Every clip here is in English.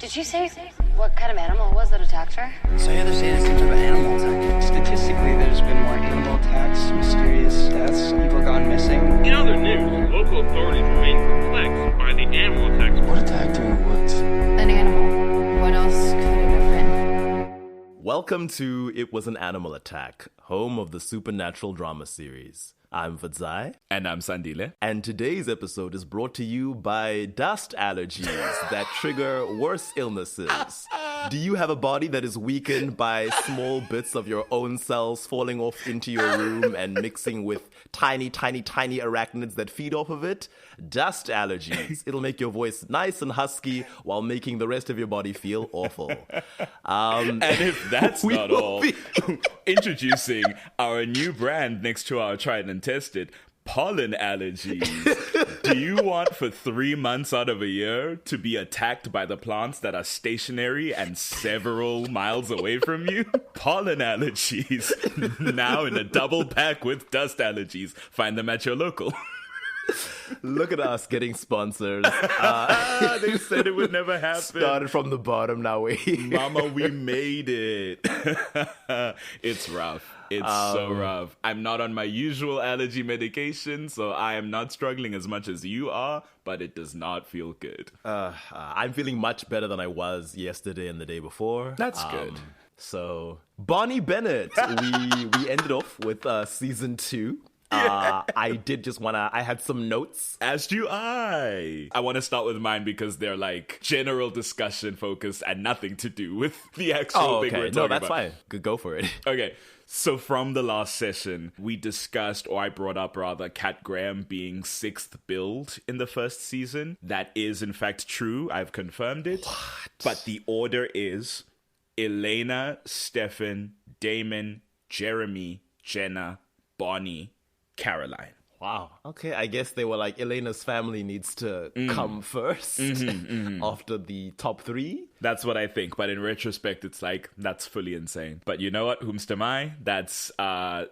Did she say what kind of animal it was that attacked her? So yeah, they're saying it's some type of animal attack. Statistically, there's been more animal attacks, mysterious deaths, people gone missing. In other news, local authorities remain perplexed by the animal attacks. What attacked her in the woods? An animal. What else could it have been? Welcome to It Was an Animal Attack, home of the supernatural drama series. I'm Fadzai. And I'm Sandile. And today's episode is brought to you by dust allergies that trigger worse illnesses. Do you have a body that is weakened by small bits of your own cells falling off into your room and mixing with tiny arachnids that feed off of it? Dust allergies. It'll make your voice nice and husky while making the rest of your body feel awful. And if that's not all, introducing our new brand next to our tried and tested, pollen allergies. Do you want for 3 months out of a year to be attacked by the plants that are stationary and several miles away from you? Pollen allergies. Now in a double pack with dust allergies. Find them at your local. Look at us getting sponsors. They said it would never happen. Started from the bottom, now Mama, we made it. It's rough. It's so rough. I'm not on my usual allergy medication, so I am not struggling as much as you are, but it does not feel good. I'm feeling much better than I was yesterday and the day before. That's good. So, Bonnie Bennett, we ended off with season 2. I did just want to, I had some notes. As do I. I want to start with mine because they're like general discussion focused and nothing to do with the actual thing we're talking about. No, that's fine. Go for it. Okay. So from the last session, we discussed, or I brought up rather, Kat Graham being 6th build in the first season. That is in fact true. I've confirmed it. What? But the order is Elena, Stefan, Damon, Jeremy, Jenna, Bonnie, Caroline. Wow. Okay, I guess they were like, Elena's family needs to come first after the top 3. That's what I think. But in retrospect, it's like, that's fully insane. But you know what? Whomst am I? That's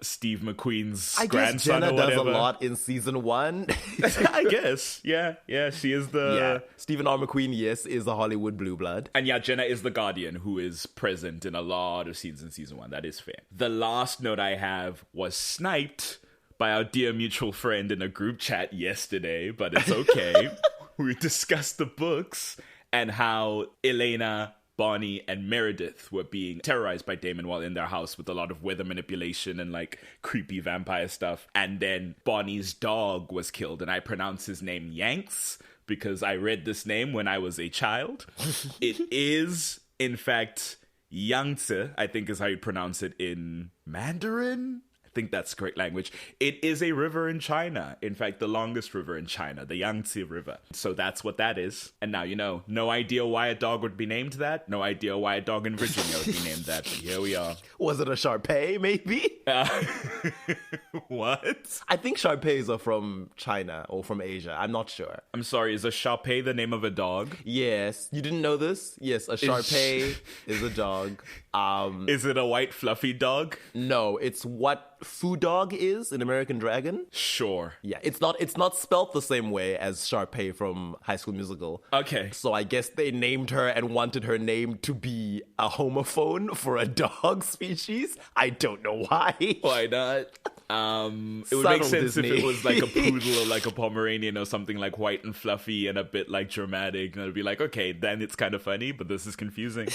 Steve McQueen's grandson I guess Jenna or whatever. does a lot in season 1. I guess. Yeah, she is the... Yeah. Stephen R. McQueen, yes, is a Hollywood blue blood. And yeah, Jenna is the Guardian, who is present in a lot of scenes in season 1. That is fair. The last note I have was sniped by our dear mutual friend in a group chat yesterday, but it's okay. We discussed the books and how Elena, Bonnie, and Meredith were being terrorized by Damon while in their house with a lot of weather manipulation and like creepy vampire stuff. And then Bonnie's dog was killed, and I pronounce his name Yanks because I read this name when I was a child. It is, in fact, Yangtze, I think is how you pronounce it in Mandarin. I think that's correct language. It is a river in China. In fact, the longest river in China, the Yangtze River. So that's what that is. And now, you know, no idea why a dog would be named that. No idea why a dog in Virginia would be named that. But here we are. Was it a Shar-Pei, maybe? What? I think Shar-Peis are from China or from Asia. I'm not sure. I'm sorry, is a Shar-Pei the name of a dog? Yes. You didn't know this? Yes, a Shar-Pei is a dog. Is it a white fluffy dog? No, it's what Foo Dog is in American Dragon. Sure. Yeah, it's not spelt the same way as Shar-Pei from High School Musical. Okay. So I guess they named her and wanted her name to be a homophone for a dog species. I don't know why. Why not? It would Subtle make sense Disney. if it was like a poodle or like a Pomeranian or something like white and fluffy and a bit like dramatic. And it'd be like, okay, then it's kind of funny, but this is confusing.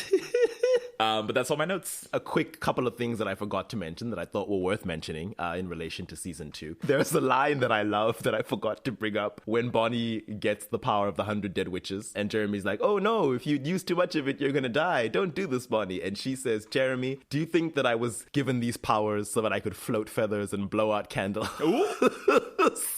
But that's all my notes. A quick couple of things that I forgot to mention that I thought were worth mentioning in relation to season 2. There's a line that I love that I forgot to bring up when Bonnie gets the power of the 100 dead witches. And Jeremy's like, oh no, if you use too much of it, you're gonna die. Don't do this, Bonnie. And she says, Jeremy, do you think that I was given these powers so that I could float feathers and blow out candles? Ooh.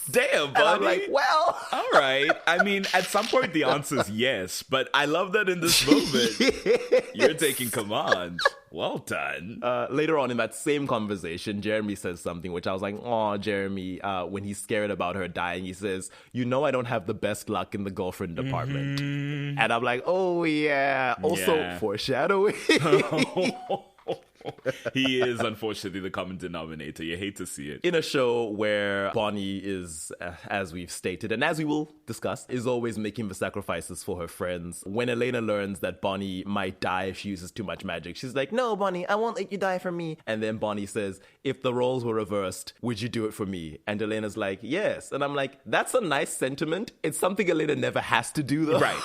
Damn, Bonnie. And I'm like, well. All right. I mean, at some point the answer is yes, but I love that in this moment, you're taking command. Well done. Later on in that same conversation, Jeremy says something which I was like, oh, Jeremy, when he's scared about her dying, he says, you know I don't have the best luck in the girlfriend department. And I'm like, oh, yeah. Also, foreshadowing. He is, unfortunately, the common denominator. You hate to see it. In a show where Bonnie is, as we've stated, and as we will discuss, is always making the sacrifices for her friends. When Elena learns that Bonnie might die if she uses too much magic, she's like, no, Bonnie, I won't let you die for me. And then Bonnie says, if the roles were reversed, would you do it for me? And Elena's like, yes. And I'm like, that's a nice sentiment. It's something Elena never has to do, though. Right.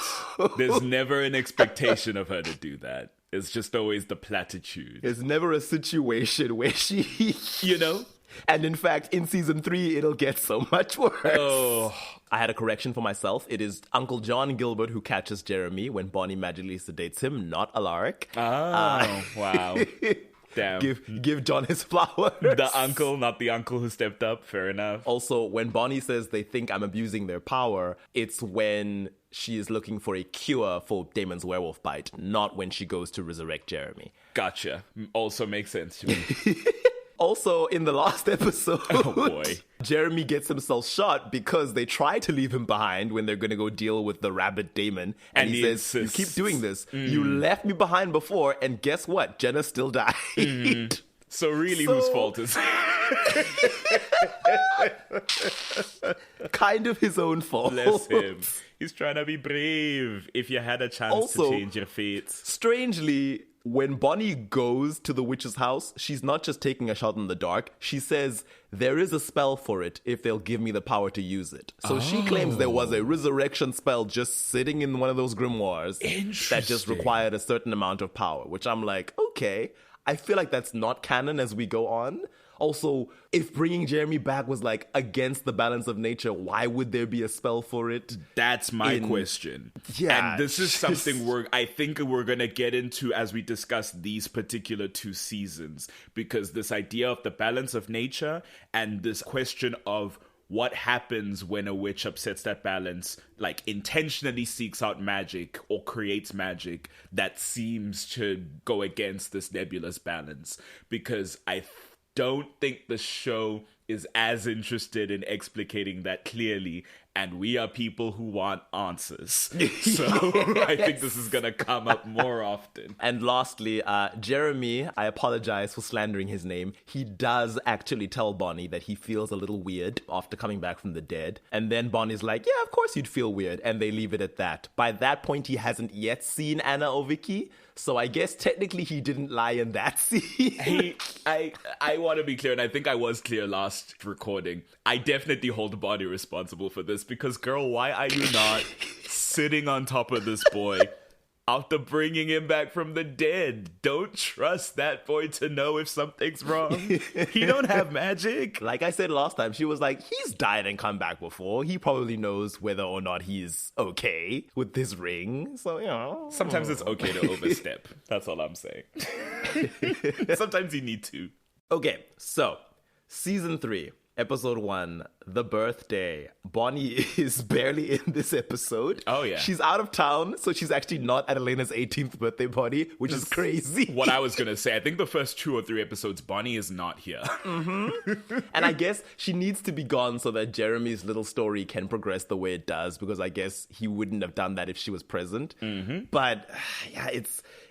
There's never an expectation of her to do that. It's just always the platitude. It's never a situation where she... You know? And in fact, in season 3, it'll get so much worse. Oh. I had a correction for myself. It is Uncle John Gilbert who catches Jeremy when Bonnie magically sedates him, not Alaric. Oh, wow. Damn. Give John his flowers. The uncle, not the uncle who stepped up. Fair enough. Also, when Bonnie says they think I'm abusing their power, it's when she is looking for a cure for Damon's werewolf bite, not when she goes to resurrect Jeremy. Gotcha. Also makes sense to me. Also, in the last episode, oh boy, Jeremy gets himself shot because they try to leave him behind when they're going to go deal with the rabbit Damon. And he says, insists. You keep doing this. You left me behind before, and guess what? Jenna still died. So really, whose fault is it? Kind of his own fault. Bless him. He's trying to be brave. If you had a chance to change your fate. Strangely, when Bonnie goes to the witch's house, she's not just taking a shot in the dark. She says, there is a spell for it if they'll give me the power to use it. So she claims there was a resurrection spell just sitting in one of those grimoires that just required a certain amount of power, which I'm like, okay. I feel like that's not canon as we go on. Also, if bringing Jeremy back was like against the balance of nature, why would there be a spell for it? That's my question. Yeah. And this is something I think we're going to get into as we discuss these particular 2 seasons. Because this idea of the balance of nature and this question of what happens when a witch upsets that balance, like intentionally seeks out magic or creates magic that seems to go against this nebulous balance. Because I don't think the show is as interested in explicating that clearly, and we are people who want answers. So I think this is going to come up more often. And lastly, Jeremy, I apologize for slandering his name. He does actually tell Bonnie that he feels a little weird after coming back from the dead. And then Bonnie's like, yeah, of course you'd feel weird. And they leave it at that. By that point, he hasn't yet seen Anna or Vicky. So I guess technically he didn't lie in that scene. I want to be clear, and I think I was clear last recording. I definitely hold Bonnie responsible for this because, girl, why are you not sitting on top of this boy after bringing him back from the dead? Don't trust that boy to know if something's wrong. He don't have magic. Like I said last time, she was like, he's died and come back before. He probably knows whether or not he's okay with this ring. So, you know. Sometimes it's okay to overstep. That's all I'm saying. Sometimes you need to. Okay, so season 3, episode 1, The Birthday. Bonnie is barely in this episode. Oh, yeah. She's out of town, so she's actually not at Elena's 18th birthday party, which is crazy. What I was going to say. I think the first 2 or 3 episodes, Bonnie is not here. And I guess she needs to be gone so that Jeremy's little story can progress the way it does, because I guess he wouldn't have done that if she was present. But yeah,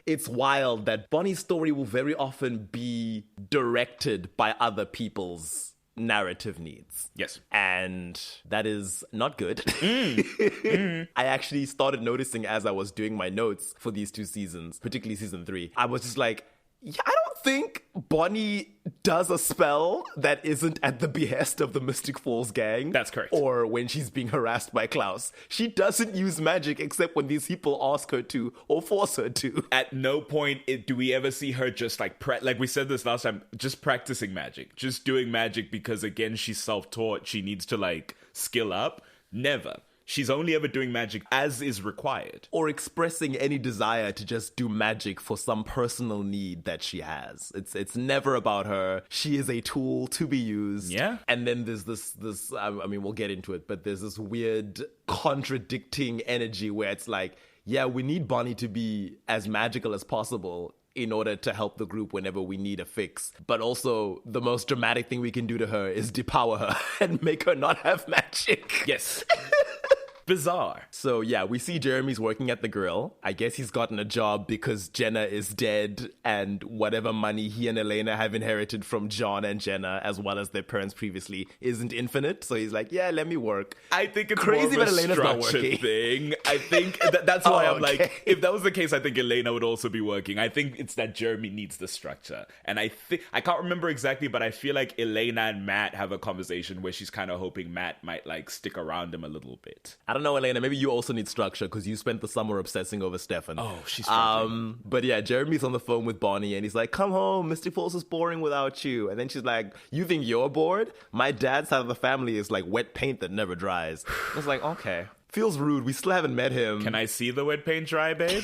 it's wild that Bonnie's story will very often be directed by other people's narrative needs. Yes. And that is not good. I actually started noticing as I was doing my notes for these 2 seasons, particularly season 3, I was just like, yeah, I don't think Bonnie does a spell that isn't at the behest of the Mystic Falls gang. That's correct. Or when she's being harassed by Klaus. She doesn't use magic except when these people ask her to or force her to. At no point do we ever see her just like we said this last time, just practicing magic, just doing magic because, again, she's self-taught. She needs to like skill up. Never. She's only ever doing magic as is required. Or expressing any desire to just do magic for some personal need that she has. It's never about her. She is a tool to be used. Yeah. And then there's this I mean, we'll get into it, but there's this weird contradicting energy where it's like, yeah, we need Bonnie to be as magical as possible in order to help the group whenever we need a fix. But also, the most dramatic thing we can do to her is depower her and make her not have magic. Yes. bizarre. So yeah, we see Jeremy's working at the grill. I guess he's gotten a job because Jenna is dead and whatever money he and Elena have inherited from John and Jenna, as well as their parents previously, isn't infinite. So he's like, yeah, let me work. I think it's crazy more of that a Elena's not structured working. thing. I think that's why I'm okay. like, if that was the case, I think Elena would also be working. I think it's that Jeremy needs the structure. And I can't remember exactly, but I feel like Elena and Matt have a conversation where she's kind of hoping Matt might like stick around him a little bit. I don't know, Elena, maybe you also need structure because you spent the summer obsessing over Stefan. Oh, she's struggling. But yeah, Jeremy's on the phone with Bonnie and he's like, come home, Mystic Falls is boring without you. And then she's like, you think you're bored? My dad's side of the family is like wet paint that never dries. I was like, okay. Feels rude. We still haven't met him. Can I see the wet paint dry, babe?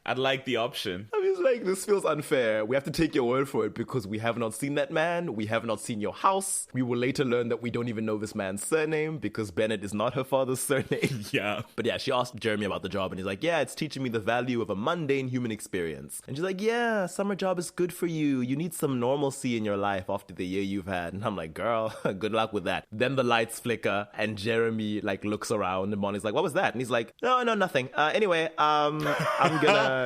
I'd like the option. I was like, this feels unfair. We have to take your word for it because we have not seen that man. We have not seen your house. We will later learn that we don't even know this man's surname because Bennett is not her father's surname. Yeah. But yeah, she asked Jeremy about the job and he's like, yeah, it's teaching me the value of a mundane human experience. And she's like, yeah, summer job is good for you. You need some normalcy in your life after the year you've had. And I'm like, girl, good luck with that. Then the lights flicker and Jeremy like looks around and Bonnie's like, what was that? And he's like, no, nothing. Anyway, I'm gonna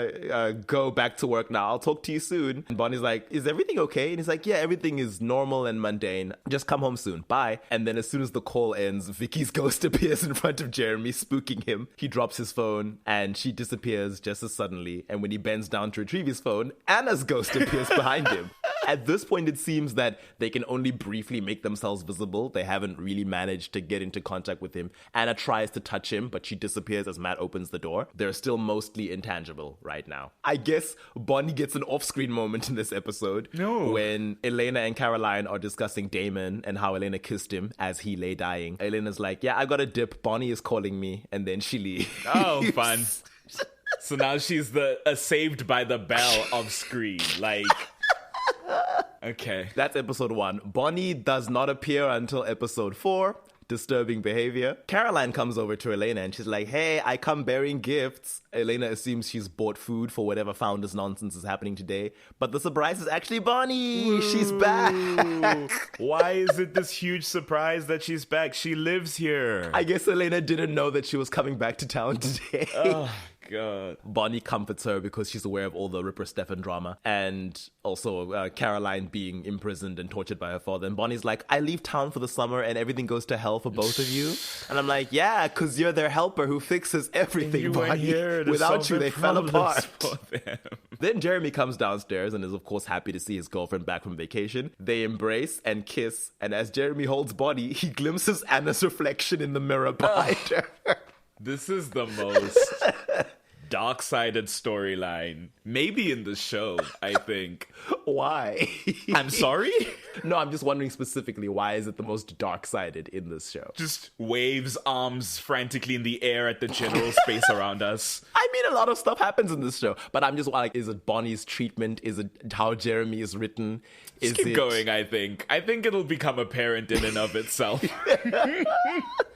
go back to work now. I'll talk to you soon. And Bonnie's like, is everything okay? And he's like, yeah, everything is normal and mundane. Just come home soon. Bye. And then as soon as the call ends, Vicky's ghost appears in front of Jeremy, spooking him. He drops his phone and she disappears just as suddenly. And when he bends down to retrieve his phone, Anna's ghost appears behind him. At this point, it seems that they can only briefly make themselves visible. They haven't really managed to get into contact with him. Anna tries to touch him, but she disappears as Matt opens the door. They're still mostly intangible right now. I guess Bonnie gets an off-screen moment in this episode when Elena and Caroline are discussing Damon and how Elena kissed him as he lay dying. Elena's like, yeah, I got a dip. Bonnie is calling me. And then she leaves. Oh, fun. So now she's a Saved by the Bell of screen. Like... Okay. That's episode 1. Bonnie does not appear until episode 4. Disturbing behavior. Caroline comes over to Elena and she's like, hey, I come bearing gifts. Elena assumes she's bought food for whatever founders nonsense is happening today. But the surprise is actually Bonnie. Ooh. She's back. Why is it this huge surprise that she's back? She lives here. I guess Elena didn't know that she was coming back to town today. Oh. God. Bonnie comforts her because she's aware of all the Ripper Stefan drama and also Caroline being imprisoned and tortured by her father. And Bonnie's like, I leave town for the summer and everything goes to hell for both of you. And I'm like, yeah, because you're their helper who fixes everything, Bonnie. Without you, they fell apart. Then Jeremy comes downstairs and is of course happy to see his girlfriend back from vacation. They embrace and kiss. And as Jeremy holds Bonnie, he glimpses Anna's reflection in the mirror behind her. This is the most dark-sided storyline, maybe in the show, I think. Why? I'm sorry? No, I'm just wondering specifically, why is it the most dark-sided in this show? Just waves arms frantically in the air at the general space around us. I mean, a lot of stuff happens in this show, but I'm just like, is it Bonnie's treatment? Is it how Jeremy is written? Just keep going, I think. I think it'll become apparent in and of itself.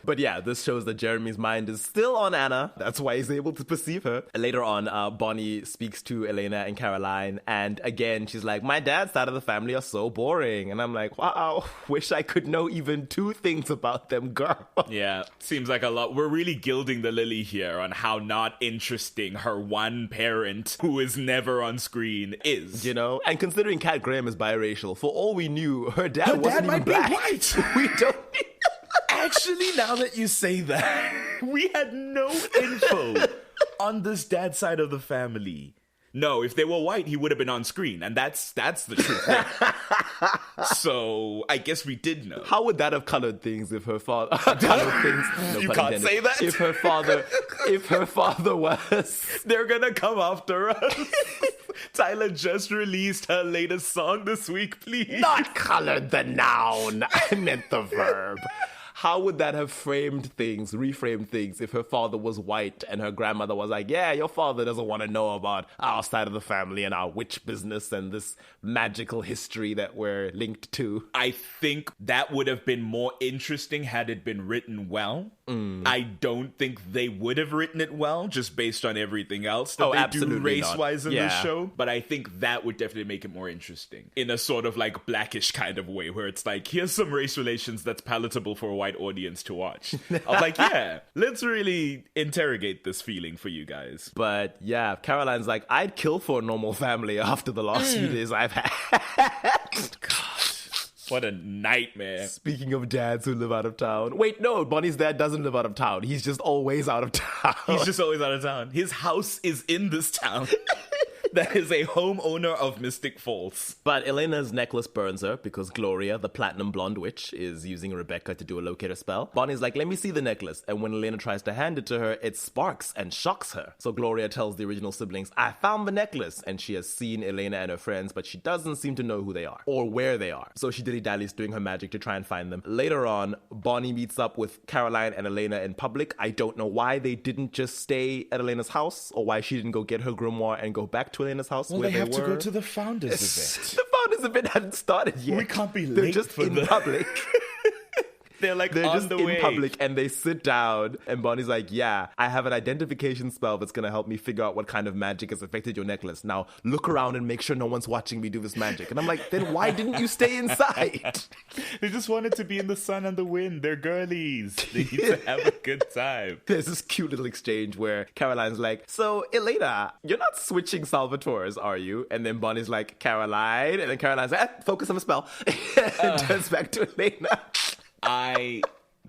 But yeah, this shows that Jeremy's mind is still on Anna. That's why he's able to perceive her. Later on, Bonnie speaks to Elena and Caroline. And again, she's like, my dad's side of the family are so boring. And I'm like, wow, wish I could know even 2 things about them, girl. Yeah, seems like a lot. We're really gilding the lily here on how not interesting her one parent who is never on screen is. You know? And considering Kat Graham is biracial, for all we knew, her dad wasn't even black. White. We don't... Actually, now that you say that, we had no info on this dad's side of the family. No, if they were white, he would have been on screen, and that's the truth. So I guess we did know. How would that have colored things if her father? You can't say that. If her father was, they're gonna come after us. Tyler just released her latest song this week. Please, not colored the noun. I meant the verb. How would that have reframed things if her father was white and her grandmother was like, yeah, your father doesn't want to know about our side of the family and our witch business and this magical history that we're linked to? I think that would have been more interesting had it been written well. I don't think they would have written it well just based on everything else that they do race-wise in the show. But I think that would definitely make it more interesting in a sort of like Blackish kind of way where it's like, here's some race relations that's palatable for a white white audience to watch. I was like, yeah, let's really interrogate this feeling for you guys. But yeah, Caroline's like, I'd kill for a normal family after the last few days I've had. What a nightmare. Speaking of dads who live out of town. Wait, no, Bonnie's dad doesn't live out of town. He's just always out of town. He's just always out of town. His house is in this town. That is a homeowner of Mystic Falls. But Elena's necklace burns her because Gloria, the platinum blonde witch, is using Rebecca to do a locator spell. Bonnie's like, let me see the necklace. And when Elena tries to hand it to her, it sparks and shocks her. So Gloria tells the original siblings, I found the necklace. And she has seen Elena and her friends, but she doesn't seem to know who they are or where they are. So she dilly-dallies doing her magic to try and find them. Later on, Bonnie meets up with Caroline and Elena in public. I don't know why they didn't just stay at Elena's house or why she didn't go get her grimoire and go back to Elena's house. Well, where they have to were. go to the founders event. The founders event hadn't started yet. We can't be They're late just for in the public. They're like They're on just the in way. public and they sit down and Bonnie's like, yeah, I have an identification spell that's going to help me figure out what kind of magic has affected your necklace. Now look around and make sure no one's watching me do this magic. And I'm like, then why didn't you stay inside? They just wanted to be in the sun and the wind. They're girlies. They need to have a good time. There's this cute little exchange where Caroline's like, so Elena, you're not switching Salvatores, are you? And then Bonnie's like, Caroline. And then Caroline's like, focus on the spell. And turns back to Elena.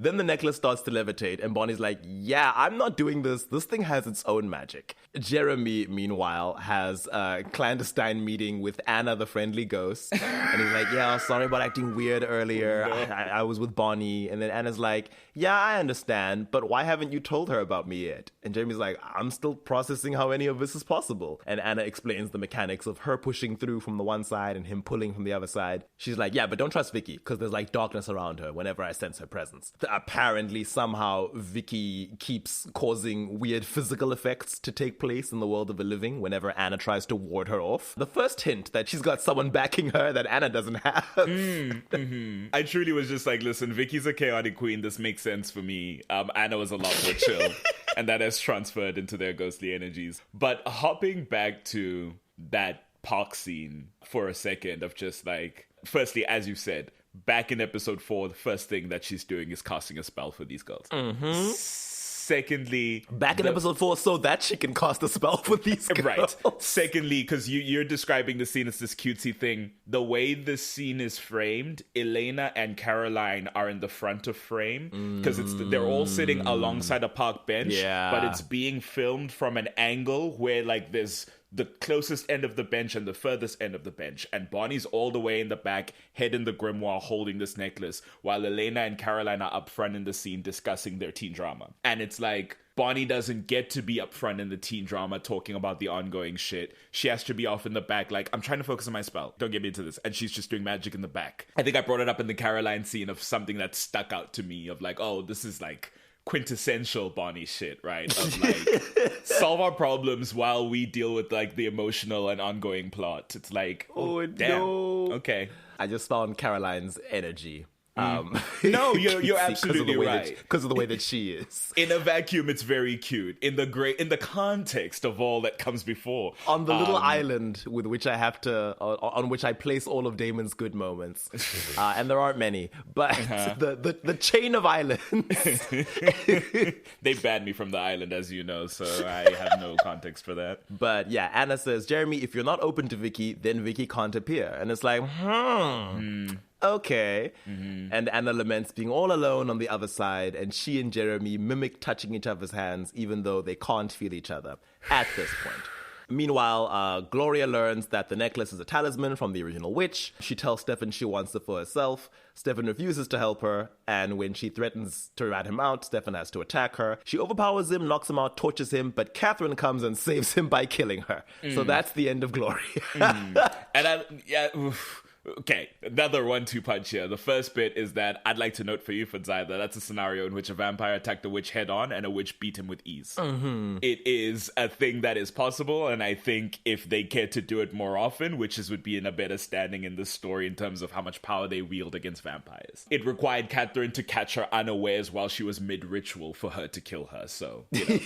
Then the necklace starts to levitate, and Bonnie's like, yeah, I'm not doing this. This thing has its own magic. Jeremy, meanwhile, has a clandestine meeting with Anna, the friendly ghost. And he's like, yeah, sorry about acting weird earlier. I was with Bonnie. And then Anna's like, yeah, I understand, but why haven't you told her about me yet? And Jeremy's like, I'm still processing how any of this is possible. And Anna explains the mechanics of her pushing through from the one side and him pulling from the other side. She's like, yeah, but don't trust Vicky, because there's like darkness around her whenever I sense her presence. Apparently, somehow, Vicky keeps causing weird physical effects to take place in the world of the living whenever Anna tries to ward her off. The first hint that she's got someone backing her that Anna doesn't have. I truly was just like, listen, Vicky's a chaotic queen. This makes sense for me. Anna was a lot more chill. And that has transferred into their ghostly energies. But hopping back to that park scene for a second of just like, firstly, as you said, back in episode 4, the first thing that she's doing is casting a spell for these girls. Mm-hmm. Secondly... Back in episode 4 so that she can cast a spell for these girls. Right. Secondly, because you're describing the scene as this cutesy thing, the way the scene is framed, Elena and Caroline are in the front of frame because they're all sitting alongside a park bench, but it's being filmed from an angle where like there's the closest end of the bench and the furthest end of the bench. And Bonnie's all the way in the back, head in the grimoire, holding this necklace, while Elena and Caroline are up front in the scene discussing their teen drama. And it's like, Bonnie doesn't get to be up front in the teen drama talking about the ongoing shit. She has to be off in the back like, I'm trying to focus on my spell. Don't get me into this. And she's just doing magic in the back. I think I brought it up in the Caroline scene of something that stuck out to me of like, oh, this is like quintessential Bonnie shit, right? Of like, solve our problems while we deal with like the emotional and ongoing plot. It's like, oh damn. No. Okay. I just found Caroline's energy. No, you're absolutely right. Because of the way that she is. In a vacuum, it's very cute. In the context of all that comes before. On the little island with which I have to, on which I place all of Damon's good moments, and there aren't many, but the chain of islands. They banned me from the island, as you know, so I have no context for that. But yeah, Anna says, Jeremy, if you're not open to Vicky, then Vicky can't appear. And it's like, okay. And Anna laments being all alone on the other side, and she and Jeremy mimic touching each other's hands even though they can't feel each other at this point. Meanwhile, Gloria learns that the necklace is a talisman from the original witch. She tells Stefan she wants it for herself. Stefan refuses to help her, and when she threatens to rat him out, Stefan has to attack her. She overpowers him, knocks him out, tortures him, but Catherine comes and saves him by killing her. So that's the end of Gloria. Okay, another 1-2 punch here. The first bit is that I'd like to note for you, Fadzai, that that's a scenario in which a vampire attacked a witch head on and a witch beat him with ease. It is a thing that is possible, and I think if they care to do it more often, witches would be in a better standing in this story in terms of how much power they wield against vampires. It required Catherine to catch her unawares while she was mid-ritual for her to kill her, so, you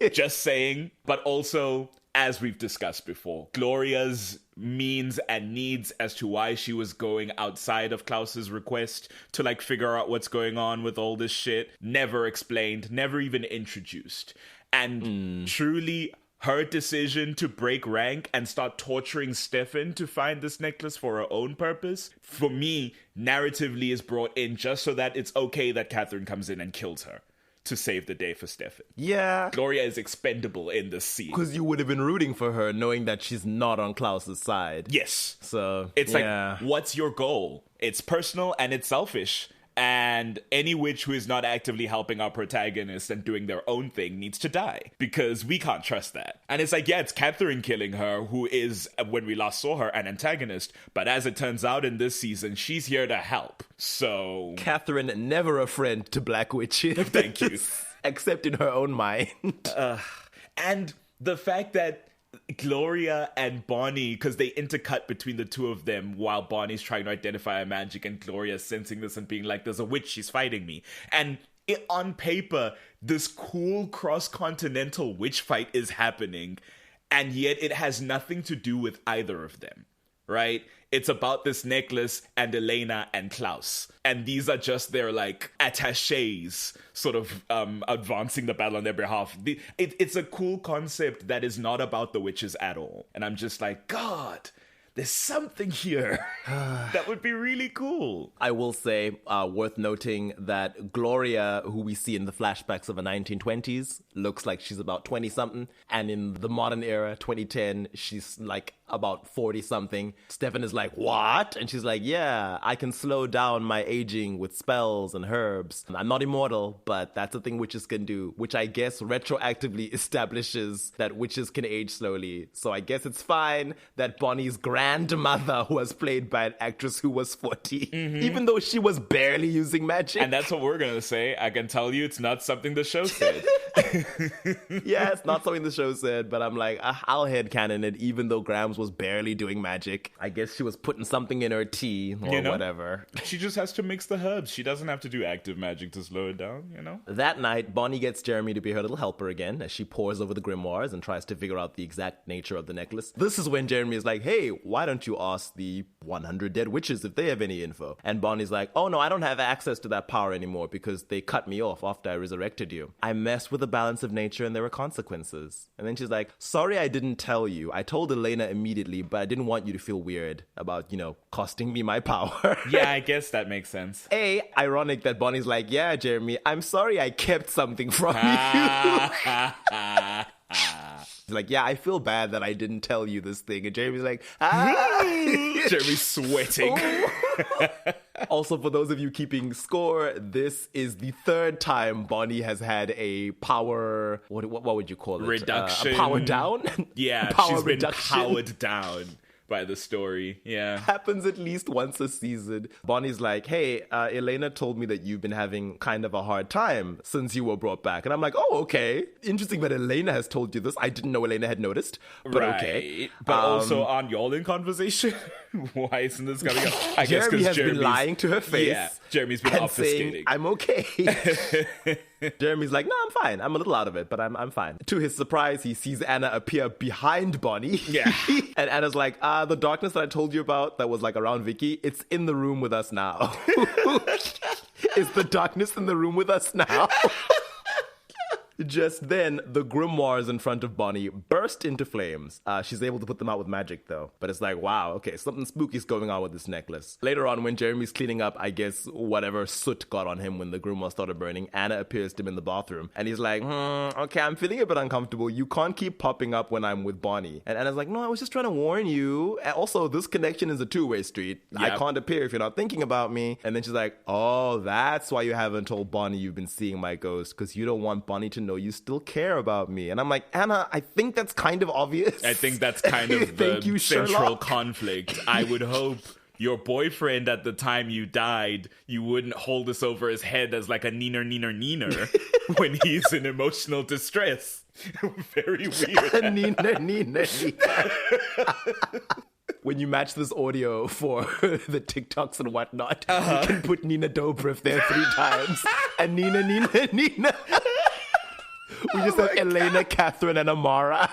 know. Just saying, but also, as we've discussed before, Gloria's means and needs as to why she was going outside of Klaus's request to like figure out what's going on with all this shit. Never explained, never even introduced. And truly, her decision to break rank and start torturing Stefan to find this necklace for her own purpose, for me, narratively is brought in just so that it's okay that Catherine comes in and kills her to save the day for Stefan. Yeah. Gloria is expendable in this scene. Because you would have been rooting for her knowing that she's not on Klaus's side. Yes. So, it's like, what's your goal? It's personal and it's selfish. And any witch who is not actively helping our protagonist and doing their own thing needs to die. Because we can't trust that. And it's like, yeah, it's Catherine killing her, who is, when we last saw her, an antagonist. But as it turns out in this season, she's here to help. So... Catherine, never a friend to black witches. Thank you. Except in her own mind. And the fact that Gloria and Bonnie, because they intercut between the two of them while Bonnie's trying to identify her magic and Gloria's sensing this and being like, there's a witch, she's fighting me. And on paper, this cool cross-continental witch fight is happening, and yet it has nothing to do with either of them, right? It's about this necklace and Elena and Klaus. And these are just their, like, attachés sort of advancing the battle on their behalf. It's a cool concept that is not about the witches at all. And I'm just like, God, there's something here that would be really cool. I will say, worth noting that Gloria, who we see in the flashbacks of the 1920s, looks like she's about 20-something. And in the modern era, 2010, she's like about 40-something. Stefan is like, what? And she's like, yeah, I can slow down my aging with spells and herbs. I'm not immortal, but that's a thing witches can do, which I guess retroactively establishes that witches can age slowly. So I guess it's fine that Bonnie's grandmother was played by an actress who was 40, even though she was barely using magic. And that's what we're going to say. I can tell you it's not something the show said. Yeah, it's not something the show said, but I'm like, I'll headcanon it, even though Grams was barely doing magic. I guess she was putting something in her tea or whatever. She just has to mix the herbs. She doesn't have to do active magic to slow it down, you know? That night, Bonnie gets Jeremy to be her little helper again as she pores over the grimoires and tries to figure out the exact nature of the necklace. This is when Jeremy is like, hey, why don't you ask the 100 dead witches if they have any info? And Bonnie's like, oh no, I don't have access to that power anymore because they cut me off after I resurrected you. I messed with the balance of nature and there were consequences. And then she's like, sorry I didn't tell you. I told Elena immediately, but I didn't want you to feel weird about, costing me my power. Yeah, I guess that makes sense. Ironic that Bonnie's like, yeah, Jeremy, I'm sorry I kept something from you. He's like, yeah, I feel bad that I didn't tell you this thing. And Jeremy's like, Jeremy's sweating. Also, for those of you keeping score, this is the third time Bonnie has had a power, what would you call it? Reduction. A power down? Yeah, power she's been reduction. powered down by the story. Yeah. Happens at least once a season. Bonnie's like, hey, Elena told me that you've been having kind of a hard time since you were brought back. And I'm like, oh, okay. Interesting that Elena has told you this. I didn't know Elena had noticed, but okay. But also, aren't y'all in conversation? Why isn't this coming up? I guess Jeremy because has been lying to her face. Yeah, Jeremy's been and obfuscating. saying, I'm okay. Jeremy's like, no, I'm fine. I'm a little out of it, but I'm fine. To his surprise, he sees Anna appear behind Bonnie. Yeah. And Anna's like, the darkness that I told you about that was like around Vicky, it's in the room with us now. Is the darkness in the room with us now? Just then, the grimoires in front of Bonnie burst into flames. She's able to put them out with magic, though. But it's like, wow, okay, something spooky's going on with this necklace. Later on, when Jeremy's cleaning up, I guess, whatever soot got on him when the grimoire started burning, Anna appears to him in the bathroom. And he's like, okay, I'm feeling a bit uncomfortable. You can't keep popping up when I'm with Bonnie. And Anna's like, no, I was just trying to warn you. And also, this connection is a two-way street. Yep. I can't appear if you're not thinking about me. And then she's like, oh, that's why you haven't told Bonnie you've been seeing my ghost, because you don't want Bonnie to know you still care about me. And I'm like, Anna, I think that's kind of obvious. I think that's kind of the central conflict. I would hope your boyfriend at the time you died, you wouldn't hold this over his head as like a neener when he's in emotional distress. Very weird. Neener. When you match this audio for the TikToks and whatnot, you can put Nina Dobrev there 3 times. And Nina. We just have Elena, Catherine, and Amara.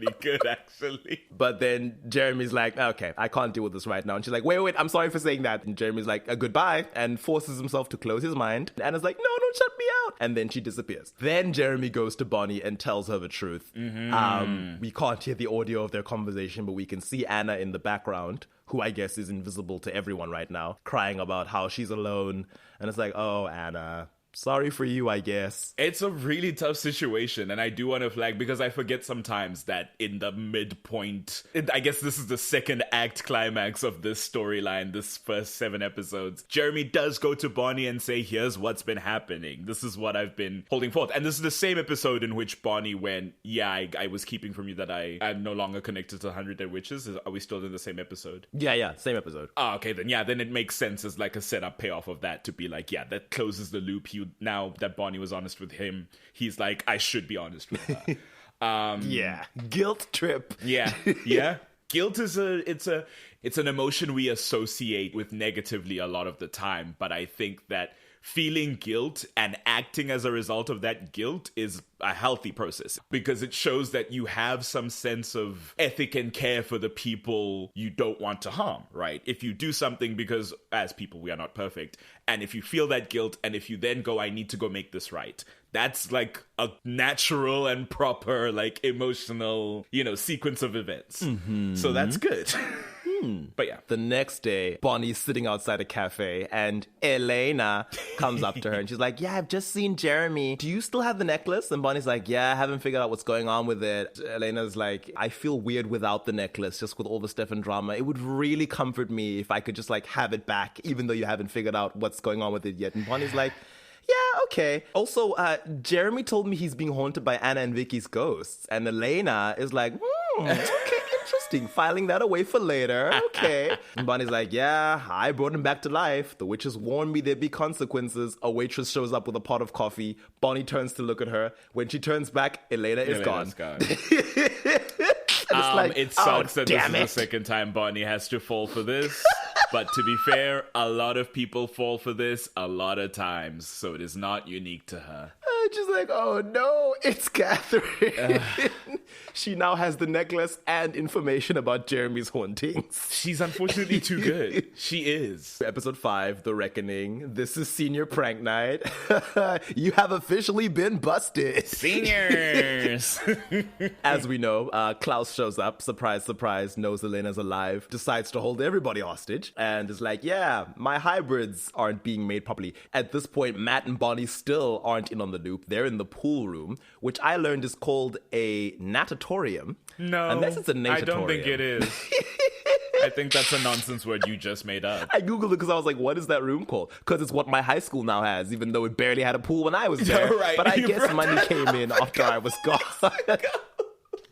really good, actually. But then Jeremy's like, okay, I can't deal with this right now. And she's like, wait, I'm sorry for saying that. And Jeremy's like, goodbye, and forces himself to close his mind. And Anna's like, no, don't shut me out. And then she disappears. Then Jeremy goes to Bonnie and tells her the truth. We can't hear the audio of their conversation, but we can see Anna in the background, who I guess is invisible to everyone right now, crying about how she's alone. And it's like, oh, Anna, sorry for you, I guess. It's a really tough situation, and I do want to flag, because I forget sometimes that in the midpoint, I guess this is the second act climax of this storyline, this first 7 episodes, Jeremy does go to Bonnie and say, here's what's been happening. This is what I've been holding forth. And this is the same episode in which Bonnie went, yeah, I was keeping from you that I'm no longer connected to 100 Dead Witches. Are we still in the same episode? Yeah, same episode. Oh, okay, then it makes sense as like a setup payoff of that to be like, yeah, that closes the loop. Now that Bonnie was honest with him, he's like, I should be honest with her. Yeah, guilt trip. Yeah. Guilt is it's an emotion we associate with negatively a lot of the time, but I think that feeling guilt and acting as a result of that guilt is a healthy process, because it shows that you have some sense of ethic and care for the people you don't want to harm, right? If you do something because, as people, we are not perfect, and if you feel that guilt, and if you then go, I need to go make this right, that's like a natural and proper, like, emotional, sequence of events. So that's good. But yeah. The next day, Bonnie's sitting outside a cafe and Elena comes up to her and she's like, yeah, I've just seen Jeremy. Do you still have the necklace? And Bonnie's like, yeah, I haven't figured out what's going on with it. Elena's like, I feel weird without the necklace, just with all the stuff and drama. It would really comfort me if I could just like have it back, even though you haven't figured out what's going on with it yet. And Bonnie's like, yeah, okay. Also, Jeremy told me he's being haunted by Anna and Vicky's ghosts. And Elena is like, okay, interesting. Filing that away for later. Okay. And Bonnie's like, yeah, I brought him back to life. The witches warned me there'd be consequences. A waitress shows up with a pot of coffee. Bonnie turns to look at her. When she turns back, Elena is gone. It sucks that this is the second time Bonnie has to fall for this. But to be fair, a lot of people fall for this a lot of times, so it is not unique to her. Just like, oh no, it's Catherine. She now has the necklace and information about Jeremy's hauntings. She's unfortunately too good. She is. Episode 5, The Reckoning. This is senior prank night. You have officially been busted. Seniors! As we know, Klaus shows up, surprise, surprise, knows Elena's alive, decides to hold everybody hostage, and is like, yeah, my hybrids aren't being made properly. At this point, Matt and Bonnie still aren't in on the loop. They're in the pool room, which I learned is called a natatorium. No, unless it's a natatorium. I don't think it is. I think that's a nonsense word you just made up. I googled it because I was like, what is that room called? Because it's what my high school now has, even though it barely had a pool when I was there. Right. But I guess money came in after I was gone.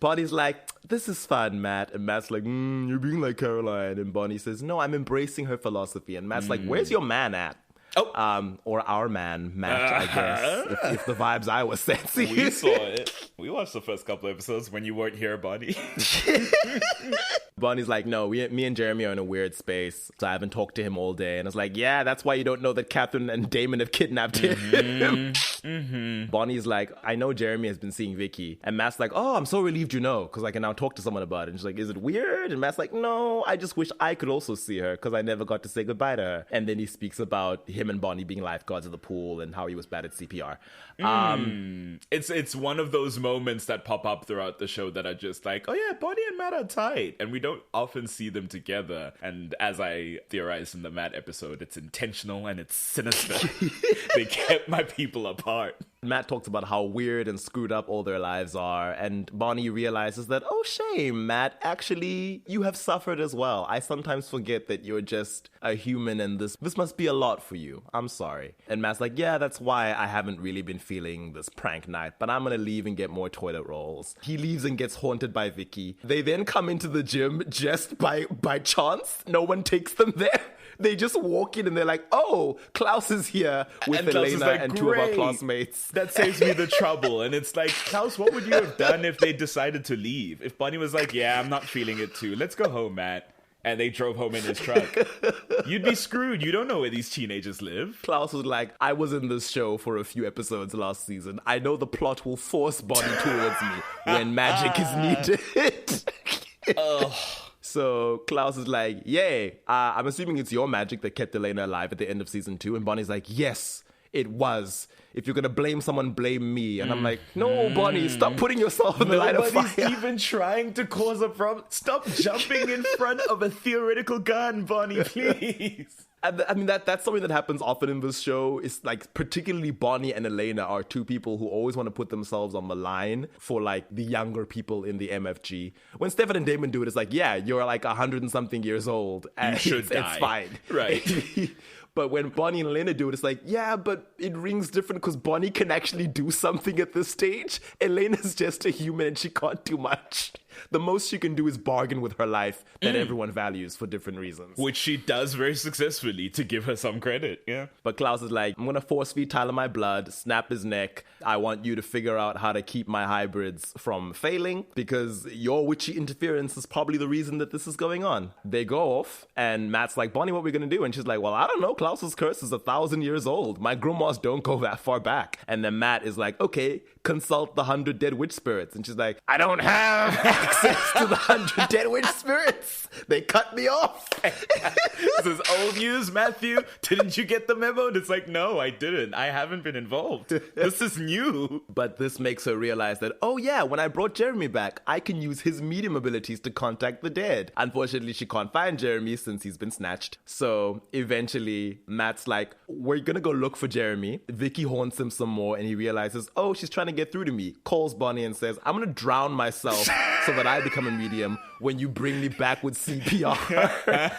Bonnie's like, this is fun, Matt. And Matt's like, you're being like Caroline. And Bonnie says, no, I'm embracing her philosophy. And Matt's like, where's your man at? Or our man, Matt, I guess, if the vibes I was sensing. We saw it. We watched the first couple episodes when you weren't here, Bonnie. Bonnie's like, no, me and Jeremy are in a weird space, so I haven't talked to him all day. And it's like, yeah, that's why you don't know that Catherine and Damon have kidnapped him. Bonnie's like, I know Jeremy has been seeing Vicky. And Matt's like, oh, I'm so relieved you know, because I can now talk to someone about it. And she's like, is it weird? And Matt's like, no, I just wish I could also see her, because I never got to say goodbye to her. And then he speaks about him and Bonnie being lifeguards at the pool and how he was bad at CPR. It's one of those moments that pop up throughout the show that are just like, oh yeah, Bonnie and Matt are tight, and we don't often see them together. And as I theorized in the Matt episode, it's intentional and it's sinister. They kept my people apart. Matt talks about how weird and screwed up all their lives are, and Bonnie realizes that, oh, shame, Matt, actually, you have suffered as well. I sometimes forget that you're just a human, and this must be a lot for you. I'm sorry. And Matt's like, yeah, that's why I haven't really been feeling this prank night, but I'm gonna leave and get more toilet rolls. He leaves and gets haunted by Vicky. They then come into the gym just by chance. No one takes them there. They just walk in and they're like, oh, Klaus is here with Elena like, and two of our classmates. That saves me the trouble. And it's like, Klaus, what would you have done if they decided to leave? If Bonnie was like, yeah, I'm not feeling it too. Let's go home, Matt. and they drove home in his truck. You'd be screwed. You don't know where these teenagers live. Klaus was like, I was in this show for a few episodes last season. I know the plot will force Bonnie towards me when magic is needed. So Klaus is like, yay, I'm assuming it's your magic that kept Elena alive at the end of season 2. And Bonnie's like, yes, it was. If you're going to blame someone, blame me. And I'm like, no, Bonnie, stop putting yourself in the line of fire. Nobody's even trying to cause a problem. Stop jumping in front of a theoretical gun, Bonnie, please. I mean, that's something that happens often in this show. It's like, particularly Bonnie and Elena are two people who always want to put themselves on the line for like the younger people in the MFG. When Stefan and Damon do it, it's like, yeah, you're like 100 and something years old. And you should die. It's fine. Right. But when Bonnie and Elena do it, it's like, yeah, but it rings different because Bonnie can actually do something at this stage. Elena's just a human and she can't do much. The most she can do is bargain with her life that everyone values for different reasons. Which she does very successfully, to give her some credit, yeah. But Klaus is like, I'm going to force feed Tyler my blood, snap his neck. I want you to figure out how to keep my hybrids from failing because your witchy interference is probably the reason that this is going on. They go off and Matt's like, Bonnie, what are we going to do? And she's like, well, I don't know. Klaus's curse is 1,000 years old. My grimoires don't go that far back. And then Matt is like, okay, consult the 100 dead witch spirits. And she's like, I don't have access to the 100 dead witch spirits. They cut me off. This is old news, Matthew. Didn't you get the memo? And it's like, no, I didn't. I haven't been involved. This is new. But this makes her realize that, oh yeah, when I brought Jeremy back, I can use his medium abilities to contact the dead. Unfortunately, she can't find Jeremy since he's been snatched. So eventually, Matt's like, we're gonna go look for Jeremy. Vicky haunts him some more and he realizes, oh, she's trying to get through to me. Calls Bonnie and says, I'm gonna drown myself so that I become a medium when you bring me back with CPR.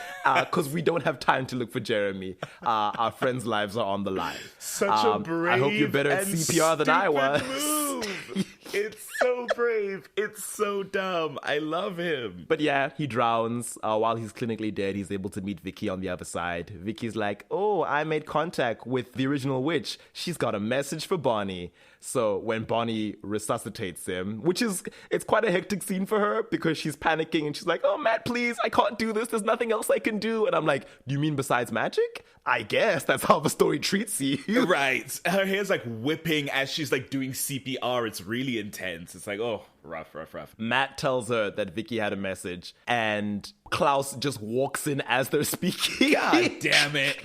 Because we don't have time to look for Jeremy. Our friends' lives are on the line. Such a brave I hope you're better at CPR than I was. Move. It's so brave. It's so dumb. I love him. But yeah, he drowns. While he's clinically dead, he's able to meet Vicky on the other side. Vicky's like, oh, I made contact with the original witch. She's got a message for Bonnie. So when Bonnie resuscitates him, it's quite a hectic scene for her because she's panicking and she's like, oh, Matt, please, I can't do this. There's nothing else I can do. And I'm like, do you mean besides magic? I guess that's how the story treats you. Right. Her hair's like whipping as she's like doing CPR. It's really intense. It's like, oh, rough. Matt tells her that Vicky had a message and Klaus just walks in as they're speaking. God damn it.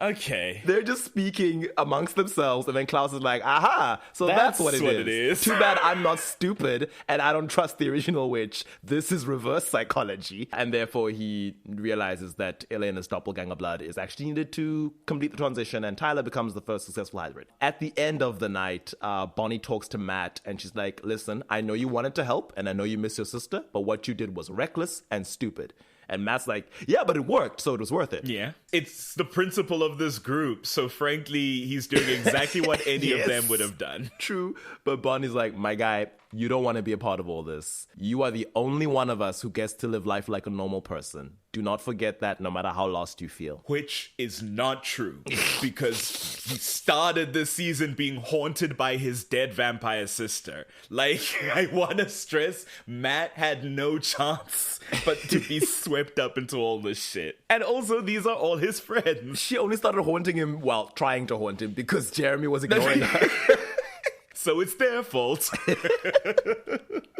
Okay. They're just speaking amongst themselves, and then Klaus is like, aha, so that's what it is. Too bad I'm not stupid, and I don't trust the original witch. This is reverse psychology. And therefore, he realizes that Elena's doppelganger blood is actually needed to complete the transition, and Tyler becomes the first successful hybrid. At the end of the night, Bonnie talks to Matt, and she's like, listen, I know you wanted to help, and I know you miss your sister, but what you did was reckless and stupid. And Matt's like, yeah, but it worked, so it was worth it. Yeah. It's the principle of this group. So frankly, he's doing exactly what any of them would have done. True. But Bonnie's like, my guy, you don't want to be a part of all this. You are the only one of us who gets to live life like a normal person. Do not forget that no matter how lost you feel. Which is not true. Because he started this season being haunted by his dead vampire sister. Like, I want to stress, Matt had no chance but to be swept up into all this shit. And also, these are all his friends. She only started haunting him, well, trying to haunt him, because Jeremy was ignoring her. So it's their fault.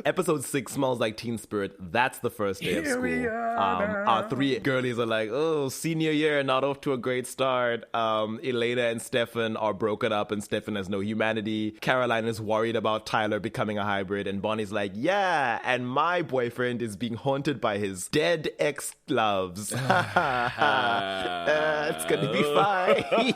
Episode 6 smells like Teen Spirit. That's the first day of school. Our three girlies are like, oh, senior year, not off to a great start. Elena and Stefan are broken up and Stefan has no humanity. Caroline is worried about Tyler becoming a hybrid. And Bonnie's like, yeah, and my boyfriend is being haunted by his dead ex-loves. It's gonna be fine.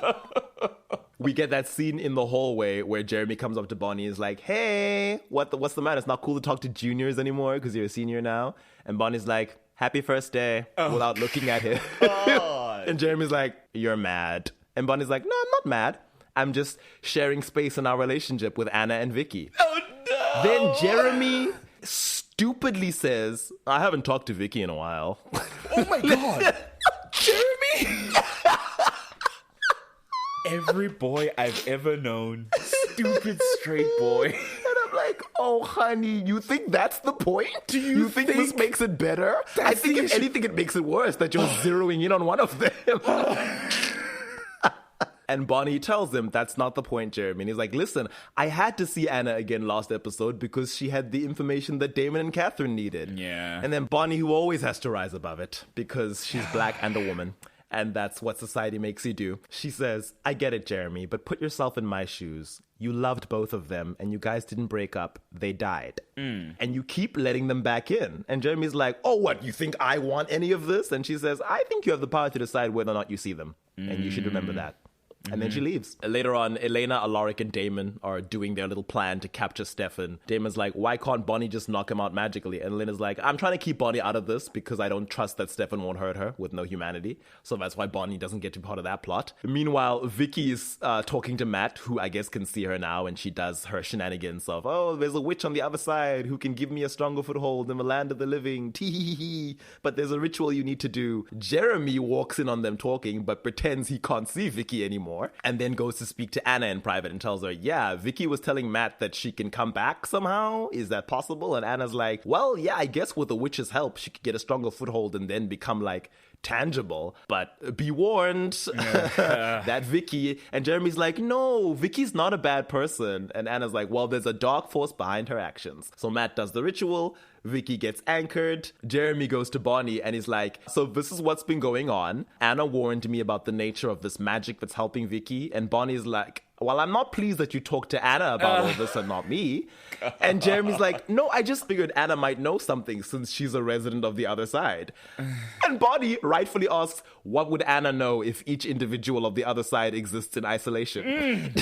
We get that scene in the hallway where Jeremy comes up to Bonnie and is like, hey, what's the matter? It's not cool to talk to juniors anymore because you're a senior now. And Bonnie's like, happy first day, without looking at him. And Jeremy's like, you're mad. And Bonnie's like, no, I'm not mad. I'm just sharing space in our relationship with Anna and Vicky. Oh, no! Then Jeremy stupidly says, I haven't talked to Vicky in a while. Oh my God. Jeremy! Every boy I've ever known. Stupid straight boy. And I'm like, oh, honey, you think that's the point? Do you think this makes it better? I think if anything, it makes it worse that you're zeroing in on one of them. And Bonnie tells him that's not the point, Jeremy. And he's like, listen, I had to see Anna again last episode because she had the information that Damon and Catherine needed. Yeah. And then Bonnie, who always has to rise above it because she's black and a woman. And that's what society makes you do. She says, I get it, Jeremy, but put yourself in my shoes. You loved both of them, and you guys didn't break up. They died. And you keep letting them back in. And Jeremy's like, oh, what, you think I want any of this? And she says, I think you have the power to decide whether or not you see them. And you should remember that. And then she leaves. Later on, Elena, Alaric, and Damon are doing their little plan to capture Stefan. Damon's like, why can't Bonnie just knock him out magically? And Elena's like, I'm trying to keep Bonnie out of this because I don't trust that Stefan won't hurt her with no humanity. So that's why Bonnie doesn't get to be part of that plot. Meanwhile, Vicky is talking to Matt, who I guess can see her now, and she does her shenanigans of, oh, there's a witch on the other side who can give me a stronger foothold in the land of the living. Tee-hee-hee. But there's a ritual you need to do. Jeremy walks in on them talking, but pretends he can't see Vicky anymore. And then goes to speak to Anna in private and tells her, yeah, Vicky was telling Matt that she can come back somehow. Is that possible? And Anna's like, well, yeah, I guess with the witch's help, she could get a stronger foothold and then become like tangible. But be warned that Vicky, and Jeremy's like, no, Vicky's not a bad person. And Anna's like, well, there's a dark force behind her actions. So Matt does the ritual. Vicky gets anchored. Jeremy goes to Bonnie and he's like, so this is what's been going on. Anna warned me about the nature of this magic that's helping Vicky. And Bonnie's like, well, I'm not pleased that you talked to Anna about all this and not me. And Jeremy's like, no, I just figured Anna might know something since she's a resident of the other side. And Bonnie rightfully asks, what would Anna know if each individual of the other side exists in isolation?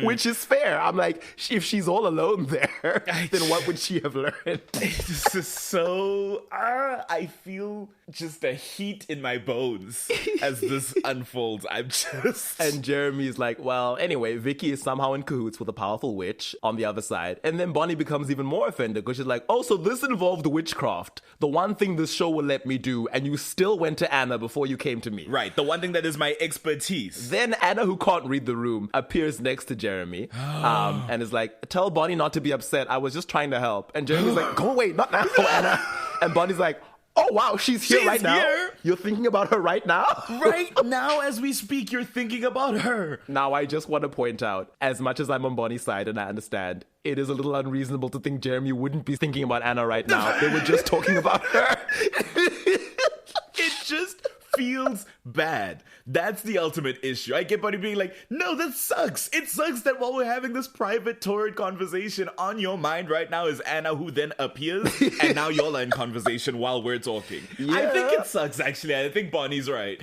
Which is fair. I'm like, if she's all alone there, then what would she have learned? This is so... I feel just a heat in my bones as this unfolds. I'm just... And Jeremy's like, well, anyway, Vicky is somehow in cahoots with a powerful witch on the other side. And then Bonnie becomes even more offended because she's like, oh, so this involved witchcraft. The one thing this show will let me do, and you still went to Anna before you came to me. Right, the one thing that is my expertise. Then Anna, who can't read the room, appears next to Jeremy and is like, tell Bonnie not to be upset. I was just trying to help. And Jeremy's like, go away, not now, Anna. And Bonnie's like, oh, wow, she's here right now? You're thinking about her right now? Right now, as we speak, you're thinking about her. Now, I just want to point out, as much as I'm on Bonnie's side and I understand, it is a little unreasonable to think Jeremy wouldn't be thinking about Anna right now. They were just talking about her. It just feels bad. That's the ultimate issue. I get Bonnie being like, no, that sucks. It sucks that while we're having this private torrid conversation, on your mind right now is Anna, who then appears, and now you're in conversation while we're talking. Yeah. I think it sucks, actually. I think Bonnie's right.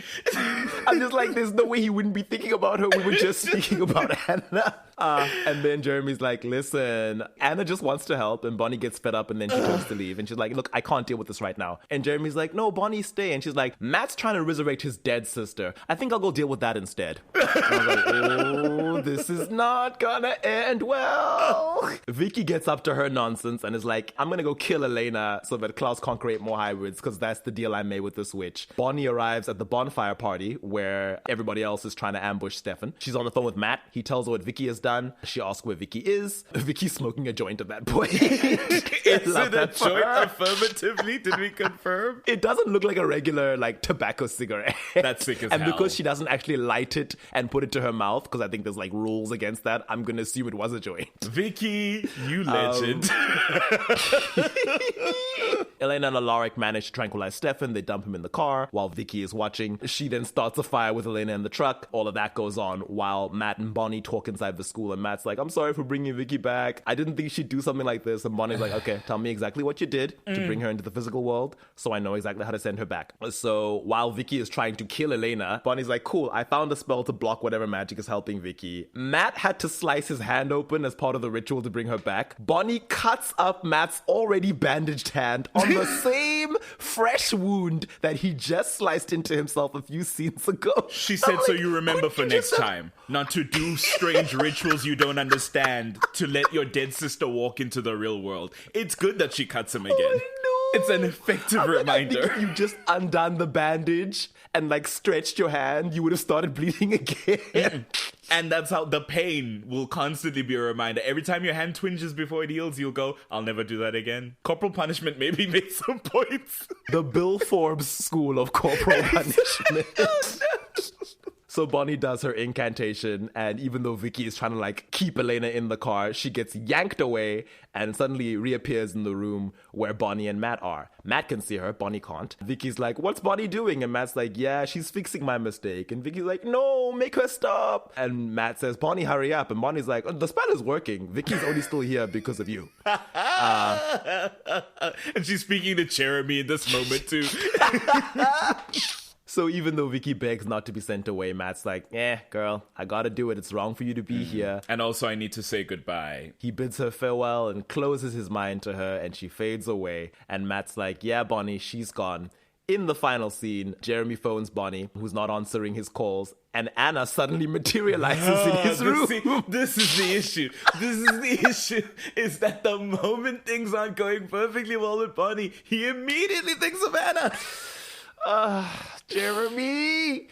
I'm just like, there's no way he wouldn't be thinking about her. We were just speaking about Anna. And then Jeremy's like, listen, Anna just wants to help. And Bonnie gets fed up and then she turns to leave. And she's like, look, I can't deal with this right now. And Jeremy's like, no, Bonnie, stay. And she's like, Matt's trying to resurrect his dead sister. I think I'll go deal with that instead. And I was like, oh, this is not gonna end well. Vicky gets up to her nonsense and is like, I'm gonna go kill Elena so that Klaus can't create more hybrids because that's the deal I made with this witch. Bonnie arrives at the bonfire party where everybody else is trying to ambush Stefan. She's on the phone with Matt. He tells her what Vicky has done. She asks where Vicky is. Vicky's smoking a joint at that point. Is it a joint affirmatively? Did we confirm? It doesn't look like a regular like tobacco cigarette. That's sick as and hell. Because she doesn't actually light it and put it to her mouth, because I think there's like rules against that, I'm gonna assume it was a joint. Vicky, you legend. Elena and Alaric manage to tranquilize Stefan. They dump him in the car while Vicky is watching. She then starts a fire with Elena in the truck. All of that goes on while Matt and Bonnie talk inside the school, and Matt's like, I'm sorry for bringing Vicky back. I didn't think she'd do something like this. And Bonnie's like, okay, tell me exactly what you did to bring her into the physical world so I know exactly how to send her back. So while Vicky is trying to kill Elena, Bonnie's like, cool, I found a spell to block whatever magic is helping Vicky. Matt had to slice his hand open as part of the ritual to bring her back. Bonnie cuts up Matt's already bandaged hand on the same fresh wound that he just sliced into himself a few scenes ago. She said, so you remember for next time not to do strange rituals you don't understand, to let your dead sister walk into the real world. It's good that she cuts him again. Oh, no. It's an effective reminder. I think if you just undone the bandage and like stretched your hand, you would have started bleeding again. And that's how the pain will constantly be a reminder. Every time your hand twinges before it heals, you'll go, I'll never do that again. Corporal punishment maybe made some points. The Bill Forbes School of Corporal Punishment. So Bonnie does her incantation, and even though Vicky is trying to like keep Elena in the car, she gets yanked away and suddenly reappears in the room where Bonnie and Matt are. Matt can see her, Bonnie can't. Vicky's like, what's Bonnie doing? And Matt's like, yeah, she's fixing my mistake. And Vicky's like, no, make her stop. And Matt says, Bonnie, hurry up. And Bonnie's like, oh, the spell is working. Vicky's only still here because of you. And she's speaking to Jeremy in this moment too. So even though Vicky begs not to be sent away, Matt's like, girl, I gotta do it. It's wrong for you to be here. And also I need to say goodbye. He bids her farewell and closes his mind to her, and she fades away. And Matt's like, yeah, Bonnie, she's gone. In the final scene, Jeremy phones Bonnie, who's not answering his calls, and Anna suddenly materializes in his room. This is the issue. Is that the moment things aren't going perfectly well with Bonnie, he immediately thinks of Anna. Jeremy!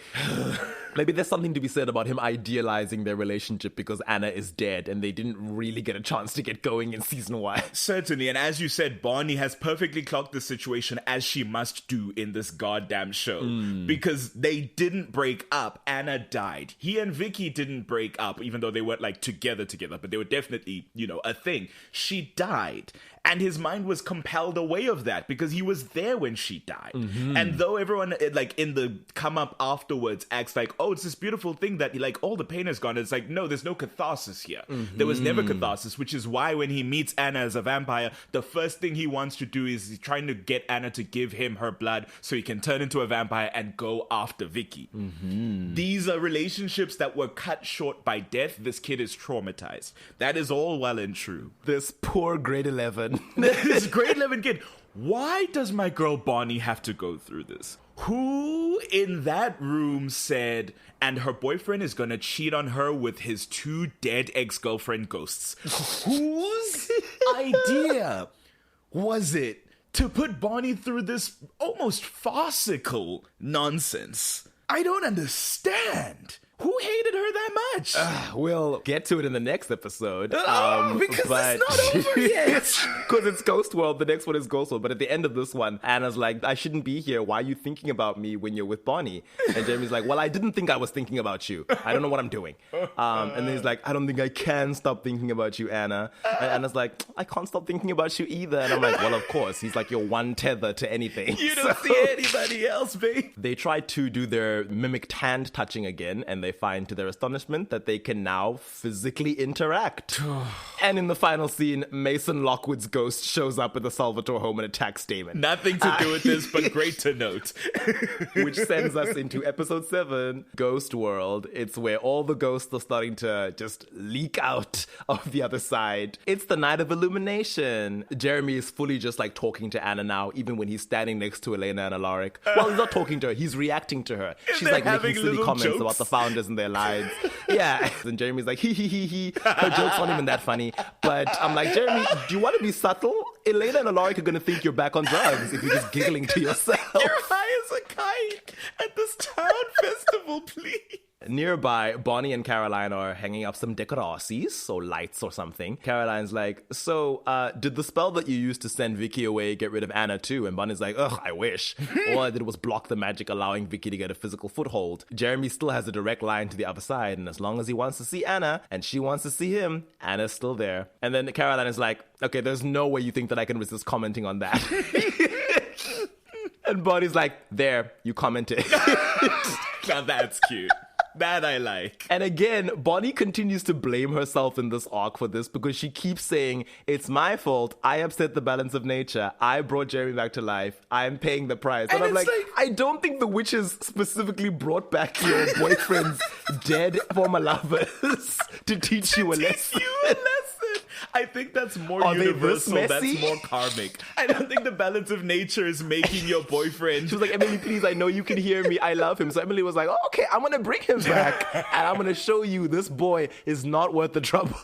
Maybe there's something to be said about him idealizing their relationship because Anna is dead and they didn't really get a chance to get going in season 1. Certainly, and as you said, Bonnie has perfectly clocked the situation as she must do in this goddamn show. Because they didn't break up. Anna died. He and Vicky didn't break up, even though they weren't like together, but they were definitely, a thing. She died. And his mind was compelled away of that because he was there when she died. And though everyone, like, in the come up afterwards acts like, oh, it's this beautiful thing that, like, all the pain is gone. It's like, no, there's no catharsis here. There was never catharsis, which is why when he meets Anna as a vampire, the first thing he wants to do is he's trying to get Anna to give him her blood so he can turn into a vampire and go after Vicky. These are relationships that were cut short by death. This kid is traumatized. That is all well and true. This poor grade 11. This grade 11 kid. Why does my girl Bonnie have to go through this? Who in that room said, and her boyfriend is gonna cheat on her with his 2 dead ex-girlfriend ghosts? Whose idea was it to put Bonnie through this almost farcical nonsense? I don't understand. Who hated her that much? We'll get to it in the next episode. Because it's not over yet. Because it's Ghost World. The next one is Ghost World. But at the end of this one, Anna's like, I shouldn't be here. Why are you thinking about me when you're with Bonnie? And Jeremy's like, well, I didn't think I was thinking about you. I don't know what I'm doing. And then he's like, I don't think I can stop thinking about you, Anna. And Anna's like, I can't stop thinking about you either. And I'm like, well, of course. He's like your one tether to anything. You don't see anybody else, babe. They try to do their mimicked hand touching again, and they find to their astonishment that they can now physically interact. And in the final scene, Mason Lockwood's ghost shows up at the Salvatore home and attacks Damon. Nothing to do with this, but great to note. Which sends us into episode 7, Ghost World. It's where all the ghosts are starting to just leak out of the other side. It's the night of illumination. Jeremy is fully just like talking to Anna now, even when he's standing next to Elena and Alaric. Well, he's not talking to her, he's reacting to her. She's like making silly comments jokes about the founders and their lives. Yeah. And Jeremy's like, he. Her jokes aren't even that funny. But I'm like, Jeremy, do you want to be subtle? Elena and Alaric are going to think you're back on drugs if you're just giggling to yourself. You're high as a kite at this town festival, please. Nearby, Bonnie and Caroline are hanging up some decoracies, or lights or something. Caroline's like, so, did the spell that you used to send Vicky away get rid of Anna too? And Bonnie's like, ugh, I wish. All I did was block the magic, allowing Vicky to get a physical foothold. Jeremy still has a direct line to the other side, and as long as he wants to see Anna, and she wants to see him, Anna's still there. And then Caroline is like, okay, there's no way you think that I can resist commenting on that. And Bonnie's like, there, you commented. Now that's cute. That I like. And again, Bonnie continues to blame herself in this arc for this because she keeps saying, it's my fault. I upset the balance of nature. I brought Jeremy back to life. I'm paying the price. And I'm like, I don't think the witches specifically brought back your boyfriend's dead former lovers to teach you a lesson. I think that's more universal. That's more karmic. I don't think the balance of nature is making your boyfriend. She was like, Emily, please, I know you can hear me. I love him. So Emily was like, oh, okay, I'm going to bring him back. And I'm going to show you this boy is not worth the trouble.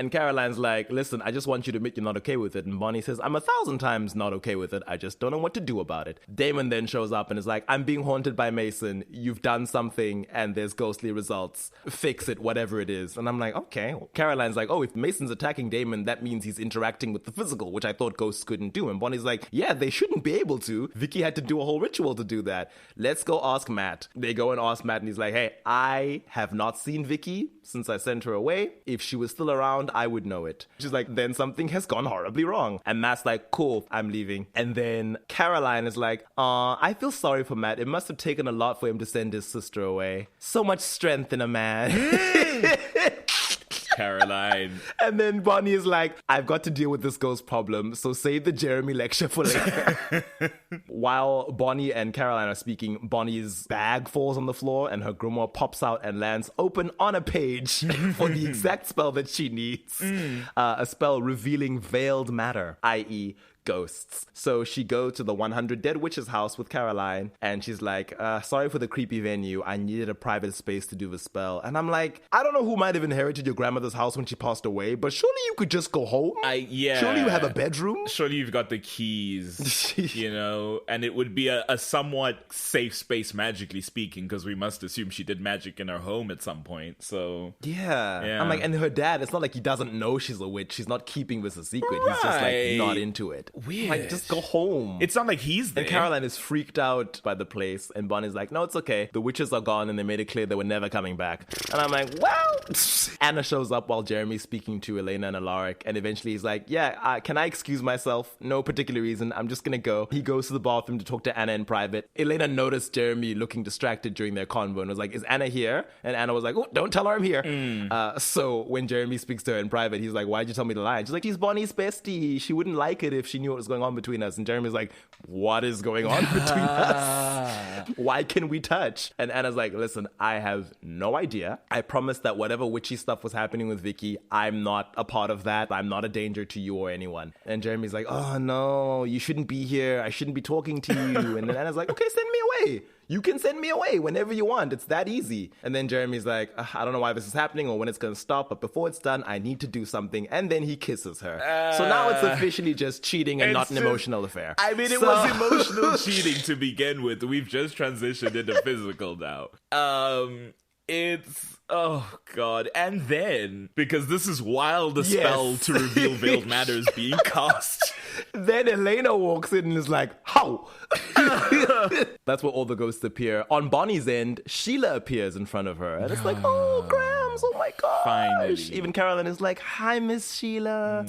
And Caroline's like, listen, I just want you to admit you're not okay with it. And Bonnie says, I'm 1,000 times not okay with it. I just don't know what to do about it. Damon then shows up and is like, I'm being haunted by Mason. You've done something and there's ghostly results. Fix it, whatever it is. And I'm like, okay. Caroline's like, oh, if Mason's attacking Damon, that means he's interacting with the physical, which I thought ghosts couldn't do. And Bonnie's like, yeah, they shouldn't be able to. Vicky had to do a whole ritual to do that. Let's go ask Matt. They go and ask Matt and he's like, hey, I have not seen Vicky since I sent her away. If she was still around, I would know it. She's like, then something has gone horribly wrong. And Matt's like, cool, I'm leaving. And then Caroline is like, I feel sorry for Matt. It must have taken a lot for him to send his sister away. So much strength in a man. Caroline. And then Bonnie is like, I've got to deal with this ghost problem, so save the Jeremy lecture for later. While Bonnie and Caroline are speaking, Bonnie's bag falls on the floor and her grimoire pops out and lands open on a page for the exact spell that she needs. A spell revealing veiled matter, i.e., ghosts. So she goes to the 100 Dead Witches house with Caroline and she's like, sorry for the creepy venue. I needed a private space to do the spell. And I'm like, I don't know who might have inherited your grandmother's house when she passed away, but surely you could just go home? Surely you have a bedroom? Surely you've got the keys, you know? And it would be a somewhat safe space, magically speaking, because we must assume she did magic in her home at some point, so... Yeah. I'm like, and her dad, it's not like he doesn't know she's a witch. She's not keeping this a secret. He's just like not into it. Weird. Like, just go home. It's not like he's there. And Caroline is freaked out by the place, and Bonnie's like, no, it's okay. The witches are gone, and they made it clear they were never coming back. And I'm like, well... Anna shows up while Jeremy's speaking to Elena and Alaric, and eventually he's like, yeah, can I excuse myself? No particular reason. I'm just gonna go. He goes to the bathroom to talk to Anna in private. Elena noticed Jeremy looking distracted during their convo and was like, is Anna here? And Anna was like, oh, don't tell her I'm here. So when Jeremy speaks to her in private, he's like, why'd you tell me to lie? And she's like, she's Bonnie's bestie. She wouldn't like it if she knew what was going on between us. And Jeremy's like, what is going on between us? Why can we touch? And Anna's like, listen, I have no idea. I promise that whatever witchy stuff was happening with Vicky, I'm not a part of that. I'm not a danger to you or anyone. And Jeremy's like, oh no, you shouldn't be here. I shouldn't be talking to you. And then Anna's like, okay, send me away. You can send me away whenever you want. It's that easy. And then Jeremy's like, I don't know why this is happening or when it's going to stop, but before it's done, I need to do something. And then he kisses her. So now it's officially just cheating and not an emotional affair. I mean, it was emotional cheating to begin with. We've just transitioned into physical now. It's... Oh, God. And then, because this is while the spell to reveal veiled matter is being cast. Then Elena walks in and is like, how? That's where all the ghosts appear. On Bonnie's end, Sheila appears in front of her. And it's like, oh, Grams, oh my gosh. Finally. Even Caroline is like, hi, Miss Sheila.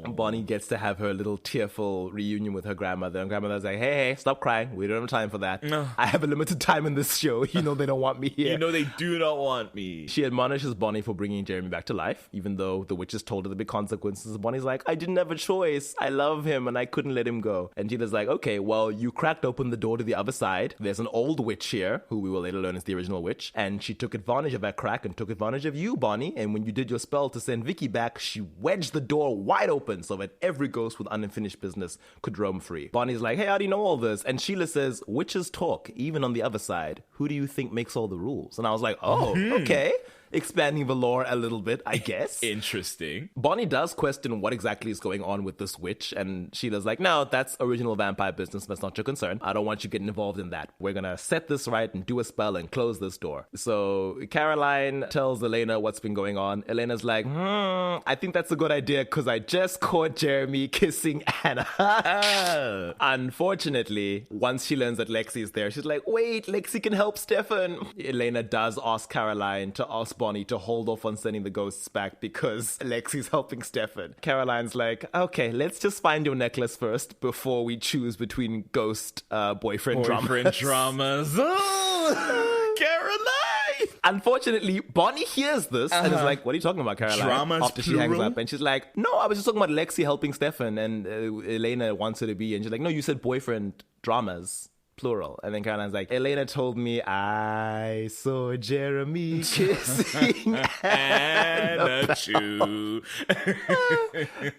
And Bonnie gets to have her little tearful reunion with her grandmother. And grandmother's like, hey, stop crying. We don't have time for that. No. I have a limited time in this show. You know they don't want me here. You know they do not want me. She admonishes Bonnie for bringing Jeremy back to life, even though the witches told her the big consequences. Bonnie's like, I didn't have a choice. I love him and I couldn't let him go. And Gina's like, okay, well, you cracked open the door to the other side. There's an old witch here, who we will later learn is the original witch. And she took advantage of that crack and took advantage of you, Bonnie. And when you did your spell to send Vicky back, she wedged the door wide open so that every ghost with unfinished business could roam free. Bonnie's like, hey, how do you know all this? And Sheila says, witches talk, even on the other side. Who do you think makes all the rules? And I was like, oh, okay. Expanding the lore a little bit, I guess. Interesting. Bonnie does question what exactly is going on with this witch, and Sheila's like, no, that's original vampire business. That's not your concern. I don't want you getting involved in that. We're gonna set this right and do a spell and close this door. So Caroline tells Elena what's been going on. Elena's like, I think that's a good idea because I just caught Jeremy kissing Anna. Unfortunately, once she learns that Lexi's there, she's like, wait, Lexi can help Stefan. Elena does ask Caroline to ask Bonnie to hold off on sending the ghosts back because Lexi's helping Stefan. Caroline's like, okay, let's just find your necklace first before we choose between ghost boyfriend dramas. Oh, Caroline! Unfortunately, Bonnie hears this and is like, what are you talking about, Caroline? Dramas After she hangs up. And she's like, no, I was just talking about Lexi helping Stefan and Elena wants her to be. And she's like, no, you said boyfriend dramas. Plural. And then Caroline's like, Elena told me I saw Jeremy kissing Anna Chew.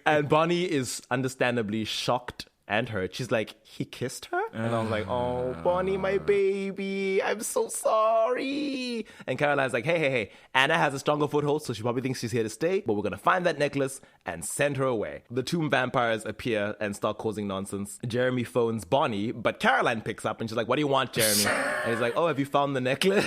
And Bonnie is understandably shocked and hurt. She's like, he kissed her? And I was like, oh, Bonnie, my baby, I'm so sorry. And Caroline's like, hey, Anna has a stronger foothold, so she probably thinks she's here to stay, but we're going to find that necklace and send her away. The tomb vampires appear and start causing nonsense. Jeremy phones Bonnie, but Caroline picks up and she's like, what do you want, Jeremy? And he's like, oh, have you found the necklace?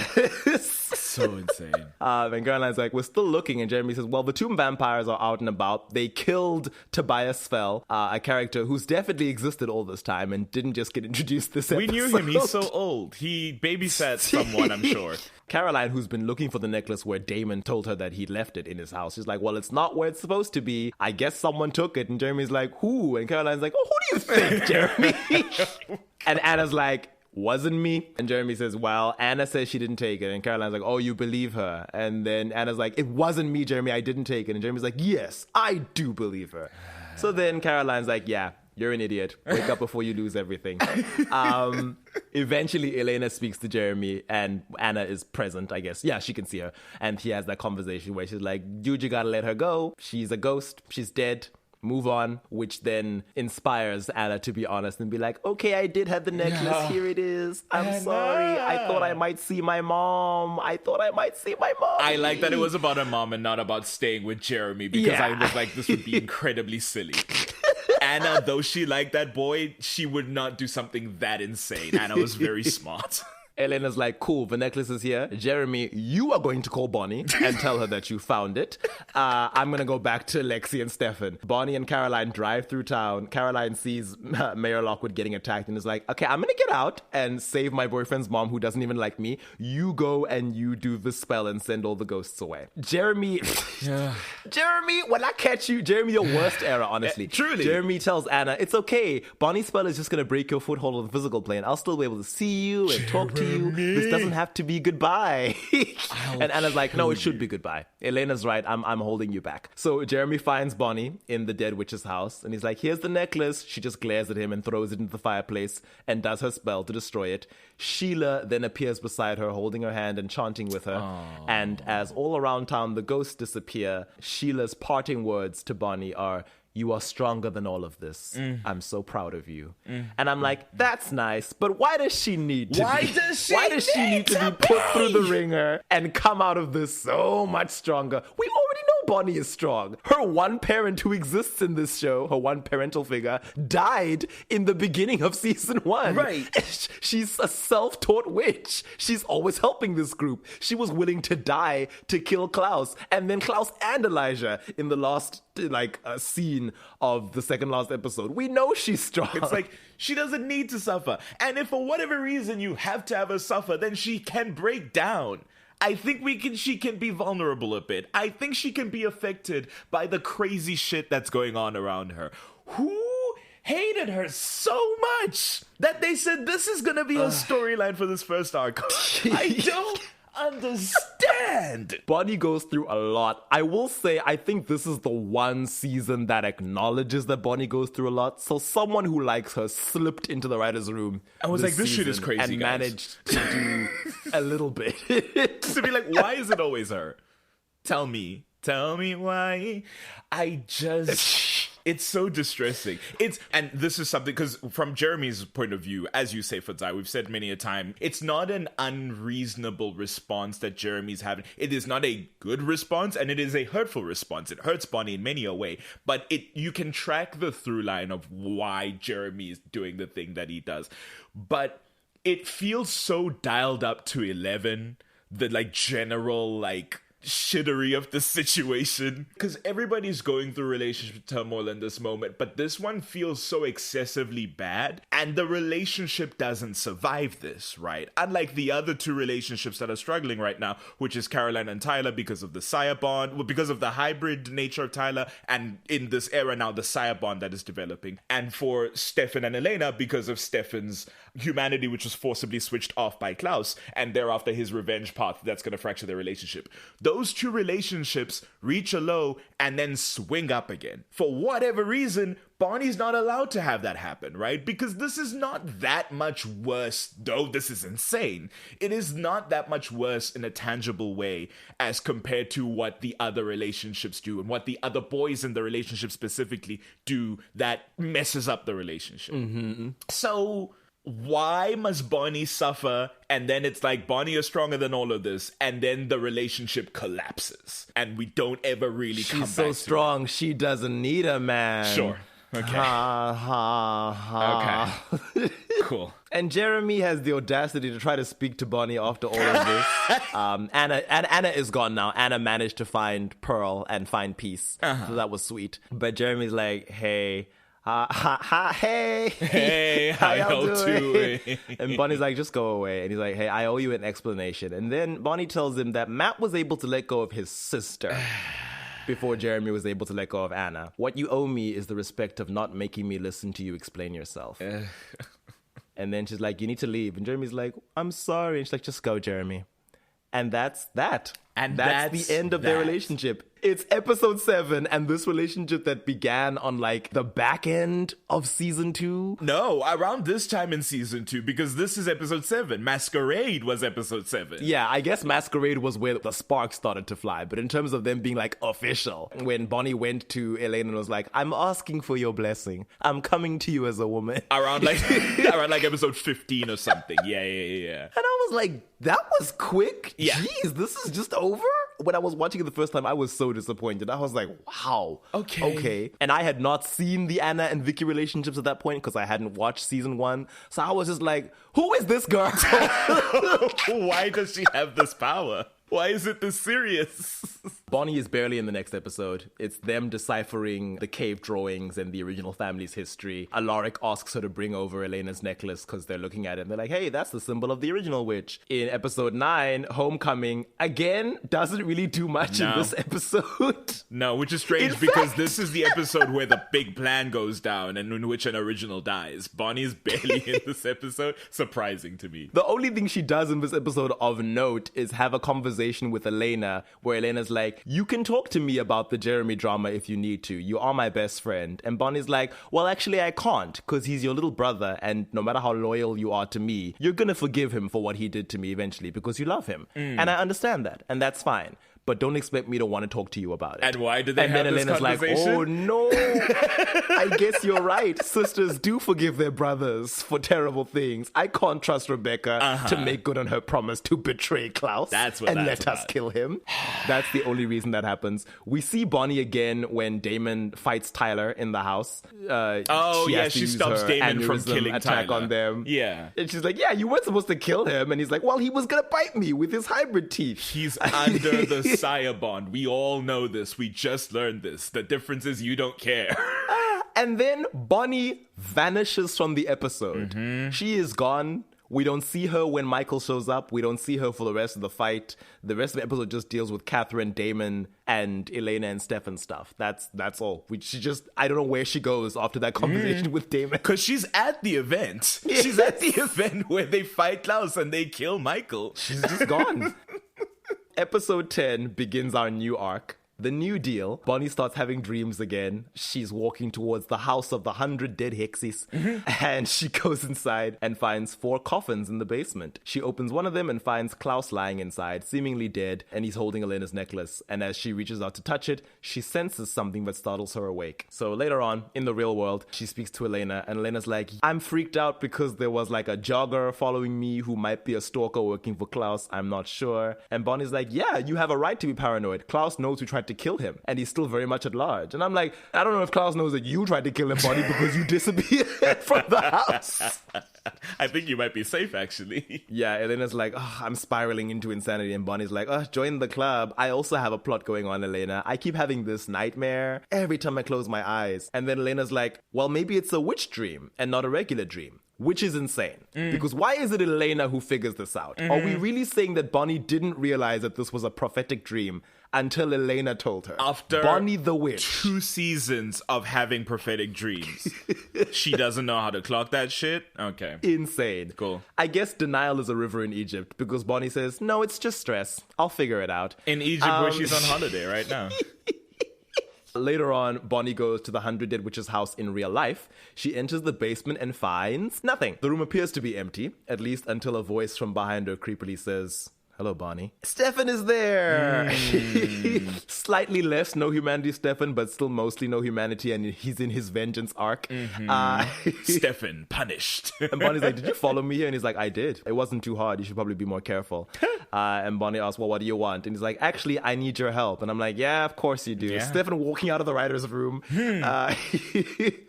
So insane. And Caroline's like, we're still looking. And Jeremy says, well, the tomb vampires are out and about. They killed Tobias Fell, a character who's definitely existed all this time and didn't just get introduced this episode. We knew him. He's so old. He babysat someone, I'm sure. Caroline, who's been looking for the necklace where Damon told her that he left it in his house, she's like, well, it's not where it's supposed to be. I guess someone took it. And Jeremy's like, who? And Caroline's like, oh, who do you think, Jeremy? And Anna's like, wasn't me. And Jeremy says, well, Anna says she didn't take it. And Caroline's like, oh, you believe her. And then Anna's like, it wasn't me, Jeremy, I didn't take it. And Jeremy's like, yes, I do believe her. So then Caroline's like, yeah, you're an idiot. Wake up before you lose everything. Eventually, Elena speaks to Jeremy and Anna is present, I guess. Yeah, she can see her. And he has that conversation where she's like, dude, you gotta let her go. She's a ghost. She's dead. Move on, which then inspires Anna to be honest and be like, okay, I did have the necklace. Yeah. Here it is. I'm sorry. I thought I might see my mom. I like that it was about her mom and not about staying with Jeremy because I was like, this would be incredibly silly. Anna, though she liked that boy, she would not do something that insane. Anna was very smart. Elena's like, cool, the necklace is here. Jeremy, you are going to call Bonnie and tell her that you found it. I'm going to go back to Lexi and Stefan. Bonnie and Caroline drive through town. Caroline sees Mayor Lockwood getting attacked and is like, okay, I'm going to get out and save my boyfriend's mom who doesn't even like me. You go and you do the spell and send all the ghosts away. Jeremy, when I catch you, Jeremy, your worst error, honestly. Truly. Jeremy tells Anna, it's okay. Bonnie's spell is just going to break your foothold on the physical plane. I'll still be able to see you and talk to you. This doesn't have to be goodbye. And Anna's like, no, it should be goodbye. Elena's right. I'm holding you back. So Jeremy finds Bonnie in the dead witch's house and he's like, here's the necklace. She just glares at him and throws it into the fireplace and does her spell to destroy it. Sheila then appears beside her, holding her hand and chanting with her. Aww. And as all around town the ghosts disappear, Sheila's parting words to Bonnie are, you are stronger than all of this. I'm so proud of you. And I'm like, that's nice, but why does she need to Why does she need to be put through the ringer and come out of this so much stronger? We already know Bonnie is strong. Her one parent who exists in this show, her one parental figure, died in the beginning of season 1. Right. She's a self-taught witch. She's always helping this group. She was willing to die to kill Klaus. And then Klaus and Elijah in the last scene of the second last episode. We know she's strong. It's like, she doesn't need to suffer. And if for whatever reason you have to have her suffer, then she can break down. I think she can be vulnerable a bit. I think she can be affected by the crazy shit that's going on around her. Who hated her so much that they said this is gonna be a storyline for this first arc? I don't understand. Bonnie goes through a lot. I will say, I think this is the one season that acknowledges that Bonnie goes through a lot. So someone who likes her slipped into the writer's room. I was like, this shit is crazy, and guys. Managed to do a little bit. To be like, why is it always her? Tell me why. It's so distressing. And this is something, because from Jeremy's point of view, as you say, Fadzai, we've said many a time, it's not an unreasonable response that Jeremy's having. It is not a good response, and it is a hurtful response. It hurts Bonnie in many a way, but you can track the through line of why Jeremy is doing the thing that he does. But it feels so dialed up to 11, the general shittery of the situation, because everybody's going through relationship turmoil in this moment, but this one feels so excessively bad, and the relationship doesn't survive this, right? Unlike the other two relationships that are struggling right now, which is Caroline and Tyler because of the sire bond, because of the hybrid nature of Tyler, and in this era now the sire bond that is developing, and for Stefan and Elena because of Stefan's humanity, which was forcibly switched off by Klaus, and thereafter his revenge path that's going to fracture their relationship. those two relationships reach a low and then swing up again. For whatever reason, Bonnie's not allowed to have that happen, right? Because this is not that much worse, though this is insane. It is not that much worse in a tangible way as compared to what the other relationships do and what the other boys in the relationship specifically do that messes up the relationship. So why must Bonnie suffer, and then it's like Bonnie is stronger than all of this, and then the relationship collapses and we don't ever really come back She's so to strong, she doesn't need a man. Sure. Okay. Ha, ha, ha. Okay. Cool. And Jeremy has the audacity to try to speak to Bonnie after all of this. Anna is gone now. Anna managed to find Pearl and find peace. So that was sweet. But Jeremy's like, hey, Hey, how y'all doing? And Bonnie's like, just go away. And he's like, hey, I owe you an explanation. And then Bonnie tells him that Matt was able to let go of his sister before Jeremy was able to let go of Anna. What you owe me is the respect of not making me listen to you explain yourself. And then she's like, you need to leave. And Jeremy's like, I'm sorry. And she's like, just go, Jeremy. And that's that. And that's the end of their relationship. It's episode 7, and this relationship that began on like the back end of season 2. No, around this time in season 2, because this is episode 7. Masquerade was episode 7. Yeah, I guess Masquerade was where the spark started to fly. But in terms of them being like official, when Bonnie went to Elena and was like, I'm asking for your blessing. I'm coming to you as a woman. Around like episode 15 or something. Yeah. And I was like, that was quick. Yeah. Jeez, this is just over? When I was watching it the first time, I was so disappointed. I was like, wow. Okay. And I had not seen the Anna and Vicky relationships at that point because I hadn't watched season 1. So I was just like, who is this girl? Why does she have this power? Why is it this serious? Bonnie is barely in the next episode. It's them deciphering the cave drawings and the original family's history. Alaric asks her to bring over Elena's necklace because they're looking at it and they're like, hey, that's the symbol of the original witch. In episode 9, Homecoming, again, doesn't really do much in this episode. No, which is strange because this is the episode where the big plan goes down and in which an original dies. Bonnie is barely in this episode. Surprising to me. The only thing she does in this episode of note is have a conversation with Elena where Elena's like, you can talk to me about the Jeremy drama if you need to. You are my best friend. And Bonnie's like, well, actually, I can't because he's your little brother. And no matter how loyal you are to me, you're going to forgive him for what he did to me eventually because you love him. And I understand that. And that's fine. But don't expect me to want to talk to you about it. And why did they have this Elena's conversation? Like, oh no, I guess you're right. Sisters do forgive their brothers for terrible things. I can't trust Rebecca to make good on her promise to betray Klaus let us kill him. That's the only reason that happens. We see Bonnie again when Damon fights Tyler in the house. She stops Damon from killing attack Tyler. on them. Yeah. And she's like, yeah, you weren't supposed to kill him. And he's like, well, he was going to bite me with his hybrid teeth. He's under the sire bond. We all know this. We just learned this. The difference is you don't care. And then Bonnie vanishes from the episode. She is gone. We don't see her when Michael shows up. We don't see her for the rest of the fight. The rest of the episode just deals with Catherine, Damon, and Elena and Stefan stuff. That's all. I don't know where she goes after that conversation with Damon. Because she's at the event. Yes. She's at the event where they fight Klaus and they kill Michael. She's just gone. Episode 10 begins our new arc. The New Deal. Bonnie starts having dreams again. She's walking towards the house of the 100 dead Hexies. And she goes inside and finds 4 coffins in the basement. She opens one of them and finds Klaus lying inside, seemingly dead, and he's holding Elena's necklace. And as she reaches out to touch it, she senses something that startles her awake. So later on, in the real world, she speaks to Elena, and Elena's like, I'm freaked out because there was like a jogger following me who might be a stalker working for Klaus. I'm not sure. And Bonnie's like, yeah, you have a right to be paranoid. Klaus knows we tried to kill him, and he's still very much at large. And I'm like, I don't know if Klaus knows that you tried to kill him, Bonnie, because you disappeared from the house. I think you might be safe, actually. Yeah, Elena's like, I'm spiraling into insanity, and Bonnie's like, join the club. I also have a plot going on, Elena. I keep having this nightmare every time I close my eyes. And then Elena's like, well, maybe it's a witch dream and not a regular dream. Which is insane. Because why is it Elena who figures this out? Are we really saying that Bonnie didn't realize that this was a prophetic dream until Elena told her. After Bonnie the witch. 2 seasons of having prophetic dreams, she doesn't know how to clock that shit? Okay. Insane. Cool. I guess denial is a river in Egypt because Bonnie says, no, it's just stress. I'll figure it out. In Egypt, where she's on holiday right now. Later on, Bonnie goes to the 100 Dead Witch's house in real life. She enters the basement and finds nothing. The room appears to be empty, at least until a voice from behind her creepily says, hello, Bonnie. Stefan is there! Slightly less no humanity Stefan, but still mostly no humanity, and he's in his vengeance arc. Stefan, punished. And Bonnie's like, did you follow me here? And he's like, I did. It wasn't too hard. You should probably be more careful. And Bonnie asks, well, what do you want? And he's like, actually, I need your help. And I'm like, yeah, of course you do. Yeah. Stefan walking out of the writer's room. And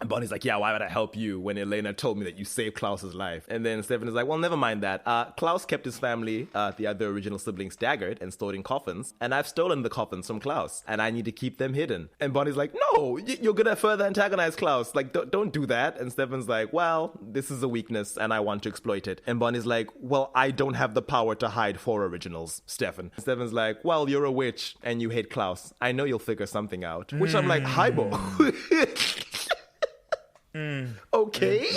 Bonnie's like, yeah, why would I help you when Elena told me that you saved Klaus's life? And then Stefan is like, well, never mind that. Klaus kept his family, the other original siblings, staggered and stored in coffins. And I've stolen the coffins from Klaus. And I need to keep them hidden. And Bonnie's like, no, you're going to further antagonize Klaus. Like, don't do that. And Stefan's like, well, this is a weakness and I want to exploit it. And Bonnie's like, well, I don't have the power to hide 4 originals, Stefan. Stefan's like, well, you're a witch and you hate Klaus. I know you'll figure something out. Which I'm like, Hybo. Okay.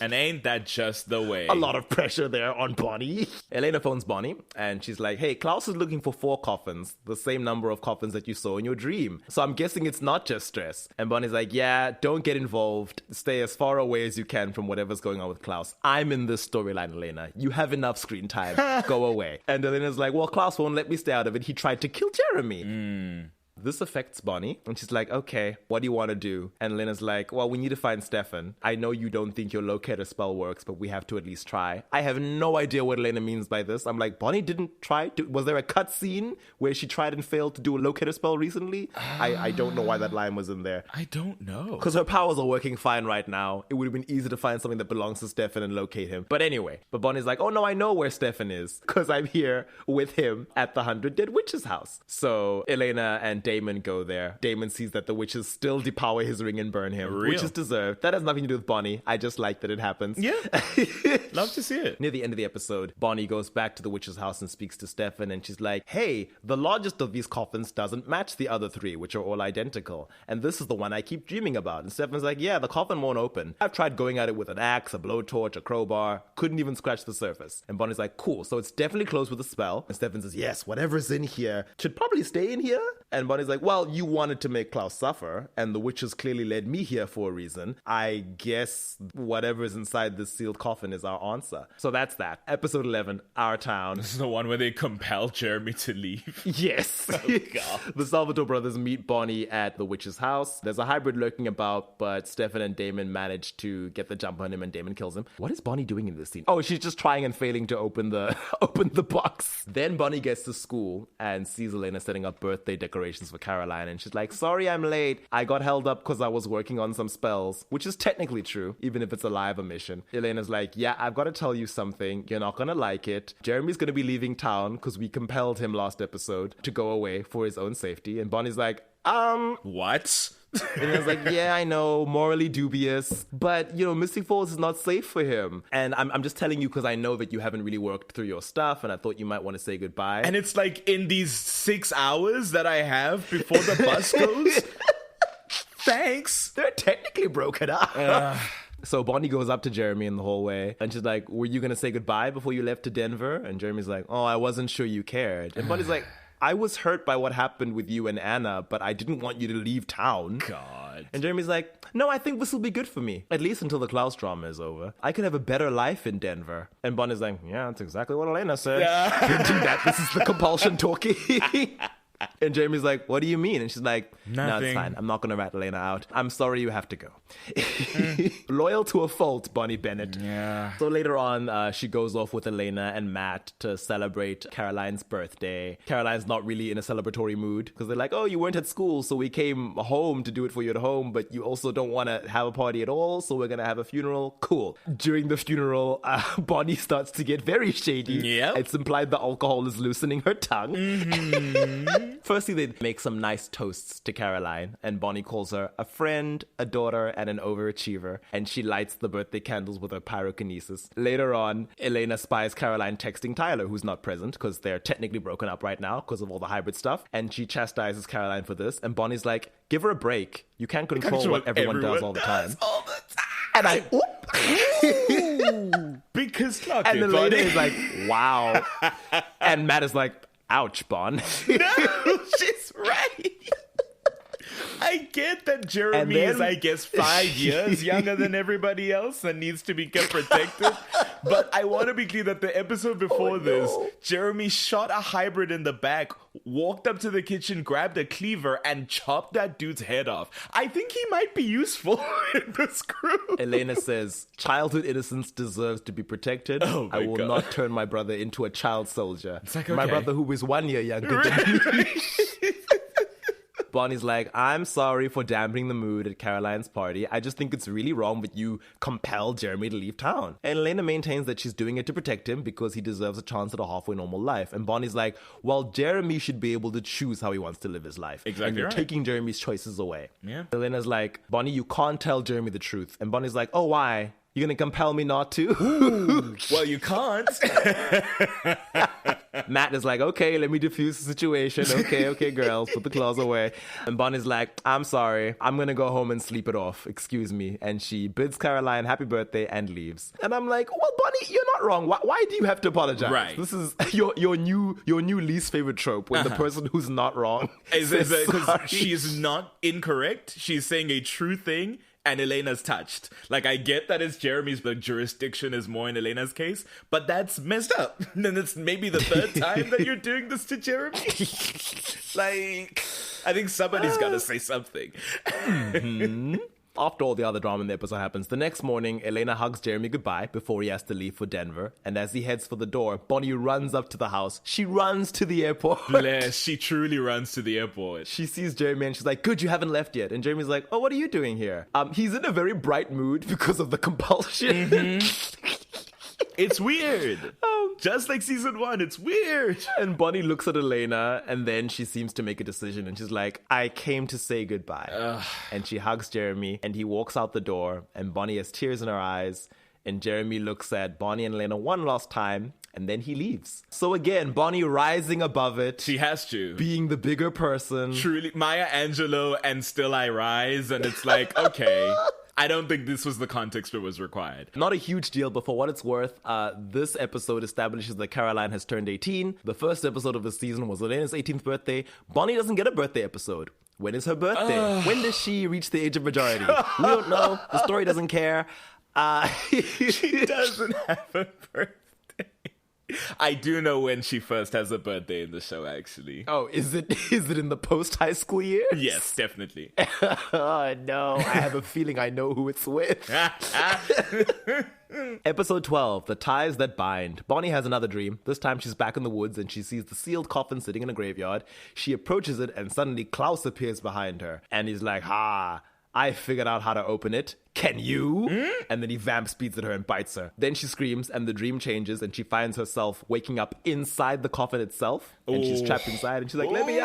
And ain't that just the way? A lot of pressure there on Bonnie. Elena phones Bonnie and she's like, hey, Klaus is looking for 4 coffins, the same number of coffins that you saw in your dream. So I'm guessing it's not just stress. And Bonnie's like, yeah, don't get involved. Stay as far away as you can from whatever's going on with Klaus. I'm in this storyline, Elena. You have enough screen time. Go away. And Elena's like, well, Klaus won't let me stay out of it. He tried to kill Jeremy. This affects Bonnie. And she's like, okay, what do you want to do? And Lena's like, well, we need to find Stefan. I know you don't think your locator spell works, but we have to at least try. I have no idea what Elena means by this. I'm like, Bonnie didn't try to... Was there a cut scene where she tried and failed to do a locator spell recently? I don't know why that line was in there. I don't know. Because her powers are working fine right now. It would have been easy to find something that belongs to Stefan and locate him. But anyway, Bonnie's like, oh no, I know where Stefan is. Because I'm here with him at the 100 Dead Witch's house. So Elena and Damon go there. Damon sees that the witches still depower his ring and burn him, which is deserved. That has nothing to do with Bonnie. I just like that it happens. Yeah. Love to see it. Near the end of the episode, Bonnie goes back to the witch's house and speaks to Stefan, and she's like, hey, the largest of these coffins doesn't match the other 3, which are all identical. And this is the one I keep dreaming about. And Stefan's like, yeah, the coffin won't open. I've tried going at it with an axe, a blowtorch, a crowbar. Couldn't even scratch the surface. And Bonnie's like, cool, so it's definitely closed with a spell. And Stefan says, yes, whatever's in here should probably stay in here. And Bonnie's like, well, you wanted to make Klaus suffer, and the witches clearly led me here for a reason. I guess whatever's inside this sealed coffin is our answer. So that's that. Episode 11, Our Town. This is the one where they compel Jeremy to leave. Yes. Oh, God. The Salvatore brothers meet Bonnie at the witch's house. There's a hybrid lurking about, but Stefan and Damon manage to get the jump on him, and Damon kills him. What is Bonnie doing in this scene? Oh, she's just trying and failing to open the box. Then Bonnie gets to school and sees Elena setting up birthday decorations for Caroline, and she's like, sorry I'm late. I got held up because I was working on some spells, which is technically true, even if it's a lie of omission. Elena's like, yeah, I've got to tell you something. You're not going to like it. Jeremy's going to be leaving town because we compelled him last episode to go away for his own safety. And Bonnie's like, What? And I was like, yeah, I know, morally dubious, but, Mystic Falls is not safe for him. And I'm just telling you because I know that you haven't really worked through your stuff, and I thought you might want to say goodbye. And it's like in these 6 hours that I have before the bus goes? Thanks. They're technically broken up. So Bonnie goes up to Jeremy in the hallway, and she's like, were you going to say goodbye before you left to Denver? And Jeremy's like, oh, I wasn't sure you cared. And Bonnie's like, I was hurt by what happened with you and Anna, but I didn't want you to leave town. God. And Jeremy's like, no, I think this will be good for me. At least until the Klaus drama is over. I could have a better life in Denver. And Bonnie's like, yeah, that's exactly what Elena said. Don't do that. This is the compulsion talking. And Jeremy's like, what do you mean? And she's like, no, it's Nothing. fine. I'm not going to rat Elena out. I'm sorry you have to go. Loyal to a fault, Bonnie Bennett. Yeah. So later on, she goes off with Elena and Matt to celebrate Caroline's birthday. Caroline's not really in a celebratory mood because they're like, oh, you weren't at school, so we came home to do it for you at home, but you also don't want to have a party at all, so we're going to have a funeral. Cool. During the funeral, Bonnie starts to get very shady. Yep. It's implied the alcohol is loosening her tongue. Firstly, they make some nice toasts to Caroline, and Bonnie calls her a friend, a daughter, and an overachiever, and she lights the birthday candles with her pyrokinesis. Later on, Elena spies Caroline texting Tyler, who's not present, because they're technically broken up right now because of all the hybrid stuff, and she chastises Caroline for this, and Bonnie's like, give her a break. You can't control what everyone does all the time. And I, because clock and it, the lady buddy. is like, wow. And Matt is like, ouch, Bon. No, she's right. I get that Jeremy is, I guess, 5 years younger than everybody else and needs to be kept protected. But I want to be clear that the episode before this, Jeremy shot a hybrid in the back, walked up to the kitchen, grabbed a cleaver, and chopped that dude's head off. I think he might be useful in this crew. Elena says, childhood innocence deserves to be protected. Oh my I will God. not turn my brother into a child soldier. like, My okay. brother who is 1 year younger than me. Bonnie's like, I'm sorry for dampening the mood at Caroline's party. I just think it's really wrong that you compel Jeremy to leave town. And Elena maintains that she's doing it to protect him because he deserves a chance at a halfway normal life. And Bonnie's like, well, Jeremy should be able to choose how he wants to live his life. Exactly And you're right. taking Jeremy's choices away. Yeah. Elena's like, Bonnie, you can't tell Jeremy the truth. And Bonnie's like, oh, why? You're going to compel me not to? Well, you can't. Matt is like, okay, let me diffuse the situation. Okay, girls, put the claws away. And Bonnie's like, I'm sorry. I'm going to go home and sleep it off. Excuse me. And she bids Caroline happy birthday and leaves. And I'm like, well, Bonnie, you're not wrong. Why do you have to apologize? Right. This is your new least favorite trope when the person who's not wrong says Because sorry. she's not incorrect. She's saying a true thing. And Elena's touched. Like, I get that it's Jeremy's, but jurisdiction is more in Elena's case, but that's messed up. And it's maybe the third time that you're doing this to Jeremy. Like, I think somebody's got to say something. After all the other drama in the episode happens, the next morning, Elena hugs Jeremy goodbye before he has to leave for Denver. And as he heads for the door, Bonnie runs up to the house. She runs to the airport. Bless, she truly runs to the airport. She sees Jeremy and she's like, good, you haven't left yet. And Jeremy's like, oh, what are you doing here? He's in a very bright mood because of the compulsion. It's weird. Just like season 1, it's weird. And Bonnie looks at Elena and then she seems to make a decision and she's like, I came to say goodbye. And she hugs Jeremy and he walks out the door and Bonnie has tears in her eyes and Jeremy looks at Bonnie and Elena one last time and then he leaves. So again, Bonnie rising above it. She has to. Being the bigger person. Truly, Maya Angelou and Still I Rise, and it's like, okay. I don't think this was the context that was required. Not a huge deal, but for what it's worth, this episode establishes that Caroline has turned 18. The first episode of the season was Elena's 18th birthday. Bonnie doesn't get a birthday episday. When is her birthday? When does she reach the age of majority? We don't know. The story doesn't care. She doesn't have a birthday. I do know when she first has a birthday in the show, actually. Oh, is it in the post-high school years? Yes, definitely. Oh, no. I have a feeling I know who it's with. Episode 12, The Ties That Bind. Bonnie has another dream. This time she's back in the woods and she sees the sealed coffin sitting in a graveyard. She approaches it and suddenly Klaus appears behind her. And he's like, I figured out how to open it. Can you? And then he vamp speeds at her and bites her. Then she screams and the dream changes and she finds herself waking up inside the coffin itself. And she's trapped inside and she's like, let me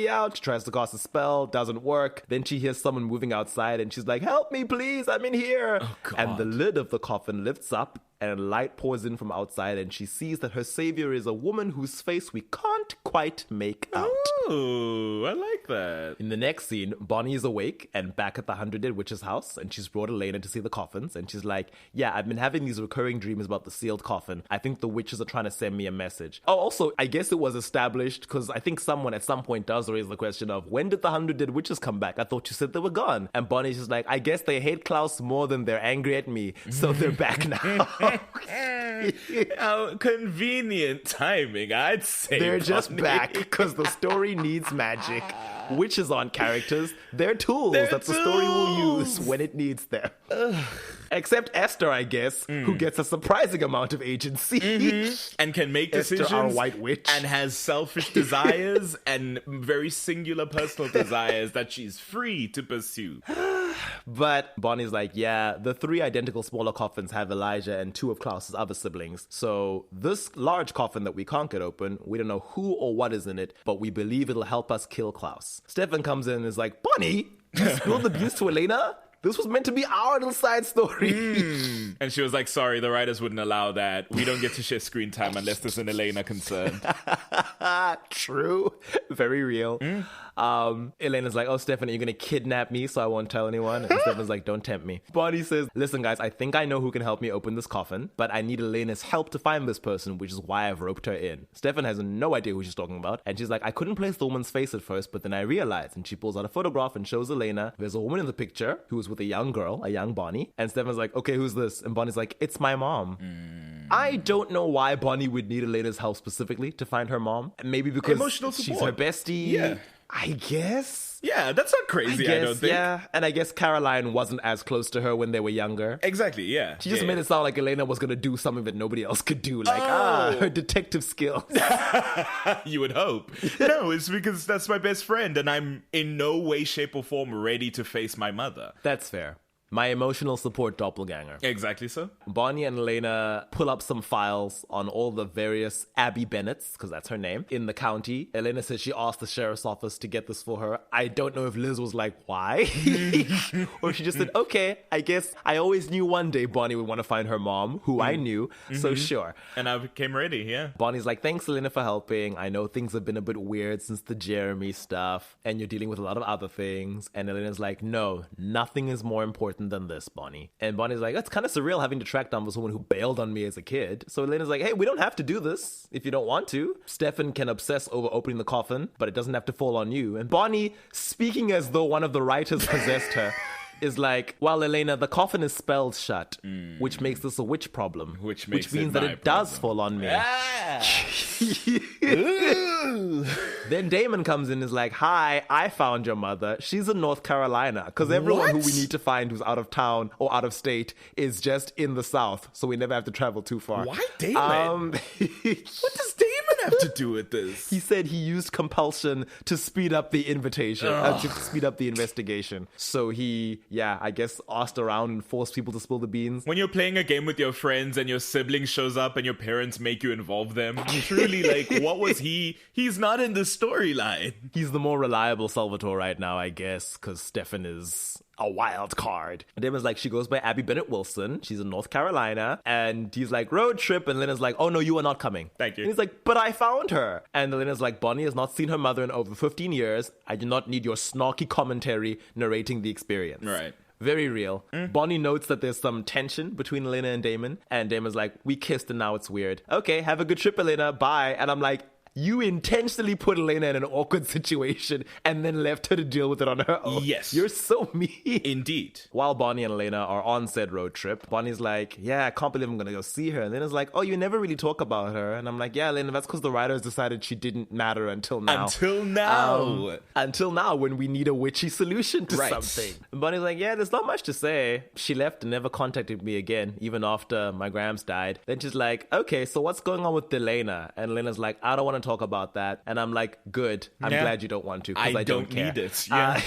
out. She tries to cast a spell, doesn't work. Then she hears someone moving outside and she's like, help me please, I'm in here. And the lid of the coffin lifts up and light pours in from outside and she sees that her savior is a woman whose face we can't quite make out. Ooh, I like that. In the next scene, Bonnie is awake and back at the 100 Dead Witch's house and she's brought Elena to see the coffins and she's like, yeah, I've been having these recurring dreams about the sealed coffin. I think the witches are trying to send me a message. Oh, also, I guess it was established because I think someone at some point does raise the question of when did the 100 Dead Witches come back? I thought you said they were gone. And Bonnie's just like, I guess they hate Klaus more than they're angry at me, so they're back now. How convenient timing, I'd say. They're just Bonnie. back because the story needs magic. Witches aren't characters. They're tools They're that the story will tools. use when it needs them. Except Esther, I guess, who gets a surprising amount of agency. And can make Esther, decisions. our white witch. And has selfish desires and very singular personal desires that she's free to pursue. But Bonnie's like, yeah, the 3 identical smaller coffins have Elijah and 2 of Klaus's other siblings. So this large coffin that we can't get open, we don't know who or what is in it, but we believe it'll help us kill Klaus. Stefan comes in and is like, Bonnie, you spilled the beans to Elena? This was meant to be our little side story. And she was like, sorry, the writers wouldn't allow that. We don't get to share screen time unless there's an Elena concerned. True. Very real. Elena's like, oh, Stefan, are you going to kidnap me so I won't tell anyone? And Stefan's like, don't tempt me. Bonnie says, listen, guys, I think I know who can help me open this coffin, but I need Elena's help to find this person, which is why I've roped her in. Stefan has no idea who she's talking about. And she's like, I couldn't place the woman's face at first, but then I realized. And she pulls out a photograph and shows Elena. There's a woman in the picture who was with a young girl, a young Bonnie. And Stefan's like, okay, who's this? And Bonnie's like, it's my mom. I don't know why Bonnie would need Elena's help specifically to find her mom. Maybe because Emotional support. she's her bestie. Yeah. I guess. Yeah, that's not crazy, I don't think. Yeah, and I guess Caroline wasn't as close to her when they were younger. Exactly, yeah. She just made it sound like Elena was going to do something that nobody else could do. Like, her detective skills. You would hope. No, it's because that's my best friend, and I'm in no way, shape, or form ready to face my mother. That's fair. My emotional support doppelganger. Exactly so. Bonnie and Elena pull up some files on all the various Abby Bennetts, because that's her name, in the county. Elena says she asked the sheriff's office to get this for her. I don't know if Liz was like, why? Or she just said, okay, I guess I always knew one day Bonnie would want to find her mom, who I knew, so sure. And I became ready, yeah. Bonnie's like, thanks, Elena, for helping. I know things have been a bit weird since the Jeremy stuff, and you're dealing with a lot of other things. And Elena's like, no, nothing is more important than this, Bonnie. And Bonnie's like, that's kind of surreal having to track down this woman who bailed on me as a kid. So Elena's like, hey, we don't have to do this if you don't want to. Stefan can obsess over opening the coffin, but it doesn't have to fall on you. And Bonnie, speaking as though one of the writers possessed her, is like, well, Elena, the coffin is spelled shut, which makes this a witch problem. Which means that it does fall on me. Then Damon comes in and is like, hi, I found your mother. She's in North Carolina. Because everyone who we need to find who's out of town or out of state is just in the South. So we never have to travel too far. Why Damon? What does Damon have to do with this? He said he used compulsion to speed up the invitation, to speed up the investigation. So he, I guess, asked around and forced people to spill the beans. When you're playing a game with your friends and your sibling shows up and your parents make you involve them, truly, like, what was he? He's not in the storyline. He's the more reliable Salvatore right now, I guess, because Stefan is a wild card. And Damon's like, she goes by Abby Bennett Wilson. She's in North Carolina. And he's like, road trip. And Lena's like, oh no, you are not coming. Thank you. And he's like, but I found her. And Lena's like, Bonnie has not seen her mother in over 15 years. I do not need your snarky commentary narrating the experience. Right. Very real. Bonnie notes that there's some tension between Elena and Damon. And Damon's like, we kissed and now it's weird. Okay, have a good trip, Elena. Bye. And I'm like, you intentionally put Elena in an awkward situation and then left her to deal with it on her own. Yes. You're so mean. Indeed. While Bonnie and Elena are on said road trip, Bonnie's like, yeah, I can't believe I'm going to go see her. And Elena's like, oh, you never really talk about her. And I'm like, yeah, Elena, that's because the writers decided she didn't matter until now. Until now, when we need a witchy solution to something. And Bonnie's like, yeah, there's not much to say. She left and never contacted me again, even after my Grams died. Then she's like, okay, so what's going on with Elena? And Elena's like, I don't want to talk about that. And I'm like, good. I'm glad you don't want to, because I don't care. Need it. Yeah.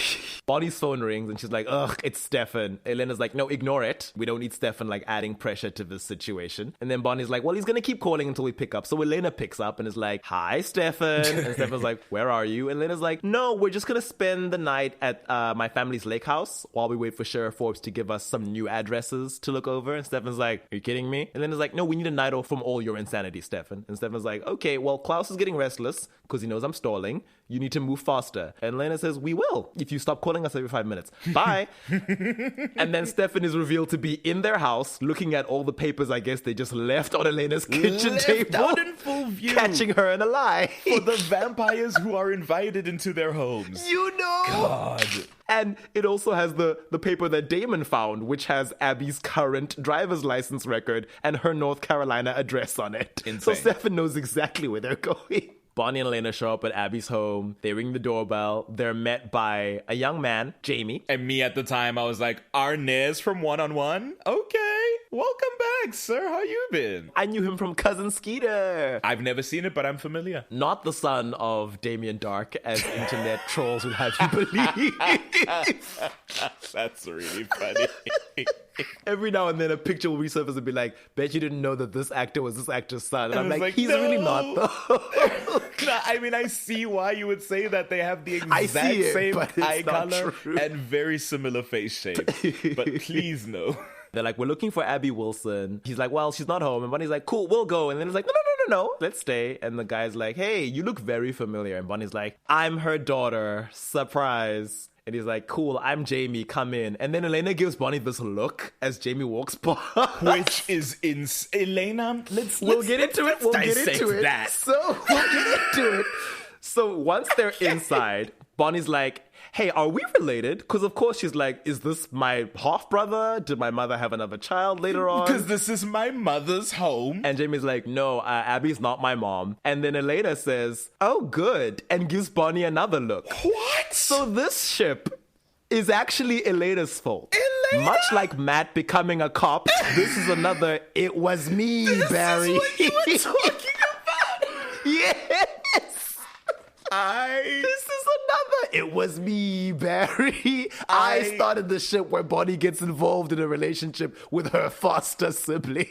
Bonnie's phone rings and she's like, ugh, it's Stefan. Elena's like, no, ignore it. We don't need Stefan like adding pressure to this situation. And then Bonnie's like, well, he's gonna keep calling until we pick up. So Elena picks up and is like, hi, Stefan. And Stefan's like, where are you? And Elena's like, no, we're just gonna spend the night at my family's lake house while we wait for Sheriff Forbes to give us some new addresses to look over. And Stefan's like, are you kidding me? And Elena's like, no, we need a night off from all your insanity, Stefan. And Stefan's like, okay, well, Klaus is getting restless because he knows I'm stalling. You need to move faster. And Elena says, we will, if you stop calling us every 5 minutes. Bye. And then Stefan is revealed to be in their house looking at all the papers I guess they just left on Elena's kitchen table. Out in full view. Catching her in a lie. For the vampires who are invited into their homes. You know. God. And it also has the paper that Damon found, which has Abby's current driver's license record and her North Carolina address on it. Insane. So Stefan knows exactly where they're going. Bonnie and Elena show up at Abby's home. They ring the doorbell. They're met by a young man, Jamie. And me at the time, I was like, Arnez from One on One? Okay. Welcome back, sir. How you been? I knew him from Cousin Skeeter. I've never seen it, but I'm familiar. Not the son of Damien Dark, as internet trolls would have you believe. That's really funny. Every now and then a picture will resurface and be like, bet you didn't know that this actor was this actor's son. And I'm I was like, he's no. really not though. No, I mean, I see why you would say that. They have the I exact see it, same but it's eye not color true. and very similar face shapes. But please no. They're like, we're looking for Abby Wilson. He's like, well, she's not home. And Bonnie's like, cool, we'll go. And then it's like, no, let's stay. And the guy's like, hey, you look very familiar. And Bonnie's like, I'm her daughter. Surprise. And he's like, cool, I'm Jamie, come in. And then Elena gives Bonnie this look as Jamie walks past. Which is Elena, We'll get into it. dissect that. So we'll get into it. So once they're inside, Bonnie's like, hey, are we related? Because of course she's like, is this my half brother? Did my mother have another child later on? Because this is my mother's home. And Jamie's like, no, Abby's not my mom. And then Elena says, oh, good, and gives Bonnie another look. What? So this ship is actually Elena's fault. Elena? Much like Matt becoming a cop, this is another it was me, Barry. This is what you were talking about. Yes. This is another it was me, Barry. I started the ship where Bonnie gets involved in a relationship with her foster sibling.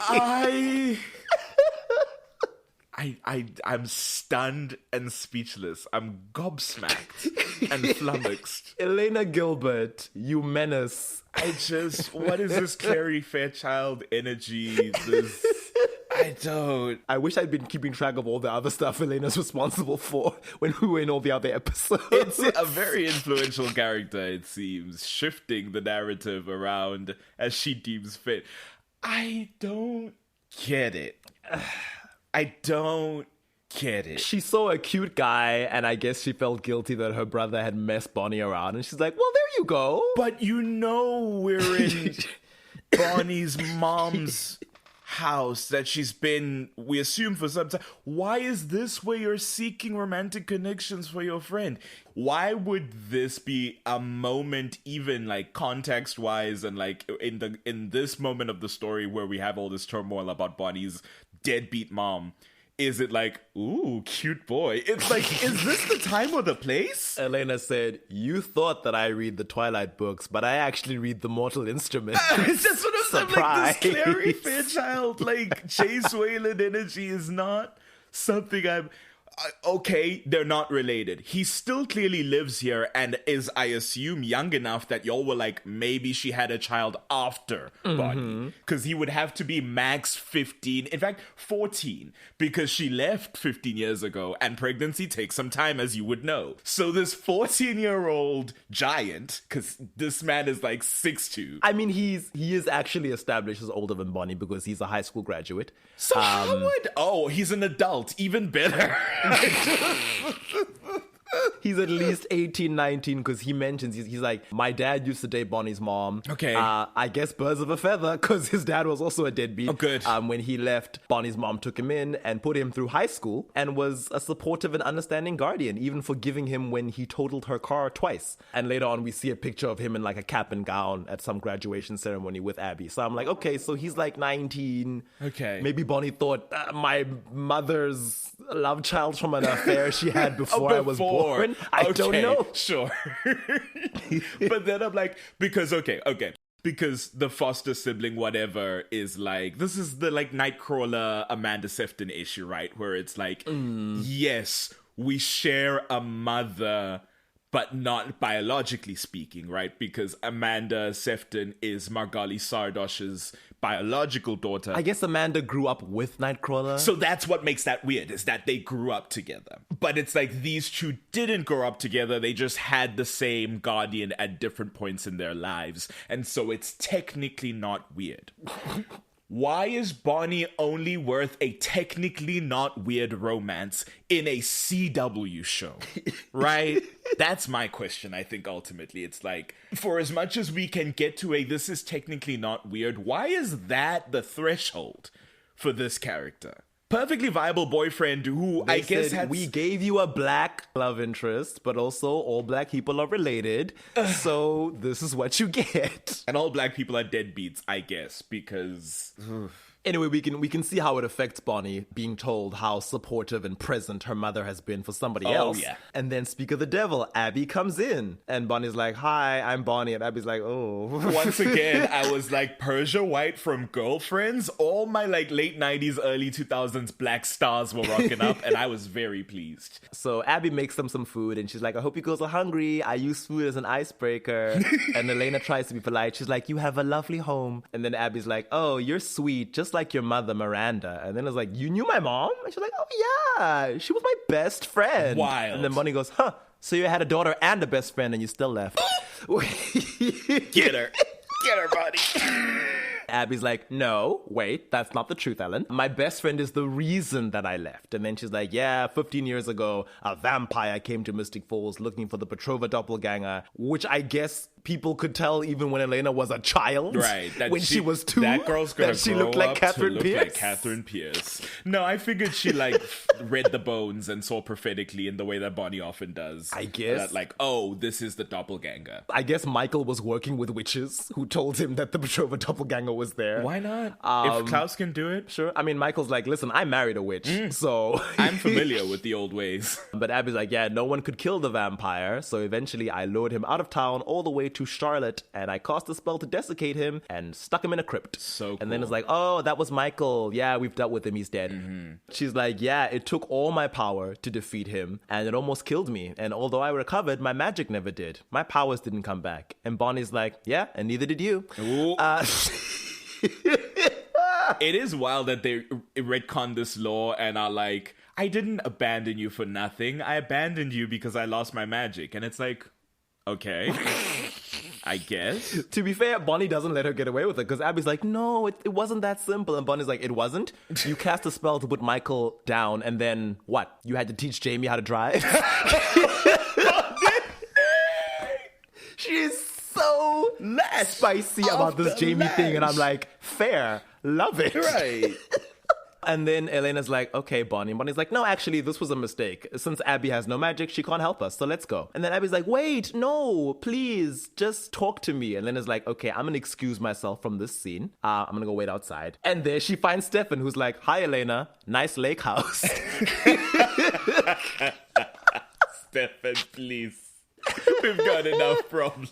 I'm stunned and speechless. I'm gobsmacked and flummoxed. Elena Gilbert, you menace. What is this Carrie Fairchild energy? I wish I'd been keeping track of all the other stuff Elena's responsible for when we were in all the other episodes. It's a very influential character, it seems, shifting the narrative around as she deems fit. I don't get it. I don't get it. She saw a cute guy, and I guess she felt guilty that her brother had messed Bonnie around, and she's like, well, there you go. But we're in Bonnie's mom's house that she's been, we assume, for some time. Why is this where you're seeking romantic connections for your friend? Why would this be a moment, even like context wise, and like in this moment of the story where we have all this turmoil about Bonnie's deadbeat mom? Is it like, ooh, cute boy? It's like, is this the time or the place? Elena said, you thought that I read the Twilight books, but I actually read the Mortal Instruments. It's just what I'm saying. Surprise. Like, this Clary Fairchild, like, Chase Wayland energy is not something I'm... okay, they're not related. He still clearly lives here and is, I assume, young enough that y'all were like, maybe she had a child after Bonnie. Because he would have to be max 15, in fact, 14, because she left 15 years ago and pregnancy takes some time, as you would know. So this 14-year-old giant, because this man is like 6'2". I mean, he is actually established as older than Bonnie because he's a high school graduate. So how would... Oh, he's an adult. Even better. He's at least 18, 19 because he mentions, he's like, my dad used to date Bonnie's mom. Okay. I guess birds of a feather because his dad was also a deadbeat. Oh, good. When he left, Bonnie's mom took him in and put him through high school and was a supportive and understanding guardian, even forgiving him when he totaled her car twice. And later on, we see a picture of him in like a cap and gown at some graduation ceremony with Abby. So I'm like, okay, so he's like 19. Okay. Maybe Bonnie thought my mother's love child from an affair she had before I was born. I don't know. Sure. But then I'm like, because the foster sibling whatever is like, this is the like Nightcrawler Amanda Sefton issue, right? Where it's like, yes, we share a mother, but not biologically speaking, right? Because Amanda Sefton is Margali Sardosh's biological daughter. I guess Amanda grew up with Nightcrawler. So that's what makes that weird, is that they grew up together. But it's like these two didn't grow up together. They just had the same guardian at different points in their lives. And so it's technically not weird. Why is Bonnie only worth a technically not weird romance in a CW show? Right? That's my question, I think, ultimately. It's like, for as much as we can get to a this is technically not weird, why is that the threshold for this character? perfectly viable boyfriend who They I guess said, had... we gave you a black love interest, but also all black people are related, so this is what you get. And all black people are deadbeats, I guess, because... Anyway, we can see how it affects Bonnie being told how supportive and present her mother has been for somebody else. Yeah. And then, speak of the devil, Abby comes in. And Bonnie's like, hi, I'm Bonnie. And Abby's like, oh. Once again, I was like Persia White from Girlfriends. All my like late 90s, early 2000s black stars were rocking up, and I was very pleased. So Abby makes them some food, and she's like, I hope you girls are hungry. I use food as an icebreaker. And Elena tries to be polite. She's like, you have a lovely home. And then Abby's like, oh, you're sweet, just like your mother, Miranda. And then it's like, you knew my mom? And she's like, oh yeah, she was my best friend. Wild. And then Bonnie goes, huh, so you had a daughter and a best friend and you still left. Get her. Get her, buddy. Abby's like, no, wait, that's not the truth, Ellen. My best friend is the reason that I left. And then she's like, yeah, 15 years ago, a vampire came to Mystic Falls looking for the Petrova doppelganger, which I guess people could tell even when Elena was a child. Right. When she was 2. That girl's gonna that she grow looked like up Catherine to look Pierce. like Catherine Pierce. No, I figured she like read the bones and saw prophetically in the way that Bonnie often does. I guess. That like, oh, this is the doppelganger. I guess Michael was working with witches who told him that the Petrova doppelganger was there. Why not? If Klaus can do it. Sure. I mean, Michael's like, listen, I married a witch, so... I'm familiar with the old ways. But Abby's like, yeah, no one could kill the vampire, so eventually I lured him out of town all the way to Charlotte, and I cast a spell to desiccate him and stuck him in a crypt. So And then cool. it's like, oh, that was Michael. Yeah, we've dealt with him. He's dead. She's like, yeah, it took all my power to defeat him, and it almost killed me. And although I recovered, my magic never did. My powers didn't come back. And Bonnie's like, yeah, and neither did you. Ooh. It is wild that they retcon this law and are like, I didn't abandon you for nothing. I abandoned you because I lost my magic. And it's like, okay, I guess. To be fair, Bonnie doesn't let her get away with it because Abby's like, no, it wasn't that simple. And Bonnie's like, it wasn't? You cast a spell to put Michael down and then what? You had to teach Jamie how to drive? She is so spicy about this Jamie thing. And I'm like, fair. Love it. Right. And then Elena's like, okay, Bonnie. And Bonnie's like, no, actually, this was a mistake. Since Abby has no magic, she can't help us, so let's go. And then Abby's like, wait, no, please, just talk to me. And Elena's like, okay, I'm gonna excuse myself from this scene. I'm gonna go wait outside. And there she finds Stefan, who's like, hi, Elena, nice lake house. Stefan, please. We've got enough problems.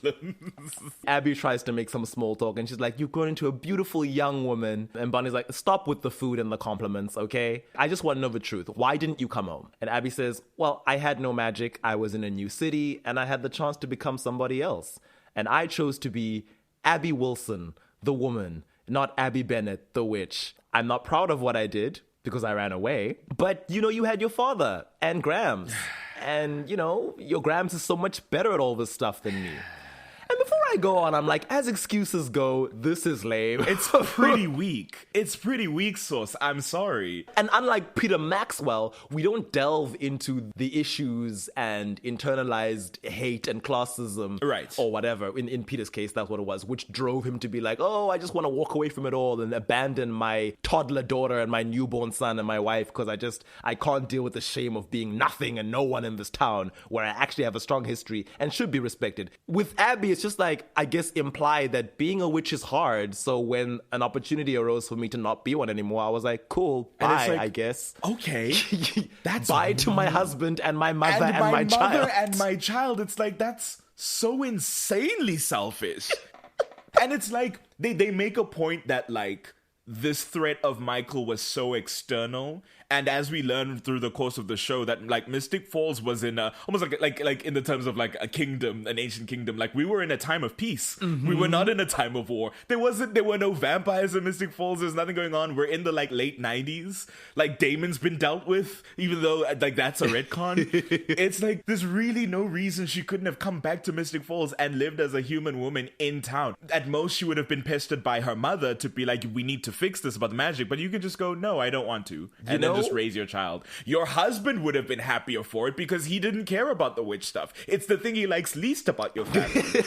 Abby tries to make some small talk and she's like, you've grown into a beautiful young woman. And Bonnie's like, stop with the food and the compliments, okay? I just want to know the truth. Why didn't you come home? And Abby says, well, I had no magic. I was in a new city and I had the chance to become somebody else. And I chose to be Abby Wilson, the woman, not Abby Bennett, the witch. I'm not proud of what I did because I ran away. But, you had your father and Grams. And, your Grams is so much better at all this stuff than me. And before I go on, I'm like, as excuses go, this is lame. It's pretty weak. It's pretty weak, Sauce. I'm sorry. And unlike Peter Maxwell, we don't delve into the issues and internalized hate and classism. Right. Or whatever. In Peter's case, that's what it was, which drove him to be like, oh, I just want to walk away from it all and abandon my toddler daughter and my newborn son and my wife because I can't deal with the shame of being nothing and no one in this town where I actually have a strong history and should be respected. With Abby, it's just like, I guess, imply that being a witch is hard. So when an opportunity arose for me to not be one anymore, I was like, cool, bye, like, I guess. Okay. That's bye to my husband and my mother and my child. mother and my child. It's like, that's so insanely selfish. And it's like, they make a point that, like, this threat of Michael was so external, and as we learn through the course of the show, that like Mystic Falls was in a almost like in the terms of like a kingdom, an ancient kingdom. Like we were in a time of peace. Mm-hmm. We were not in a time of war. There were no vampires in Mystic Falls. There's nothing going on. We're in the like late 90s. Like Damon's been dealt with, even though like that's a retcon. It's like there's really no reason she couldn't have come back to Mystic Falls and lived as a human woman in town. At most, she would have been pestered by her mother to be like, we need to fix this about the magic. But you can just go, no, I don't want to, and then just raise your child. Your husband would have been happier for it because he didn't care about the witch stuff. It's the thing he likes least about your family.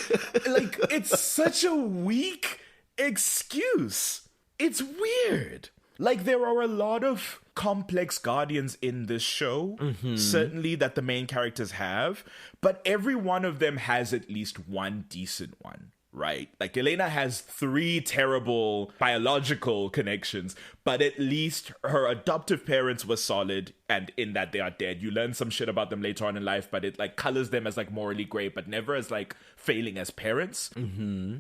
Like, it's such a weak excuse. It's weird. Like, there are a lot of complex guardians in this show, certainly that the main characters have, but every one of them has at least one decent one. Right? Like, Elena has 3 terrible biological connections, but at least her adoptive parents were solid, and in that they are dead. You learn some shit about them later on in life, but it, like, colors them as, like, morally great, but never as, like, failing as parents.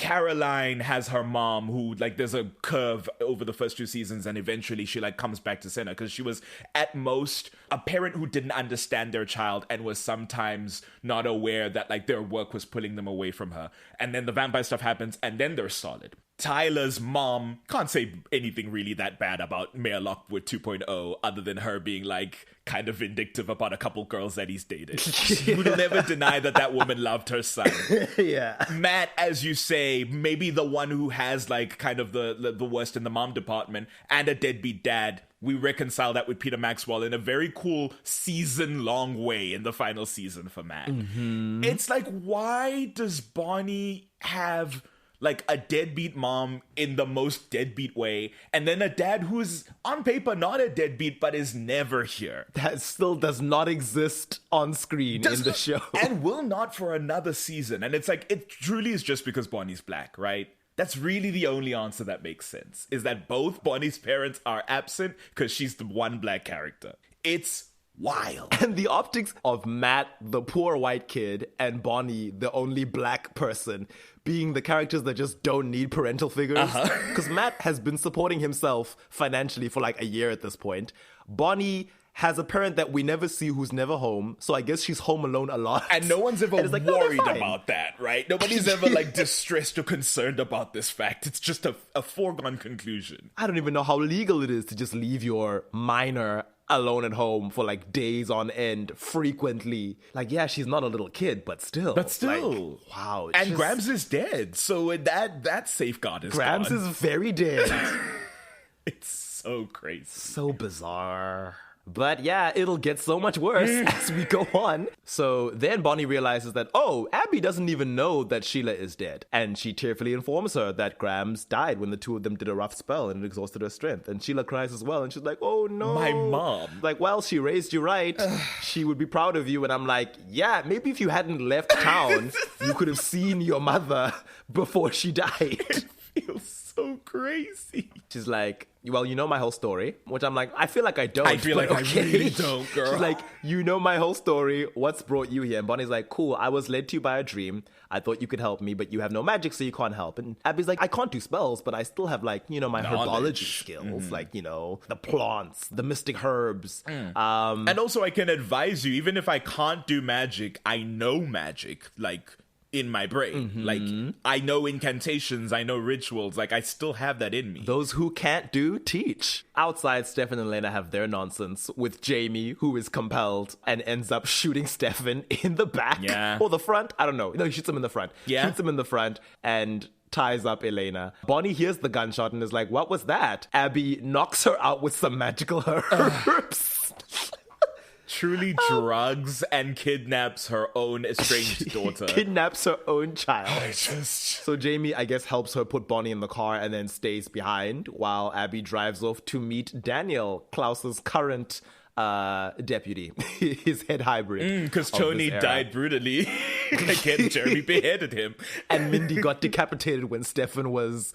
Caroline has her mom, who, like, there's a curve over the first 2 seasons, and eventually she, like, comes back to center, because she was, at most, a parent who didn't understand their child and was sometimes not aware that, like, their work was pulling them away from her. And then the vampire stuff happens, and then they're solid. Tyler's mom can't say anything really that bad about Mayor Lockwood 2.0 other than her being, like, kind of vindictive about a couple girls that he's dated. She would never deny that woman loved her son. Yeah. Matt, as you say, maybe the one who has, like, kind of the worst in the mom department, and a deadbeat dad. We reconcile that with Peter Maxwell in a very cool season-long way in the final season for Matt. It's like, why does Bonnie have, like, a deadbeat mom in the most deadbeat way, and then a dad who's on paper not a deadbeat but is never here? That still does not exist on screen in the show. And will not for another season. And it's like, it truly is just because Bonnie's black, right? That's really the only answer that makes sense, is that both Bonnie's parents are absent because she's the one black character. It's wild. And the optics of Matt, the poor white kid, and Bonnie, the only black person, being the characters that just don't need parental figures. Because Matt has been supporting himself financially for like a year at this point. Bonnie has a parent that we never see who's never home, so I guess she's home alone a lot. And no one's ever like, worried about that, right? Nobody's ever, like, distressed or concerned about this fact. It's just a foregone conclusion. I don't even know how legal it is to just leave your minor alone at home for, like, days on end, frequently. Like, yeah, she's not a little kid, but still. Like, wow. And just... Grabs is dead, so that safeguard is Grabs gone. is very dead. It's so crazy. So bizarre. But yeah, it'll get so much worse as we go on. So then Bonnie realizes that, oh, Abby doesn't even know that Sheila is dead. And she tearfully informs her that Grams died when the two of them did a rough spell and it exhausted her strength. And Sheila cries as well. And she's like, oh no. My mom. Like, well, she raised you right. She would be proud of you. And I'm like, yeah, maybe if you hadn't left town, you could have seen your mother before she died. It feels so crazy. She's like, well, you know my whole story, which I'm like, I feel like I don't. I feel like okay. I really don't, girl. She's like, you know my whole story. What's brought you here? And Bonnie's like, cool, I was led to you by a dream. I thought you could help me, but you have no magic, so you can't help. And Abby's like, I can't do spells, but I still have, like, you know, my herbology skills. Like, you know, the plants, the mystic herbs. And also I can advise you, even if I can't do magic, I know magic, like, in my brain. Like, I know incantations, I know rituals, like, I still have that in me. Those who can't do, teach. Outside, Stefan and Elena have their nonsense with Jamie, who is compelled and ends up shooting Stefan in the back. Yeah. Or the front. I don't know. No, he shoots him in the front. Yeah. Shoots him in the front and ties up Elena. Bonnie hears the gunshot and is like, what was that? Abby knocks her out with some magical herbs. Truly drugs and kidnaps her own estranged daughter. Kidnaps her own child. So Jamie, I guess, helps her put Bonnie in the car and then stays behind while Abby drives off to meet Daniel, Klaus's current deputy, his head hybrid. Because Tony died brutally. Again, Jeremy beheaded him. And Mindy got decapitated when Stefan was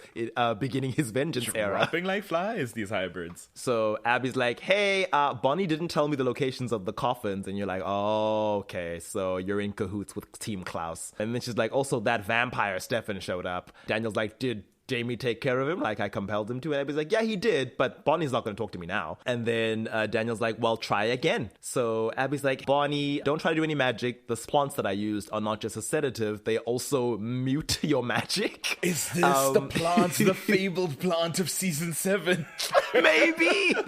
beginning his vengeance era. Dropping like flies, these hybrids. So Abby's like, hey, Bonnie didn't tell me the locations of the coffins. And you're like, oh, okay, so you're in cahoots with Team Klaus. And then she's like, also that vampire Stefan showed up. Daniel's like, did Jamie take care of him like I compelled him to? And Abby's like, yeah, he did, but Bonnie's not going to talk to me now. And then Daniel's like, well, try again. So Abby's like, Bonnie, don't try to do any magic. The plants that I used are not just a sedative, they also mute your magic. Is this the plant, the fabled plant of season 7? Maybe it is.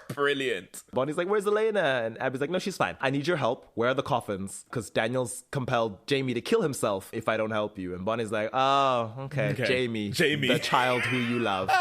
Brilliant. Bonnie's like, where's Elena? And Abby's like, no, she's fine. I need your help. Where are the coffins? Because Daniel's compelled Jamie to kill himself if I don't help you. And Bonnie's like, oh, okay. Jamie, the child who you love.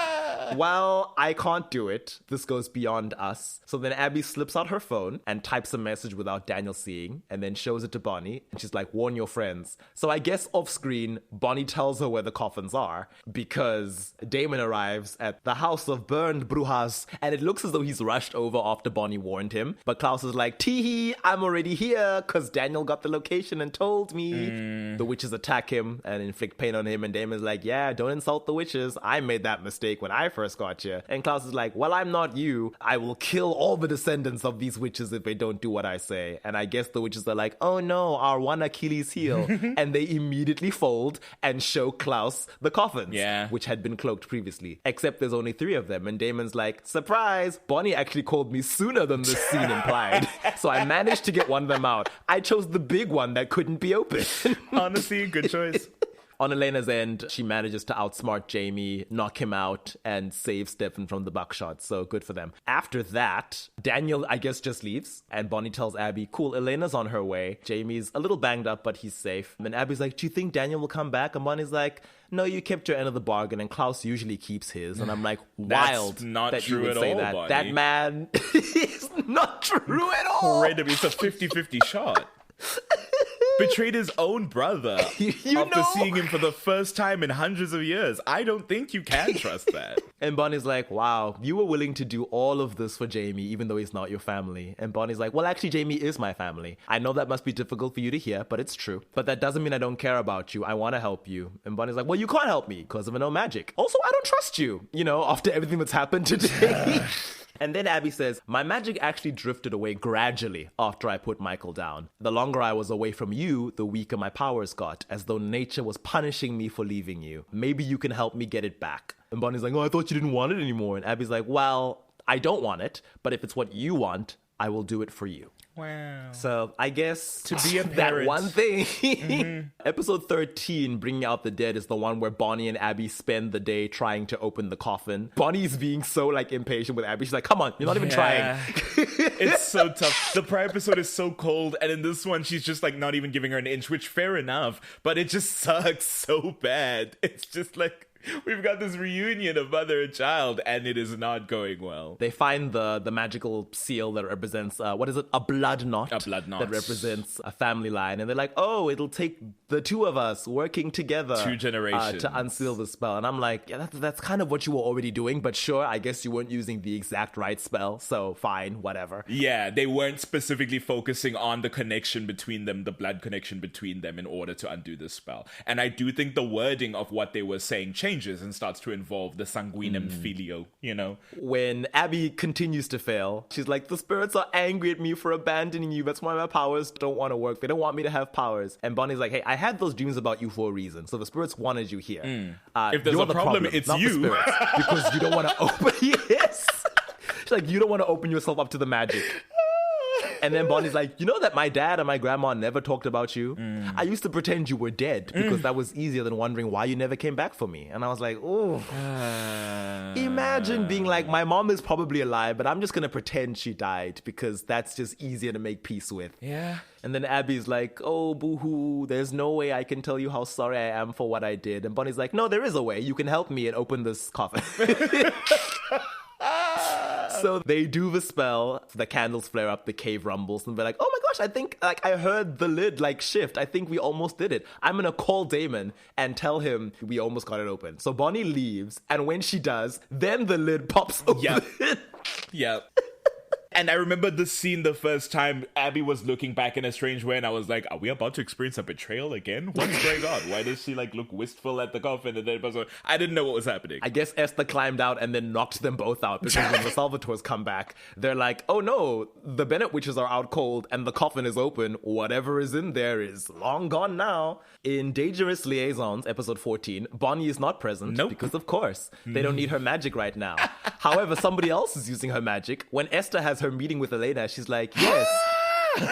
well, I can't do it. This goes beyond us. So then Abby slips out her phone and types a message without Daniel seeing and then shows it to Bonnie. And she's like, warn your friends. So I guess off screen, Bonnie tells her where the coffins are because Damon arrives at the house of burned Brujas and it looks as though he's rushed over after Bonnie warned him. But Klaus is like, tee-hee, I'm already here because Daniel got the location and told me. The witches attack him and inflict pain on him and Damon's like, yeah, don't insult the witches. I made that mistake when I first got you. And Klaus is like, well, I'm not you. I will kill all the descendants of these witches if they don't do what I say. And I guess the witches are like, oh no, our one Achilles heel. And they immediately fold and show Klaus the coffins, which had been cloaked previously. Except there's only 3 of them. And Damon's like, surprise, Bonnie actually called me sooner than this scene implied. So I managed to get one of them out. I chose the big one that couldn't be opened. Honestly, good choice. On Elena's end, she manages to outsmart Jamie, knock him out, and save Stefan from the buckshot. So good for them. After that, Daniel, I guess, just leaves. And Bonnie tells Abby, cool, Elena's on her way. Jamie's a little banged up, but he's safe. And Abby's like, do you think Daniel will come back? And Bonnie's like, no, you kept your end of the bargain. And Klaus usually keeps his. And I'm like, wild That's not that true you would at say all, that. Bonnie. That man is not true at all. Incredible. It's a 50-50 shot. Betrayed his own brother after seeing him for the first time in hundreds of years. I don't think you can trust that. And Bonnie's like, wow, you were willing to do all of this for Jamie, even though he's not your family. And Bonnie's like, well, actually, Jamie is my family. I know that must be difficult for you to hear, but it's true. But that doesn't mean I don't care about you. I want to help you. And Bonnie's like, well, you can't help me because of no magic. Also, I don't trust you, after everything that's happened today. And then Abby says, my magic actually drifted away gradually after I put Michael down. The longer I was away from you, the weaker my powers got, as though nature was punishing me for leaving you. Maybe you can help me get it back. And Bonnie's like, oh, I thought you didn't want it anymore. And Abby's like, well, I don't want it, but if it's what you want, I will do it for you. Wow. So I guess To be a that parent. one thing. Episode 13, Bringing Out the Dead, is the one where Bonnie and Abby spend the day trying to open the coffin. Bonnie's being so impatient with Abby. She's like, come on, you're not even trying. It's so tough. The prior episode is so cold, and in this one, she's just not even giving her an inch, which fair enough, but it just sucks so bad. It's just we've got this reunion of mother and child, and it is not going well. They find the magical seal that represents, what is it? A blood knot. A blood knot. That represents a family line. And they're like, oh, it'll take the 2 of us working together. 2 generations. To unseal the spell. And I'm like, yeah, that's kind of what you were already doing. But sure, I guess you weren't using the exact right spell. So fine, whatever. Yeah, they weren't specifically focusing on the connection between them, the blood connection between them in order to undo the spell. And I do think the wording of what they were saying changes and starts to involve the sanguinem filio, When Abby continues to fail, she's like, the spirits are angry at me for abandoning you. That's why my powers don't want to work. They don't want me to have powers. And Bonnie's like, hey, I had those dreams about you for a reason. So the spirits wanted you here. If there's You're a the problem, it's not you. The spirits, because you don't want to open... Yes! She's like, you don't want to open yourself up to the magic. And then Bonnie's like, you know that my dad and my grandma never talked about you? I used to pretend you were dead because that was easier than wondering why you never came back for me. And I was like, oh. Imagine being like, my mom is probably alive, but I'm just going to pretend she died because that's just easier to make peace with. Yeah. And then Abby's like, oh, boo-hoo, there's no way I can tell you how sorry I am for what I did. And Bonnie's like, no, there is a way. You can help me and open this coffin. So they do the spell, the candles flare up, the cave rumbles, and they're like, oh my gosh, I think, I heard the lid, shift. I think we almost did it. I'm gonna call Damon and tell him we almost got it open. So Bonnie leaves, and when she does, then the lid pops open. Yep. And I remember the scene the first time Abby was looking back in a strange way, and I was like, are we about to experience a betrayal again? What's going on? Why does she look wistful at the coffin? And then I didn't know what was happening. I guess Esther climbed out and then knocked them both out because when the Salvatores come back, they're like, oh no, the Bennett witches are out cold and the coffin is open. Whatever is in there is long gone now. In Dangerous Liaisons, episode 14, Bonnie is not present because, of course, they don't need her magic right now. However, somebody else is using her magic. When Esther has her meeting with Elena, she's like, yes,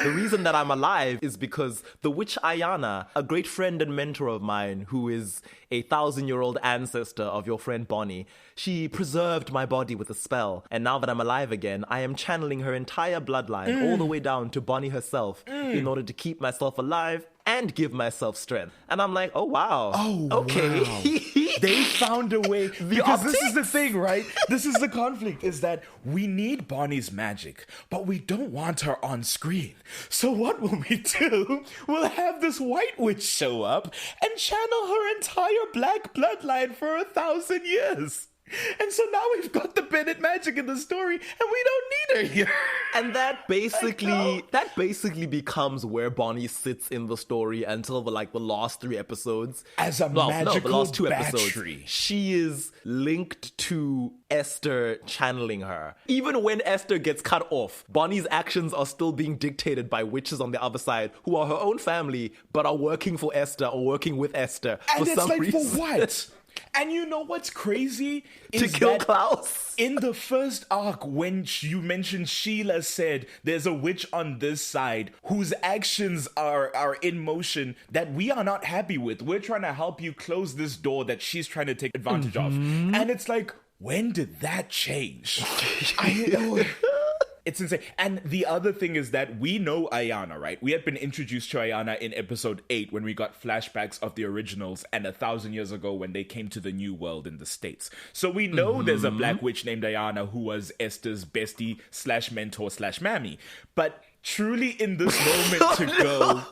the reason that I'm alive is because the witch Ayana, a great friend and mentor of mine, who is a 1,000-year-old ancestor of your friend Bonnie, she preserved my body with a spell. And now that I'm alive again, I am channeling her entire bloodline all the way down to Bonnie herself in order to keep myself alive and give myself strength. And I'm like, oh, wow. Oh, okay. wow. They found a way. Because this is the thing, right? This is the conflict, is that we need Bonnie's magic, but we don't want her on screen. So what will we do? We'll have this white witch show up and channel her entire black bloodline for 1,000 years. And so now we've got the Bennett magic in the story, and we don't need her here. And that basically becomes where Bonnie sits in the story until the last 3 episodes. As a the magical last 2 battery. episodes. She is linked to Esther channeling her. Even when Esther gets cut off, Bonnie's actions are still being dictated by witches on the other side who are her own family, but are working for Esther or working with Esther And for it's some like, reason. for what? And you know what's crazy? To Is kill that Klaus. in the first arc, when you mentioned Sheila said there's a witch on this side whose actions are in motion that we are not happy with. We're trying to help you close this door that she's trying to take advantage of. And it's like, when did that change? It's insane. And the other thing is that we know Ayana, right? We had been introduced to Ayana in episode 8 when we got flashbacks of the originals and 1,000 years ago when they came to the New World in the States. So we know there's a black witch named Ayana who was Esther's bestie / mentor / mammy. But truly in this moment to go,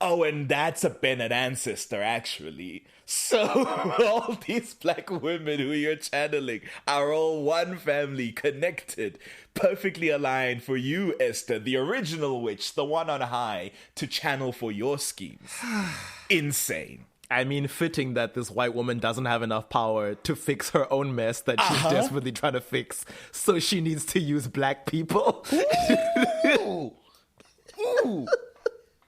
oh, and that's a Bennett ancestor, actually. So all these black women who you're channeling are all one family, connected, perfectly aligned for you, Esther, the original witch, the one on high, to channel for your schemes. Insane. I mean, fitting that this white woman doesn't have enough power to fix her own mess that she's desperately trying to fix, so she needs to use black people. Ooh.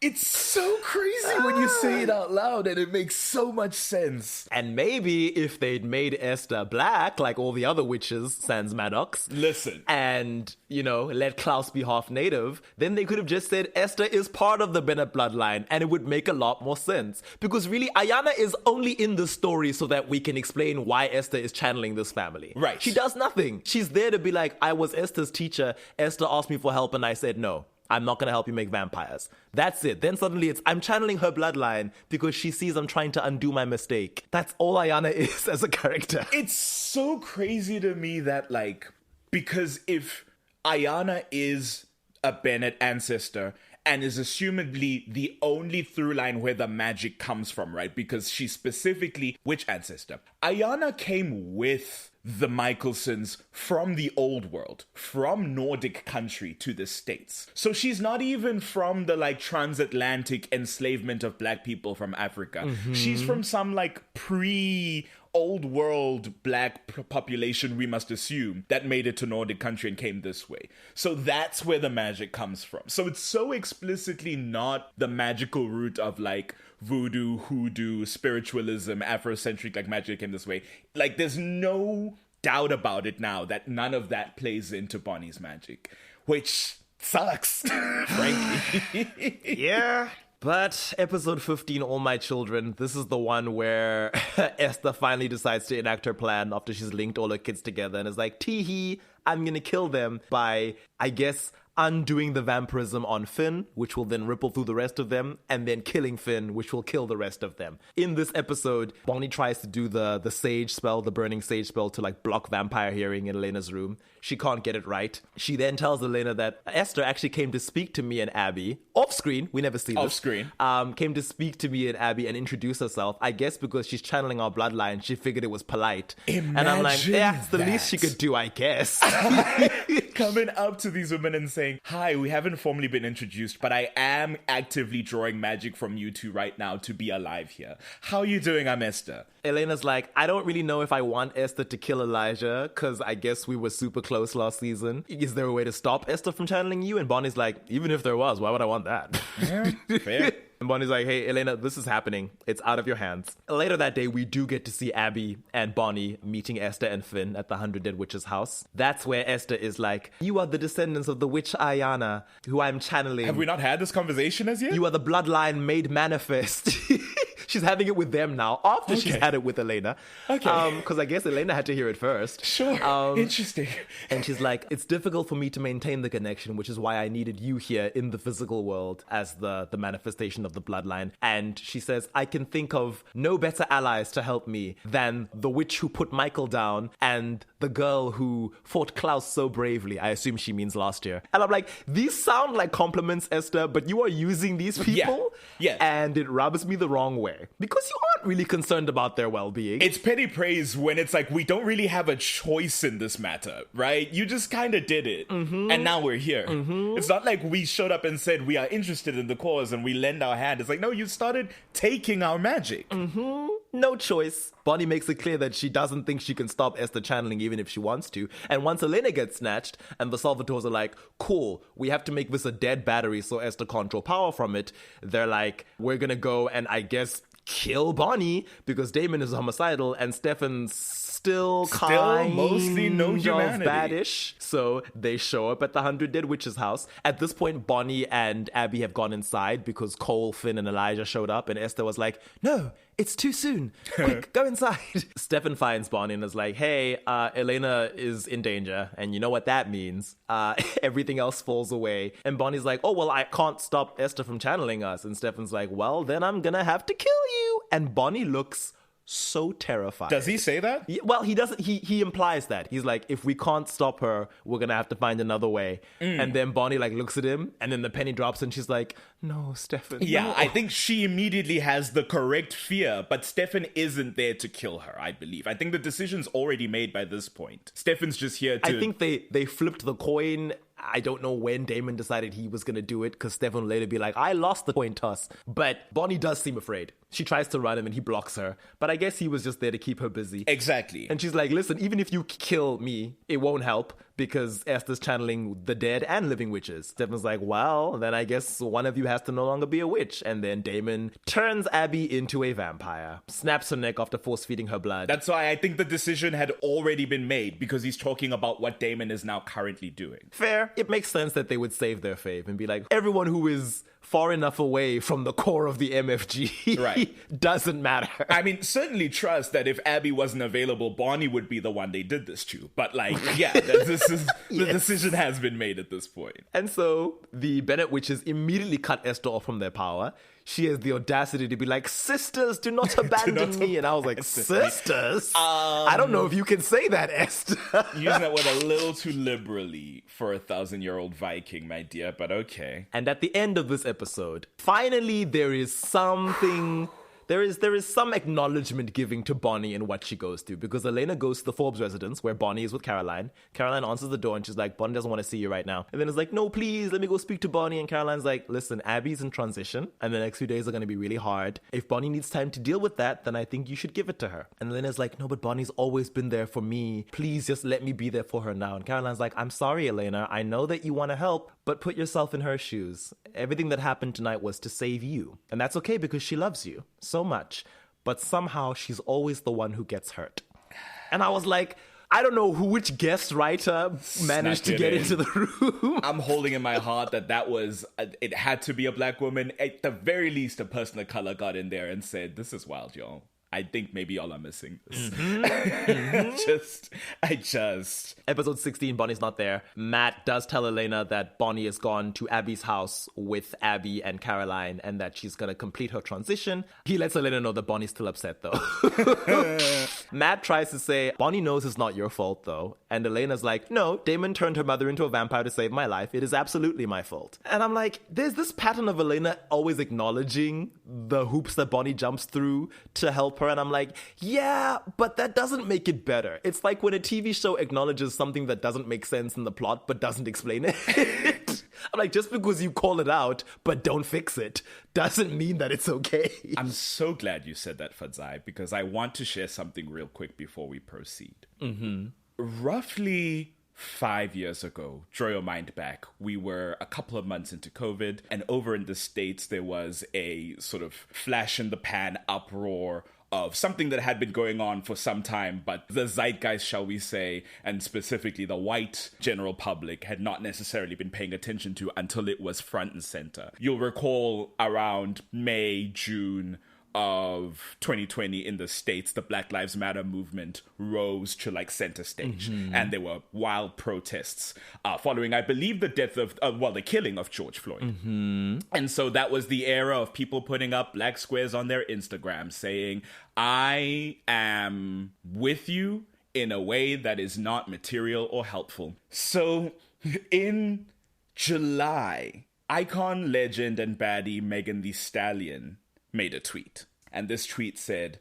It's so crazy when you say it out loud, and it makes so much sense. And maybe if they'd made Esther black, like all the other witches, sans Maddox, Listen. and, let Klaus be half native, then they could have just said Esther is part of the Bennett bloodline, and it would make a lot more sense. Because really, Ayana is only in the story so that we can explain why Esther is channeling this family. Right. She does nothing. She's there to be like, I was Esther's teacher, Esther asked me for help, and I said no. I'm not going to help you make vampires. That's it. Then suddenly I'm channeling her bloodline because she sees I'm trying to undo my mistake. That's all Ayana is as a character. It's so crazy to me that, because if Ayana is a Bennett ancestor and is assumedly the only through line where the magic comes from, right? Because she's specifically which ancestor? Ayana came with the Michelsons from the old world, from Nordic country to the States. So she's not even from the transatlantic enslavement of black people from Africa. She's from some pre-old world black population, we must assume, that made it to Nordic country and came this way. So that's where the magic comes from. So it's so explicitly not the magical root of voodoo, hoodoo, spiritualism, Afrocentric magic came this way. There's no doubt about it now that none of that plays into Bonnie's magic, which sucks, frankly. Yeah. But episode 15, All My Children, this is the one where Esther finally decides to enact her plan after she's linked all her kids together and is like, tee-hee, I'm gonna kill them by, I guess, undoing the vampirism on Finn, which will then ripple through the rest of them, and then killing Finn, which will kill the rest of them. In this episode, Bonnie tries to do the sage spell, the burning sage spell, to block vampire hearing in Elena's room. She can't get it right. She then tells Elena that Esther actually came to speak to me and Abby, off screen, we never see this. Off screen. Came to speak to me and Abby and introduce herself. I guess because she's channeling our bloodline, she figured it was polite. Imagine and I'm like, yeah, it's the that. least she could do, I guess. Coming up to these women and saying, hi, we haven't formally been introduced, but I am actively drawing magic from you two right now to be alive here. How are you doing? I'm Esther. Elena's like, I don't really know if I want Esther to kill Elijah, because I guess we were super close last season. Is there a way to stop Esther from channeling you? And Bonnie's like, even if there was, why would I want that? Yeah, fair. And Bonnie's like, hey, Elena, this is happening. It's out of your hands. Later that day, we do get to see Abby and Bonnie meeting Esther and Finn at the 100 Dead Witches' house. That's where Esther is like, you are the descendants of the witch Ayana, who I'm channeling. Have we not had this conversation as yet? You are the bloodline made manifest. she's having it with them now after she's had it with Elena. Okay. Because I guess Elena had to hear it first. Sure. Interesting. And she's like, it's difficult for me to maintain the connection, which is why I needed you here in the physical world as the manifestation of the bloodline. And she says, I can think of no better allies to help me than the witch who put Michael down and the girl who fought Klaus so bravely. I assume she means last year. And I'm like, these sound like compliments, Esther, but you are using these people. Yeah. And it rubs me the wrong way because you aren't really concerned about their well-being. It's petty praise when it's like, we don't really have a choice in this matter, right? You just kind of did it. And now we're here. It's not like we showed up and said we are interested in the cause and we lend our hand. It's like, no, you started taking our magic. No choice. Bonnie makes it clear that she doesn't think she can stop Esther channeling even if she wants to. And once Elena gets snatched and the Salvatores are like, cool, we have to make this a dead battery so Esther can't draw power from it, they're like, we're gonna go and I guess kill Bonnie because Damon is homicidal and Stefan's still kind mostly no of humanity. baddish. So they show up at the 100 Dead Witches house. At this point, Bonnie and Abby have gone inside because Cole, Finn, and Elijah showed up, and Esther was like, no, it's too soon. Quick, go inside. Stefan finds Bonnie and is like, hey, Elena is in danger, and you know what that means. Everything else falls away. And Bonnie's like, oh, well, I can't stop Esther from channeling us. And Stefan's like, well, then I'm gonna have to kill you. And Bonnie looks so terrified. Does he say that? Well, he doesn't. He implies that. He's like, if we can't stop her, we're gonna have to find another way. And then Bonnie like looks at him, and then the penny drops, and she's like, no, Stefan. Yeah, no. I think she immediately has the correct fear, but Stefan isn't there to kill her, I believe. I think the decision's already made by this point. Stefan's just here to... I think they flipped the coin. I don't know when Damon decided he was going to do it because Stefan will later be like, I lost the coin toss. But Bonnie does seem afraid. She tries to run him and he blocks her. But I guess he was just there to keep her busy. Exactly. And she's like, listen, even if you kill me, it won't help because Esther's channeling the dead and living witches. Stefan's like, well, then I guess one of you has to no longer be a witch. And then Damon turns Abby into a vampire, snaps her neck after force-feeding her blood. That's why I think the decision had already been made because he's talking about what Damon is now currently doing. Fair. It makes sense that they would save their fave and be like, everyone who is far enough away from the core of the MFG right. doesn't matter. I mean, certainly trust that if Abby wasn't available, Bonnie would be the one they did this to. But like, yeah, the decision has been made at this point. And so the Bennett witches immediately cut Esther off from their power. She has the audacity to be like, sisters, do not abandon me. And I was like, sisters? I don't know if you can say that, Esther. Using that word a little too liberally for a 1,000-year-old Viking, my dear, but okay. And at the end of this episode, finally there is something... There is some acknowledgement giving to Bonnie and what she goes through because Elena goes to the Forbes residence where Bonnie is with Caroline. Caroline answers the door and she's like, Bonnie doesn't want to see you right now. And then it's like, no, please, let me go speak to Bonnie. And Caroline's like, listen, Abby's in transition and the next few days are going to be really hard. If Bonnie needs time to deal with that, then I think you should give it to her. And Elena's like, no, but Bonnie's always been there for me. Please just let me be there for her now. And Caroline's like, I'm sorry, Elena. I know that you want to help, but put yourself in her shoes. Everything that happened tonight was to save you. And that's okay because she loves you so much. But somehow she's always the one who gets hurt. And I was like, I don't know which guest writer managed to get into the room. I'm holding in my heart that was, it had to be a black woman. At the very least, a person of color got in there and said, this is wild, y'all. I think maybe y'all are missing this. I just... Episode 16, Bonnie's not there. Matt does tell Elena that Bonnie has gone to Abby's house with Abby and Caroline and that she's going to complete her transition. He lets Elena know that Bonnie's still upset, though. Matt tries to say, Bonnie knows it's not your fault, though. And Elena's like, no, Damon turned her mother into a vampire to save my life. It is absolutely my fault. And I'm like, there's this pattern of Elena always acknowledging the hoops that Bonnie jumps through to help her. And I'm like, yeah, but that doesn't make it better. It's like when a TV show acknowledges something that doesn't make sense in the plot but doesn't explain it. I'm like, just because you call it out but don't fix it doesn't mean that it's okay. I'm so glad you said that, Fadzai, because I want to share something real quick before we proceed. Roughly 5 years ago, draw your mind back, we were a couple of months into COVID, and over in the States, there was a sort of flash in the pan uproar of something that had been going on for some time, but the zeitgeist, shall we say, and specifically the white general public had not necessarily been paying attention to until it was front and center. You'll recall around May, June of 2020 in the States, the Black Lives Matter movement rose to like center stage. And there were wild protests following, I believe, the death of, the killing of George Floyd. And so that was the era of people putting up black squares on their Instagram saying, I am with you in a way that is not material or helpful. So in July, icon, legend, and baddie Megan Thee Stallion made a tweet. And this tweet said,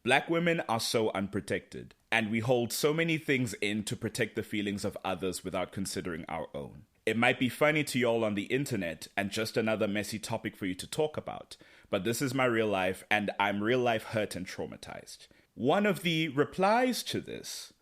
"Black women are so unprotected, and we hold so many things in to protect the feelings of others without considering our own. It might be funny to y'all on the internet and just another messy topic for you to talk about, but this is my real life, and I'm real life hurt and traumatized." One of the replies to this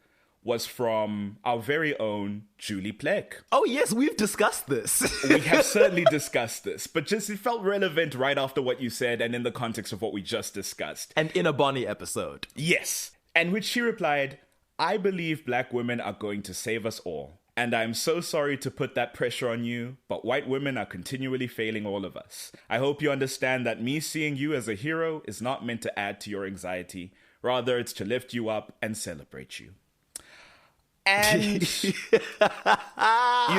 was from our very own Julie Plec. Oh, yes, we've discussed this. We have certainly discussed this, but just it felt relevant right after what you said and in the context of what we just discussed. And in a Bonnie episode. Yes. And which she replied, "I believe black women are going to save us all. And I'm so sorry to put that pressure on you, but white women are continually failing all of us. I hope you understand that me seeing you as a hero is not meant to add to your anxiety. Rather, it's to lift you up and celebrate you." And, you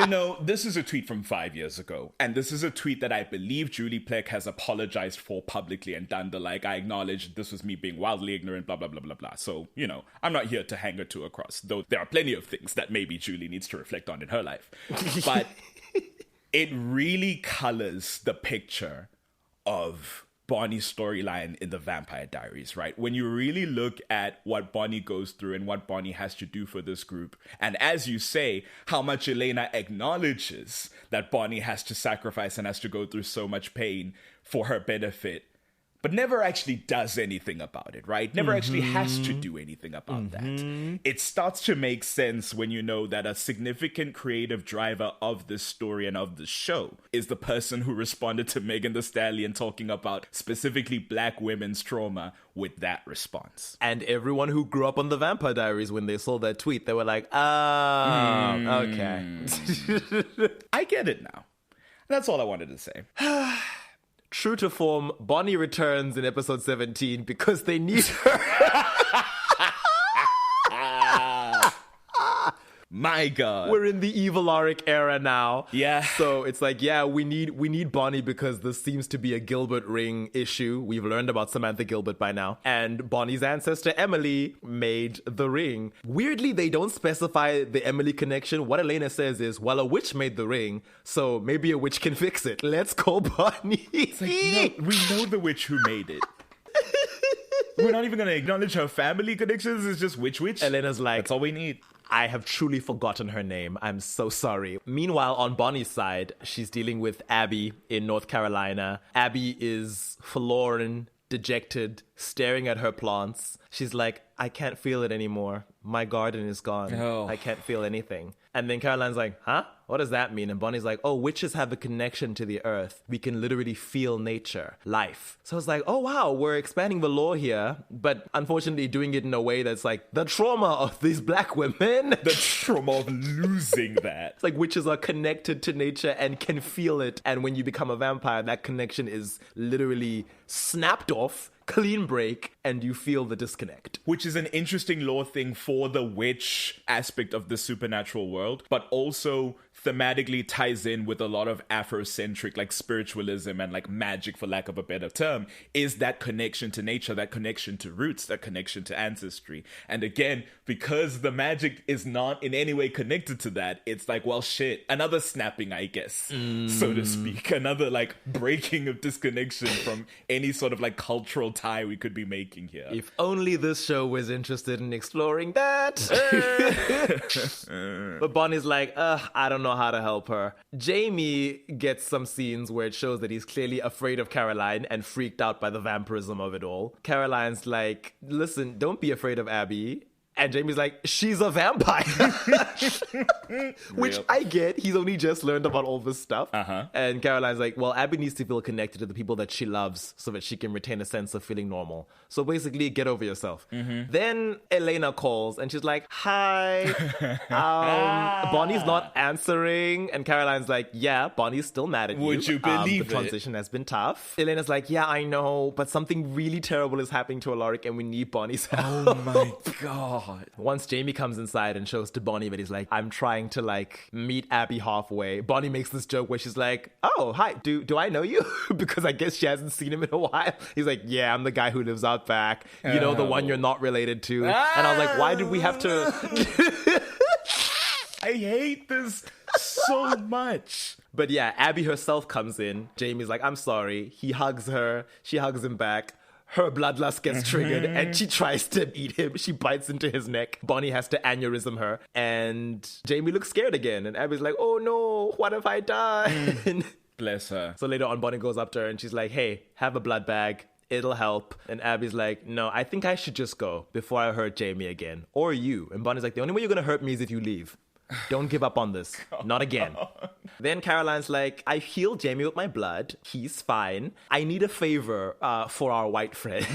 know, this is a tweet from 5 years ago. And this is a tweet that I believe Julie Plec has apologized for publicly and done the like, I acknowledge this was me being wildly ignorant, blah, blah, blah, blah, blah. So, you know, I'm not here to hang her to a cross, though there are plenty of things that maybe Julie needs to reflect on in her life. But it really colors the picture of Bonnie's storyline in the Vampire Diaries, right? When you really look at what Bonnie goes through and what Bonnie has to do for this group, and as you say, how much Elena acknowledges that Bonnie has to sacrifice and has to go through so much pain for her benefit, but never actually does anything about it, right? Never actually has to do anything about that. It starts to make sense when you know that a significant creative driver of this story and of the show is the person who responded to Megan Thee Stallion talking about specifically black women's trauma with that response. And everyone who grew up on the Vampire Diaries, when they saw that tweet, they were like, okay. I get it now. That's all I wanted to say. True to form, Bonnie returns in episode 17 because they need her. My God. We're in the evil Auric era now. Yeah. So it's like, yeah, we need Bonnie because this seems to be a Gilbert ring issue. We've learned about Samantha Gilbert by now. And Bonnie's ancestor, Emily, made the ring. Weirdly, they don't specify the Emily connection. What Elena says is, well, a witch made the ring, so maybe a witch can fix it. Let's call Bonnie. It's like, no, we know the witch who made it. We're not even going to acknowledge her family connections. It's just witch. Elena's like, that's all we need. I have truly forgotten her name. I'm so sorry. Meanwhile, on Bonnie's side, she's dealing with Abby in North Carolina. Abby is forlorn, dejected, staring at her plants. She's like, I can't feel it anymore. My garden is gone. Oh. I can't feel anything. And then Caroline's like, huh? What does that mean? And Bonnie's like, oh, witches have a connection to the earth. We can literally feel nature, life. So it's like, oh, wow, we're expanding the lore here, but unfortunately doing it in a way that's like the trauma of these black women. The trauma of losing that. It's like witches are connected to nature and can feel it. And when you become a vampire, that connection is literally snapped off, clean break, and you feel the disconnect. Which is an interesting lore thing for the witch aspect of the supernatural world, but also thematically ties in with a lot of Afrocentric, like spiritualism and like magic, for lack of a better term, is that connection to nature, that connection to roots, that connection to ancestry. And again, because the magic is not in any way connected to that, it's like, well, shit, another snapping, I guess, so to speak, another like breaking of disconnection from any sort of like cultural tie we could be making here. If only this show was interested in exploring that. But Bonnie's like, I don't know how to help her. Jamie gets some scenes where it shows that he's clearly afraid of Caroline and freaked out by the vampirism of it all. Caroline's like, listen, don't be afraid of Abby. And Jamie's like, she's a vampire. Which Real. I get. He's only just learned about all this stuff. Uh-huh. And Caroline's like, well, Abby needs to feel connected to the people that she loves so that she can retain a sense of feeling normal. So basically, get over yourself. Then Elena calls and she's like, hi. Bonnie's not answering. And Caroline's like, yeah, Bonnie's still mad at you. Would you believe the transition has been tough. Elena's like, yeah, I know, but something really terrible is happening to Alaric and we need Bonnie's help. Oh my god. Once Jamie comes inside and shows to Bonnie that he's like, I'm trying to like meet Abby halfway, Bonnie makes this joke where she's like, oh, hi, do I know you? Because I guess she hasn't seen him in a while. He's like, yeah, I'm the guy who lives out back. You know, the one you're not related to. And I was like, why did we have to... I hate this so much. But yeah, Abby herself comes in. Jamie's like, I'm sorry. He hugs her. She hugs him back. Her bloodlust gets triggered and she tries to eat him. She bites into his neck. Bonnie has to aneurysm her. And Jamie looks scared again. And Abby's like, oh no, what if I die? Bless her. So later on, Bonnie goes up to her and she's like, hey, have a blood bag. It'll help. And Abby's like, no, I think I should just go before I hurt Jamie again. Or you. And Bonnie's like, the only way you're going to hurt me is if you leave. Don't give up on this. Not again. Then Caroline's like, I healed Jamie with my blood. He's fine. I need a favor for our white friend.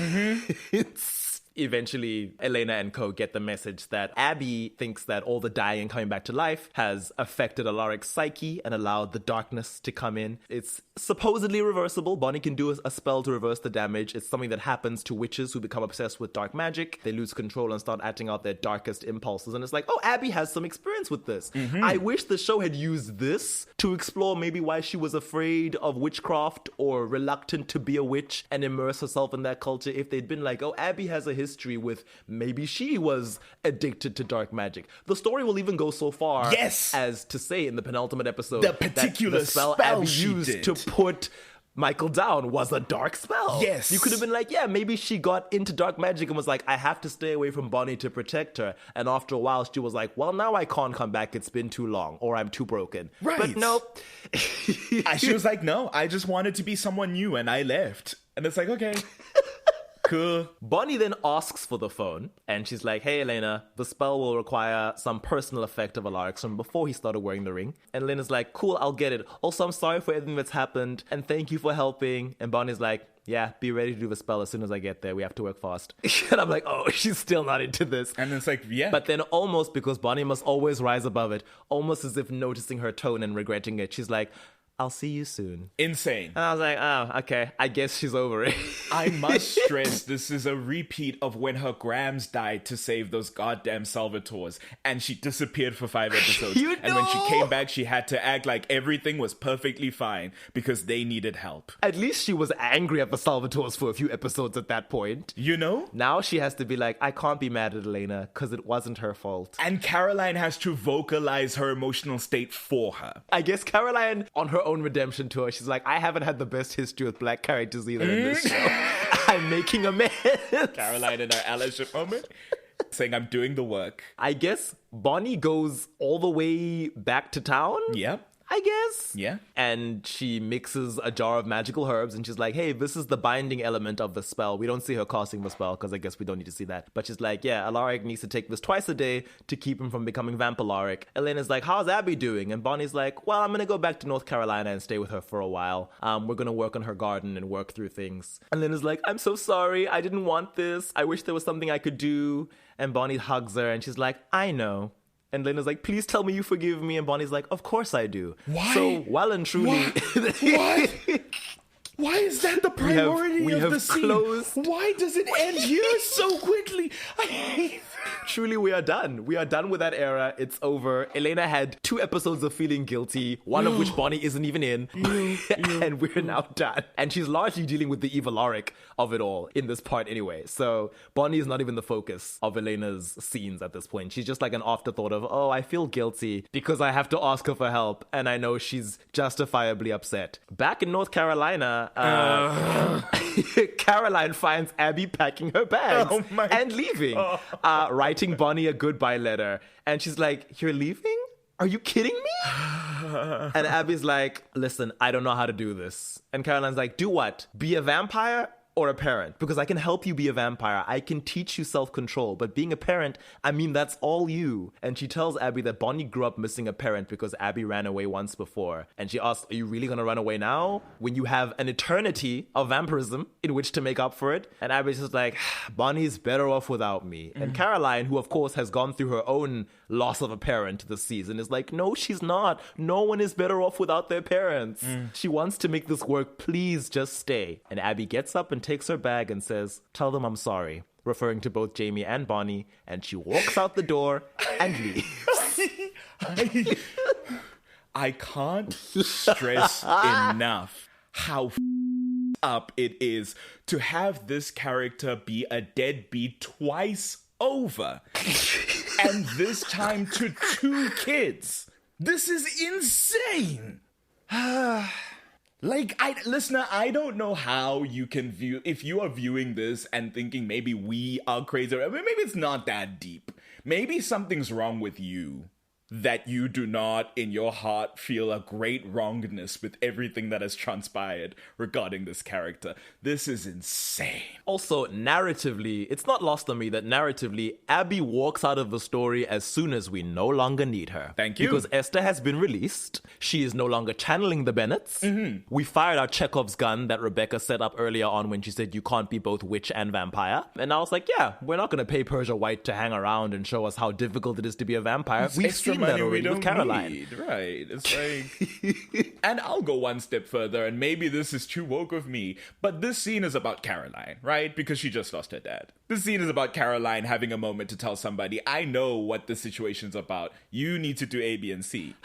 Eventually, Elena and co get the message that Abby thinks that all the dying and coming back to life has affected Alaric's psyche and allowed the darkness to come in. It's supposedly reversible. Bonnie can do a spell to reverse the damage. It's something that happens to witches who become obsessed with dark magic. They lose control and start acting out their darkest impulses. And it's like, oh, Abby has some experience with this. I wish the show had used this to explore maybe why she was afraid of witchcraft or reluctant to be a witch and immerse herself in that culture. If they'd been like, oh, Abby has a history with maybe she was addicted to dark magic. The story will even go so far as to say in the penultimate episode the particular that the spell Abby used to put Michael down was a dark spell. Yes. You could have been like, yeah, maybe she got into dark magic and was like, I have to stay away from Bonnie to protect her. And after a while, she was like, well, now I can't come back. It's been too long or I'm too broken. Right. But nope. She was like, no, I just wanted to be someone new and I left. And it's like, okay. Cool. Bonnie then asks for the phone, and she's like, hey, Elena, the spell will require some personal effect of Alaric's from before he started wearing the ring. And Elena's like, cool, I'll get it. Also, I'm sorry for everything that's happened, and thank you for helping. And Bonnie's like, yeah, be ready to do the spell as soon as I get there. We have to work fast. And I'm like, oh, she's still not into this. And it's like, yeah. But then almost, because Bonnie must always rise above it, almost as if noticing her tone and regretting it, she's like, I'll see you soon. Insane. And I was like, oh, okay, I guess she's over it. I must stress this is a repeat of when her Grams died to save those goddamn Salvatores, and she disappeared for 5 episodes. And when she came back, she had to act like everything was perfectly fine because they needed help. At least she was angry at the Salvatores for a few episodes at that point. You know? Now she has to be like, I can't be mad at Elena because it wasn't her fault. And Caroline has to vocalize her emotional state for her. I guess Caroline, on her own redemption tour, she's like, I haven't had the best history with black characters either in this show. I'm making amends. Caroline in her allyship moment, saying, I'm doing the work. I guess Bonnie goes all the way back to town. Yep. I guess. Yeah. And she mixes a jar of magical herbs and she's like, hey, this is the binding element of the spell. We don't see her casting the spell because I guess we don't need to see that. But she's like, yeah, Alaric needs to take this twice a day to keep him from becoming Vampalaric. Elena's like, how's Abby doing? And Bonnie's like, well, I'm going to go back to North Carolina and stay with her for a while. We're going to work on her garden and work through things. And Elena's like, I'm so sorry. I didn't want this. I wish there was something I could do. And Bonnie hugs her and she's like, I know. And Lena's like, please tell me you forgive me. And Bonnie's like, of course I do. Why? So well and truly... What? Why is that the priority of the scene? Why does it end here so quickly? I hate Truly, we are done. We are done with that era. It's over. Elena had 2 episodes of feeling guilty, one of which Bonnie isn't even in. And we're now done. And she's largely dealing with the evil Alaric of it all in this part anyway. So Bonnie is not even the focus of Elena's scenes at this point. She's just like an afterthought of, oh, I feel guilty because I have to ask her for help. And I know she's justifiably upset. Back in North Carolina, Caroline finds Abby packing her bags and leaving, writing Bonnie a goodbye letter. And she's like, you're leaving? Are you kidding me? And Abby's like, listen, I don't know how to do this. And Caroline's like, do what? Be a vampire? or a parent, because I can help you be a vampire. I can teach you self-control, but being a parent, I mean, that's all you. And she tells Abby that Bonnie grew up missing a parent because Abby ran away once before. And she asks, are you really going to run away now when you have an eternity of vampirism in which to make up for it? And Abby's just like, Bonnie's better off without me. And Caroline, who of course has gone through her own loss of a parent this season, is like, no, she's not. No one is better off without their parents. She wants to make this work. Please just stay. And Abby gets up and takes her bag and says, tell them I'm sorry, referring to both Jamie and Bonnie. And she walks out the door and leaves. I can't stress enough how up it is to have this character be a deadbeat twice over. And this time to 2 kids. This is insane. Listener, I don't know how you can view, if you are viewing this and thinking maybe we are crazy, maybe it's not that deep. Maybe something's wrong with you, that you do not in your heart feel a great wrongness with everything that has transpired regarding this character. This is insane. Also, narratively, it's not lost on me that narratively, Abby walks out of the story as soon as we no longer need her. Thank you. Because Esther has been released. She is no longer channeling the Bennetts. We fired our Chekhov's gun that Rebecca set up earlier on when she said you can't be both witch and vampire. And I was like, yeah, we're not going to pay Persia White to hang around and show us how difficult it is to be a vampire. We've seen that already with Caroline. Right. It's like... And I'll go one step further, and maybe this is too woke of me, but this scene is about Caroline, right? Because she just lost her dad. This scene is about Caroline having a moment to tell somebody, I know what the situation's about. You need to do A, B, and C.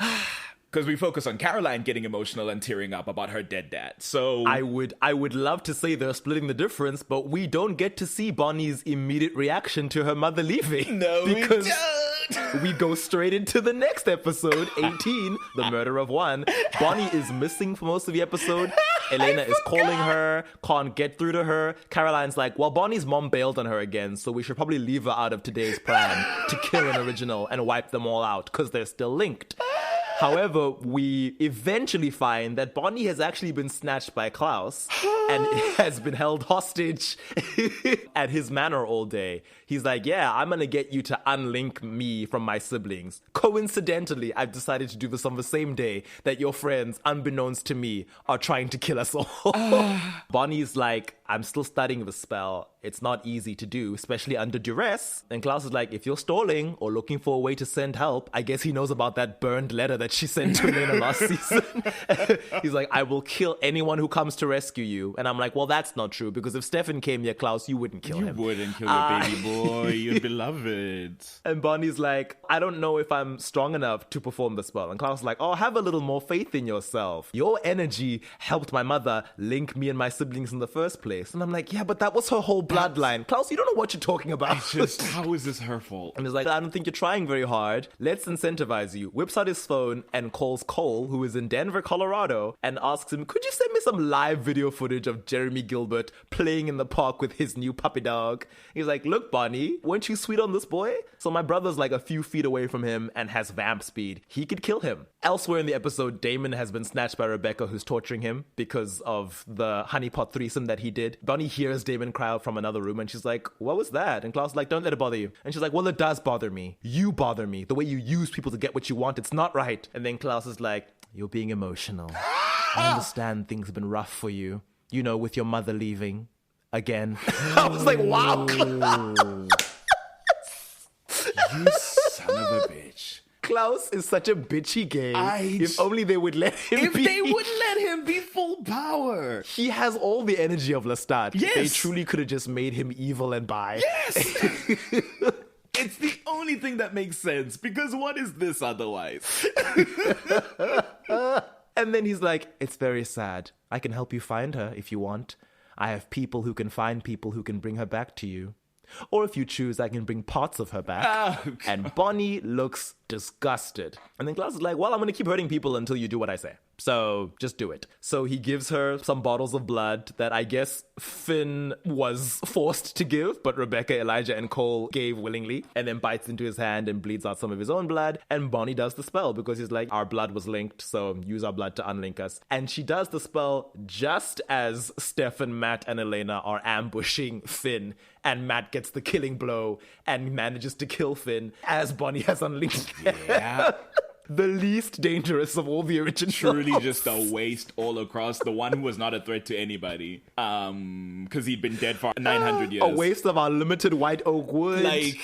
Because we focus on Caroline getting emotional and tearing up about her dead dad. So I would love to say they're splitting the difference, but we don't get to see Bonnie's immediate reaction to her mother leaving. No, because we don't. We go straight into the next episode, 18, The Murder of One. Bonnie is missing for most of the episode. Elena is calling her, can't get through to her. Caroline's like, well, Bonnie's mom bailed on her again, so we should probably leave her out of today's plan to kill an original and wipe them all out because they're still linked. However, we eventually find that Bonnie has actually been snatched by Klaus and has been held hostage at his manor all day. He's like, yeah, I'm going to get you to unlink me from my siblings. Coincidentally, I've decided to do this on the same day that your friends, unbeknownst to me, are trying to kill us all. Bonnie's like, I'm still studying the spell. It's not easy to do, especially under duress. And Klaus is like, if you're stalling or looking for a way to send help, I guess he knows about that burned letter that she sent to Elena last season. He's like, I will kill anyone who comes to rescue you. And I'm like, well, that's not true, because if Stefan came here, Klaus, you wouldn't kill him. You wouldn't kill your baby boy, your beloved. And Bonnie's like, I don't know if I'm strong enough to perform the spell. And Klaus is like, oh, have a little more faith in yourself. Your energy helped my mother link me and my siblings in the first place. And I'm like, yeah, but that was her whole bloodline. Klaus, you don't know what you're talking about. How is this her fault? And he's like, I don't think you're trying very hard. Let's incentivize you. Whips out his phone and calls Cole, who is in Denver, Colorado, and asks him, could you send me some live video footage of Jeremy Gilbert playing in the park with his new puppy dog? He's like, look, Bonnie, weren't you sweet on this boy? So my brother's like a few feet away from him and has vamp speed. He could kill him. Elsewhere in the episode, Damon has been snatched by Rebecca, who's torturing him because of the honeypot threesome that he did. Bonnie hears Damon cry out from another room, and she's like, what was that? And Klaus is like, don't let it bother you. And she's like, well, it does bother me. You bother me. The way you use people to get what you want, it's not right. And then Klaus is like, you're being emotional. I understand things have been rough for you. You know, with your mother leaving again. I was like, wow. You son of a bitch. Klaus is such a bitchy gay. If only they would let him If be. they would let him be full power. He has all the energy of Lestat. Yes. They truly could have just made him evil and bi. Yes. It's the only thing that makes sense, because what is this otherwise? And then he's like, it's very sad. I can help you find her if you want. I have people who can find people who can bring her back to you. Or if you choose, I can bring parts of her back. Oh, and Bonnie looks disgusted. And then Klaus is like, well, I'm going to keep hurting people until you do what I say. So just do it. So he gives her some bottles of blood that I guess Finn was forced to give, but Rebecca, Elijah, and Cole gave willingly, and then bites into his hand and bleeds out some of his own blood. And Bonnie does the spell because he's like, our blood was linked, so use our blood to unlink us. And she does the spell just as Stefan, Matt, and Elena are ambushing Finn. And Matt gets the killing blow and manages to kill Finn as Bonnie has unlinked. Yeah. The least dangerous of all the originals. Truly just a waste all across. The one who was not a threat to anybody. Because he'd been dead for 900 years. A waste of our limited white oak wood. Like,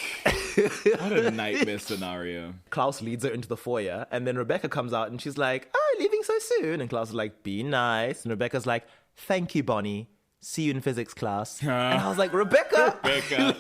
what a nightmare scenario. Klaus leads her into the foyer, and then Rebecca comes out and she's like, oh, leaving so soon? And Klaus is like, be nice. And Rebecca's like, thank you, Bonnie. See you in physics class. And I was like, Rebecca! Rebecca.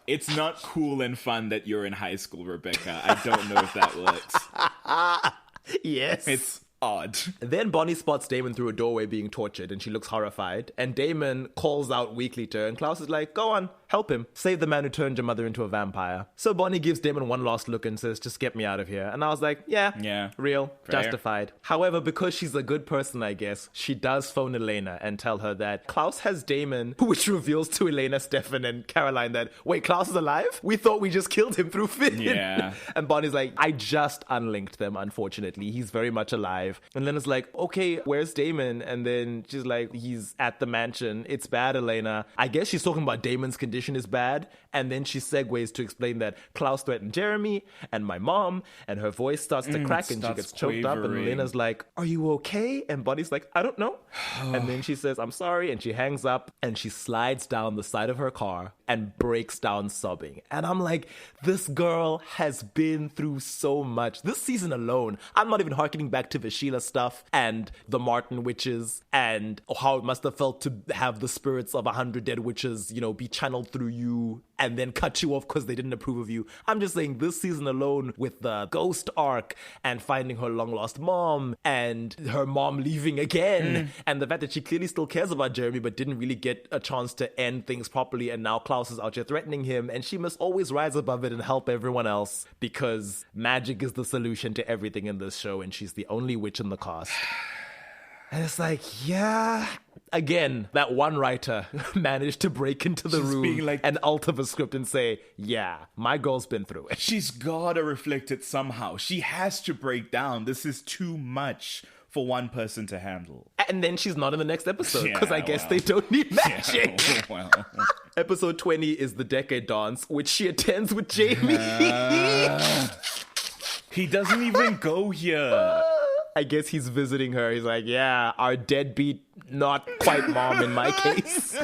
It's not cool and fun that you're in high school, Rebecca. I don't know if that works. Yes. It's odd. Then Bonnie spots Damon through a doorway being tortured, and she looks horrified. And Damon calls out weakly to her, and Klaus is like, go on, help him. Save the man who turned your mother into a vampire. So Bonnie gives Damon one last look and says, just get me out of here. And I was like, yeah, real, fair. Justified. However, because she's a good person, I guess, she does phone Elena and tell her that Klaus has Damon, which reveals to Elena, Stefan, and Caroline that, wait, Klaus is alive? We thought we just killed him through Finn. Yeah. And Bonnie's like, I just unlinked them, unfortunately. He's very much alive. And Lena's like, okay, where's Damon? And then she's like, he's at the mansion. It's bad, Elena. I guess she's talking about Damon's condition is bad. And then she segues to explain that Klaus threatened Jeremy and my mom. And her voice starts to crack and she gets choked up. And Lena's like, are you okay? And Bonnie's like, I don't know. And then she says, I'm sorry. And she hangs up and she slides down the side of her car and breaks down sobbing. And I'm like, this girl has been through so much. This season alone, I'm not even harkening back to the Sheila stuff and the Martin witches and how it must have felt to have the spirits of 100 dead witches, you know, be channeled through you and then cut you off because they didn't approve of you. I'm just saying this season alone with the ghost arc and finding her long lost mom and her mom leaving again and the fact that she clearly still cares about Jeremy but didn't really get a chance to end things properly, and now Klaus is out here threatening him, and she must always rise above it and help everyone else because magic is the solution to everything in this show and she's the only witch in the cast. And it's like, yeah. Again, that one writer managed to break into the room and alter the script and say, yeah, my girl's been through it. She's gotta reflect it somehow. She has to break down. This is too much for one person to handle. And then she's not in the next episode because I guess they don't need magic. Episode 20 is the Decade Dance, which she attends with Jamie. He doesn't even go here. I guess he's visiting her. He's like, yeah, our deadbeat, not quite mom in my case.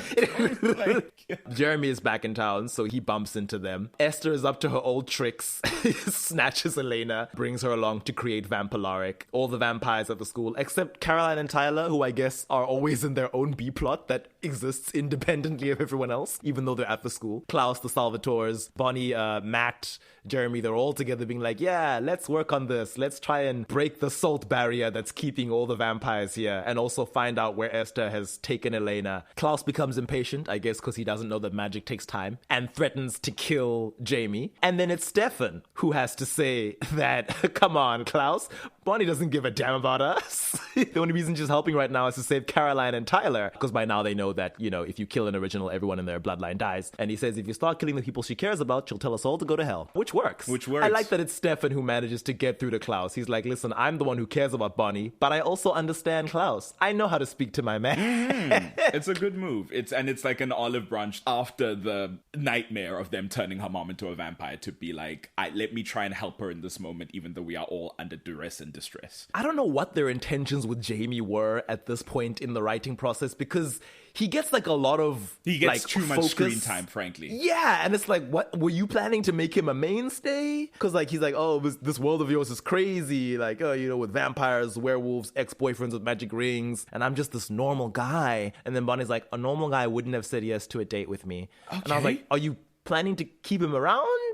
Jeremy is back in town, so he bumps into them. Esther is up to her old tricks, snatches Elena, brings her along to create Vampalaric. All the vampires at the school, except Caroline and Tyler, who I guess are always in their own B-plot that exists independently of everyone else, even though they're at the school. Klaus, the Salvatores, Bonnie, Matt, Jeremy, they're all together being like, yeah, let's work on this. Let's try and break the salt barrier that's keeping all the vampires here and also find out where Esther has taken Elena. Klaus becomes impatient, I guess because he doesn't know that magic takes time, and threatens to kill Jamie. And then it's Stefan who has to say that, come on, Klaus, Bonnie doesn't give a damn about us. The only reason she's helping right now is to save Caroline and Tyler, because by now they know that, you know, if you kill an original, everyone in their bloodline dies. And he says if you start killing the people she cares about, she'll tell us all to go to hell. Which works. I like that it's Stefan who manages to get through to Klaus. He's like, listen, I'm the one who cares about Bonnie, but I also understand Klaus. I know how to speak to my man. It's a good move. It's like an olive branch after the nightmare of them turning her mom into a vampire to be like, let me try and help her in this moment, even though we are all under duress and distress. I don't know what their intentions with Jamie were at this point in the writing process, because he gets like a lot of too much screen time, frankly. Yeah, and it's like, what were you planning to make him a mainstay? Because like he's like, oh, this world of yours is crazy, like, oh, you know, with vampires, werewolves, ex-boyfriends with magic rings, and I'm just this normal guy. And then Bonnie's like, a normal guy wouldn't have said yes to a date with me. Okay. And I was like, are you planning to keep him around?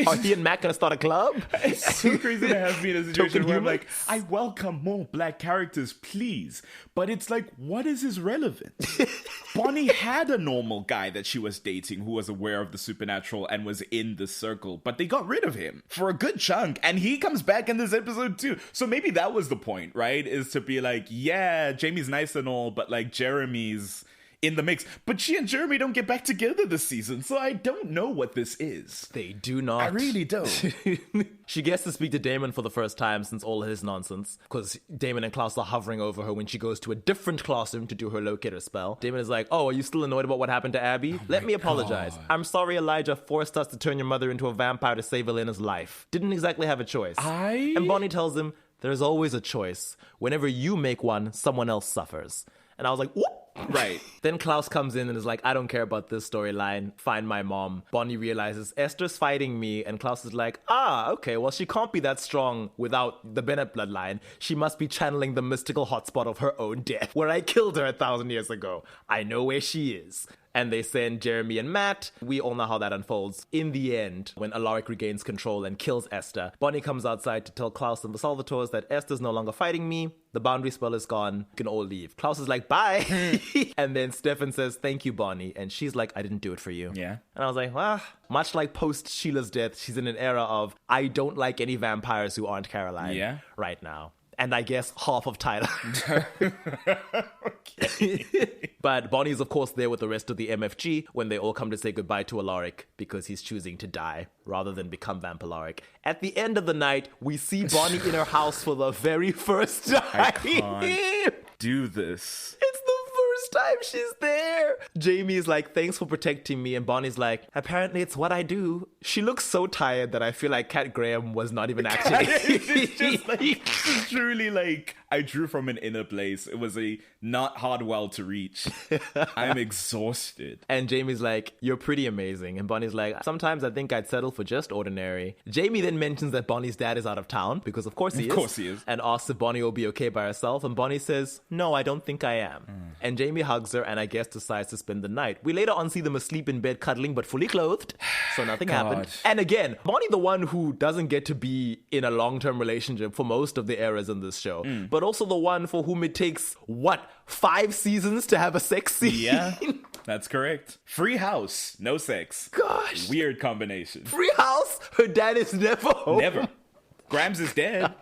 Are he and Matt gonna start a club? It's so crazy to have me in a situation Token where I'm humans? like, I welcome more black characters, please. But it's like, what is his relevance? Bonnie had a normal guy that she was dating who was aware of the supernatural and was in the circle, but they got rid of him for a good chunk, and he comes back in this episode too. So maybe that was the point, right? Is to be like, yeah, Jamie's nice and all, but like Jeremy's in the mix. But she and Jeremy don't get back together this season, so I don't know what this is. They do not. I really don't. She gets to speak to Damon for the first time since all his nonsense, because Damon and Klaus are hovering over her when she goes to a different classroom to do her locator spell. Damon is like, oh, are you still annoyed about what happened to Abby? Let me apologize. God. I'm sorry Elijah forced us to turn your mother into a vampire to save Elena's life. Didn't exactly have a choice. And Bonnie tells him, there's always a choice. Whenever you make one, someone else suffers. And I was like, whoop. Right. Then Klaus comes in and is like, I don't care about this storyline. Find my mom. Bonnie realizes Esther's fighting me. And Klaus is like, okay, well, she can't be that strong without the Bennett bloodline. She must be channeling the mystical hotspot of her own death, where I killed her 1,000 years ago. I know where she is. And they send Jeremy and Matt. We all know how that unfolds. In the end, when Alaric regains control and kills Esther, Bonnie comes outside to tell Klaus and the Salvatores that Esther's no longer fighting me. The boundary spell is gone. You can all leave. Klaus is like, bye. And then Stefan says, thank you, Bonnie. And she's like, I didn't do it for you. Yeah. And I was like, well, much like post Sheila's death, she's in an era of, I don't like any vampires who aren't Caroline right now. And I guess half of Tyler. But Bonnie's, of course, there with the rest of the MFG when they all come to say goodbye to Alaric because he's choosing to die rather than become Vampalaric. At the end of the night, we see Bonnie in her house for the very first time. I can't do this. It's the first time she's there. Jamie's like, thanks for protecting me. And Bonnie's like, apparently it's what I do. She looks so tired that I feel like Kat Graham was not even acting. It's just like, it's truly like, I drew from an inner place. It was a not hard well to reach. I'm exhausted. And Jamie's like, you're pretty amazing. And Bonnie's like, sometimes I think I'd settle for just ordinary. Jamie then mentions that Bonnie's dad is out of town, because of course he is. Of course he is. And asks if Bonnie will be okay by herself. And Bonnie says, no, I don't think I am. And Jamie hugs her and I guess decides to spend the night. We later on see them asleep in bed cuddling but fully clothed. So nothing happened. And again, Bonnie the one who doesn't get to be in a long-term relationship for most of the eras in this show. But also the one for whom it takes, 5 seasons to have a sex scene? Yeah, that's correct. Free house, no sex. Gosh. Weird combination. Free house? Her dad is never home. Never. Grams is dead.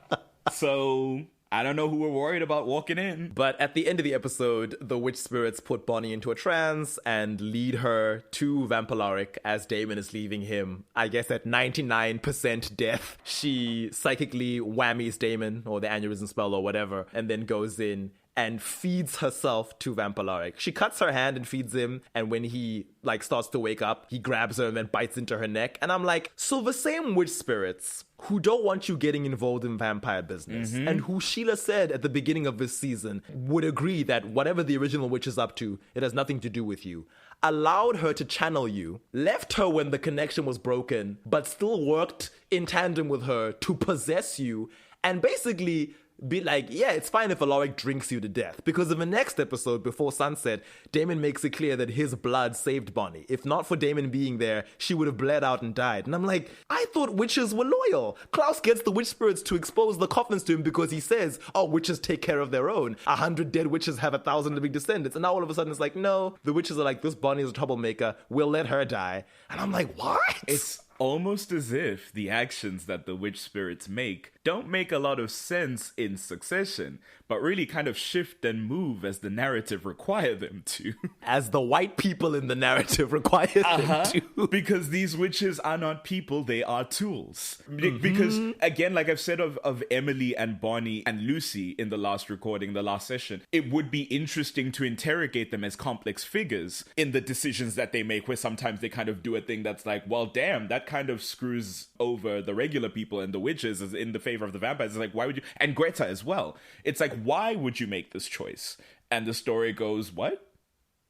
So I don't know who we're worried about walking in. But at the end of the episode, the witch spirits put Bonnie into a trance and lead her to Vampalaric as Damon is leaving him, I guess at 99% death. She psychically whammies Damon, or the aneurysm spell or whatever, and then goes in and feeds herself to Vampalaric. She cuts her hand and feeds him, and when he starts to wake up, he grabs her and then bites into her neck. And I'm like, so the same witch spirits who don't want you getting involved in vampire business, and who Sheila said at the beginning of this season would agree that whatever the original witch is up to, it has nothing to do with you, allowed her to channel you, left her when the connection was broken, but still worked in tandem with her to possess you, and basically be like, yeah, it's fine if Alaric drinks you to death. Because in the next episode, before sunset, Damon makes it clear that his blood saved Bonnie. If not for Damon being there, she would have bled out and died. And I'm like, I thought witches were loyal. Klaus gets the witch spirits to expose the coffins to him because he says, oh, witches take care of their own. 100 dead witches have 1,000 living descendants. And now all of a sudden it's like, no, the witches are like, this Bonnie is a troublemaker. We'll let her die. And I'm like, what? It's almost as if the actions that the witch spirits make don't make a lot of sense in succession, but really kind of shift and move as the narrative require them to. As the white people in the narrative require them to. Because these witches are not people, they are tools. Because, again, like I've said of Emily and Bonnie and Lucy in the last recording, the last session, it would be interesting to interrogate them as complex figures in the decisions that they make, where sometimes they kind of do a thing that's like, well, damn, that kind of screws over the regular people, and the witches is in the favor of the vampires. It's like, why would you? And Greta as well. It's like, why would you make this choice? And the story goes, what?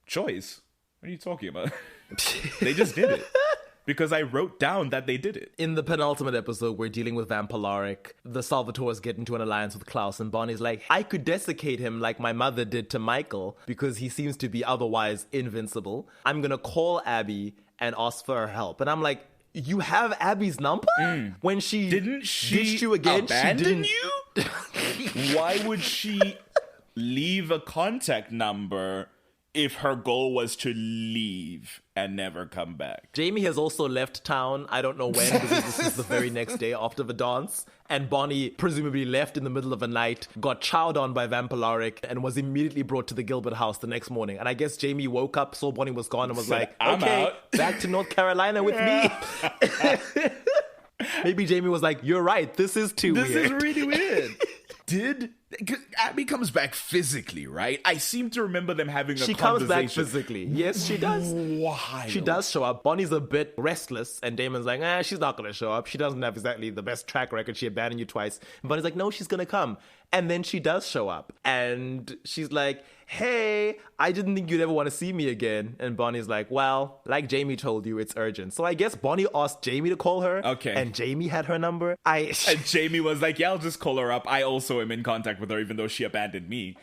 Choice? What are you talking about? They just did it. because I wrote down that they did it. In the penultimate episode, we're dealing with Vampaloric. The Salvatores get into an alliance with Klaus, and Bonnie's like, I could desiccate him like my mother did to Michael because he seems to be otherwise invincible. I'm going to call Abby and ask for her help. And I'm like, you have Abby's number? When she Didn't she ditched you again, abandon she didn't... you? Why would she leave a contact number if her goal was to leave and never come back? Jamie has also left town. I don't know when, because this is the very next day after the dance. And Bonnie presumably left in the middle of the night, got chowed on by Vampaloric, and was immediately brought to the Gilbert house the next morning. And I guess Jamie woke up, saw Bonnie was gone, and was like, I'm okay, out. back to North Carolina with me. Maybe Jamie was like, you're right, this is too weird. This is really weird. Abby comes back physically, right? I seem to remember them having a She conversation. comes back physically. Yes, she does. Why? She does show up. Bonnie's a bit restless, and Damon's like, she's not going to show up. She doesn't have exactly the best track record. She abandoned you twice. And Bonnie's like, no, she's going to come. And then she does show up. And she's like, hey, I didn't think you'd ever want to see me again. And Bonnie's like, well, like Jamie told you, it's urgent. So I guess Bonnie asked Jamie to call her. Okay. And Jamie had her number. And Jamie was like, yeah, I'll just call her up. I also am in contact with her, even though she abandoned me.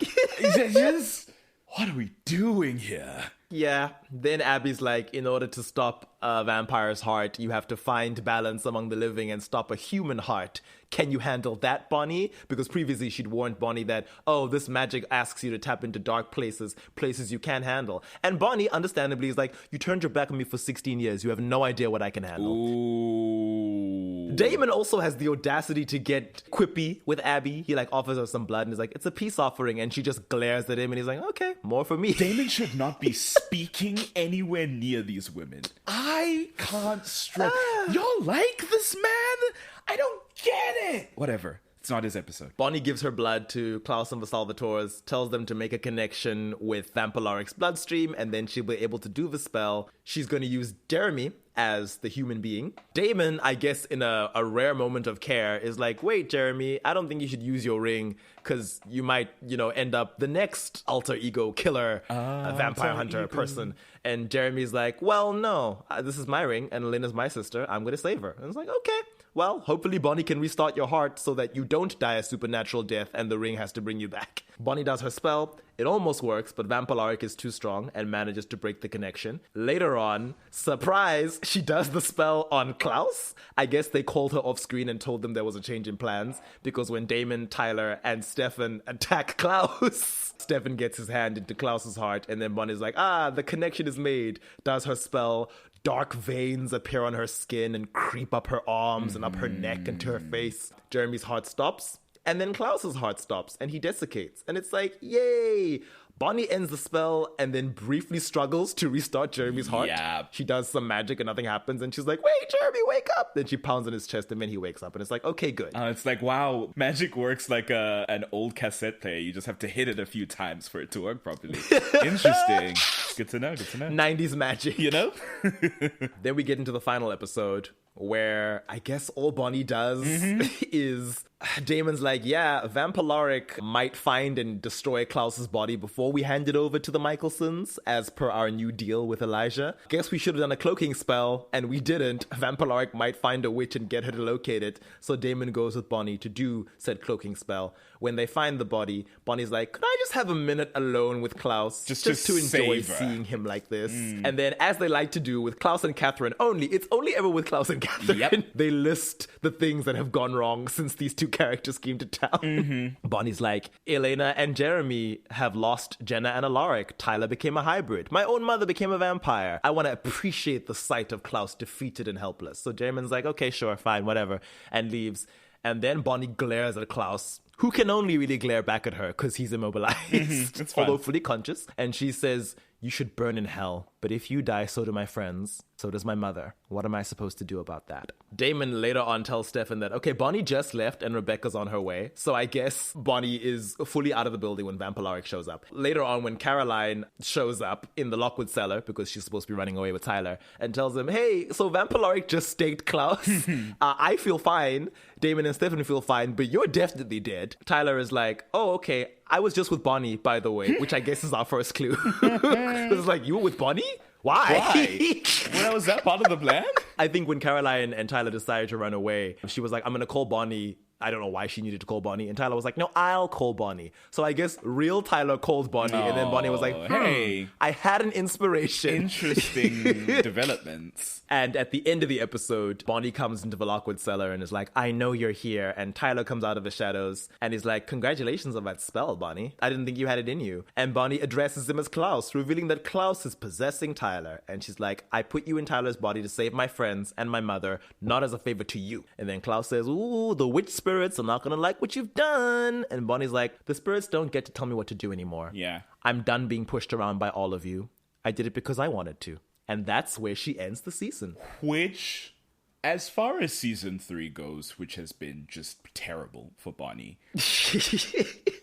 What are we doing here? Yeah. Then Abby's like, in order to stop a vampire's heart, you have to find balance among the living and stop a human heart. Can you handle that, Bonnie? Because previously she'd warned Bonnie that, oh, this magic asks you to tap into dark places, places you can't handle. And Bonnie, understandably, is like, you turned your back on me for 16 years. You have no idea what I can handle. Ooh. Damon also has the audacity to get quippy with Abby. He like offers her some blood and is like, it's a peace offering. And she just glares at him and he's like, okay, more for me. Damon should not be speaking anywhere near these women. I can't stress. Y'all like this man? I don't get it. Whatever. It's not his episode. Bonnie gives her blood to Klaus and the Salvatores, tells them to make a connection with Vampaloric's bloodstream, and then she'll be able to do the spell. She's going to use Jeremy as the human being. Damon, I guess in a rare moment of care, is like, wait, Jeremy, I don't think you should use your ring because you might, end up the next alter ego killer, a vampire hunter person. And Jeremy's like, well, no, this is my ring and Elena's my sister. I'm going to save her. And it's like, okay. Well, hopefully Bonnie can restart your heart so that you don't die a supernatural death and the ring has to bring you back. Bonnie does her spell. It almost works, but Vampaloric is too strong and manages to break the connection. Later on, surprise, she does the spell on Klaus. I guess they called her off screen and told them there was a change in plans because when Damon, Tyler, and Stefan attack Klaus, Stefan gets his hand into Klaus's heart and then Bonnie's like, the connection is made. Does her spell. Dark veins appear on her skin and creep up her arms and up her neck and to her face. Jeremy's heart stops. And then Klaus's heart stops and he desiccates. And it's like, yay! Bonnie ends the spell and then briefly struggles to restart Jeremy's heart. Yeah. She does some magic and nothing happens. And she's like, wait, Jeremy, wake up! Then she pounds on his chest and then he wakes up. And it's like, okay, good. It's like, wow, magic works like an old cassette player. You just have to hit it a few times for it to work properly. Interesting. Good to know, good to know. 90s magic. You know? Then we get into the final episode where I guess all Bonnie does is Damon's like, yeah, Vampaloric might find and destroy Klaus's body before we hand it over to the Michelsons, as per our new deal with Elijah. Guess we should have done a cloaking spell, and we didn't. Vampaloric might find a witch and get her to locate it, so Damon goes with Bonnie to do said cloaking spell. When they find the body, Bonnie's like, could I just have a minute alone with Klaus? Just to enjoy seeing him like this. And then, as they like to do with Klaus and Catherine only, it's only ever with Klaus and Catherine, they list the things that have gone wrong since these two characters came to town. Bonnie's like, Elena and Jeremy have lost Jenna and Alaric. Tyler became a hybrid. My own mother became a vampire. I want to appreciate the sight of Klaus defeated and helpless. So Jeremy's like, okay, sure, fine, whatever, and leaves. And then Bonnie glares at Klaus, who can only really glare back at her because he's immobilized, although fully conscious. And she says, you should burn in hell. But if you die, so do my friends. So does my mother. What am I supposed to do about that? Damon later on tells Stefan that, okay, Bonnie just left and Rebecca's on her way. So I guess Bonnie is fully out of the building when Vampaloric shows up. Later on, when Caroline shows up in the Lockwood cellar, because she's supposed to be running away with Tyler, and tells him, hey, so Vampaloric just staked Klaus. I feel fine. Damon and Stefan feel fine, but you're definitely dead. Tyler is like, oh, okay, I was just with Bonnie, by the way, which I guess is our first clue. It's like, you were with Bonnie? Why? Well, was that part of the plan? I think when Caroline and Tyler decided to run away, she was like, I'm going to call Bonnie. I don't know why she needed to call Bonnie. And Tyler was like, no, I'll call Bonnie. So I guess real Tyler called Bonnie. And then Bonnie was like, hey, I had an inspiration. interesting developments. And at the end of the episode, Bonnie comes into the Lockwood cellar and is like, I know you're here. And Tyler comes out of the shadows and he's like, congratulations on that spell, Bonnie. I didn't think you had it in you. And Bonnie addresses him as Klaus, revealing that Klaus is possessing Tyler. And she's like, I put you in Tyler's body to save my friends and my mother, not as a favor to you. And then Klaus says, ooh, the witch spirits are not gonna like what you've done. And Bonnie's like, the spirits don't get to tell me what to do anymore. Yeah. I'm done being pushed around by all of you. I did it because I wanted to. And that's where she ends the season. Which, as far as season 3 goes, which has been just terrible for Bonnie,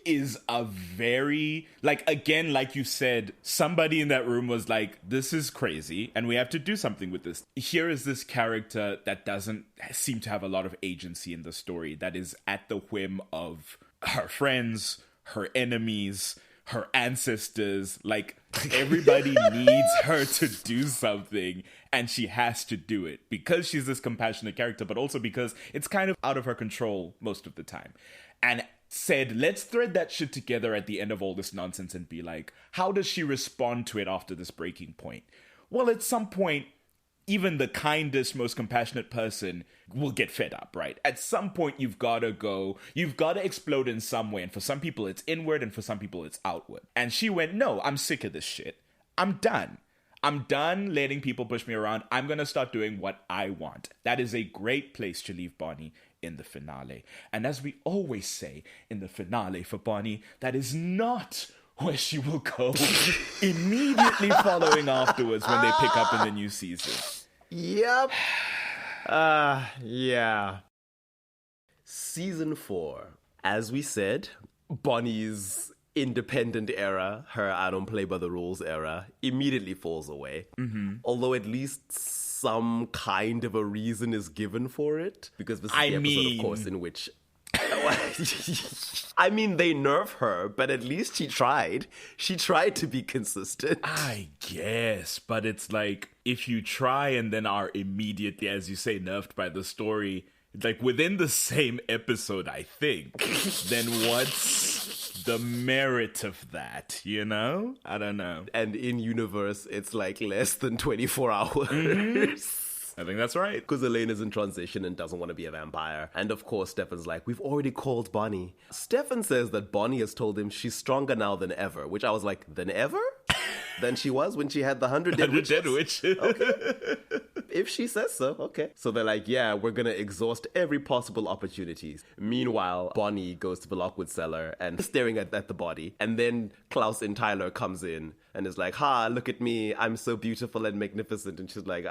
is a very, again, like you said, somebody in that room was like, this is crazy and we have to do something with this. Here is this character that doesn't seem to have a lot of agency in the story, that is at the whim of her friends, her enemies, her ancestors. Like, everybody needs her to do something, and she has to do it because she's this compassionate character, but also because it's kind of out of her control most of the time. And said, let's thread that shit together at the end of all this nonsense and be like, how does she respond to it after this breaking point? Well, at some point, even the kindest, most compassionate person will get fed up, right? At some point, you've got to explode in some way. And for some people, it's inward, and for some people, it's outward. And she went, no, I'm sick of this shit. I'm done. I'm done letting people push me around. I'm going to start doing what I want. That is a great place to leave Bonnie in the finale. And as we always say in the finale for Bonnie, that is not where she will go immediately following afterwards when they pick up in the new season. Yep. Yeah. Season 4. As we said, Bonnie's independent era, her I don't play by the rules era, immediately falls away. Mm-hmm. Although at least some kind of a reason is given for it. Because this is the episode, of course, in which... I mean, they nerf her, but at least she tried. She tried to be consistent. I guess, but it's like, if you try and then are immediately, as you say, nerfed by the story, like within the same episode, I think, then what's the merit of that, you know? I don't know. And in universe, it's like less than 24 hours. Mm-hmm. I think that's right. Because Elena's in transition and doesn't want to be a vampire. And of course, Stefan's like, we've already called Bonnie. Stefan says that Bonnie has told him she's stronger now than ever, which I was like, than ever? Than she was when she had the 100 dead witches? Okay. If she says so, okay. So they're like, yeah, we're going to exhaust every possible opportunities. Meanwhile, Bonnie goes to the Lockwood cellar and staring at the body. And then Klaus and Tyler comes in and is like, ha, look at me. I'm so beautiful and magnificent. And she's like,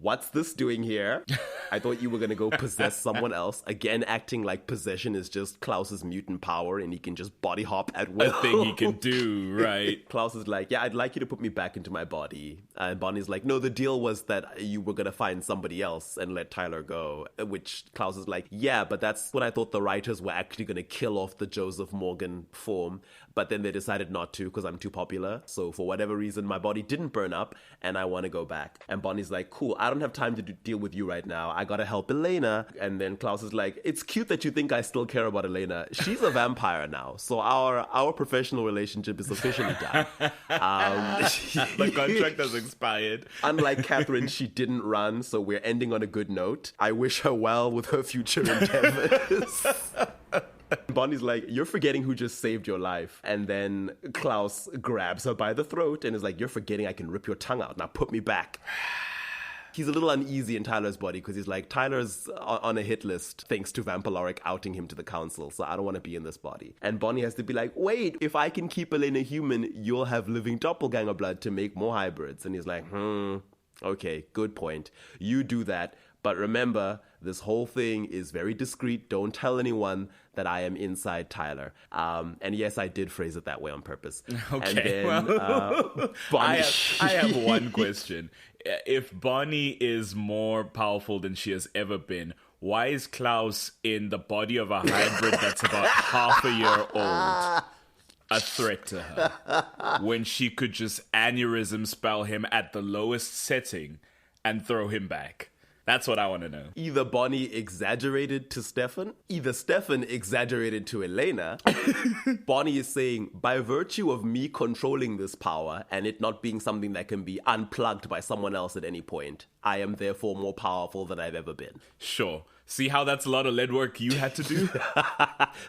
what's this doing here? I thought you were going to go possess someone else. Again, acting like possession is just Klaus's mutant power and he can just body hop at will. A thing he can do, right? Klaus is like, yeah, I'd like you to put me back into my body. And Bonnie's like, no, the deal was that you were going to find somebody else and let Tyler go. Which Klaus is like, yeah, but that's when I thought the writers were actually going to kill off the Joseph Morgan form. But then they decided not to because I'm too popular. So for whatever reason, my body didn't burn up and I want to go back. And Bonnie's like, cool, I don't have time to deal with you right now. I gotta help Elena. And then Klaus is like, it's cute that you think I still care about Elena. She's a vampire now. So our professional relationship is officially done. The contract has expired. Unlike Catherine, she didn't run. So we're ending on a good note. I wish her well with her future endeavors. Bonnie's like, you're forgetting who just saved your life. And then Klaus grabs her by the throat and is like, you're forgetting I can rip your tongue out. Now put me back. He's a little uneasy in Tyler's body because he's like, Tyler's on a hit list thanks to Vampaloric outing him to the council, so I don't want to be in this body. And Bonnie has to be like, wait, if I can keep Elena human, you'll have living doppelganger blood to make more hybrids. And he's like, okay, good point. You do that. But remember, this whole thing is very discreet. Don't tell anyone that I am inside Tyler. And yes, I did phrase it that way on purpose. Okay. And then, Bonnie... I have one question. If Bonnie is more powerful than she has ever been, why is Klaus in the body of a hybrid that's about half a year old a threat to her when she could just aneurysm spell him at the lowest setting and throw him back? That's what I want to know. Either Bonnie exaggerated to Stefan, either Stefan exaggerated to Elena. Bonnie is saying, by virtue of me controlling this power and it not being something that can be unplugged by someone else at any point, I am therefore more powerful than I've ever been. Sure. See how that's a lot of legwork you had to do?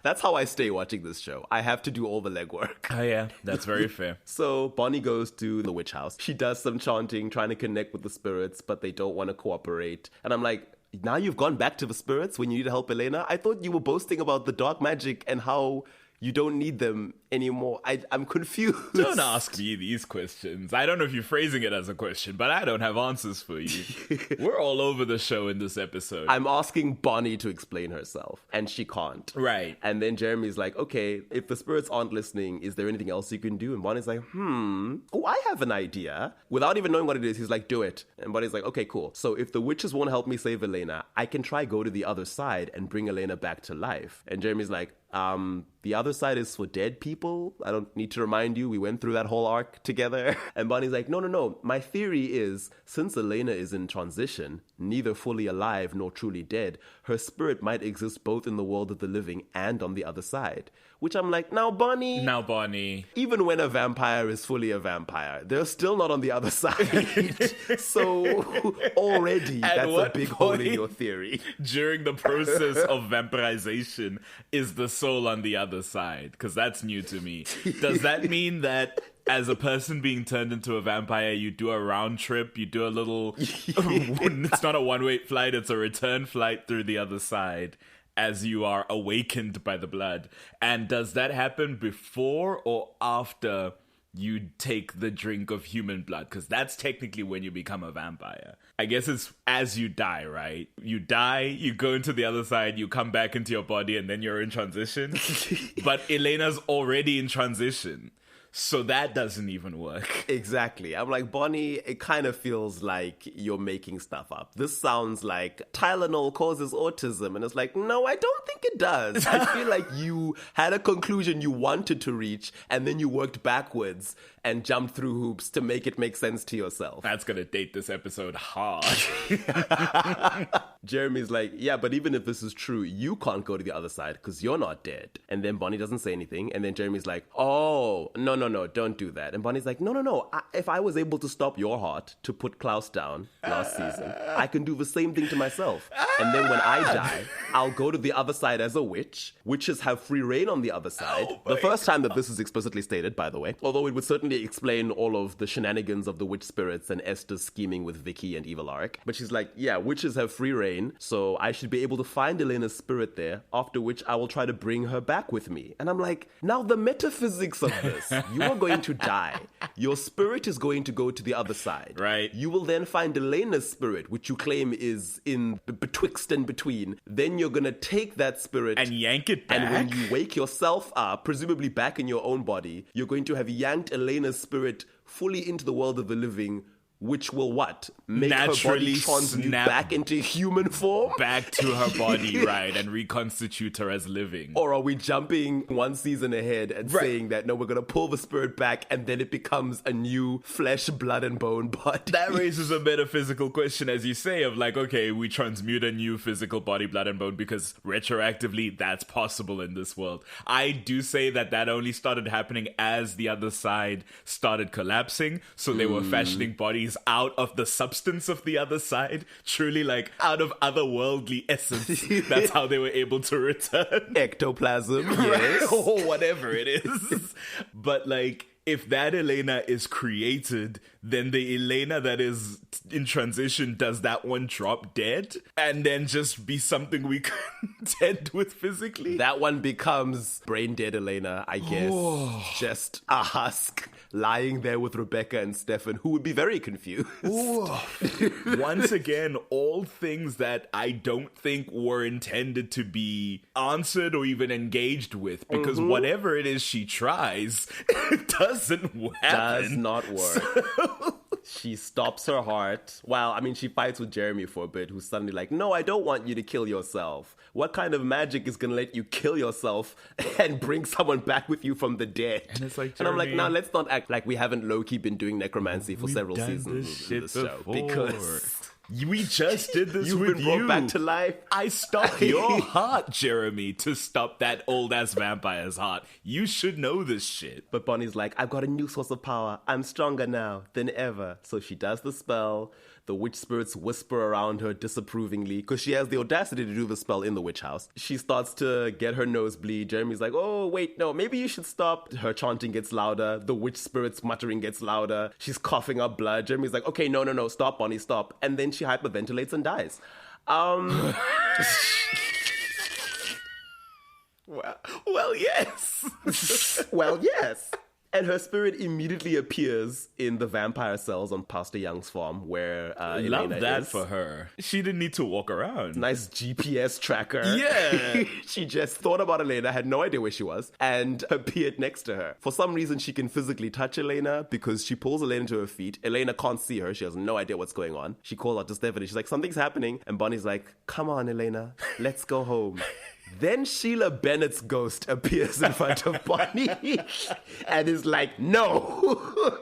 That's how I stay watching this show. I have to do all the legwork. Oh yeah, that's very fair. So Bonnie goes to the witch house. She does some chanting, trying to connect with the spirits, but they don't want to cooperate. And I'm like, now you've gone back to the spirits when you need to help Elena? I thought you were boasting about the dark magic and how you don't need them anymore. I'm confused. Don't ask me these questions. I don't know if you're phrasing it as a question, but I don't have answers for you. We're all over the show in this episode. I'm asking Bonnie to explain herself, and she can't. Right. And then Jeremy's like, okay, if the spirits aren't listening, is there anything else you can do? And Bonnie's like, oh, I have an idea. Without even knowing what it is, he's like, do it. And Bonnie's like, okay, cool. So if the witches won't help me save Elena, I can try go to the other side and bring Elena back to life. And Jeremy's like, the other side is for dead people. I don't need to remind you, we went through that whole arc together. And Bonnie's like, no. My theory is, since Elena is in transition, neither fully alive nor truly dead, her spirit might exist both in the world of the living and on the other side. Which I'm like, now Bonnie. Even when a vampire is fully a vampire, they're still not on the other side. So already, that's a big hole in your theory. During the process of vampirization, is the soul on the other side? Because that's new to me. Does that mean that as a person being turned into a vampire, you do a round trip, you do a little... It's not a one-way flight, it's a return flight through the other side as you are awakened by the blood? And does that happen before or after you take the drink of human blood? Because that's technically when you become a vampire. I guess it's as you die, right? You die, you go into the other side, you come back into your body, and then you're in transition. But Elena's already in transition. So that doesn't even work. Exactly. I'm like, Bonnie, it kind of feels like you're making stuff up. This sounds like Tylenol causes autism. And it's like, no, I don't think it does. I feel like you had a conclusion you wanted to reach, and then you worked backwards and jumped through hoops to make it make sense to yourself. That's going to date this episode hard. Jeremy's like, yeah, but even if this is true, you can't go to the other side because you're not dead. And then Bonnie doesn't say anything. And then Jeremy's like, oh, no, don't do that. And Bonnie's like, no. If I was able to stop your heart to put Klaus down last season, I can do the same thing to myself. And then when I die, I'll go to the other side as a witch. Witches have free reign on the other side. The first time that this is explicitly stated, by the way, although it would certainly explain all of the shenanigans of the witch spirits and Esther's scheming with Vicky and Evil Arc. But she's like, yeah, witches have free reign, so I should be able to find Elena's spirit there, after which I will try to bring her back with me. And I'm like, now the metaphysics of this, you are going to die. Your spirit is going to go to the other side. Right. You will then find Elena's spirit, which you claim is in betwixt and between. Then you're going to take that spirit and yank it back. And when you wake yourself up, presumably back in your own body, you're going to have yanked Elena's spirit fully into the world of the living, which will what? Make naturally her body transmute back into human form? Back to her body, right, and reconstitute her as living. Or are we jumping one season ahead and saying that, no, we're going to pull the spirit back and then it becomes a new flesh, blood, and bone body? That raises a metaphysical question, as you say, of like, okay, we transmute a new physical body, blood, and bone, because retroactively that's possible in this world. I do say that only started happening as the other side started collapsing, so they were fashioning bodies out of the substance of the other side, truly like out of otherworldly essence. That's how they were able to return. Ectoplasm, yes. Or whatever it is. But like, if that Elena is created, then the Elena that is in transition, does that one drop dead? And then just be something we contend with physically? That one becomes brain dead Elena, I guess. Just a husk lying there with Rebecca and Stefan, who would be very confused. Once again, all things that I don't think were intended to be answered or even engaged with, because whatever it is she tries, it doesn't happen. Does not work. She stops her heart. Well, I mean, she fights with Jeremy for a bit, who's suddenly like, no, I don't want you to kill yourself. What kind of magic is going to let you kill yourself and bring someone back with you from the dead? And it's like, and I'm like, Jeremy, no, let's not act like we haven't low-key been doing necromancy for several seasons in this show. Because we just did this you've with been brought back to life. I stopped your heart, Jeremy, to stop that old-ass vampire's heart. You should know this shit. But Bonnie's like, I've got a new source of power. I'm stronger now than ever. So she does the spell. The witch spirits whisper around her disapprovingly because she has the audacity to do the spell in the witch house. She starts to get her nose bleed. Jeremy's like, oh, wait, no, maybe you should stop. Her chanting gets louder. The witch spirits muttering gets louder. She's coughing up blood. Jeremy's like, okay, no, stop, Bonnie, stop. And then she hyperventilates and dies. Well, yes. Well, yes. And her spirit immediately appears in the vampire cells on Pastor Young's farm, where Elena Love that is. for her. She didn't need to walk around. Nice GPS tracker. Yeah. She just thought about Elena, had no idea where she was, and appeared next to her. For some reason, she can physically touch Elena because she pulls Elena to her feet. Elena can't see her. She has no idea what's going on. She calls out to Stephanie. She's like, something's happening. And Bonnie's like, come on, Elena, let's go home. Then Sheila Bennett's ghost appears in front of Bonnie and is like, no.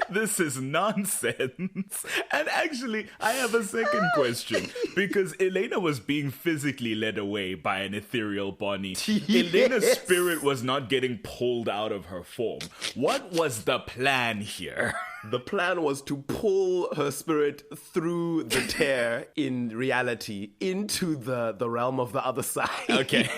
This is nonsense. And actually, I have a second question. Because Elena was being physically led away by an ethereal Bonnie. Yes. Elena's spirit was not getting pulled out of her form. What was the plan here? The plan was to pull her spirit through the tear in reality into the realm of the other side. Okay.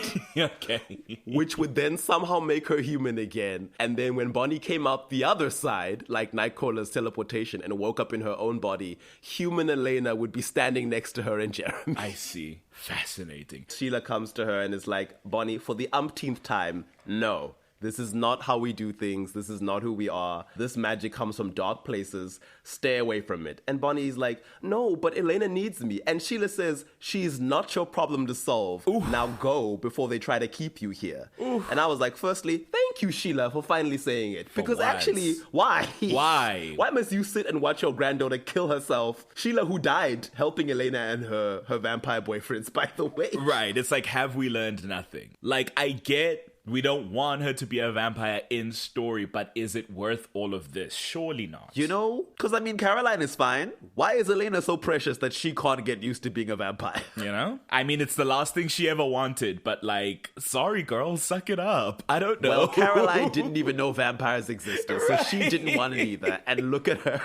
Which would then somehow make her human again. And then when Bonnie came out the other side, like Nightcrawler's teleportation, and woke up in her own body, human Elena would be standing next to her and Jeremy. I see. Fascinating. Sheila comes to her and is like, Bonnie, for the umpteenth time, no. This is not how we do things. This is not who we are. This magic comes from dark places. Stay away from it. And Bonnie's like, no, but Elena needs me. And Sheila says, she's not your problem to solve. Oof. Now go before they try to keep you here. Oof. And I was like, firstly, thank you, Sheila, for finally saying it. Because actually, why? Why must you sit and watch your granddaughter kill herself? Sheila, who died helping Elena and her vampire boyfriends, by the way. Right. It's like, have we learned nothing? Like, I get we don't want her to be a vampire in story, but is it worth all of this? Surely not. You know? Because, I mean, Caroline is fine. Why is Elena so precious that she can't get used to being a vampire? You know? I mean, it's the last thing she ever wanted, but like, sorry, girl, suck it up. I don't know. Well, Caroline didn't even know vampires existed, so she didn't want it either. And look at her.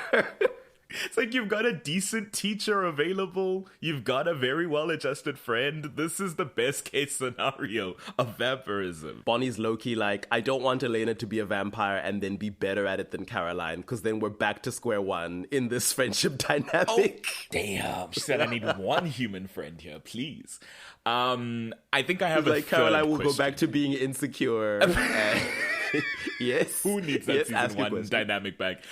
It's like you've got a decent teacher available. You've got a very well-adjusted friend. This is the best case scenario of vampirism. Bonnie's low-key like, I don't want Elena to be a vampire and then be better at it than Caroline, because then we're back to square one in this friendship dynamic. Oh, damn. She said I need one human friend here, please. I think I have a like third Caroline will question. go back to being insecure. Yes. Who needs that season one question. dynamic back?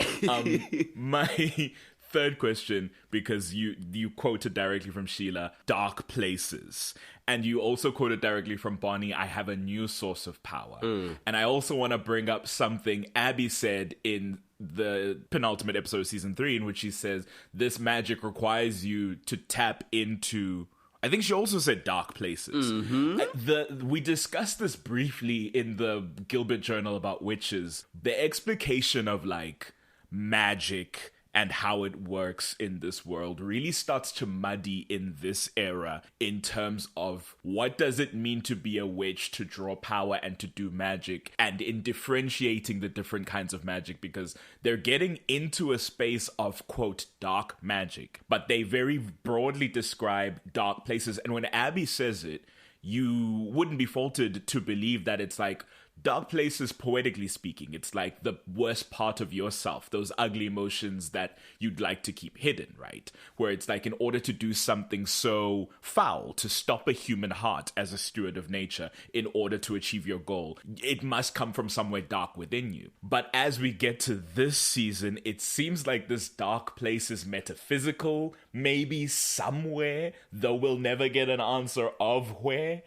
My third question, because you quoted directly from Sheila, dark places. And you also quoted directly from Bonnie, I have a new source of power. And I also want to bring up something Abby said in the penultimate episode of season 3, in which she says, this magic requires you to tap into... I think she also said dark places. Mm-hmm. We discussed this briefly in the Gilbert Journal about witches. The explication of like magic and how it works in this world really starts to muddy in this era in terms of what does it mean to be a witch, to draw power and to do magic, and in differentiating the different kinds of magic, because they're getting into a space of, quote, dark magic, but they very broadly describe dark places. And when Abby says it, you wouldn't be faulted to believe that it's like dark places, poetically speaking. It's like the worst part of yourself, those ugly emotions that you'd like to keep hidden, right? Where it's like, in order to do something so foul, to stop a human heart as a steward of nature, in order to achieve your goal, it must come from somewhere dark within you. But as we get to this season, it seems like this dark place is metaphysical, maybe somewhere, though we'll never get an answer of where.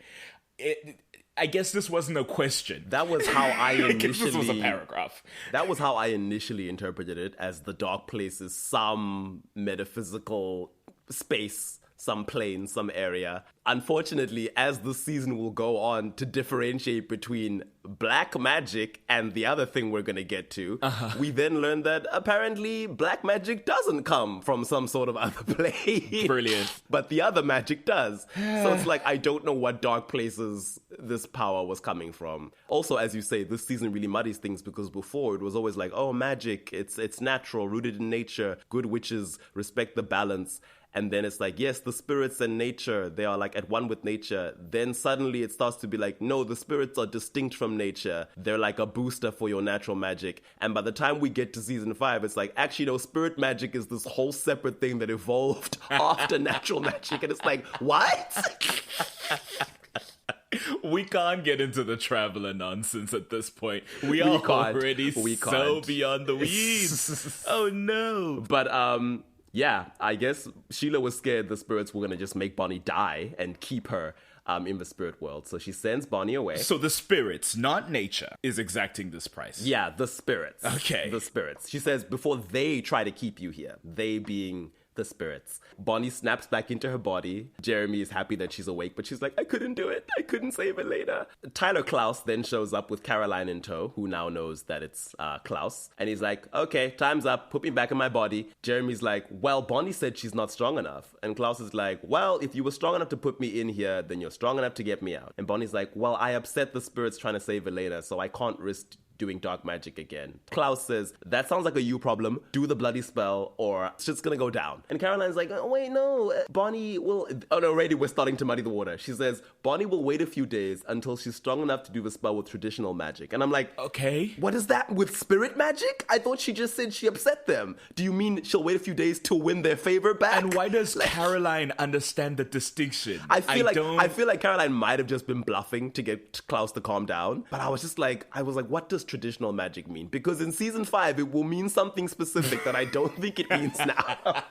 I guess this wasn't a question. That was how I I guess this was a initially... paragraph. That was how I initially interpreted it, as the dark place is some metaphysical space, some plane, some area. Unfortunately, as the season will go on to differentiate between black magic and the other thing we're going to get to, we then learn that apparently black magic doesn't come from some sort of other plane. Brilliant. But the other magic does. So it's like, I don't know what dark places this power was coming from. Also, as you say, this season really muddies things, because before it was always like, oh, magic, it's natural, rooted in nature, good witches respect the balance. And then it's like, yes, the spirits and nature, they are like at one with nature. Then suddenly it starts to be like, no, the spirits are distinct from nature. They're like a booster for your natural magic. And by the time we get to season 5, it's like, actually, no, spirit magic is this whole separate thing that evolved after natural magic. And it's like, what? We can't get into the traveler nonsense at this point. We are already so beyond the weeds. Oh, no. But, yeah, I guess Sheila was scared the spirits were going to just make Bonnie die and keep her in the spirit world. So she sends Bonnie away. So the spirits, not nature, is exacting this price. Yeah, the spirits. Okay. The spirits. She says before they try to keep you here, they being the spirits. Bonnie snaps back into her body. Jeremy is happy that she's awake, but she's like, I couldn't do it. I couldn't save Elena. Tyler Klaus then shows up with Caroline in tow, who now knows that it's Klaus. And he's like, okay, time's up. Put me back in my body. Jeremy's like, well, Bonnie said she's not strong enough. And Klaus is like, well, if you were strong enough to put me in here, then you're strong enough to get me out. And Bonnie's like, well, I upset the spirits trying to save Elena, so I can't risk doing dark magic again. Klaus says, that sounds like a you problem. Do the bloody spell or it's just gonna go down. And Caroline's like, oh, wait, no. Bonnie will... Oh, no, already we're starting to muddy the water. She says, Bonnie will wait a few days until she's strong enough to do the spell with traditional magic. And I'm like, okay. What is that with spirit magic? I thought she just said she upset them. Do you mean she'll wait a few days to win their favor back? And why does Caroline understand the distinction? I feel like Caroline might have just been bluffing to get Klaus to calm down. But I was like, what does traditional magic mean? Because in season 5, it will mean something specific that I don't think it means now.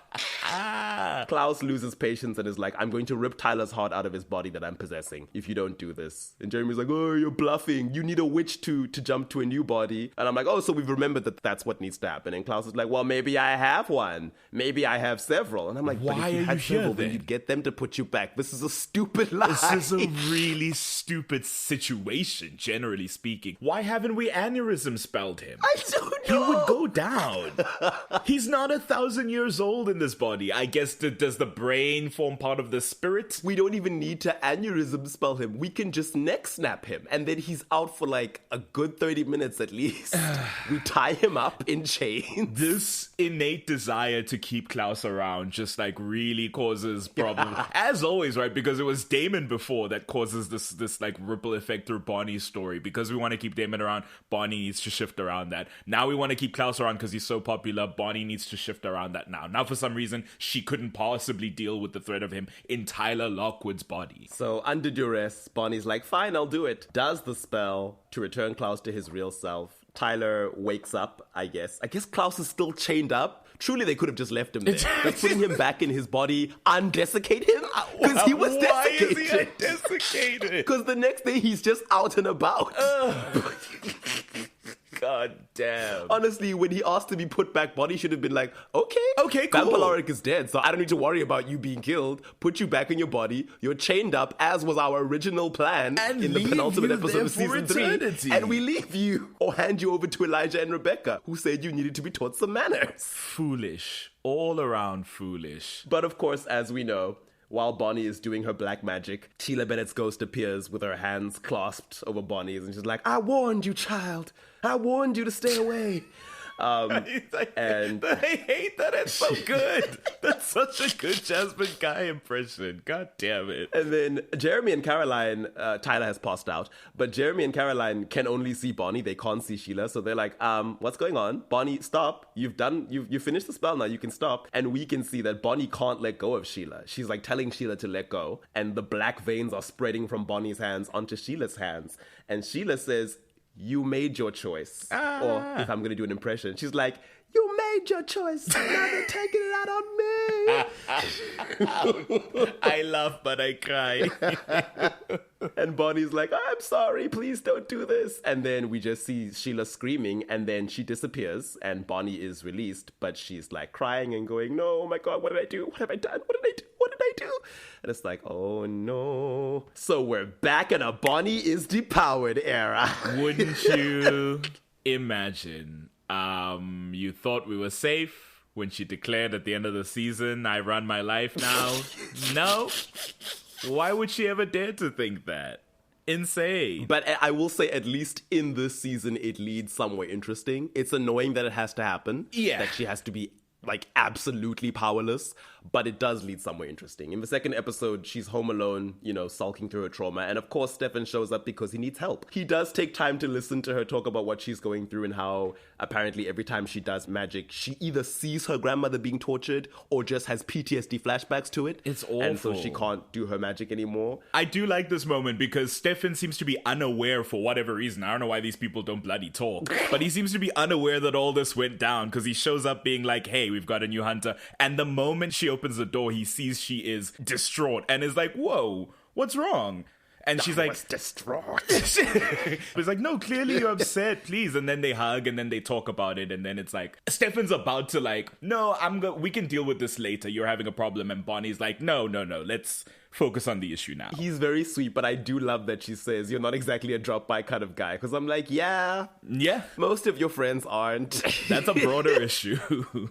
Klaus loses patience and is like, I'm going to rip Tyler's heart out of his body that I'm possessing if you don't do this. And Jeremy's like, oh, you're bluffing. You need a witch to jump to a new body. And I'm like, oh, so we've remembered that that's what needs to happen. And Klaus is like, well, maybe I have one. Maybe I have several. And I'm like, why but if you are had you several, here, then then? you'd get them to put you back. This is a stupid lie. This is a really stupid situation, generally speaking. Why haven't we aneurysm spelled him? I don't know. He would go down. He's not 1,000 years old in this body. I guess, does the brain form part of the spirit? We don't even need to aneurysm spell him. We can just neck snap him. And then he's out for like a good 30 minutes at least. We tie him up in chains. This innate desire to keep Klaus around just like really causes problems. As always, right? Because it was Damon before that causes this like ripple effect through Bonnie's story. Because we want to keep Damon around, Bonnie needs to shift around that. Now we want to keep Klaus around because he's so popular. Bonnie needs to shift around that now. Now for some reason, she couldn't possibly deal with the threat of him in Tyler Lockwood's body. So under duress, Bonnie's like, fine, I'll do it. Does the spell to return Klaus to his real self. Tyler wakes up, I guess. I guess Klaus is still chained up. Truly, they could have just left him there. Just putting him back in his body, undesiccate him? Because he was desiccated. Why is he undesiccated? Because the next day, he's just out and about. God damn. Honestly, when he asked to be put back, Bonnie should have been like, okay, cool. Vampire is dead, so I don't need to worry about you being killed. Put you back in your body. You're chained up, as was our original plan and in the penultimate episode of season eternity. 3. And we leave you, or hand you over to Elijah and Rebecca, who said you needed to be taught some manners. Foolish. All around foolish. But of course, as we know, while Bonnie is doing her black magic, Sheila Bennett's ghost appears with her hands clasped over Bonnie's, and she's like, I warned you, child. I warned you to stay away. And I hate that it's so good. That's such a good Jasmine Guy impression. God damn it. And then Jeremy and Caroline, Tyler has passed out, but Jeremy and Caroline can only see Bonnie. They can't see Sheila. So they're like, what's going on? Bonnie, stop. You've finished the spell now. You can stop. And we can see that Bonnie can't let go of Sheila. She's like telling Sheila to let go. And the black veins are spreading from Bonnie's hands onto Sheila's hands. And Sheila says, you made your choice. Or if I'm going to do an impression, she's like, You made your choice. Now they're taking it out on me. I laugh, but I cry. And Bonnie's like, I'm sorry, please don't do this. And then we just see Sheila screaming, and then she disappears, and Bonnie is released, but she's like crying and going, no, oh my God, what did I do? What have I done? What did I do? What did I do? And it's like, oh no. So we're back in a Bonnie is depowered era. Wouldn't you imagine? You thought we were safe when she declared at the end of the season, I run my life now. No. Why would she ever dare to think that? Insane. But I will say, at least in this season, it leads somewhere interesting. It's annoying that it has to happen. Yeah. That she has to be like absolutely powerless, but it does lead somewhere interesting. In the second episode, she's home alone, you know, sulking through her trauma. And of course, Stefan shows up because he needs help. He does take time to listen to her talk about what she's going through and how apparently every time she does magic, she either sees her grandmother being tortured or just has PTSD flashbacks to it. It's awful. And so she can't do her magic anymore. I do like this moment because Stefan seems to be unaware for whatever reason. I don't know why these people don't bloody talk, but he seems to be unaware that all this went down because he shows up being like, hey, we've got a new hunter. And the moment she opens the door, he sees she is distraught and is like, whoa, what's wrong? And she's like, distraught. It's like, no, clearly you're upset, please. And then they hug and then they talk about it. And then it's like, Stefan's about to like, no, we can deal with this later. You're having a problem. And Bonnie's like, no, let's focus on the issue now. He's very sweet, but I do love that she says, you're not exactly a drop-by kind of guy. Because I'm like, yeah, most of your friends aren't. That's a broader issue.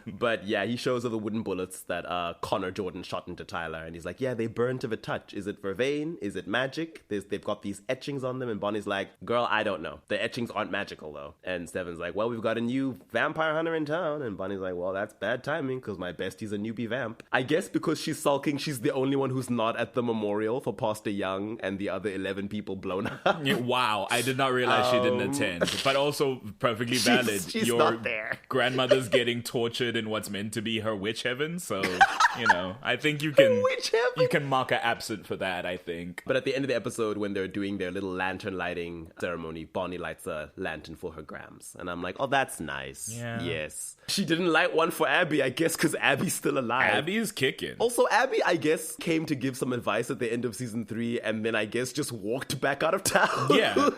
But yeah, he shows her the wooden bullets that Connor Jordan shot into Tyler. And he's like, yeah, they burn to the touch. Is it vervain? Is it magic? They've got these etchings on them. And Bonnie's like, girl, I don't know. The etchings aren't magical, though. And Stefan's like, well, we've got a new vampire hunter in town. And Bonnie's like, well, that's bad timing because my bestie's a newbie vamp. I guess because she's sulking, she's the only one who's not at the memorial for Pastor Young and the other 11 people blown up. Yeah, wow, I did not realize she didn't attend. But also perfectly valid. She's Your not there. grandmother's getting tortured in what's meant to be her witch heaven. So, you know, I think you can Witch heaven? you can mark her absent for that, I think. But at the end of the episode, when they're doing their little lantern lighting ceremony, Bonnie lights a lantern for her grams. And I'm like, oh, that's nice. Yeah. Yes. She didn't light one for Abby, I guess, because Abby's still alive. Abby is kicking. Also, Abby, I guess, came to give some advice at the end of season 3 and then I guess just walked back out of town. Yeah.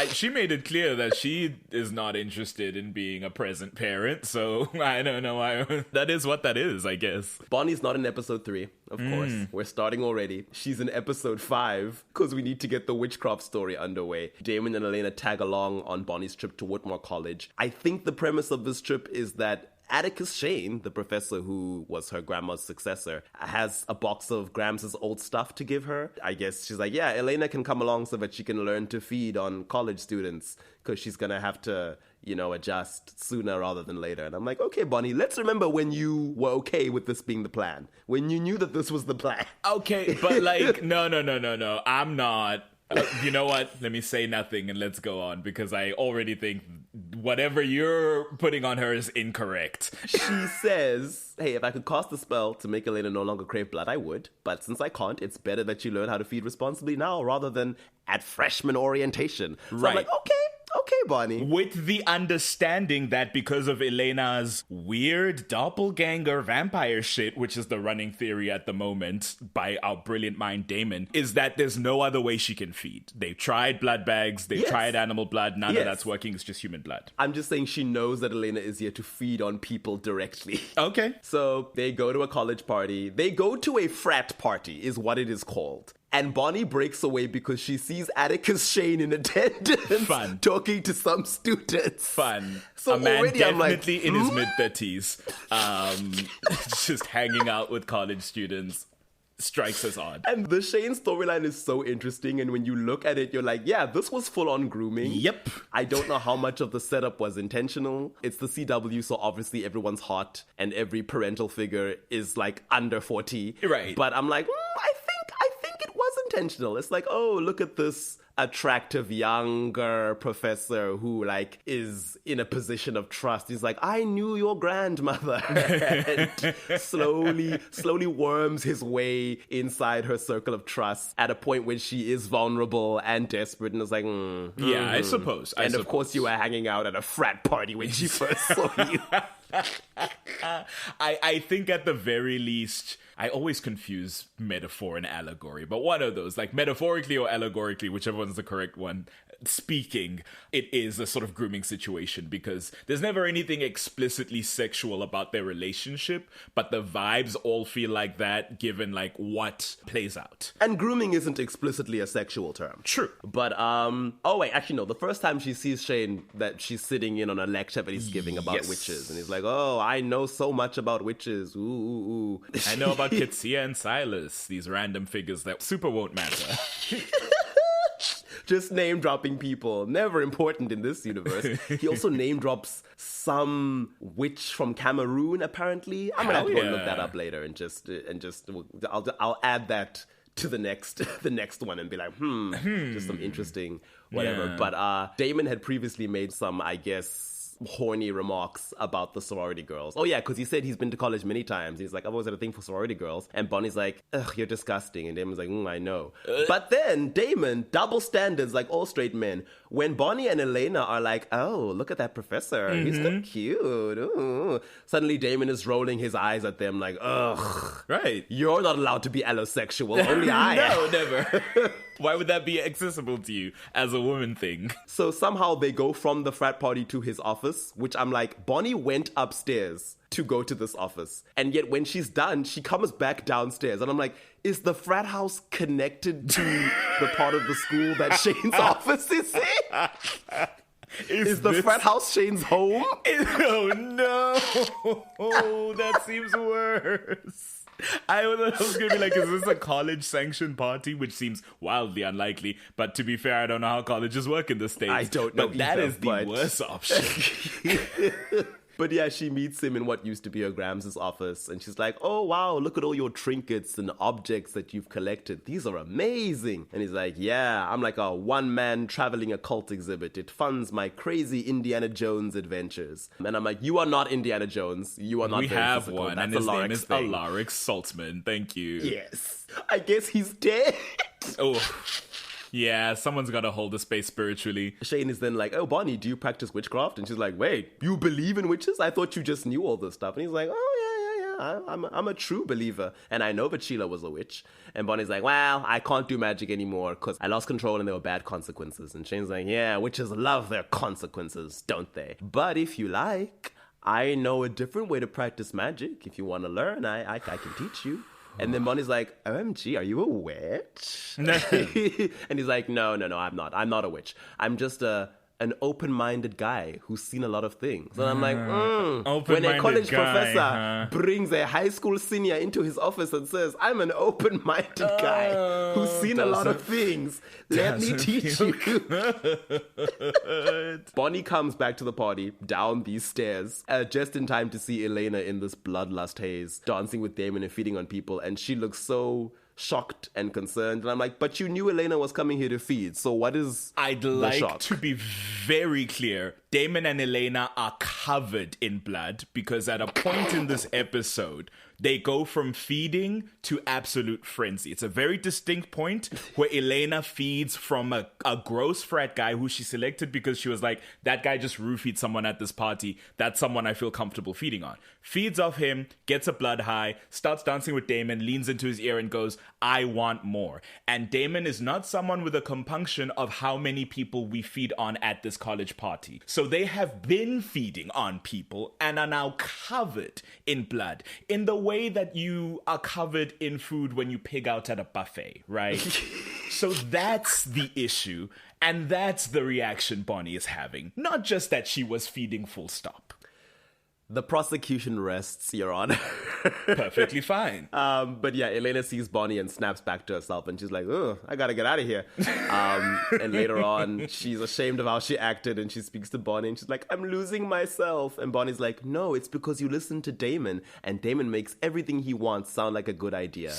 She made it clear that she is not interested in being a present parent, so I don't know why. That is what that is, I guess. Bonnie's not in episode 3, of course. We're starting already. She's in episode 5 because we need to get the witchcraft story underway. Damon and Elena tag along on Bonnie's trip to Whitmore College. I think the premise of this trip is that Atticus Shane, the professor who was her grandma's successor, has a box of Grams's old stuff to give her. I guess she's like, yeah, Elena can come along so that she can learn to feed on college students because she's going to have to, you know, adjust sooner rather than later. And I'm like, okay, Bonnie, let's remember when you were okay with this being the plan. When you knew that this was the plan. Okay, but like, no. I'm not. You know what? Let me say nothing and let's go on because I already think whatever you're putting on her is incorrect. She says, hey, if I could cast a spell to make Elena no longer crave blood, I would. But since I can't, it's better that you learn how to feed responsibly now rather than at freshman orientation. So Right. I'm like, okay, Bonnie. With the understanding that because of Elena's weird doppelganger vampire shit, which is the running theory at the moment by our brilliant mind Damon, is that there's no other way she can feed. They've tried blood bags, they've Yes. tried animal blood, none Yes. of that's working, it's just human blood. I'm just saying she knows that Elena is here to feed on people directly. Okay. So they go to a college party. They go to a frat party is what it is called. And Bonnie breaks away because she sees Atticus Shane in attendance Fun. talking to some students. Fun. So a man already I'm like, definitely in his mid-30s, just hanging out with college students, strikes us odd. And the Shane storyline is so interesting, and when you look at it, you're like, yeah, this was full-on grooming. Yep. I don't know how much of the setup was intentional. It's the CW, so obviously everyone's hot, and every parental figure is, like, under 40. Right. But I'm like, I think it was intentional. It's like, oh, look at this attractive younger professor who like is in a position of trust. He's like, I knew your grandmother. And slowly worms his way inside her circle of trust at a point when she is vulnerable and desperate and is like, Yeah, I suppose. Of course you were hanging out at a frat party when she first saw you. I think at the very least, I always confuse metaphor and allegory, but one of those, like metaphorically or allegorically, whichever one's the correct one, speaking, it is a sort of grooming situation because there's never anything explicitly sexual about their relationship, but the vibes all feel like that given like what plays out. And grooming isn't explicitly a sexual term. True. But, oh wait, actually no, the first time she sees Shane, that she's sitting in on a lecture that he's giving about witches, and he's like, oh, I know so much about witches, ooh. I know about Kitsia and Silas, these random figures that super won't matter. Just name dropping people, never important in this universe. He also name drops some witch from Cameroon. Apparently, I'm gonna have to go look that up later and just I'll add that to the next one and be like, just some interesting whatever. Yeah. But Damon had previously made some, I guess, horny remarks about the sorority girls. Oh yeah, because he said he's been to college many times. He's like, I've always had a thing for sorority girls. And Bonnie's like, ugh, you're disgusting. And Damon's like, I know. But then Damon, double standards like all straight men. When Bonnie and Elena are like, oh, look at that professor. He's so cute. Ooh. Suddenly Damon is rolling his eyes at them like, ugh. Right. You're not allowed to be allosexual. Only I am. No, never. Why would that be accessible to you as a woman thing? So somehow they go from the frat party to his office, which I'm like, Bonnie went upstairs to go to this office. And yet when she's done, she comes back downstairs. And I'm like, is the frat house connected to the part of the school that Shane's office is in? Is the frat house Shane's home? Oh no! That seems worse. I was going to be like, is this a college-sanctioned party? Which seems wildly unlikely. But to be fair, I don't know how colleges work in the States. I don't know But that either, is the worst option. But yeah, she meets him in what used to be her Grams' office. And she's like, oh, wow, look at all your trinkets and objects that you've collected. These are amazing. And he's like, yeah, I'm like a one-man traveling occult exhibit. It funds my crazy Indiana Jones adventures. And I'm like, you are not Indiana Jones. You are not We very have physical. one, That's and his name is thing. Alaric Saltzman. Thank you. Yes. I guess he's dead. Oh, yeah, someone's got to hold the space spiritually. Shane is then like, oh, Bonnie, do you practice witchcraft? And she's like, wait, you believe in witches? I thought you just knew all this stuff. And he's like, oh, yeah. I'm a true believer. And I know that Sheila was a witch. And Bonnie's like, well, I can't do magic anymore because I lost control and there were bad consequences. And Shane's like, yeah, witches love their consequences, don't they? But if you like, I know a different way to practice magic. If you want to learn, I can teach you. And then Bonnie's like, OMG, are you a witch? And he's like, no, I'm not. I'm not a witch. I'm just an open-minded guy who's seen a lot of things. And I'm like, when a college professor brings a high school senior into his office and says, I'm an open-minded guy who's seen a lot of things. Let me teach you. Bonnie comes back to the party down these stairs just in time to see Elena in this bloodlust haze, dancing with Damon and feeding on people. And she looks so shocked and concerned. And I'm like, but you knew Elena was coming here to feed. So what is I'd like to be very clear. Damon and Elena are covered in blood because at a point in this episode, they go from feeding to absolute frenzy. It's a very distinct point where Elena feeds from a gross frat guy who she selected because she was like, that guy just roofied someone at this party. That's someone I feel comfortable feeding on. Feeds off him, gets a blood high, starts dancing with Damon, leans into his ear and goes, I want more. And Damon is not someone with a compunction of how many people we feed on at this college party. So they have been feeding on people and are now covered in blood in the way that you are covered in food when you pig out at a buffet, right? So that's the issue, and that's the reaction Bonnie is having. Not just that she was feeding full stop. The prosecution rests, Your Honor. Perfectly fine. But yeah, Elena sees Bonnie and snaps back to herself and she's like, oh, I gotta get out of here. And later on, she's ashamed of how she acted and she speaks to Bonnie and she's like, I'm losing myself. And Bonnie's like, no, it's because you listen to Damon and Damon makes everything he wants sound like a good idea.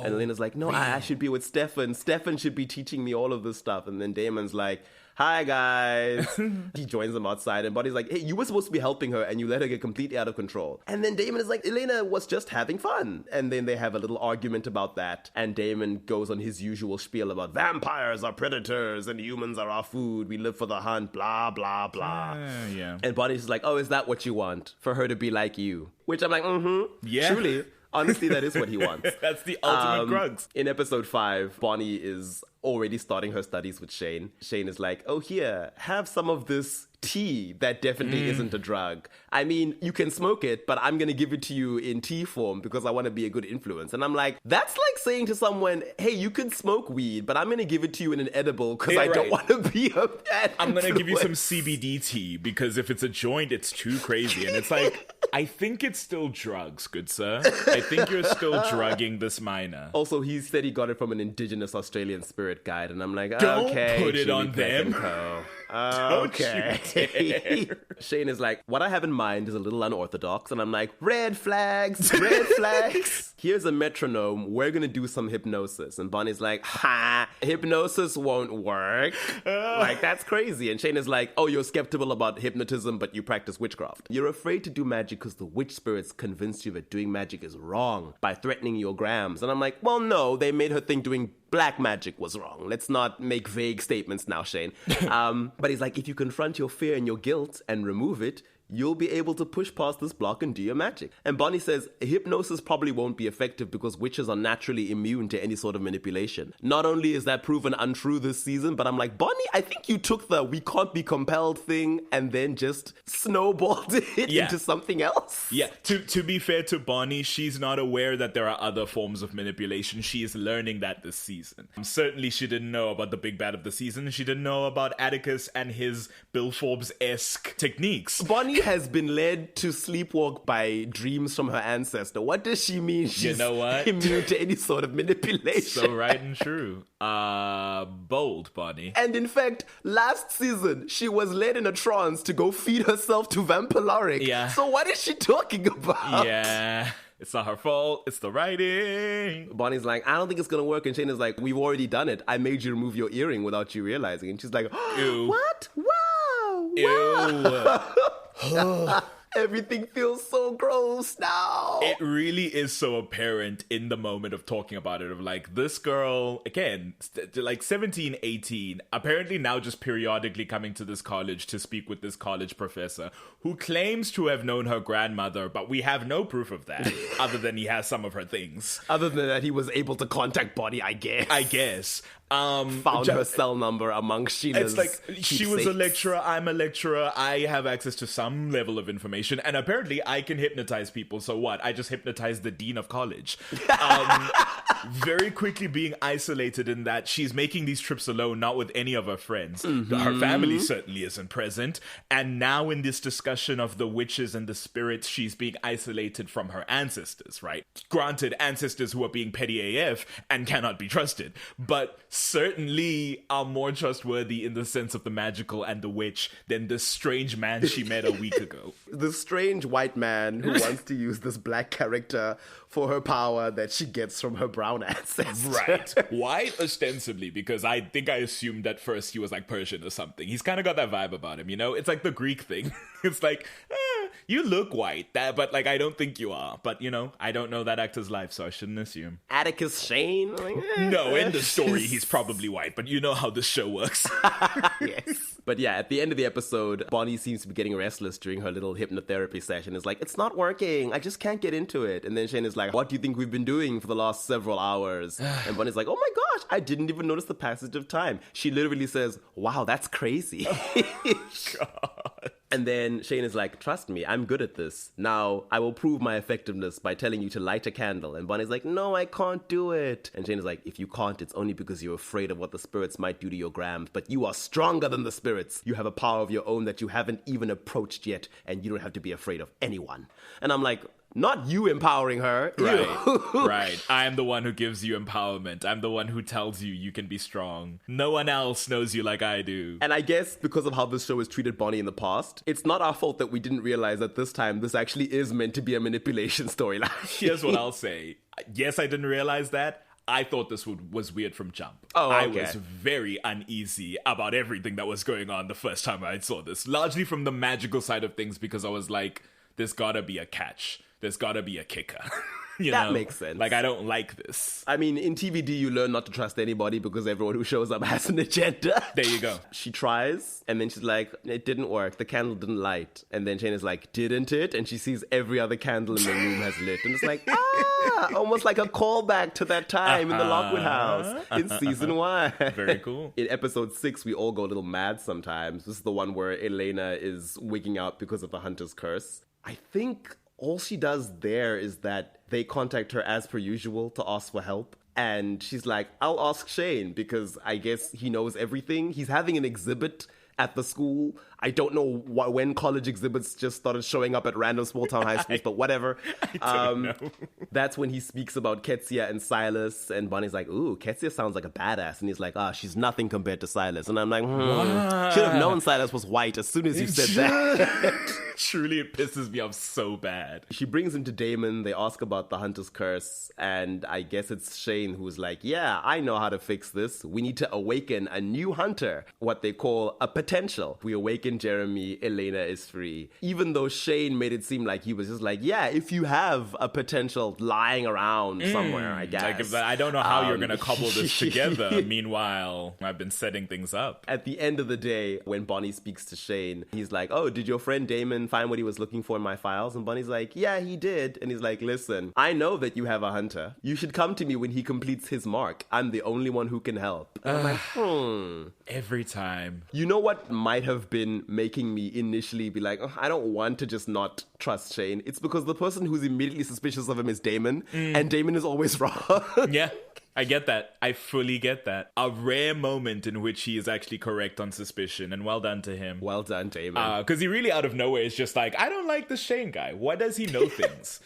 And Elena's like, no, I should be with Stefan. Stefan should be teaching me all of this stuff. And then Damon's like, hi guys. He joins them outside and Bonnie's like, hey, you were supposed to be helping her and you let her get completely out of control. And then Damon is like, Elena was just having fun. And then they have a little argument about that. And Damon goes on his usual spiel about vampires are predators and humans are our food. We live for the hunt, blah, blah, blah. Yeah. And Bonnie's just like, oh, is that what you want? For her to be like you? Which I'm like, Yeah. truly. Honestly, that is what he wants. That's the ultimate drugs. In episode 5, Bonnie is already starting her studies with Shane. Shane is like, oh, here, have some of this tea that definitely isn't a drug. I mean, you can smoke it, but I'm going to give it to you in tea form because I want to be a good influence. And I'm like, that's like saying to someone, hey, you can smoke weed, but I'm going to give it to you in an edible because I don't want to be a bad I'm going to give you some influence. CBD tea because if it's a joint, it's too crazy. And it's like, I think it's still drugs, good sir. I think you're still drugging this minor. Also, he said he got it from an indigenous Australian spirit guide, and I'm like, Don't okay, put it Jimmy on them. Peckinpah. Don't you Okay. Shane is like, what I have in mind is a little unorthodox, and I'm like, red flags, red flags. Here's a metronome. We're gonna do some hypnosis, and Bonnie's like, ha, hypnosis won't work. Like, that's crazy. And Shane is like, oh, you're skeptical about hypnotism, but you practice witchcraft. You're afraid to do magic because the witch spirits convinced you that doing magic is wrong by threatening your grams. And I'm like, well, no, they made her think doing black magic was wrong. Let's not make vague statements now, Shane. But he's like, if you confront your fear and your guilt and remove it, you'll be able to push past this block and do your magic. And Bonnie says, hypnosis probably won't be effective because witches are naturally immune to any sort of manipulation. Not only is that proven untrue this season, but I'm like, Bonnie, I think you took the we can't be compelled thing and then just snowballed it into something else. Yeah, to be fair to Bonnie, she's not aware that there are other forms of manipulation. She is learning that this season. Certainly she didn't know about the big bad of the season. She didn't know about Atticus and his Bill Forbes-esque techniques. Bonnie has been led to sleepwalk by dreams from her ancestor. What does she mean she's You know what? immune to any sort of manipulation? So right and true. Bold, Bonnie. And in fact, last season, she was led in a trance to go feed herself to Vampiloric. Yeah. So what is she talking about? Yeah. It's not her fault. It's the writing. Bonnie's like, I don't think it's going to work. And Shane is like, we've already done it. I made you remove your earring without you realizing. And she's like, Ew. what? Wow. Ew. Everything feels so gross now. It really is so apparent in the moment of talking about it, of like, this girl, again, like 17, 18, apparently now just periodically coming to this college to speak with this college professor who claims to have known her grandmother, but we have no proof of that, other than he has some of her things. Other than that, he was able to contact Bonnie, I guess. Found her cell number among Sheila's It's like, she was a keepsakes. lecturer, I'm a lecturer, I have access to some level of information, and apparently I can hypnotize people, so what? I just hypnotized the dean of college. Very quickly being isolated in that she's making these trips alone, not with any of her friends. Her family certainly isn't present, and now in this discussion of the witches and the spirits, she's being isolated from her ancestors, right? Granted, ancestors who are being petty AF and cannot be trusted, but certainly are more trustworthy in the sense of the magical and the witch than the strange man she met a week ago. The strange white man who wants to use this black character for her power that she gets from her brown ancestor. Right. White, ostensibly, because I think I assumed at first he was like Persian or something. He's kind of got that vibe about him, you know? It's like the Greek thing. It's like, you look white, but like, I don't think you are. But, you know, I don't know that actor's life, so I shouldn't assume. Atticus Shane? Like, No, in the story, he's probably white, but you know how this show works. Yes. But yeah, at the end of the episode, Bonnie seems to be getting restless during her little hypnotherapy session. It's like, it's not working. I just can't get into it. And then Shane is like, what do you think we've been doing for the last several hours? And Bonnie's like, oh my gosh, I didn't even notice the passage of time. She literally says, wow, that's crazy. God. And then Shane is like, trust me, I'm good at this. Now, I will prove my effectiveness by telling you to light a candle. And Bonnie's like, no, I can't do it. And Shane is like, if you can't, it's only because you're afraid of what the spirits might do to your grams. But you are stronger than the spirits. You have a power of your own that you haven't even approached yet. And you don't have to be afraid of anyone. And I'm like, not you empowering her. Right, right. I'm the one who gives you empowerment. I'm the one who tells you you can be strong. No one else knows you like I do. And I guess because of how this show has treated Bonnie in the past, it's not our fault that we didn't realize that this time this actually is meant to be a manipulation storyline. Here's what I'll say. Yes, I didn't realize that. I thought this was weird from jump. Oh, I okay. was very uneasy about everything that was going on the first time I saw this. Largely from the magical side of things, because I was like, there's gotta be a catch. There's gotta be a kicker. That makes sense. Like, I don't like this. I mean, in TVD, you learn not to trust anybody because everyone who shows up has an agenda. There you go. She tries, and then she's like, it didn't work. The candle didn't light. And then Shane is like, didn't it? And she sees every other candle in the room has lit. And it's like, almost like a callback to that time in the Lockwood house in season 1. Very cool. In episode 6, we all go a little mad sometimes. This is the one where Elena is wigging out because of the hunter's curse. I think all she does there is that they contact her as per usual to ask for help. And she's like, I'll ask Shane because I guess he knows everything. He's having an exhibit at the school. I don't know when college exhibits just started showing up at random small town high schools, but whatever. I don't know. That's when he speaks about Ketsia and Silas, and Bonnie's like, ooh, Ketsia sounds like a badass. And he's like, she's nothing compared to Silas. And I'm like, should have known Silas was white as soon as you said that. Truly, it pisses me off so bad. She brings him to Damon. They ask about the hunter's curse, and I guess it's Shane who's like, yeah, I know how to fix this. We need to awaken a new hunter, what they call a potential. We awaken Jeremy, Elena is free. Even though Shane made it seem like he was just like, yeah, if you have a potential lying around somewhere, I guess. Like, I don't know how you're going to cobble this together. Meanwhile, I've been setting things up. At the end of the day, when Bonnie speaks to Shane, he's like, oh, did your friend Damon find what he was looking for in my files? And Bonnie's like, yeah, he did. And he's like, listen, I know that you have a hunter. You should come to me when he completes his mark. I'm the only one who can help. And I'm like, Every time. You know what might have been making me initially be like, I don't want to just not trust Shane? It's because the person who's immediately suspicious of him is Damon, and Damon is always wrong. Yeah. I get that. I fully get that. A rare moment in which he is actually correct on suspicion, and well done to him. Well done, Damon. Because he really out of nowhere is just like, I don't like this Shane guy. Why does he know things?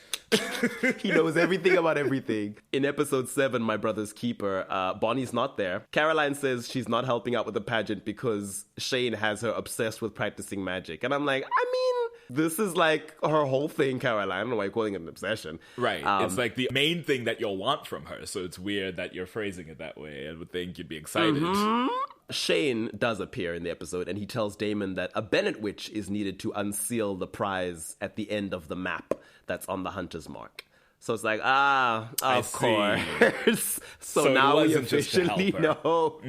He knows everything about everything. In episode 7, My Brother's Keeper, Bonnie's not there. Caroline says she's not helping out with the pageant because Shane has her obsessed with practicing magic. And I'm like, I mean, this is like her whole thing, Caroline. I don't know why you're calling it an obsession. Right. It's like the main thing that you'll want from her. So it's weird that you're phrasing it that way. I would think you'd be excited. Shane does appear in the episode, and he tells Damon that a Bennett witch is needed to unseal the prize at the end of the map that's on the hunter's mark. So it's like, of course. So now we officially know.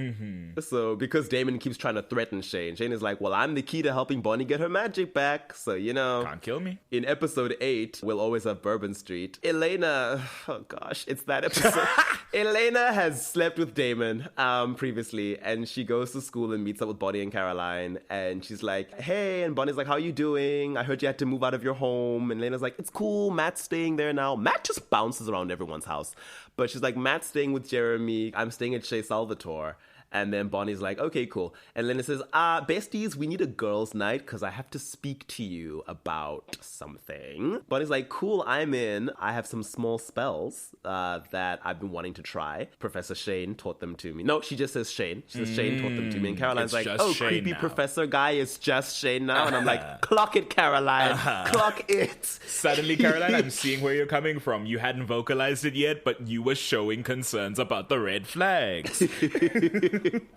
So because Damon keeps trying to threaten Shane, Shane is like, well, I'm the key to helping Bonnie get her magic back. So, you know. Can't kill me. In episode 8, We'll Always Have Bourbon Street, Elena, oh gosh, it's that episode. Elena has slept with Damon previously, and she goes to school and meets up with Bonnie and Caroline. And she's like, hey, and Bonnie's like, how are you doing? I heard you had to move out of your home. And Elena's like, it's cool. Matt's staying there now. Matt just bounces around everyone's house. But she's like, Matt's staying with Jeremy. I'm staying at Chez Salvatore. And then Bonnie's like, okay, cool. And Lena says, besties, we need a girls' night because I have to speak to you about something. Bonnie's like, cool, I'm in. I have some small spells that I've been wanting to try. Professor Shane taught them to me. No, she just says Shane. She says Shane taught them to me. And Caroline's like, oh, Shane creepy now. Professor guy is just Shane now. And I'm like, clock it, Caroline. Clock it. Suddenly, Caroline, I'm seeing where you're coming from. You hadn't vocalized it yet, but you were showing concerns about the red flags.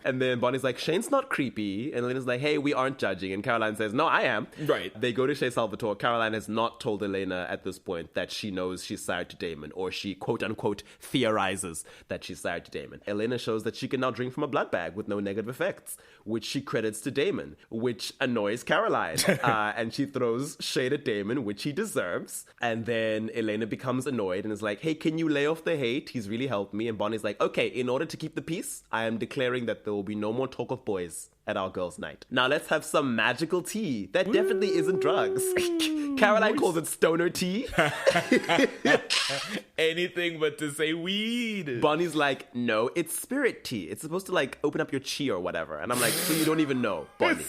And then Bonnie's like, Shane's not creepy. And Elena's like, hey, we aren't judging. And Caroline says, no, I am. Right. They go to Chez Salvatore. Caroline has not told Elena at this point that she knows she's sired to Damon, or she, quote unquote, theorizes that she's sired to Damon. Elena shows that she can now drink from a blood bag with no negative effects, which she credits to Damon, which annoys Caroline. And she throws shade at Damon, which he deserves. And then Elena becomes annoyed and is like, hey, can you lay off the hate? He's really helped me. And Bonnie's like, okay, in order to keep the peace, I am declaring that there will be no more talk of boys at our girls' night. Now let's have some magical tea. That definitely isn't drugs. Caroline calls it stoner tea. Anything but to say weed. Bonnie's like, no, it's spirit tea. It's supposed to like open up your chi or whatever. And I'm like, so you don't even know, Bonnie.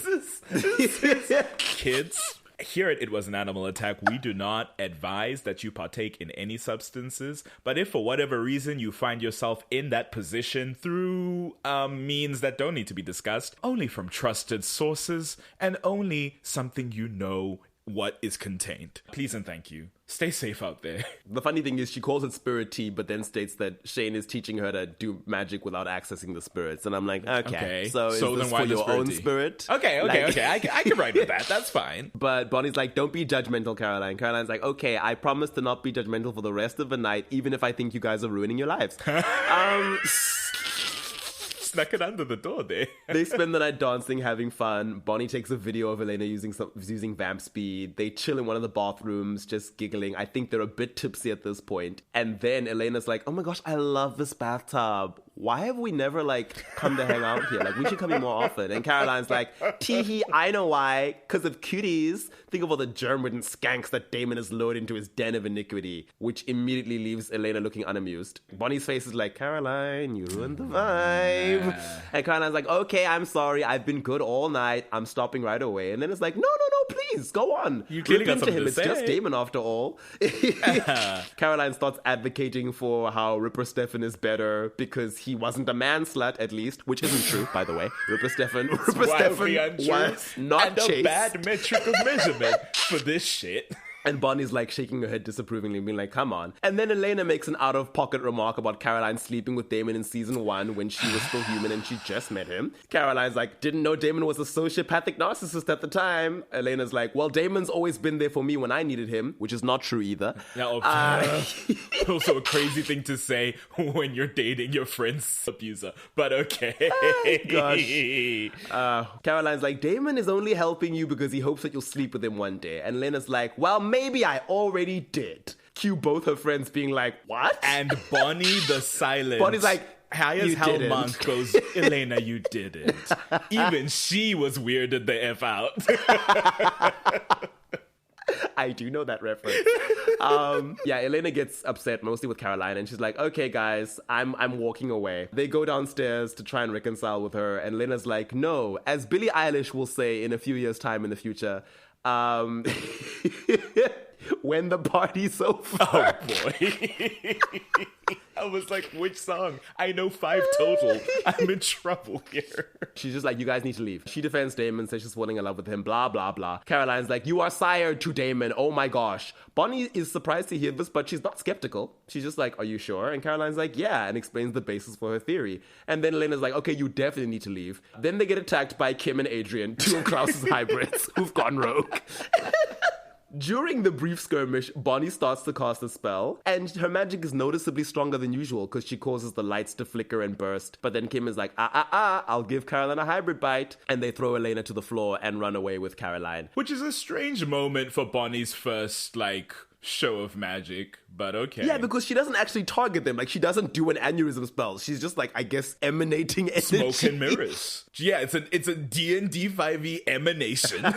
Kids. Here at It Was an Animal Attack, we do not advise that you partake in any substances, but if for whatever reason you find yourself in that position through means that don't need to be discussed, only from trusted sources and only something you know what is contained. Please and thank you. Stay safe out there. The funny thing is she calls it spirit tea, but then states that Shane is teaching her to do magic without accessing the spirits. And I'm like, okay. So is then this why for the your spirit own tea? spirit? Okay. I can write with that. That's fine. But Bonnie's like, don't be judgmental, Caroline. Caroline's like, okay, I promise to not be judgmental for the rest of the night, even if I think you guys are ruining your lives. Snuck it under the door there. They spend the night dancing, having fun. Bonnie takes a video of Elena using vamp speed. They chill in one of the bathrooms, just giggling. I think they're a bit tipsy at this point. And then Elena's like, oh my gosh, I love this bathtub. Why have we never, come to hang out here? We should come here more often. And Caroline's like, tee-hee, I know why. Because of cuties. Think of all the germ-ridden skanks that Damon has lured into his den of iniquity, which immediately leaves Elena looking unamused. Bonnie's face is like, Caroline, you ruined the vibe. Yeah. And Caroline's like, okay, I'm sorry. I've been good all night. I'm stopping right away. And then it's like, no, please, go on. You clearly got something to It's say. just Damon after all. Caroline starts advocating for how Ripper Stefan is better because he wasn't a man slut, at least, which isn't true, by the way. Ripper Stefan was not and chaste. a bad metric of measurement for this shit. And Bonnie's shaking her head disapprovingly, being like, come on. And then Elena makes an out-of-pocket remark about Caroline sleeping with Damon in season 1 when she was still human and she just met him. Caroline's like, didn't know Damon was a sociopathic narcissist at the time. Elena's like, well, Damon's always been there for me when I needed him, which is not true either. Also a crazy thing to say when you're dating your friend's abuser, but okay. Gosh. Caroline's like, Damon is only helping you because he hopes that you'll sleep with him one day. And Elena's like, well, maybe I already did. Cue both her friends being like, what? And Bonnie the silent. Bonnie's like, high as hell monk goes, Elena, you didn't. Even she was weirded the F out. I do know that reference. Elena gets upset mostly with Caroline and she's like, okay guys, I'm walking away. They go downstairs to try and reconcile with her and Elena's like, no, as Billie Eilish will say in a few years' time in the future, when the party's over. Oh boy. I was like, which song? I know 5 total. I'm in trouble here. She's just like, you guys need to leave. She defends Damon, says she's falling in love with him, blah, blah, blah. Caroline's like, you are sired to Damon. Oh my gosh. Bonnie is surprised to hear this, but she's not skeptical. She's just like, are you sure? And Caroline's like, yeah, and explains the basis for her theory. And then Elena's like, okay, you definitely need to leave. Then they get attacked by Kim and Adrian, 2 of Klaus's hybrids who've gone rogue. During the brief skirmish, Bonnie starts to cast a spell, and her magic is noticeably stronger than usual because she causes the lights to flicker and burst. But then Kim is like, I'll give Caroline a hybrid bite. And they throw Elena to the floor and run away with Caroline. Which is a strange moment for Bonnie's first, show of magic, but okay. Yeah, because she doesn't actually target them. She doesn't do an aneurysm spell. She's just, I guess, emanating energy. Smoke and mirrors. Yeah, it's a D&D 5e emanation.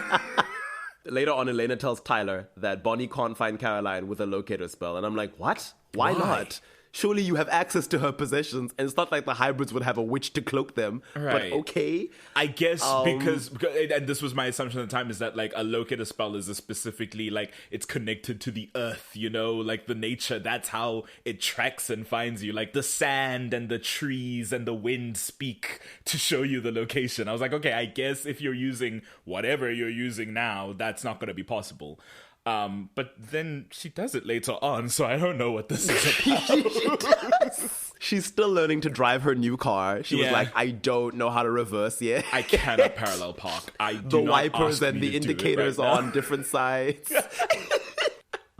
Later on, Elena tells Tyler that Bonnie can't find Caroline with a locator spell. And I'm like, what? Why not? Surely you have access to her possessions, and it's not like the hybrids would have a witch to cloak them. Right. But okay. I guess because, and this was my assumption at the time, is that a locator spell is specifically it's connected to the earth, the nature. That's how it tracks and finds you. The sand and the trees and the wind speak to show you the location. I was like, okay, I guess if you're using whatever you're using now, that's not going to be possible. But then she does it later on, so I don't know what this is about. She's still learning to drive her new car. She was like, I don't know how to reverse yet. I cannot parallel park. The wipers and the indicators are on different sides.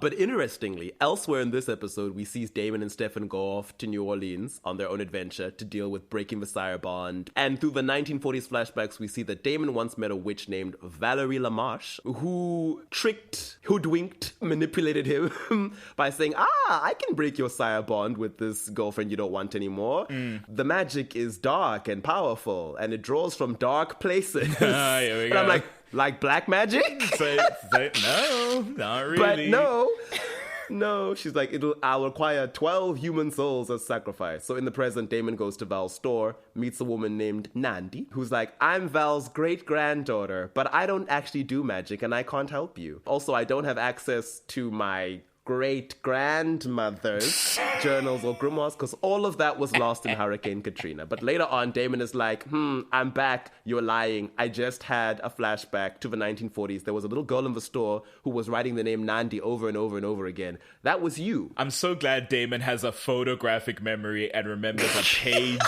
But interestingly, elsewhere in this episode, we see Damon and Stefan go off to New Orleans on their own adventure to deal with breaking the sire bond. And through the 1940s flashbacks, we see that Damon once met a witch named Valerie Lamarche, who hoodwinked, manipulated him by saying, I can break your sire bond with this girlfriend you don't want anymore. The magic is dark and powerful, and it draws from dark places. Here we go. And I'm like black magic? No, not really. But no, she's like, I'll require 12 human souls as sacrifice. So in the present, Damon goes to Val's store, meets a woman named Nandi, who's like, I'm Val's great-granddaughter, but I don't actually do magic and I can't help you. Also, I don't have access to my great-grandmother's journals or grimoires, because all of that was lost in Hurricane Katrina. But later on, Damon is like, I'm back. You're lying. I just had a flashback to the 1940s. There was a little girl in the store who was writing the name Nandi over and over and over again. That was you. I'm so glad Damon has a photographic memory and remembers a page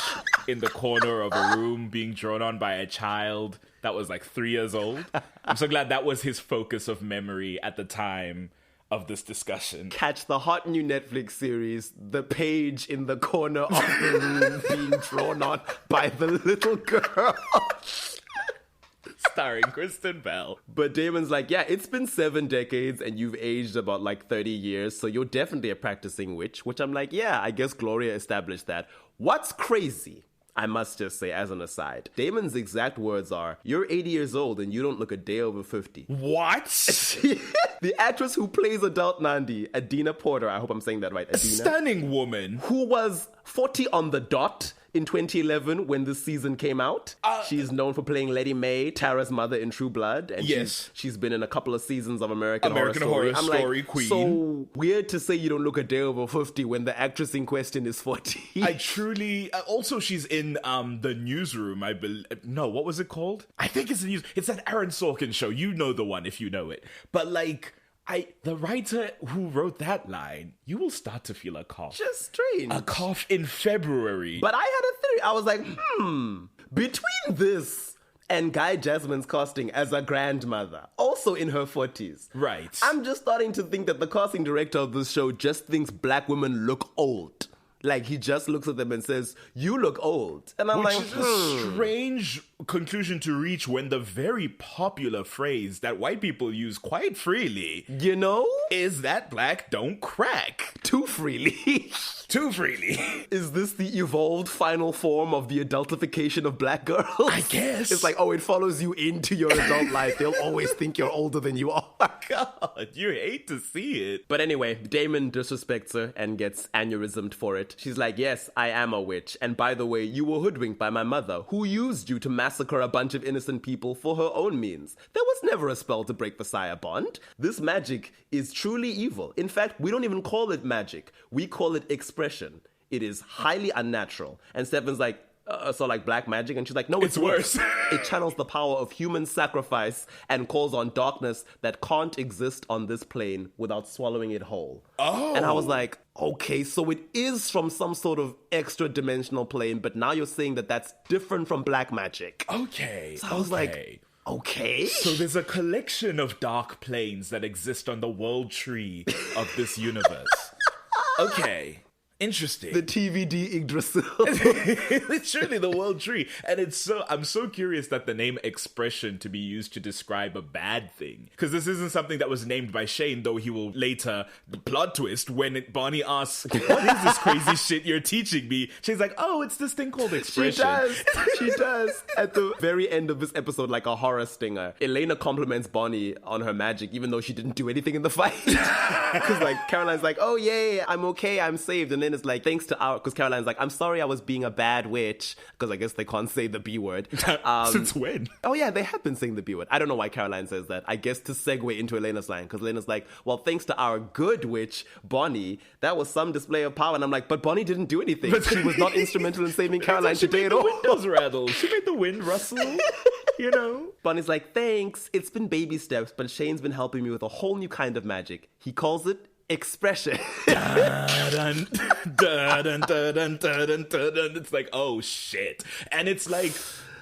in the corner of a room being drawn on by a child that was like 3 years old. I'm so glad that was his focus of memory at the time of this discussion. Catch the hot new Netflix series, the page in the corner of the room being drawn on by the little girl. Starring Kristen Bell. But Damon's like, yeah, it's been 7 decades and you've aged about like 30 years, so you're definitely a practicing witch, which I'm like, yeah, I guess Gloria established that. What's crazy, I must just say as an aside, Damon's exact words are, you're 80 years old and you don't look a day over 50. What? The actress who plays adult Nandi, Adina Porter, I hope I'm saying that right, Adina. A stunning woman. Who was 40 on the dot in 2011 when this season came out. She's known for playing Lady May, Tara's mother in True Blood. And yes. she's been in a couple of seasons of American Horror Horror Story like, Queen. So weird to say you don't look a day over 50 when the actress in question is 40. I truly... also, she's in the Newsroom, I believe. No, what was it called? I think it's the News... It's that Aaron Sorkin show. You know the one if you know it. But like... the writer who wrote that line, you will start to feel a cough. Just strange. A cough in February. But I had a theory. I was like, between this and Guy Jasmine's casting as a grandmother, also in her 40s. Right. I'm just starting to think that the casting director of this show just thinks black women look old. Like, he just looks at them and says, you look old. And I'm Which like, is a strange conclusion to reach when the very popular phrase that white people use quite freely, you know, is that black don't crack. Too freely. Too freely. Is this the evolved final form of the adultification of black girls? I guess. It's like, oh, it follows you into your adult life. They'll always think you're older than you are. God, you hate to see it. But anyway, Damon disrespects her and gets aneurysmed for it. She's like, yes, I am a witch. And by the way, you were hoodwinked by my mother, who used you to massacre a bunch of innocent people for her own means. There was never a spell to break the sire bond. This magic is truly evil. In fact, we don't even call it magic. We call it expression. It is highly unnatural. And Stefan's like, so like black magic? And she's like, no, it's worse. It channels the power of human sacrifice and calls on darkness that can't exist on this plane without swallowing it whole. Oh. And I was like, okay, so it is from some sort of extra dimensional plane, but now you're saying that that's different from black magic. Okay. So I was like, okay. So there's a collection of dark planes that exist on the world tree of this universe. Okay. Interesting. The TVD Yggdrasil. It's surely the world tree. And I'm so curious that the name expression to be used to describe a bad thing. Because this isn't something that was named by Shane, though he will later, the plot twist, when Bonnie asks, what is this crazy shit you're teaching me? Shane's like, oh, it's this thing called expression. She does. At the very end of this episode, like a horror stinger, Elena compliments Bonnie on her magic, even though she didn't do anything in the fight. Because like Caroline's like, oh yay, I'm okay, I'm saved. And then it's like, thanks to our, because Caroline's like, I'm sorry I was being a bad witch, because I guess they can't say the B word. Since when? Oh yeah, they have been saying the B word. I don't know why Caroline says that. I guess to segue into Elena's line, because Elena's like, well, thanks to our good witch, Bonnie, that was some display of power. And I'm like, but Bonnie didn't do anything. She was not instrumental in saving Caroline today at all. She made the windows rattle. She made the wind rustle. You know? Bonnie's like, thanks. It's been baby steps, but Shane's been helping me with a whole new kind of magic. He calls it expression. It's like, oh shit. And it's like,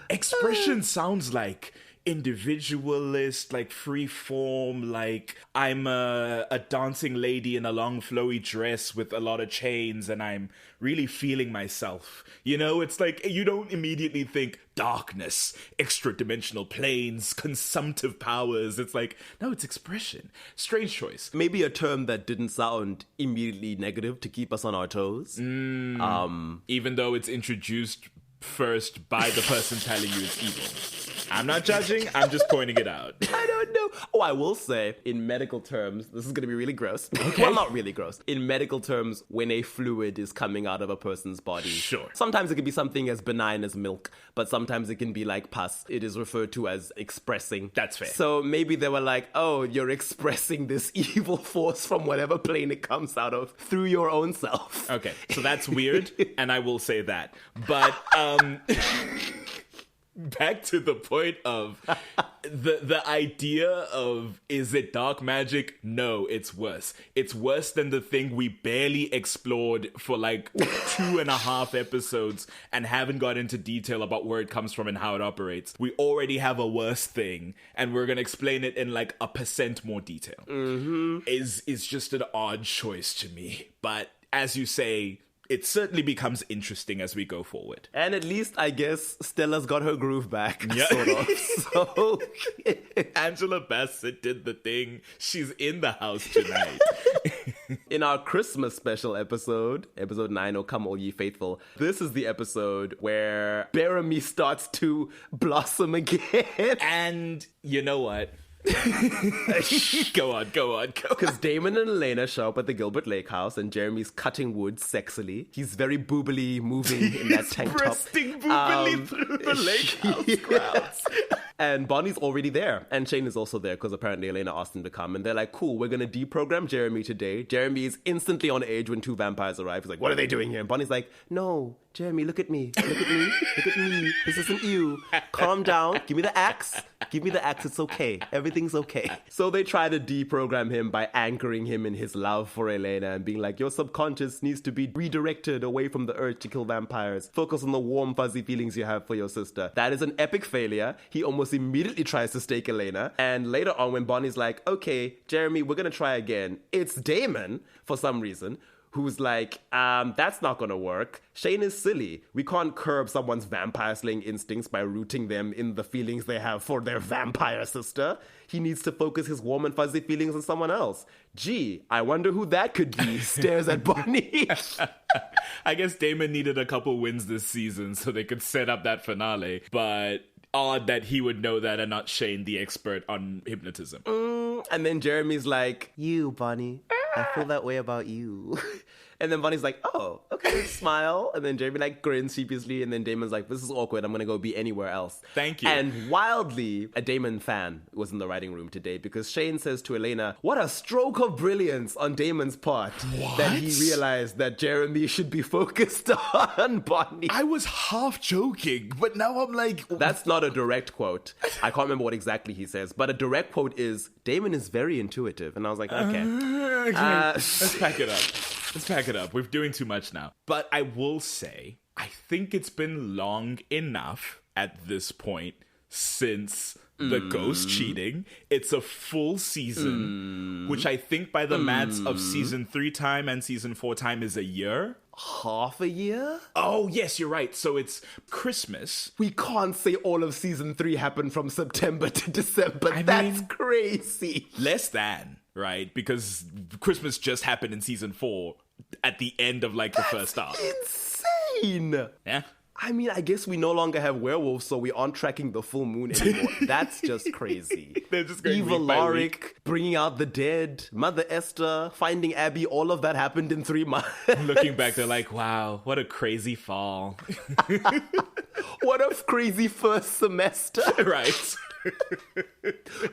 expression sounds like individualist, like free form, like I'm a dancing lady in a long flowy dress with a lot of chains and I'm really feeling myself. You know, it's like you don't immediately think darkness, extra dimensional planes, consumptive powers. It's like, no, it's expression. Strange choice. Maybe a term that didn't sound immediately negative to keep us on our toes. Even though it's introduced first by the person telling you it's evil. I'm not judging. I'm just pointing it out. I don't know. Oh, I will say, in medical terms, this is going to be really gross. Okay. Well, not really gross. In medical terms, when a fluid is coming out of a person's body, sure. Sometimes it can be something as benign as milk, but sometimes it can be like pus. It is referred to as expressing. That's fair. So maybe they were like, oh, you're expressing this evil force from whatever plane it comes out of through your own self. Okay, so that's weird, and I will say that. But back to the point of the idea of, is it dark magic? No, it's worse. It's worse than the thing we barely explored for like 2.5 episodes and haven't got into detail about where it comes from and how it operates. We already have a worse thing, and we're gonna explain it in like 1% more detail. Is just an odd choice to me. But as you say, it certainly becomes interesting as we go forward. And at least, I guess, Stella's got her groove back, Yeah. sort of. So, Angela Bassett did the thing. She's in the house tonight. in our Christmas special episode 9, O Come All Ye Faithful, this is the episode where Baramy starts to blossom again. And you know what? Go on. Because Damon and Elena show up at the Gilbert Lake house, and Jeremy's cutting wood sexily. He's very boobily moving in that tank top. Breasting boobily through the lake house crowds. And Bonnie's already there. And Shane is also there because apparently Elena asked him to come. And they're like, cool, we're going to deprogram Jeremy today. Jeremy is instantly on edge when 2 vampires arrive. He's like, what are they doing here? And Bonnie's like, no, Jeremy, look at me. Look at me. Look at me. This isn't you. Calm down. Give me the axe. Give me the axe. It's okay. Everything's okay. So they try to deprogram him by anchoring him in his love for Elena and being like, your subconscious needs to be redirected away from the urge to kill vampires. Focus on the warm, fuzzy feelings you have for your sister. That is an epic failure. He almost immediately tries to stake Elena. And later on, when Bonnie's like, okay, Jeremy, we're going to try again, it's Damon, for some reason, who's like, that's not gonna work. Shane is silly. We can't curb someone's vampire slaying instincts by rooting them in the feelings they have for their vampire sister. He needs to focus his warm and fuzzy feelings on someone else. Gee, I wonder who that could be, stares at Bonnie. I guess Damon needed a couple wins this season so they could set up that finale, but odd that he would know that and not Shane, the expert on hypnotism. And then Jeremy's like, you, Bonnie, I feel that way about you. And then Bonnie's like, oh, okay, smile. And then Jeremy like grins sheepishly. And then Damon's like, this is awkward. I'm going to go be anywhere else. Thank you. And wildly, a Damon fan was in the writing room today because Shane says to Elena, what a stroke of brilliance on Damon's part. What? That he realized that Jeremy should be focused on Bonnie. I was half joking, but now I'm like... That's not a direct quote. I can't remember what exactly he says. But a direct quote is, Damon is very intuitive. And I was like, okay. Let's pack it up. We're doing too much now. But I will say, I think it's been long enough at this point since the ghost cheating. It's a full season, which I think by the maths of season 3 time and season 4 time is a year. Half a year? Oh, yes, you're right. So it's Christmas. We can't say all of season 3 happened from September to December. That's crazy. Less than, right? Because Christmas just happened in season 4 at the end of like the first half. Insane. Yeah. I mean, I guess we no longer have werewolves, so we aren't tracking the full moon anymore. That's just crazy. They're just going Eva week by Lorik, week. bringing out the dead, Mother Esther, finding Abby, all of that happened in 3 months. Looking back, they're like, wow, what a crazy fall. What a crazy first semester. Right.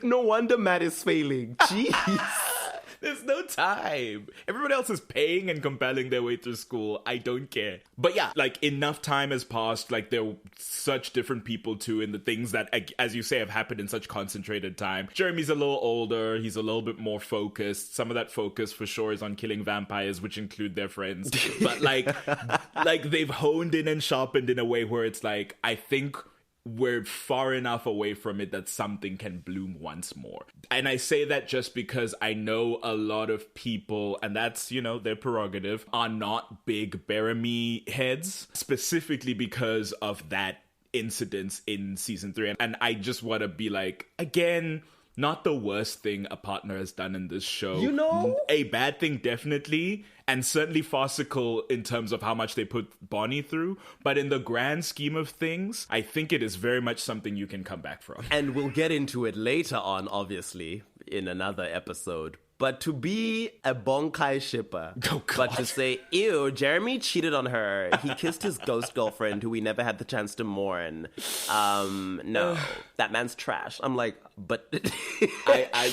No wonder Matt is failing. Jeez. There's no time. Everyone else is paying and compelling their way through school. I don't care. But yeah, like enough time has passed. Like there are such different people too, and the things that, as you say, have happened in such concentrated time. Jeremy's a little older. He's a little bit more focused. Some of that focus for sure is on killing vampires, which include their friends. But like they've honed in and sharpened in a way where it's like, I think we're far enough away from it that something can bloom once more. And I say that just because I know a lot of people, and that's, you know, their prerogative, are not big Baramy heads, specifically because of that incident in season 3. And I just want to be like, again, not the worst thing a partner has done in this show. You know? A bad thing, definitely, and certainly farcical in terms of how much they put Bonnie through. But in the grand scheme of things, I think it is very much something you can come back from. And we'll get into it later on, obviously, in another episode. But to be a Bonkai shipper, but to say, ew, Jeremy cheated on her. He kissed his ghost girlfriend who we never had the chance to mourn. No, that man's trash. I'm like, but...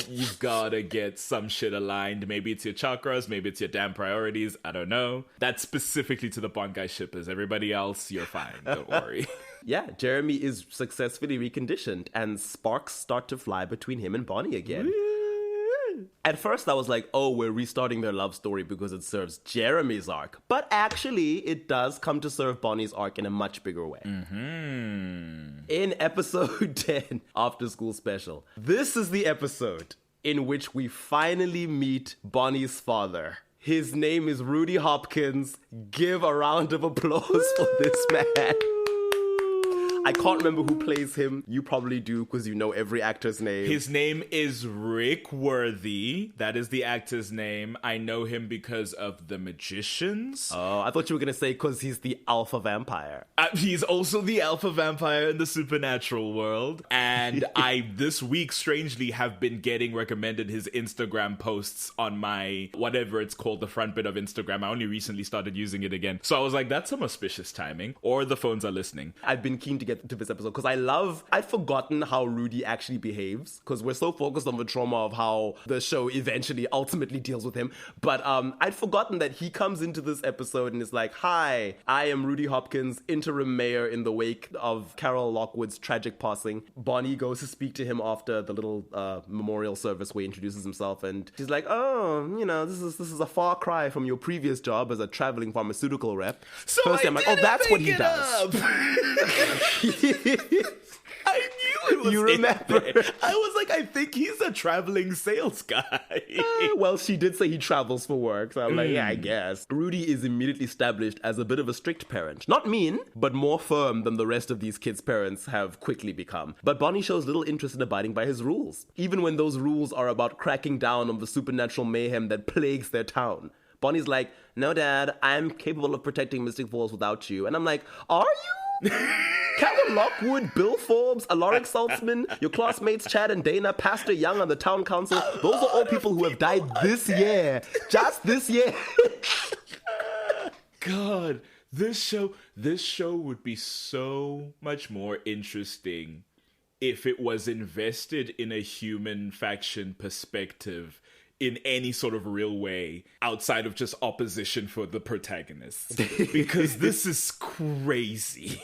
You've gotta get some shit aligned. Maybe it's your chakras, maybe it's your damn priorities. I don't know. That's specifically to the Bonkai shippers. Everybody else, you're fine. Don't worry. Yeah, Jeremy is successfully reconditioned, and sparks start to fly between him and Bonnie again. At first, I was like, oh, we're restarting their love story because it serves Jeremy's arc. But actually, it does come to serve Bonnie's arc in a much bigger way. Mm-hmm. In episode 10, After School Special, this is the episode in which we finally meet Bonnie's father. His name is Rudy Hopkins. Give a round of applause for this man. I can't remember who plays him. You probably do because you know every actor's name. His name is Rick Worthy. That is the actor's name. I know him because of The Magicians. Oh, I thought you were going to say because he's the alpha vampire. He's also the alpha vampire in the supernatural world. And I, this week, strangely, have been getting recommended his Instagram posts on my, whatever it's called, the front bit of Instagram. I only recently started using it again. So I was like, that's some auspicious timing. Or the phones are listening. I've been keen to get to this episode because I'd forgotten how Rudy actually behaves because we're so focused on the trauma of how the show eventually ultimately deals with him. But I'd forgotten that he comes into this episode and is like, hi, I am Rudy Hopkins, interim mayor in the wake of Carol Lockwood's tragic passing. Bonnie goes to speak to him after the little memorial service where he introduces himself, and she's like, oh, you know, this is a far cry from your previous job as a traveling pharmaceutical rep. So First, I'm like, oh, that's what he does. I knew it was. You remember? I was like, I think he's a traveling sales guy. Well, she did say he travels for work, so I'm like, yeah, I guess. Rudy is immediately established as a bit of a strict parent. Not mean, but more firm than the rest of these kids' parents have quickly become. But Bonnie shows little interest in abiding by his rules, even when those rules are about cracking down on the supernatural mayhem that plagues their town. Bonnie's like, no, Dad, I'm capable of protecting Mystic Falls without you. And I'm like, are you? Carol Lockwood, Bill Forbes, Alaric Saltzman, your classmates Chad and Dana, Pastor Young on the town council, those are all people who have died this year. Just this year. God, this show would be so much more interesting if it was invested in a human faction perspective in any sort of real way outside of just opposition for the protagonists. Because this is crazy.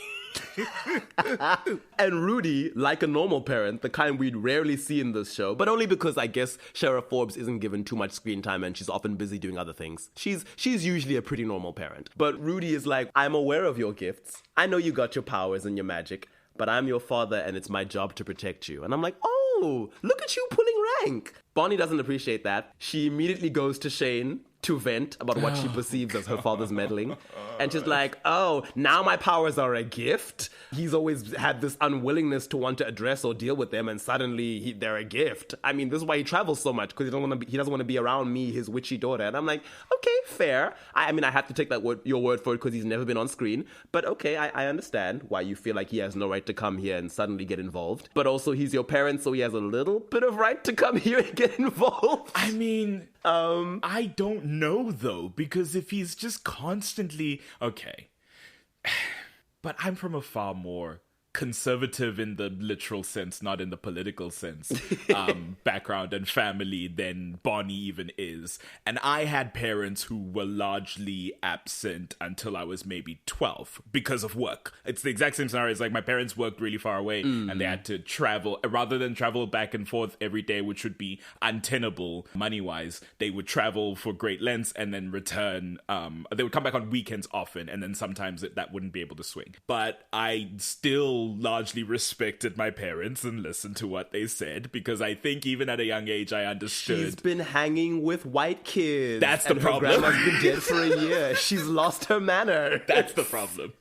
And Rudy, like a normal parent, the kind we'd rarely see in this show, but only because I guess Sheriff Forbes isn't given too much screen time and she's often busy doing other things. She's usually a pretty normal parent. But Rudy is like, I'm aware of your gifts. I know you got your powers and your magic, but I'm your father and it's my job to protect you. And I'm like, oh, look at you pulling rank. Bonnie doesn't appreciate that. She immediately goes to Shane to vent about what she perceives as her father's meddling. And she's like, oh, now my powers are a gift? He's always had this unwillingness to want to address or deal with them, and suddenly they're a gift. I mean, this is why he travels so much, because he doesn't want to be around me, his witchy daughter. And I'm like, okay, fair. I mean, I have to take your word for it because he's never been on screen. But okay, I understand why you feel like he has no right to come here and suddenly get involved. But also, he's your parent, so he has a little bit of right to come here and get involved. I mean, I don't know, though, because if he's just constantly... Okay. But I'm from a far more conservative in the literal sense, not in the political sense, background and family than Bonnie even is. And I had parents who were largely absent until I was maybe 12 because of work. It's the exact same scenario. It's like my parents worked really far away and they had to travel. Rather than travel back and forth every day, which would be untenable money-wise, they would travel for great lengths and then return. They would come back on weekends often, and then sometimes that wouldn't be able to swing. But I still largely respected my parents and listened to what they said, because I think even at a young age I understood. She's been hanging with white kids. That's the problem. Her grandma's been dead for a year. She's lost her manner. That's the problem.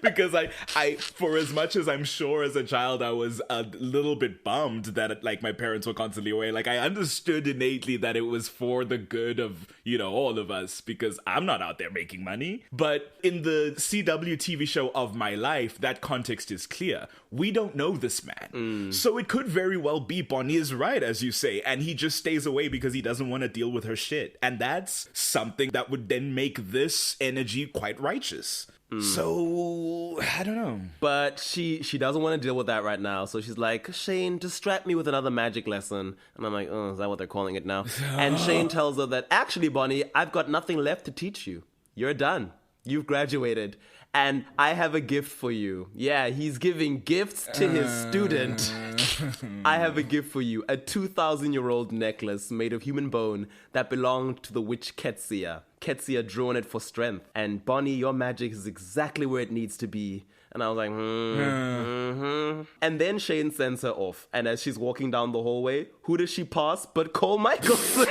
Because I, for as much as I'm sure as a child I was a little bit bummed that like my parents were constantly away, like I understood innately that it was for the good of, you know, all of us, because I'm not out there making money. But in the CW TV show Of My Life, that context is clear. We don't know this man. So it could very well be Bonnie is right, as you say, and he just stays away because he doesn't want to deal with her shit. And that's something that would then make this energy quite righteous. So, I don't know. But she doesn't want to deal with that right now. So she's like, Shane, distract me with another magic lesson. And I'm like, oh, is that what they're calling it now? And Shane tells her that, actually, Bonnie, I've got nothing left to teach you. You're done. You've graduated. And I have a gift for you. Yeah, he's giving gifts to his student. I have a gift for you. A 2,000-year-old necklace made of human bone that belonged to the witch Ketsia. Ketsia drew on it for strength. And Bonnie, your magic is exactly where it needs to be. And I was like, And then Shane sends her off. And as she's walking down the hallway, who does she pass but Cole Michelson,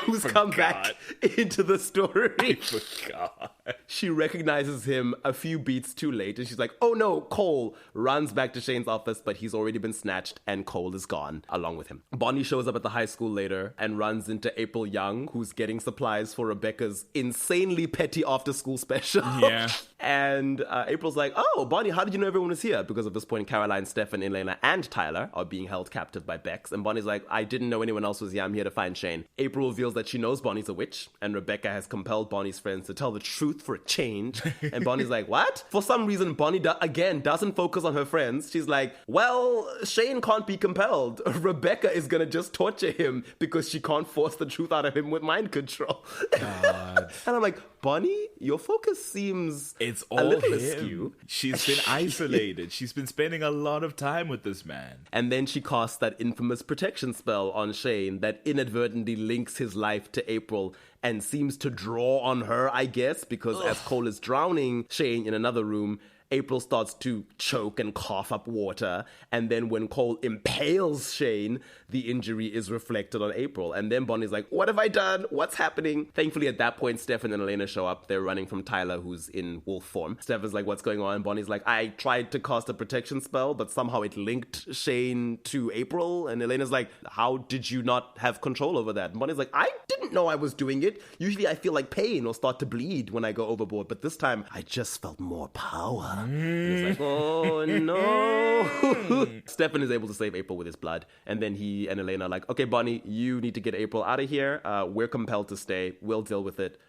who's come back into the story. I forgot. She recognizes him a few beats too late. And she's like, oh no, Cole. Runs back to Shane's office, but he's already been snatched and Cole is gone along with him. Bonnie shows up at the high school later and runs into April Young, who's getting supplies for Rebecca's insanely petty after-school special. Yeah. And April's like, oh, Bonnie, how did you know everyone was here? Because at this point, Caroline, Stefan, Elena, and Tyler are being held captive by Bex. And Bonnie's like, I didn't know anyone else was here. I'm here to find Shane. April reveals that she knows Bonnie's a witch, and Rebecca has compelled Bonnie's friends to tell the truth for a change. And Bonnie's like, what? For some reason, Bonnie, again, doesn't focus on her friends. She's like, well, Shane can't be compelled. Rebecca is going to just torture him because she can't force the truth out of him with mind control. God. And I'm like, Bonnie, your focus seems It's all a little him. askew. She's been isolated. She's been spending a lot of time with this man. And then she casts that infamous protection spell on Shane that inadvertently links his life to April and seems to draw on her, I guess, because as Cole is drowning Shane in another room, April starts to choke and cough up water. And then when Cole impales Shane, the injury is reflected on April. And then Bonnie's like, what have I done? What's happening? Thankfully, at that point, Stefan and Elena show up. They're running from Tyler, who's in wolf form. Stefan's like, what's going on? Bonnie's like, I tried to cast a protection spell, but somehow it linked Shane to April. And Elena's like, how did you not have control over that? And Bonnie's like, I didn't know I was doing it. Usually I feel like pain or start to bleed when I go overboard. But this time, I just felt more power. And it's like, oh no. Stefan is able to save April with his blood. And then he and Elena are like, okay, Bonnie, you need to get April out of here. We're compelled to stay. We'll deal with it.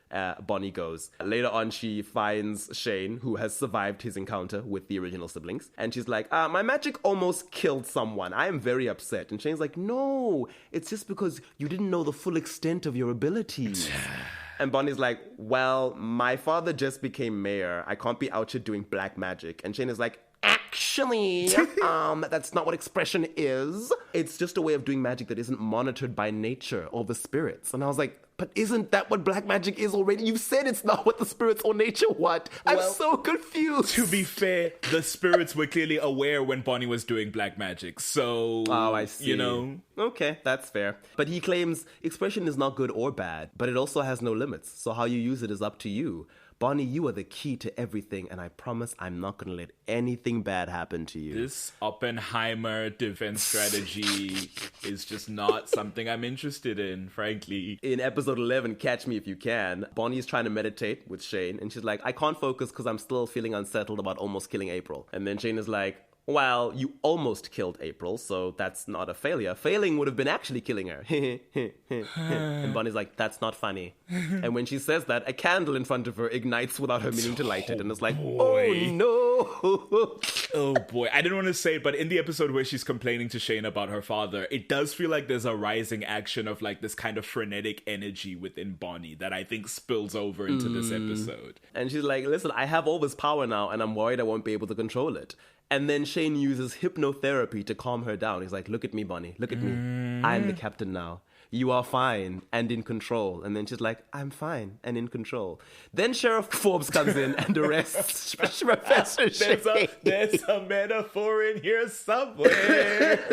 Bonnie goes. Later on, she finds Shane, who has survived his encounter with the original siblings. And she's like, my magic almost killed someone. I am very upset. And Shane's like, no, it's just because you didn't know the full extent of your abilities. And Bonnie's like, well, my father just became mayor. I can't be out here doing black magic. And Shane is like, actually, that's not what expression is. It's just a way of doing magic that isn't monitored by nature or the spirits. And I was like, but isn't that what black magic is already? You said it's not what the spirits or nature want. I'm so confused. To be fair, the spirits were clearly aware when Bonnie was doing black magic. So, I see. You know. Okay, that's fair. But he claims expression is not good or bad, but it also has no limits. So how you use it is up to you. Bonnie, you are the key to everything, and I promise I'm not going to let anything bad happen to you. This Oppenheimer defense strategy is just not something I'm interested in, frankly. In episode 11, Catch Me If You Can, Bonnie is trying to meditate with Shane, and she's like, I can't focus because I'm still feeling unsettled about almost killing April. And then Shane is like, well, you almost killed April, so that's not a failure. Failing would have been actually killing her. And Bonnie's like, that's not funny. And when she says that, a candle in front of her ignites without her meaning to light it. And it's like, oh no. Oh boy. I didn't want to say it, but in the episode where she's complaining to Shane about her father, it does feel like there's a rising action of like this kind of frenetic energy within Bonnie that I think spills over into this episode. And she's like, listen, I have all this power now, and I'm worried I won't be able to control it. And then Shane uses hypnotherapy to calm her down. He's like, look at me, Bonnie. Look at me. I'm the captain now. You are fine and in control. And then she's like, I'm fine and in control. Then Sheriff Forbes comes in and arrests Professor Shane. There's a metaphor in here somewhere.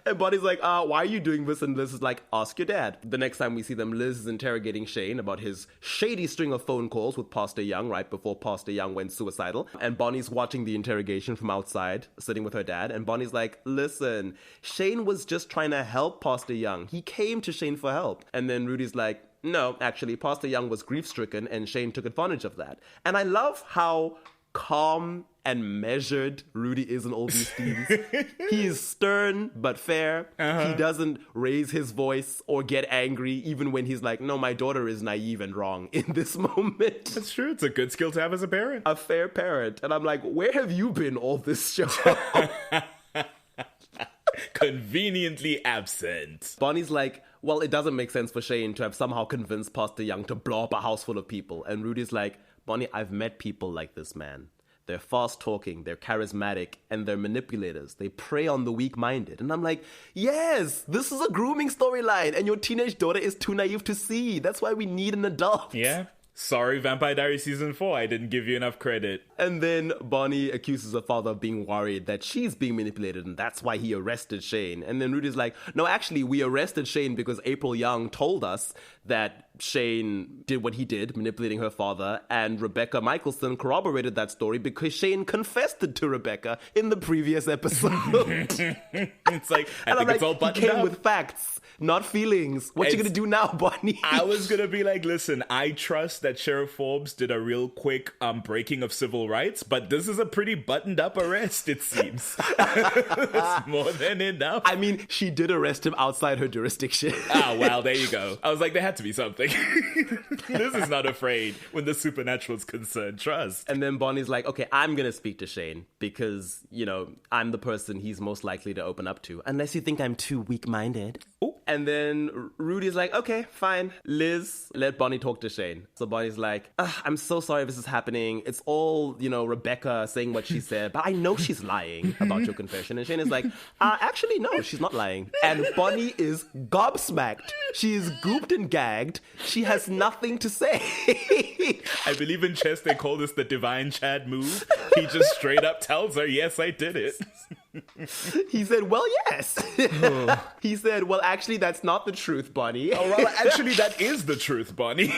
And Bonnie's like, why are you doing this? And Liz is like, ask your dad. The next time we see them, Liz is interrogating Shane about his shady string of phone calls with Pastor Young right before Pastor Young went suicidal. And Bonnie's watching the interrogation from outside, sitting with her dad. And Bonnie's like, listen, Shane was just trying to help Pastor Young. He came to Shane for help. And then Rudy's like, no, actually, Pastor Young was grief-stricken and Shane took advantage of that. And I love how calm and measured Rudy is in all these scenes. He is stern but fair. He doesn't raise his voice or get angry even when he's like, no, my daughter is naive and wrong in this moment. That's true. It's a good skill to have as a parent. A fair parent. And I'm like, where have you been all this show? Conveniently absent. Bonnie's like, well, it doesn't make sense for Shane to have somehow convinced Pastor Young to blow up a house full of people. And Rudy's like, Bonnie, I've met people like this man. They're fast-talking, they're charismatic, and they're manipulators. They prey on the weak-minded. And I'm like, yes, this is a grooming storyline, and your teenage daughter is too naive to see. That's why we need an adult. Yeah. Sorry, Vampire Diaries Season 4, I didn't give you enough credit. And then Bonnie accuses her father of being worried that she's being manipulated, and that's why he arrested Shane. And then Rudy's like, no, actually, we arrested Shane because April Young told us that Shane did what he did, manipulating her father, and Rebecca Michelson corroborated that story because Shane confessed it to Rebecca in the previous episode. It's like, I think it's all buttoned he came up. with facts, not feelings. What you gonna do now, Bonnie? I was gonna be like, listen, I trust that Sheriff Forbes did a real quick breaking of civil rights, but this is a pretty buttoned up arrest, it seems. It's more than enough. I mean, she did arrest him outside her jurisdiction. Well, there you go. I was like, there had to be something. This is not afraid when the supernatural is concerned. Trust. And then Bonnie's like, okay, I'm gonna speak to Shane because, I'm the person he's most likely to open up to. Unless you think I'm too weak-minded. Ooh. And then Rudy's like, okay, fine. Liz, let Bonnie talk to Shane. So Bonnie's like, I'm so sorry this is happening. It's all, Rebecca saying what she said, but I know she's lying about your confession. And Shane is like, actually, no, she's not lying. And Bonnie is gobsmacked. She is gooped and gagged. She has nothing to say. I believe in chess they call this the divine Chad move. He just straight up tells her, yes, I did it. He said, well, yes. He said, well, actually, that's not the truth, Bonnie. Oh, well, actually, that is the truth, Bonnie.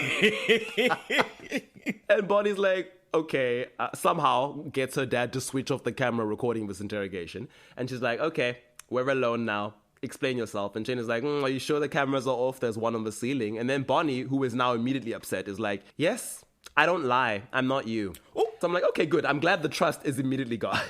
And Bonnie's like, okay, somehow gets her dad to switch off the camera recording this interrogation. And she's like, okay, we're alone now. Explain yourself. And Shane is like, are you sure the cameras are off? There's one on the ceiling. And then Bonnie, who is now immediately upset, is like, yes, I don't lie. I'm not you. Oh. So I'm like, okay, good. I'm glad the trust is immediately gone.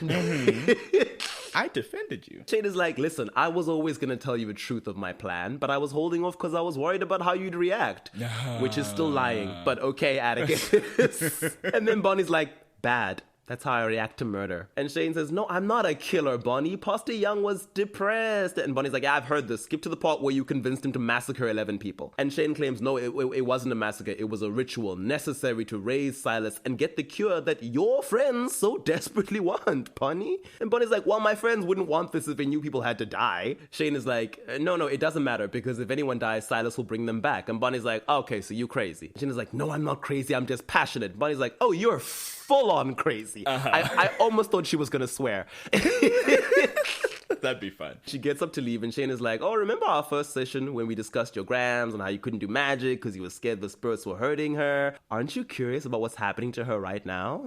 I defended you. Shane is like, listen, I was always going to tell you the truth of my plan, but I was holding off because I was worried about how you'd react, which is still lying. But okay, Atticus. And then Bonnie's like, bad. That's how I react to murder. And Shane says, no, I'm not a killer, Bonnie. Pastor Young was depressed. And Bonnie's like, yeah, I've heard this. Skip to the part where you convinced him to massacre 11 people. And Shane claims, no, it wasn't a massacre. It was a ritual necessary to raise Silas and get the cure that your friends so desperately want, Bonnie. And Bonnie's like, well, my friends wouldn't want this if they knew people had to die. Shane is like, no, it doesn't matter because if anyone dies, Silas will bring them back. And Bonnie's like, okay, so you crazy. Shane is like, no, I'm not crazy. I'm just passionate. Bonnie's like, oh, you're full-on crazy. I almost thought she was going to swear. That'd be fun. She gets up to leave and Shane is like, oh, remember our first session when we discussed your grams and how you couldn't do magic because you were scared the spirits were hurting her? Aren't you curious about what's happening to her right now?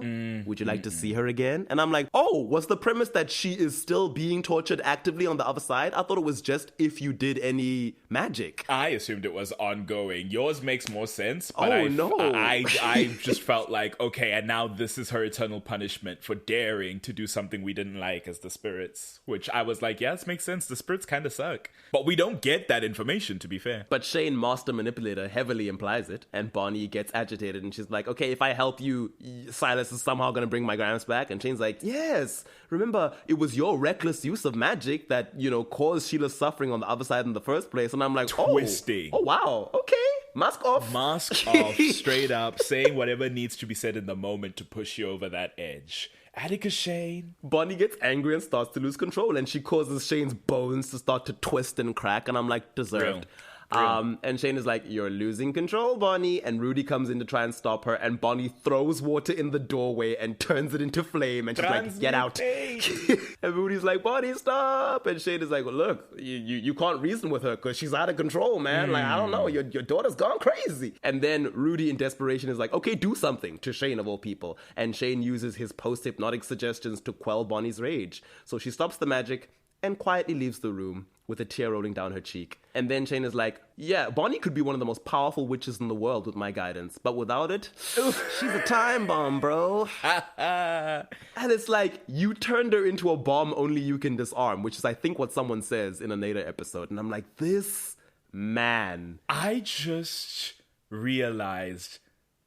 Would you like to see her again? And I'm like, oh, was the premise that she is still being tortured actively on the other side? I thought it was just if you did any magic. I assumed it was ongoing. Yours makes more sense. But no. I just felt like, okay, and now this is her eternal punishment for daring to do something we didn't like as the spirits, which I was like, yeah, this makes sense. The spirits kind of suck. But we don't get that information, to be fair. But Shane, master manipulator, heavily implies it. And Bonnie gets agitated and she's like, okay, if I help you, Silas is somehow going to bring my grams back. And Shane's like, yes, remember, it was your reckless use of magic that, caused Sheila's suffering on the other side in the first place. And I'm like, twisting. Oh, wow. Okay. Mask off. Mask off, straight up, saying whatever needs to be said in the moment to push you over that edge. Atticus Shane. Bonnie gets angry and starts to lose control, and she causes Shane's bones to start to twist and crack, and I'm like, deserved. And Shane is like, you're losing control, Bonnie. And Rudy comes in to try and stop her. And Bonnie throws water in the doorway and turns it into flame. And she's like, get out. And Rudy's like, Bonnie, stop. And Shane is like, well, look, you can't reason with her because she's out of control, man. Like, I don't know. Your daughter's gone crazy. And then Rudy in desperation is like, okay, do something, to Shane of all people. And Shane uses his post-hypnotic suggestions to quell Bonnie's rage. So she stops the magic and quietly leaves the room with a tear rolling down her cheek. And then Shane is like, yeah, Bonnie could be one of the most powerful witches in the world with my guidance, but without it, she's a time bomb, bro. And it's like, you turned her into a bomb only you can disarm, which is, I think, what someone says in a later episode. And I'm like, this man. I just realized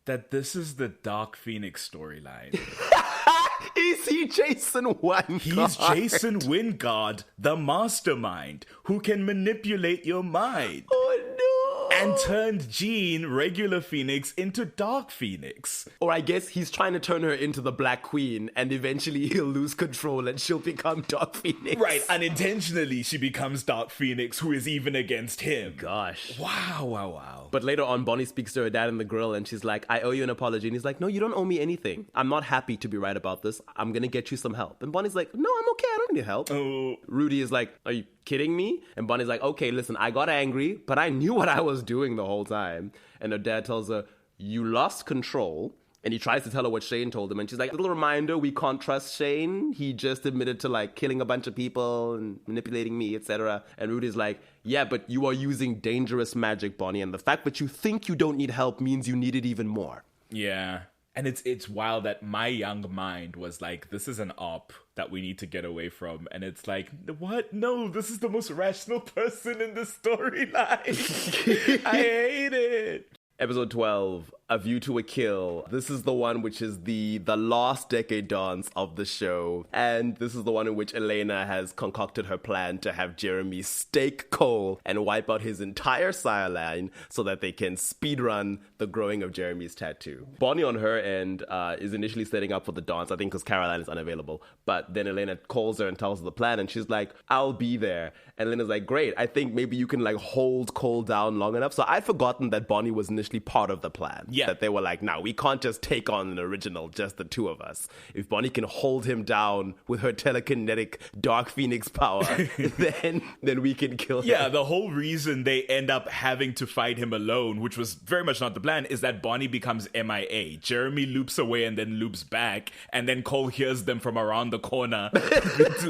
that this is the Dark Phoenix storyline. Is he Jason Wingard? He's Jason Wingard, the mastermind, who can manipulate your mind. Oh, no. And turned Jean, regular Phoenix, into Dark Phoenix. Or I guess he's trying to turn her into the Black Queen, and eventually he'll lose control and she'll become Dark Phoenix. Right, unintentionally she becomes Dark Phoenix, who is even against him. Gosh. Wow. But later on, Bonnie speaks to her dad in the grill, and she's like, I owe you an apology. And he's like, no, you don't owe me anything. I'm not happy to be right about this. I'm gonna get you some help. And Bonnie's like, no, I'm okay. I don't need help. Oh. Rudy is like, are you kidding me? And Bonnie's like, okay, listen, I got angry, but I knew what I was doing the whole time. And her dad tells her, you lost control. And he tries to tell her what Shane told him. And she's like, little reminder, we can't trust Shane. He just admitted to, like, killing a bunch of people and manipulating me, etc. And Rudy's like, yeah, but you are using dangerous magic, Bonnie. And the fact that you think you don't need help means you need it even more. Yeah. And it's wild that my young mind was like, this is an op that we need to get away from. And it's like, what? No, this is the most rational person in the storyline. I hate it. Episode 12, A View to a Kill. This is the one which is the last decade dance of the show. And this is the one in which Elena has concocted her plan to have Jeremy stake Cole and wipe out his entire sire line so that they can speedrun the growing of Jeremy's tattoo. Bonnie on her end is initially setting up for the dance, I think because Caroline is unavailable. But then Elena calls her and tells her the plan and she's like, I'll be there. And Elena's like, great, I think maybe you can like hold Cole down long enough. So I'd forgotten that Bonnie was initially part of the plan. Yeah. That they were like, no, we can't just take on an original, just the two of us. If Bonnie can hold him down with her telekinetic Dark Phoenix power, then we can kill him. Yeah, the whole reason they end up having to fight him alone, which was very much not the plan, is that Bonnie becomes MIA. Jeremy loops away and then loops back, and then Cole hears them from around the corner,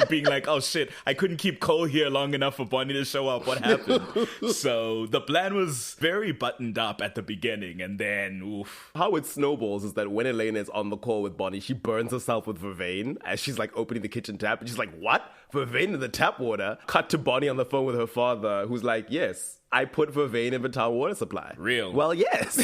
being like, oh shit, I couldn't keep Cole here long enough for Bonnie to show up. What happened? So the plan was very buttoned up at the beginning, and then, oof. How it snowballs is that when Elena is on the call with Bonnie, she burns herself with vervain as she's like opening the kitchen tap, and she's like, what? Vervain in the tap water? Cut to Bonnie on the phone with her father, who's like, yes, I put vervain in the town water supply. Real? Well, yes.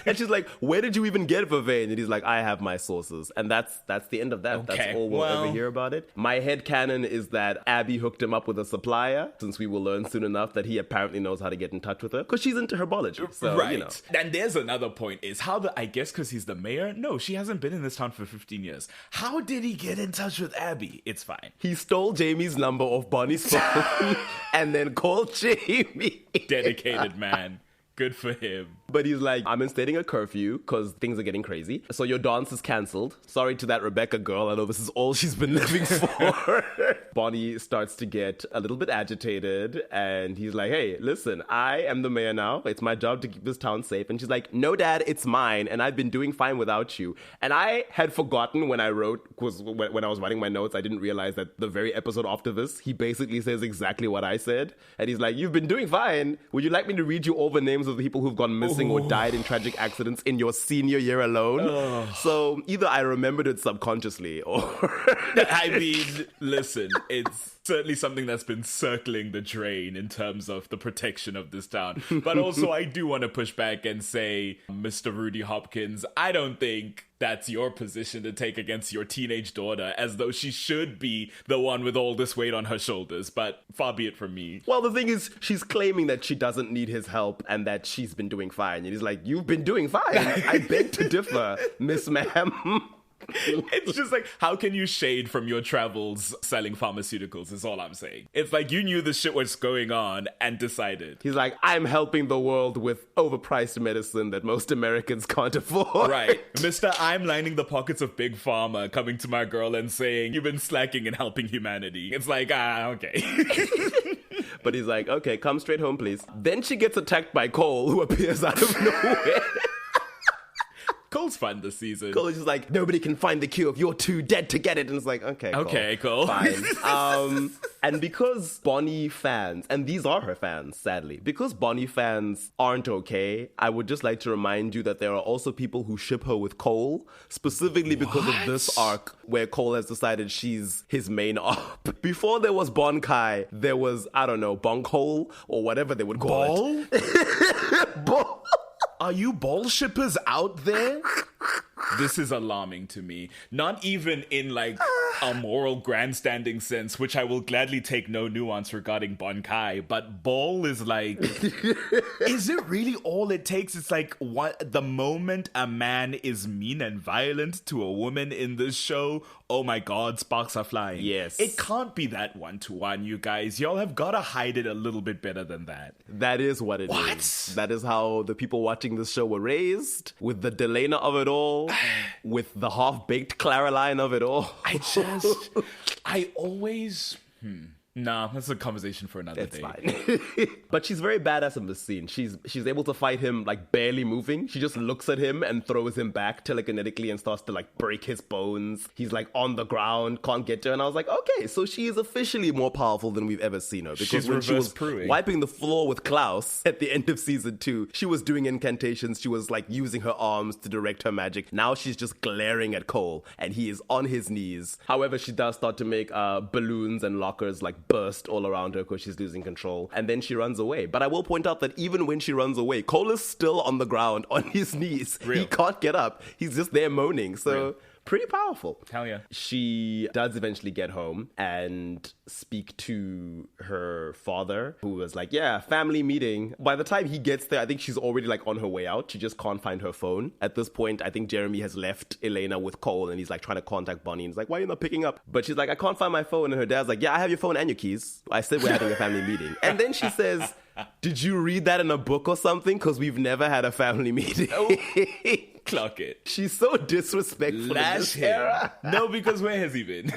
And she's like, where did you even get vervain? And he's like, I have my sources. And that's the end of that. Okay, that's all we'll ever hear about it. My headcanon is that Abby hooked him up with a supplier, since we will learn soon enough that he apparently knows how to get in touch with her, because she's into herbology. So, right. You know. And there's another point is how I guess because he's the mayor? No, she hasn't been in this town for 15 years. How did he get in touch with Abby? It's fine. He stole Jamie's number off Bonnie's phone and then called Jamie. Dedicated man. Good for him. But he's like, I'm instating a curfew because things are getting crazy. So your dance is cancelled. Sorry to that Rebecca girl. I know this is all she's been living for. Bonnie starts to get a little bit agitated. And he's like, hey, listen, I am the mayor now. It's my job to keep this town safe. And she's like, no, Dad, it's mine. And I've been doing fine without you. And I had forgotten when I wrote, because when I was writing my notes, I didn't realize that the very episode after this, he basically says exactly what I said. And he's like, you've been doing fine. Would you like me to read you all the names of the people who've gone missing or died in tragic accidents in your senior year alone? So either I remembered it subconsciously or... I mean, listen, it's certainly something that's been circling the drain in terms of the protection of this town. But also, I do want to push back and say, Mr. Rudy Hopkins, I don't think that's your position to take against your teenage daughter, as though she should be the one with all this weight on her shoulders, but far be it from me. Well, the thing is, she's claiming that she doesn't need his help and that she's been doing fine. And he's like, you've been doing fine. I beg to differ, Miss Ma'am. It's just like, how can you shade from your travels selling pharmaceuticals is all I'm saying. It's like you knew the shit was going on and decided. He's like, I'm helping the world with overpriced medicine that most Americans can't afford. Right. Mr. I'm lining the pockets of Big Pharma, coming to my girl and saying, you've been slacking in helping humanity. It's like, okay. But he's like, okay, come straight home, please. Then she gets attacked by Cole, who appears out of nowhere. Cole's fun this season. Cole is just like, nobody can find the cure if you're too dead to get it. And it's like, okay, Cole. Okay, Cole. Fine. And because Bonnie fans, and these are her fans, sadly, because Bonnie fans aren't okay, I would just like to remind you that there are also people who ship her with Cole, specifically because of this arc where Cole has decided she's his main op. Before there was Bonkai, there was, I don't know, Bonkhole, or whatever they would call it. Ball? Are you ball shippers out there? This is alarming to me. Not even in like a moral grandstanding sense, which I will gladly take no nuance regarding Bonkai, but ball is like, is it really all it takes? It's like what the moment a man is mean and violent to a woman in this show, oh my god, sparks are flying. Yes. It can't be that 1-to-1, you guys. Y'all have gotta hide it a little bit better than that. That is what it is. That is how the people watching this show were raised, with the Delena of it all, with the half-baked Claraline of it all. I always... Nah, that's a conversation for another It's day. fine. But she's very badass in this scene. She's able to fight him like barely moving. She just looks at him and throws him back telekinetically and starts to like break his bones. He's like on the ground, can't get to her. And I was like, okay, so she is officially more powerful than we've ever seen her. Because She's when she was reverse-pruing. wiping the floor with Klaus at the end of season 2, she was doing incantations. She was like using her arms to direct her magic. Now she's just glaring at Cole and he is on his knees. However, she does start to make balloons and lockers like burst all around her because she's losing control, and then she runs away. But I will point out that even when she runs away, Cole is still on the ground on his knees. Real. He can't get up. He's just there moaning. So Real. pretty powerful. Hell yeah. She does eventually get home and speak to her father, who was like, yeah, family meeting. By the time he gets there, I think she's already like on her way out. She just can't find her phone. At this point, I think Jeremy has left Elena with Cole and he's like trying to contact Bonnie. And he's like, why are you not picking up? But she's like, I can't find my phone. And her dad's like, yeah, I have your phone and your keys. I said we're having a family meeting. And then she says, did you read that in a book or something? Because we've never had a family meeting. Oh. Clock it. She's so disrespectful in Lash this him. era. No, because where has he been?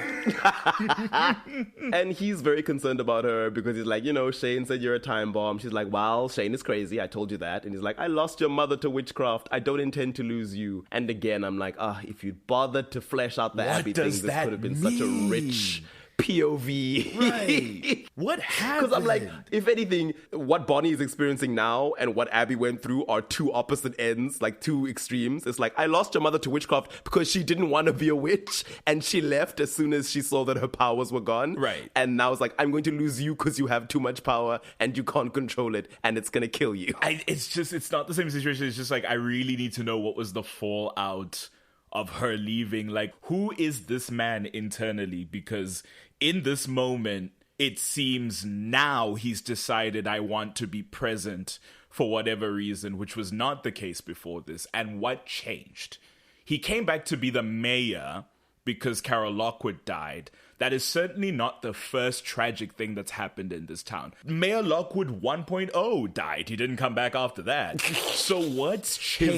And he's very concerned about her because he's like, you know, Shane said you're a time bomb. She's like, well, Shane is crazy. I told you that. And he's like, I lost your mother to witchcraft. I don't intend to lose you. And again, I'm like, if you'd bothered to flesh out the What Abby thing, does this that could have been such a rich POV. Right. What happened? Because I'm like, if anything, what Bonnie is experiencing now and what Abby went through are two opposite ends, like two extremes. It's like, I lost your mother to witchcraft because she didn't want to be a witch and she left as soon as she saw that her powers were gone. Right. And now it's like, I'm going to lose you because you have too much power and you can't control it and it's going to kill you. It's not the same situation. It's just like, I really need to know what was the fallout of her leaving. Like, who is this man internally? Because in this moment, it seems now he's decided I want to be present for whatever reason, which was not the case before this. And what changed? He came back to be the mayor because Carol Lockwood died. That is certainly not the first tragic thing that's happened in this town. Mayor Lockwood 1.0 died. He didn't come back after that. So what's changed?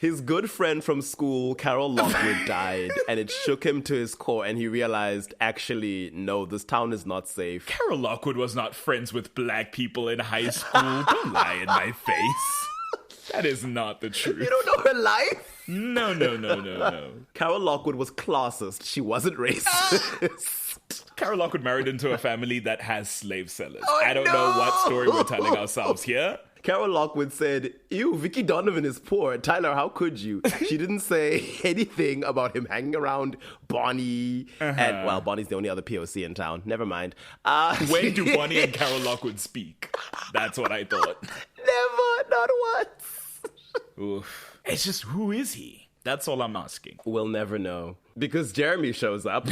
His good friend from school, Carol Lockwood, died, and it shook him to his core, and he realized, actually, no, this town is not safe. Carol Lockwood was not friends with black people in high school. Don't lie in my face. That is not the truth. You don't know her life? No. Carol Lockwood was classist. She wasn't racist. Carol Lockwood married into a family that has slave sellers. I don't know what story we're telling ourselves here. Carol Lockwood said, ew, Vicky Donovan is poor. Tyler, how could you? She didn't say anything about him hanging around Bonnie. And, well, Bonnie's the only other POC in town. Never mind. When do Bonnie and Carol Lockwood speak? That's what I thought. Never, not once. Oof. It's just, who is he? That's all I'm asking. We'll never know. Because Jeremy shows up.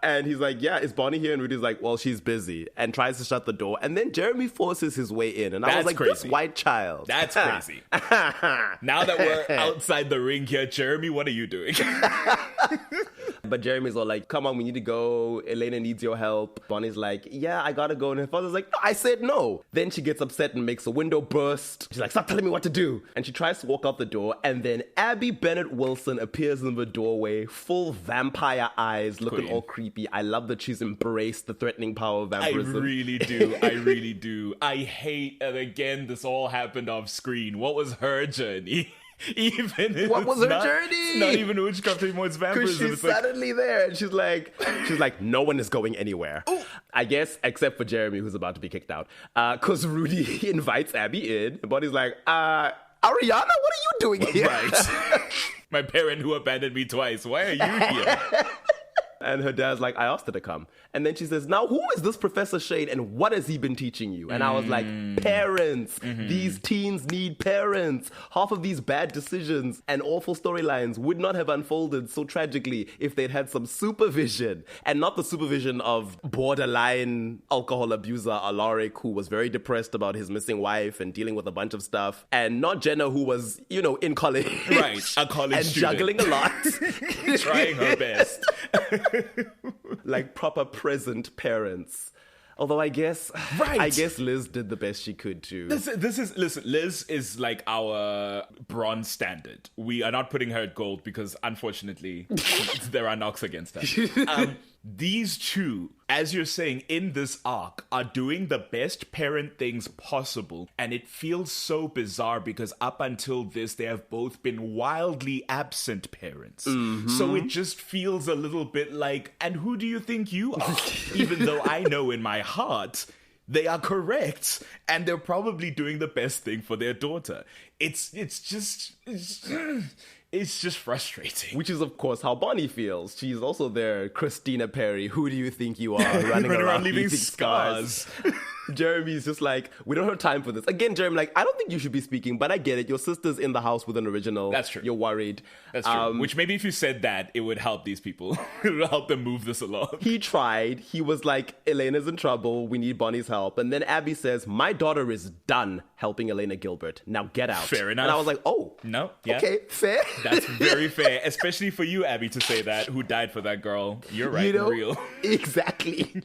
And he's like, yeah, is Bonnie here? And Rudy's like, well, she's busy, and tries to shut the door. And then Jeremy forces his way in. And I was like, this white child. That's crazy. Now that we're outside the ring here, Jeremy, what are you doing? But Jeremy's all like, come on, we need to go. Elena needs your help. Bonnie's like, yeah, I gotta go. And her father's like, no, I said no. Then she gets upset and makes a window burst. She's like, stop telling me what to do. And she tries to walk out the door. And then Abby Bennett Wilson appears in the doorway, full vampire eyes, looking all creepy. I love that she's embraced the threatening power of vampirism. I really do. I really do. I hate, and again, this all happened off screen. What was her journey? What was her journey? It's not even witchcraft anymore, it's vampirism. Because she's suddenly there, and she's like, no one is going anywhere. Ooh. I guess, except for Jeremy, who's about to be kicked out. Because Rudy invites Abby in, and Bonnie's like, Ariana, what are you doing here? Right. My parent who abandoned me twice. Why are you here? And her dad's like, I asked her to come. And then she says, now who is this Professor Shade and what has he been teaching you? And I was like, parents. These teens need parents. Half of these bad decisions and awful storylines would not have unfolded so tragically if they'd had some supervision. And not the supervision of borderline alcohol abuser Alaric, who was very depressed about his missing wife and dealing with a bunch of stuff. And not Jenna, who was, in college. Right, a college and student. Juggling a lot. Trying her best. Like proper present parents. Although I guess Liz did the best she could too. Listen, Liz is like our bronze standard. We are not putting her at gold because unfortunately there are knocks against her. These two, as you're saying, in this arc, are doing the best parent things possible. And it feels so bizarre because up until this, they have both been wildly absent parents. So it just feels a little bit like, and who do you think you are? Even though I know in my heart, they are correct. And they're probably doing the best thing for their daughter. It's just frustrating. Which is, of course, how Bonnie feels. She's also there, Christina Perry. Who do you think you are? Running around leaving scars. Jeremy's just like, we don't have time for this. Again, Jeremy, like, I don't think you should be speaking, but I get it. Your sister's in the house with an original. That's true. You're worried. That's true. Which maybe if you said that, it would help these people. It would help them move this along. He tried. He was like, Elena's in trouble. We need Bonnie's help. And then Abby says, my daughter is done helping Elena Gilbert. Now get out. Fair enough. And I was like, oh. No. Yeah. Okay, fair. That's very fair. Especially for you, Abby, to say that. Who died for that girl. You're right. Real. Exactly.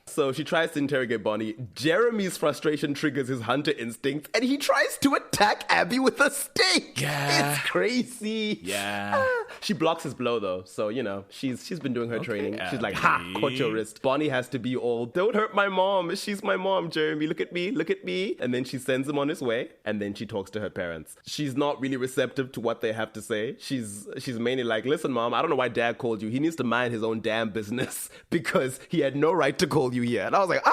So she tries to interrogate Bonnie. Jeremy's frustration triggers his hunter instinct, and he tries to attack Abby with a stake. Yeah. It's crazy. Yeah. She blocks his blow, though, so, she's been doing her training. Abby. She's like, ha, caught your wrist. Bonnie has to be all, don't hurt my mom. She's my mom, Jeremy. Look at me. Look at me. And then she sends him on his way, and then she talks to her parents. She's not really receptive to what they have to say. She's mainly like, listen, Mom, I don't know why Dad called you. He needs to mind his own damn business because he had no right to call you here. And I was like,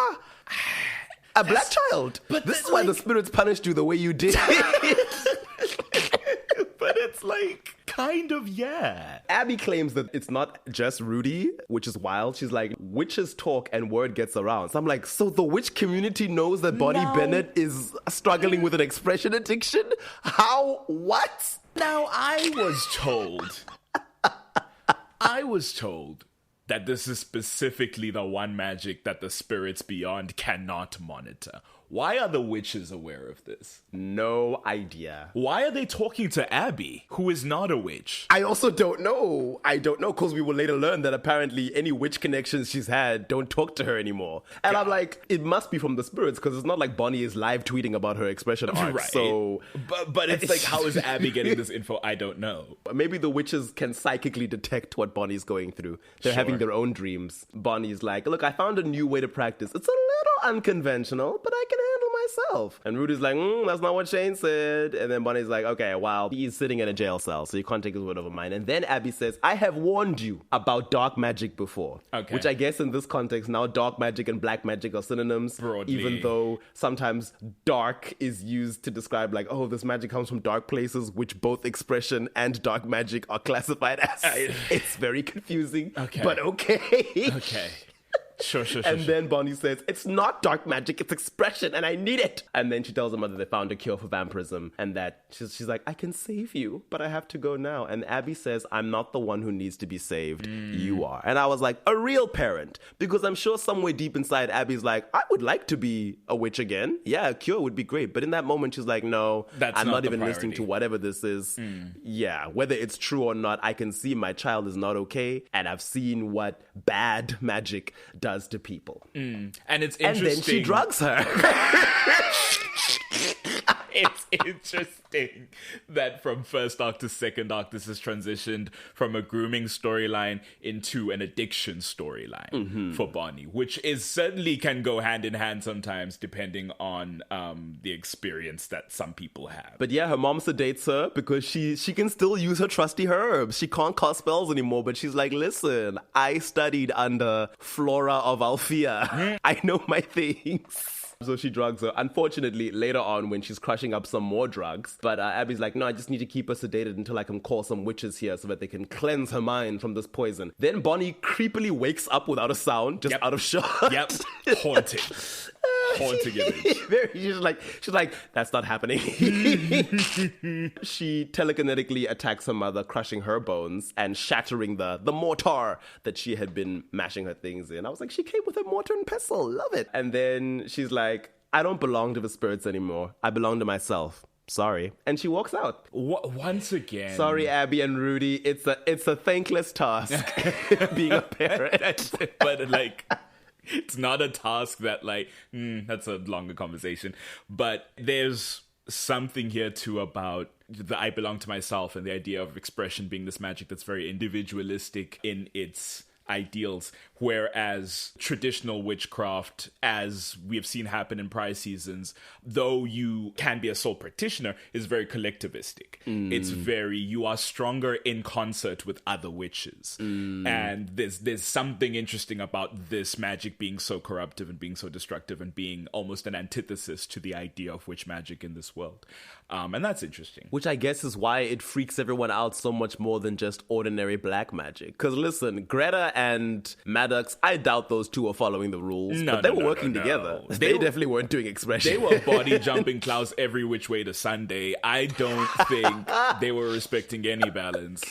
a black child. But this is why the spirits punished you the way you did. But it's like, kind of, yeah. Abby claims that it's not just Rudy, which is wild. She's like, witches talk and word gets around. So I'm like, so the witch community knows that Bonnie Bennett is struggling with an expression addiction? How? What? Now, I was told that this is specifically the one magic that the spirits beyond cannot monitor. Why are the witches aware of this? No idea. Why are they talking to Abby, who is not a witch? I also don't know. I don't know, because we will later learn that apparently any witch connections she's had don't talk to her anymore. And I'm like, it must be from the spirits, because it's not like Bonnie is live tweeting about her expression art. Right. So, but it's like, how is Abby getting this info? I don't know. Maybe the witches can psychically detect what Bonnie's going through. They're having their own dreams. Bonnie's like, look, I found a new way to practice. It's a little unconventional, but I can handle myself. And Rudy's like, that's not what Shane said. And then Bonnie's like, okay, well, he's sitting in a jail cell, so you can't take his word over mine. And then Abby says, I have warned you about dark magic before. Okay. Which I guess in this context, now dark magic and black magic are synonyms. Broadly. Even though sometimes dark is used to describe like, oh, this magic comes from dark places, which both expression and dark magic are classified as. It's very confusing, Okay. but okay. Okay. Sure. And then Bonnie says, it's not dark magic, it's expression, and I need it. And then she tells her mother they found a cure for vampirism, and that she's like, I can save you, but I have to go now. And Abby says, I'm not the one who needs to be saved. You are. And I was like, a real parent. Because I'm sure somewhere deep inside, Abby's like, I would like to be a witch again. Yeah, a cure would be great. But in that moment, she's like, no, I'm not even listening to whatever this is. Yeah, whether it's true or not, I can see my child is not okay. And I've seen what bad magic does to people. And it's interesting. And then she drugs her. It's interesting that from first arc to second arc, this has transitioned from a grooming storyline into an addiction storyline for Bonnie, which is certainly can go hand in hand sometimes depending on the experience that some people have. But yeah, her mom sedates her because she can still use her trusty herbs. She can't cast spells anymore, but she's like, listen, I studied under Flora of Althea. I know my things. So she drugs her. Unfortunately, later on when she's crushing up some more drugs, but Abby's like, no, I just need to keep her sedated until I can call some witches here so that they can cleanse her mind from this poison. Then Bonnie creepily wakes up without a sound, just out of shock. Yep. Haunting image. She's like, that's not happening. She telekinetically attacks her mother, crushing her bones and shattering the mortar that she had been mashing her things in. I was like, she came with a mortar and pestle. Love it. And then she's like, I don't belong to the spirits anymore. I belong to myself. Sorry. And she walks out. Once again. Sorry, Abby and Rudy. It's a thankless task being a parent. But like... It's not a task that, like, that's a longer conversation. But there's something here, too, about the I belong to myself and the idea of expression being this magic that's very individualistic in its ideals. Whereas traditional witchcraft, as we have seen happen in prior seasons, though you can be a sole practitioner, is very collectivistic. It's very, you are stronger in concert with other witches. And there's something interesting about this magic being so corruptive and being so destructive and being almost an antithesis to the idea of witch magic in this world. And that's interesting. Which I guess is why it freaks everyone out so much more than just ordinary black magic. Because listen, Greta and Maddox, I doubt those two are following the rules, but they were working together. They definitely weren't doing expression. They were body jumping Klaus every which way to Sunday. I don't think they were respecting any balance.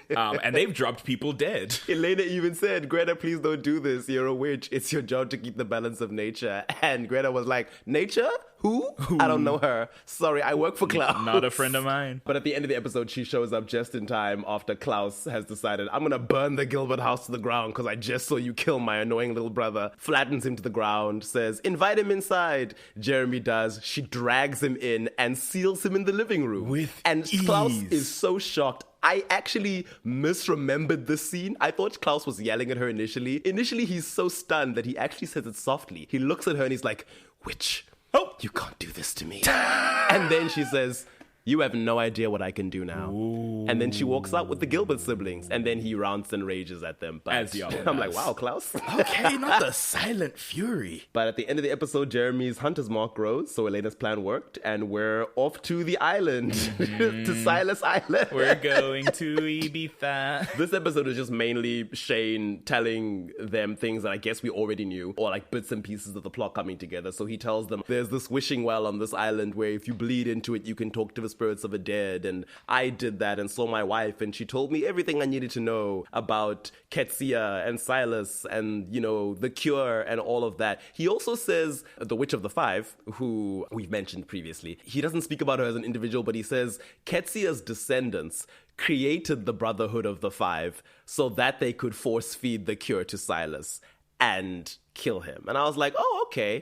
And they've dropped people dead. Elena even said, Greta, please don't do this. You're a witch. It's your job to keep the balance of nature. And Greta was like, nature? Who? I don't know her. Sorry, I work for Klaus. Not a friend of mine. But at the end of the episode, she shows up just in time after Klaus has decided, I'm going to burn the Gilbert house to the ground because I just saw you kill my annoying little brother. Flattens him to the ground, says, invite him inside. Jeremy does. She drags him in and seals him in the living room. With and ease. Klaus is so shocked. I actually misremembered this scene. I thought Klaus was yelling at her initially. Initially, he's so stunned that he actually says it softly. He looks at her and he's like, witch. Oh, you can't do this to me. And then she says, you have no idea what I can do now. Ooh. And then she walks out with the Gilbert siblings. And then he rants and rages at them. But as I'm like, wow, Klaus. Okay, not the silent fury. But at the end of the episode, Jeremy's hunter's mark grows. So Elena's plan worked. And we're off to the island. To Silas Island. We're going to Ibiza. This episode is just mainly Shane telling them things that I guess we already knew. Or like bits and pieces of the plot coming together. So he tells them, there's this wishing well on this island where if you bleed into it, you can talk to the spirits of the dead, and I did that and saw my wife, and she told me everything I needed to know about Ketsia and Silas and, you know, the cure and all of that. He also says the Witch of the Five, who we've mentioned previously. He doesn't speak about her as an individual, but he says Ketsia's descendants created the Brotherhood of the Five so that they could force feed the cure to Silas and kill him. And I was like, oh, okay.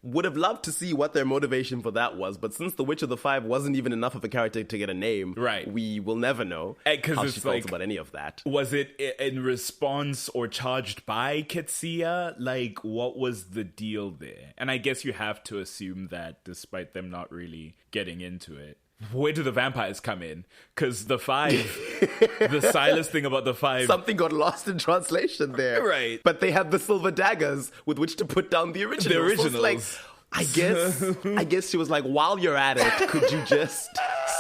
Would have loved to see what their motivation for that was, but since the Witch of the Five wasn't even enough of a character to get a name, right, we will never know how she felt about any of that. Was it in response or charged by Ketsia? Like, what was the deal there? And I guess you have to assume that despite them not really getting into it, where do the vampires come in? Because the five, the Silas thing about the five... Something got lost in translation there. Right. But they have the silver daggers with which to put down the originals. The originals. So it's like, I guess she was like, while you're at it, could you just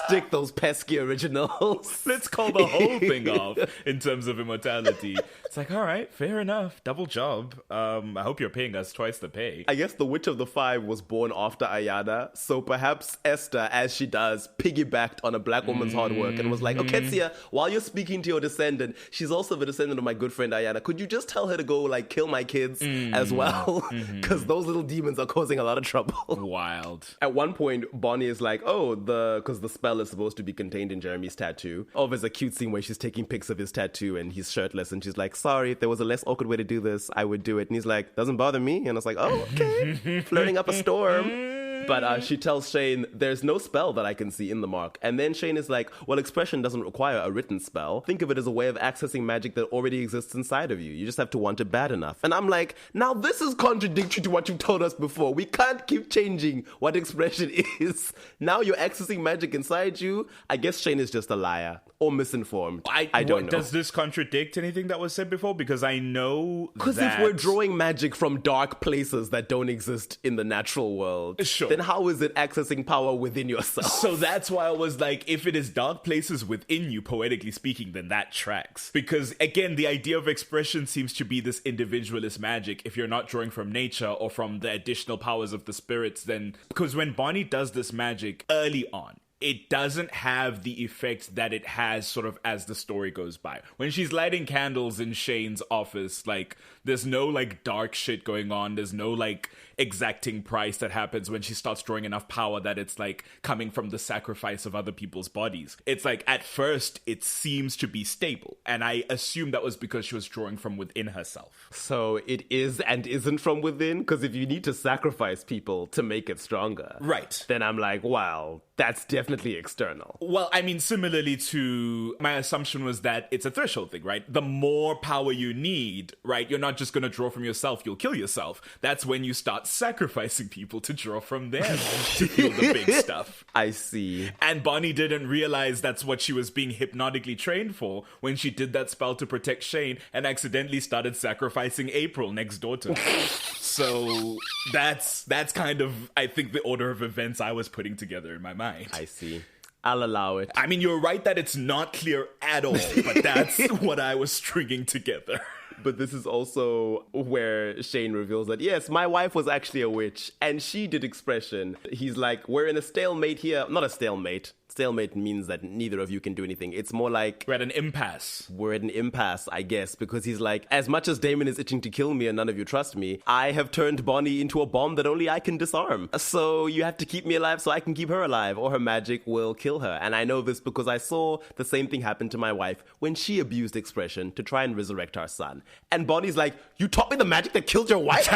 Stick those pesky originals. Let's call the whole thing off in terms of immortality. It's like, all right, fair enough. Double job. I hope you're paying us twice the pay. I guess the Witch of the Five was born after Ayana, so perhaps Esther, as she does, piggybacked on a black woman's hard work and was like, oh, Ketsia, while you're speaking to your descendant, she's also the descendant of my good friend Ayana. Could you just tell her to go, like, kill my kids as well? Because those little demons are causing a lot of trouble. Wild. At one point, Bonnie is like, oh, because the spell is supposed to be contained in Jeremy's tattoo. Oh, there's a cute scene where she's taking pics of his tattoo and he's shirtless and she's like, sorry, if there was a less awkward way to do this, I would do it. And he's like, doesn't bother me. And I was like, oh, okay. Flirting up a storm. But she tells Shane, there's no spell that I can see in the mark. And then Shane is like, well, expression doesn't require a written spell. Think of it as a way of accessing magic that already exists inside of you. You just have to want it bad enough. And I'm like, now this is contradictory to what you told us before. We can't keep changing what expression is. Now you're accessing magic inside you. I guess Shane is just a liar or misinformed. I don't know. Does this contradict anything that was said before? Because I know Because if we're drawing magic from dark places that don't exist in the natural world, sure, then how is it accessing power within yourself? So that's why I was like, if it is dark places within you, poetically speaking, then that tracks. Because again, the idea of expression seems to be this individualist magic. If you're not drawing from nature or from the additional powers of the spirits, then... Because when Bonnie does this magic early on, it doesn't have the effect that it has sort of as the story goes by. When she's lighting candles in Shane's office, like, there's no, like, dark shit going on. There's no, like, exacting price that happens when she starts drawing enough power that it's, like, coming from the sacrifice of other people's bodies. It's like, at first, it seems to be stable. And I assume that was because she was drawing from within herself. So it is and isn't from within? Because if you need to sacrifice people to make it stronger, right, then I'm like, wow, that's definitely external. Well, I mean, similarly to my assumption was that it's a threshold thing, right? The more power you need, right? You're not just going to draw from yourself, you'll kill yourself. That's when you start sacrificing people to draw from them to feel the big stuff. I see. And Bonnie didn't realize that's what she was being hypnotically trained for when she did that spell to protect Shane and accidentally started sacrificing April next door to her. So that's kind of, I think, the order of events I was putting together in my mind. I see. I'll allow it. I mean, you're right that it's not clear at all, but that's what I was stringing together. But this is also where Shane reveals that, yes, my wife was actually a witch, and she did expression. He's like, we're in a stalemate here. Not a stalemate. Stalemate means that neither of you can do anything. It's more like... We're at an impasse. We're at an impasse, I guess, because he's like, as much as Damon is itching to kill me and none of you trust me, I have turned Bonnie into a bomb that only I can disarm. So you have to keep me alive so I can keep her alive, or her magic will kill her. And I know this because I saw the same thing happen to my wife when she abused expression to try and resurrect our son. And Bonnie's like, you taught me the magic that killed your wife?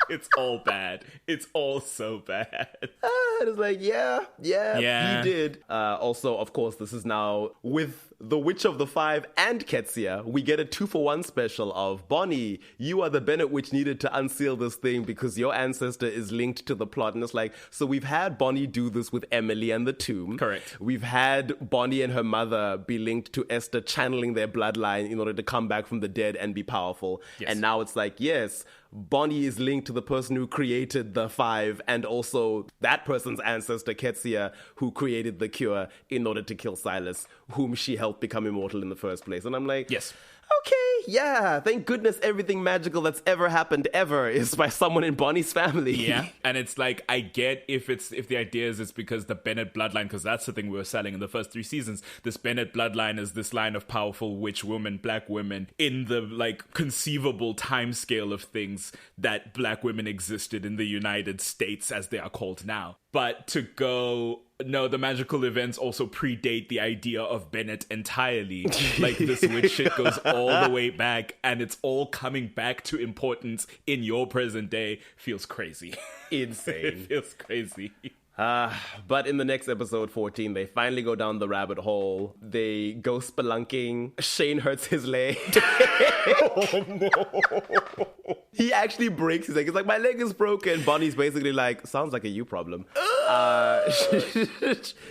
It's all bad. It's all so bad. And it's like, yeah, he did. Also, of course, this is now with the Witch of the Five and Ketsia. We get a 2-for-1 special of Bonnie, you are the Bennett witch needed to unseal this thing because your ancestor is linked to the plot. And it's like, so we've had Bonnie do this with Emily and the tomb. Correct. We've had Bonnie and her mother be linked to Esther channeling their bloodline in order to come back from the dead and be powerful. Yes. And now it's like, yes, Bonnie is linked to the person who created the Five and also that person's ancestor, Ketsia, who created the cure in order to kill Silas, whom she helped become immortal in the first place. And I'm like, yes. Okay, yeah, thank goodness everything magical that's ever happened ever is by someone in Bonnie's family. Yeah, and it's like, I get if the idea is it's because the Bennett bloodline, because that's the thing we were selling in the first 3 seasons, this Bennett bloodline is this line of powerful witch women, black women, in the, like, conceivable timescale of things that black women existed in the United States, as they are called now. But to go... No, the magical events also predate the idea of Bennett entirely. Like, this witch shit goes all the way back, and it's all coming back to importance in your present day. Feels crazy. Insane. It feels crazy. But in the next episode 14, they finally go down the rabbit hole. They go spelunking. Shane hurts his leg. Oh, no. He actually breaks his leg. He's like, my leg is broken. Bonnie's basically like, sounds like a you problem.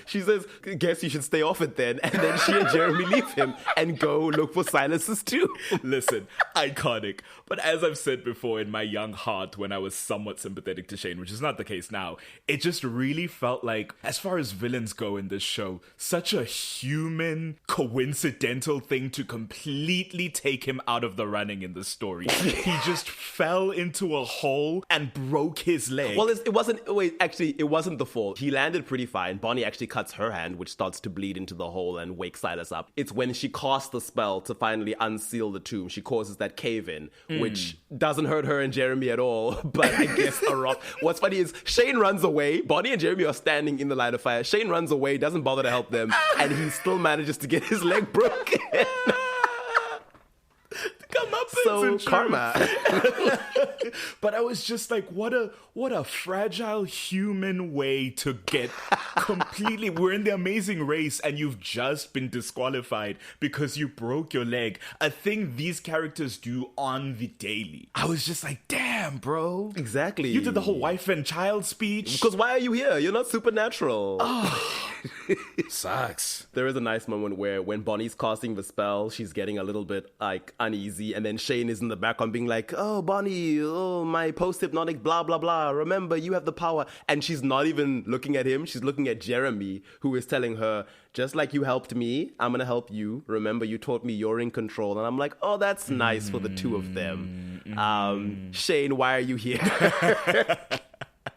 She says, guess you should stay off it then. And then she and Jeremy leave him and go look for Silas's tomb. Listen, iconic. But as I've said before, in my young heart, when I was somewhat sympathetic to Shane, which is not the case now, it just really felt like, as far as villains go in this show, such a human, coincidental thing to completely take him out of the running in the story. He just fell into a hole and broke his leg. Well, it wasn't the fall. He landed pretty fine. Bonnie actually cuts her hand, which starts to bleed into the hole and wakes Silas up. It's when she casts the spell to finally unseal the tomb. She causes that cave-in, which doesn't hurt her and Jeremy at all, but I guess a rock. What's funny is Shane runs away. Bonnie and Jeremy are standing in the line of fire. Shane runs away, doesn't bother to help them, and he still manages to get his leg broken. So karma. But I was just like, what a fragile human way to get completely. We're in the Amazing Race and you've just been disqualified because you broke your leg. A thing these characters do on the daily. I was just like, damn, bro. Exactly. You did the whole wife and child speech. Because why are you here? You're not supernatural. Sucks. There is a nice moment where when Bonnie's casting the spell, she's getting a little bit like uneasy, and then Shane is in the background being like, oh, Bonnie, oh, my post-hypnotic blah, blah, blah. Remember, you have the power. And she's not even looking at him. She's looking at Jeremy, who is telling her, just like you helped me, I'm going to help you. Remember, you taught me you're in control. And I'm like, oh, that's nice for the two of them. Shane, why are you here?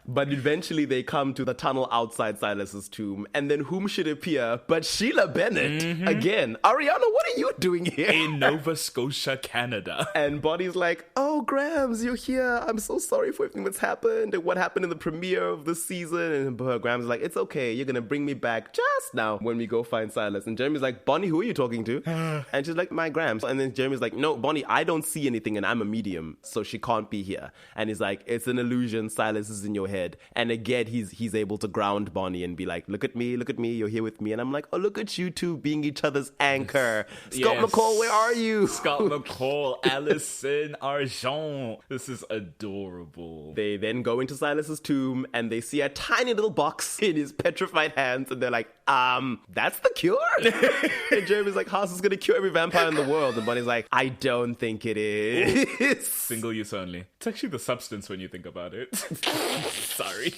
But eventually they come to the tunnel outside Silas's tomb, and then whom should appear but Sheila Bennett again. Ariana, what are you doing here? In Nova Scotia, Canada. And Bonnie's like, oh, Grams, you're here. I'm so sorry for everything that's happened and what happened in the premiere of this season. And Grams is like, it's okay. You're going to bring me back just now when we go find Silas. And Jeremy's like, Bonnie, who are you talking to? And she's like, my Grams. And then Jeremy's like, no, Bonnie, I don't see anything and I'm a medium, so she can't be here. And he's like, it's an illusion. Silas is in your head. And again, he's able to ground Bonnie and be like, look at me, you're here with me. And I'm like, oh, look at you two being each other's anchor. Scott McCall, where are you? Scott McCall, Allison Argent. This is adorable. They then go into Silas's tomb and they see a tiny little box in his petrified hands, and they're like, that's the cure? And Jeremy's like, how's this gonna cure every vampire in the world? And Bonnie's like, I don't think it is. Single use only. It's actually the substance when you think about it. Sorry.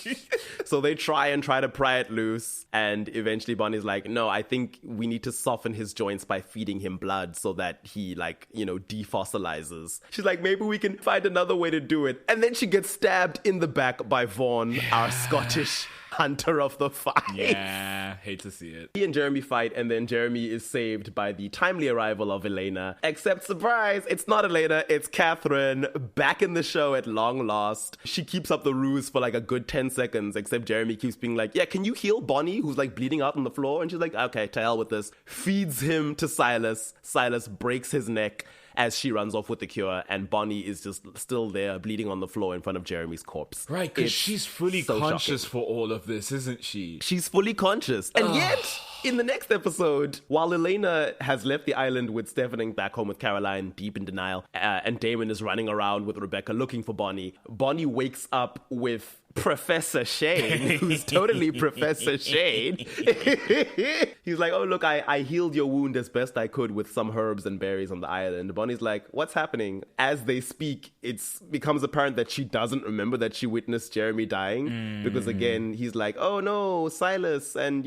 So they try to pry it loose, and eventually Bonnie's like, no, I think we need to soften his joints by feeding him blood so that he, defossilizes. She's like, maybe we can find another way to do it. And then she gets stabbed in the back by Vaughn, our Scottish hunter of the fight. Yeah, hate to see it. He and Jeremy fight, and then Jeremy is saved by the timely arrival of Elena. Except, surprise, it's not Elena, it's Catherine, back in the show at long last. She keeps up the ruse for like a good 10 seconds, except Jeremy keeps being like, yeah, can you heal Bonnie, who's like bleeding out on the floor? And she's like, okay, to hell with this. Feeds him to Silas. Silas breaks his neck as she runs off with the cure, and Bonnie is just still there, bleeding on the floor in front of Jeremy's corpse. Right, because she's fully conscious for all of this, isn't she? She's fully conscious. And yet, in the next episode, while Elena has left the island with Stephanie back home with Caroline, deep in denial, and Damon is running around with Rebecca looking for Bonnie, Bonnie wakes up with Professor Shane, who's totally Professor Shane. He's like, oh, look, I healed your wound as best I could with some herbs and berries on the island. Bonnie's like, what's happening? As they speak, it becomes apparent that she doesn't remember that she witnessed Jeremy dying. Because again, he's like, oh no, Silas, and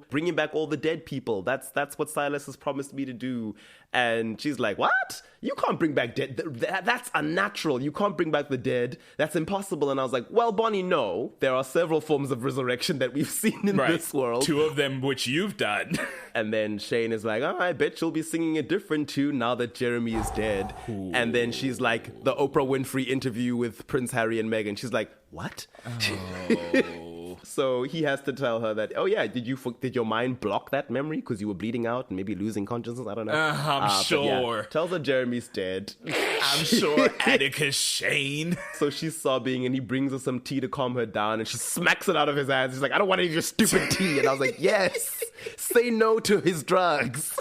bringing back all the dead people. That's what Silas has promised me to do. And she's like, what? You can't bring back dead. That's unnatural. You can't bring back the dead. That's impossible. And I was like, well, Bonnie, no. There are several forms of resurrection that we've seen in this world. 2 of them which you've done. And then Shane is like, oh, I bet you'll be singing a different tune now that Jeremy is dead. Ooh. And then she's like, the Oprah Winfrey interview with Prince Harry and Meghan. She's like, what? Oh. So he has to tell her that, oh yeah, did your mind block that memory because you were bleeding out and maybe losing consciousness? I don't know. I'm sure. Yeah, tells her Jeremy's dead. I'm sure Atticus Shane. So she's sobbing and he brings her some tea to calm her down and she smacks it out of his hands. She's like, I don't want any of your stupid tea. And I was like, yes, say no to his drugs.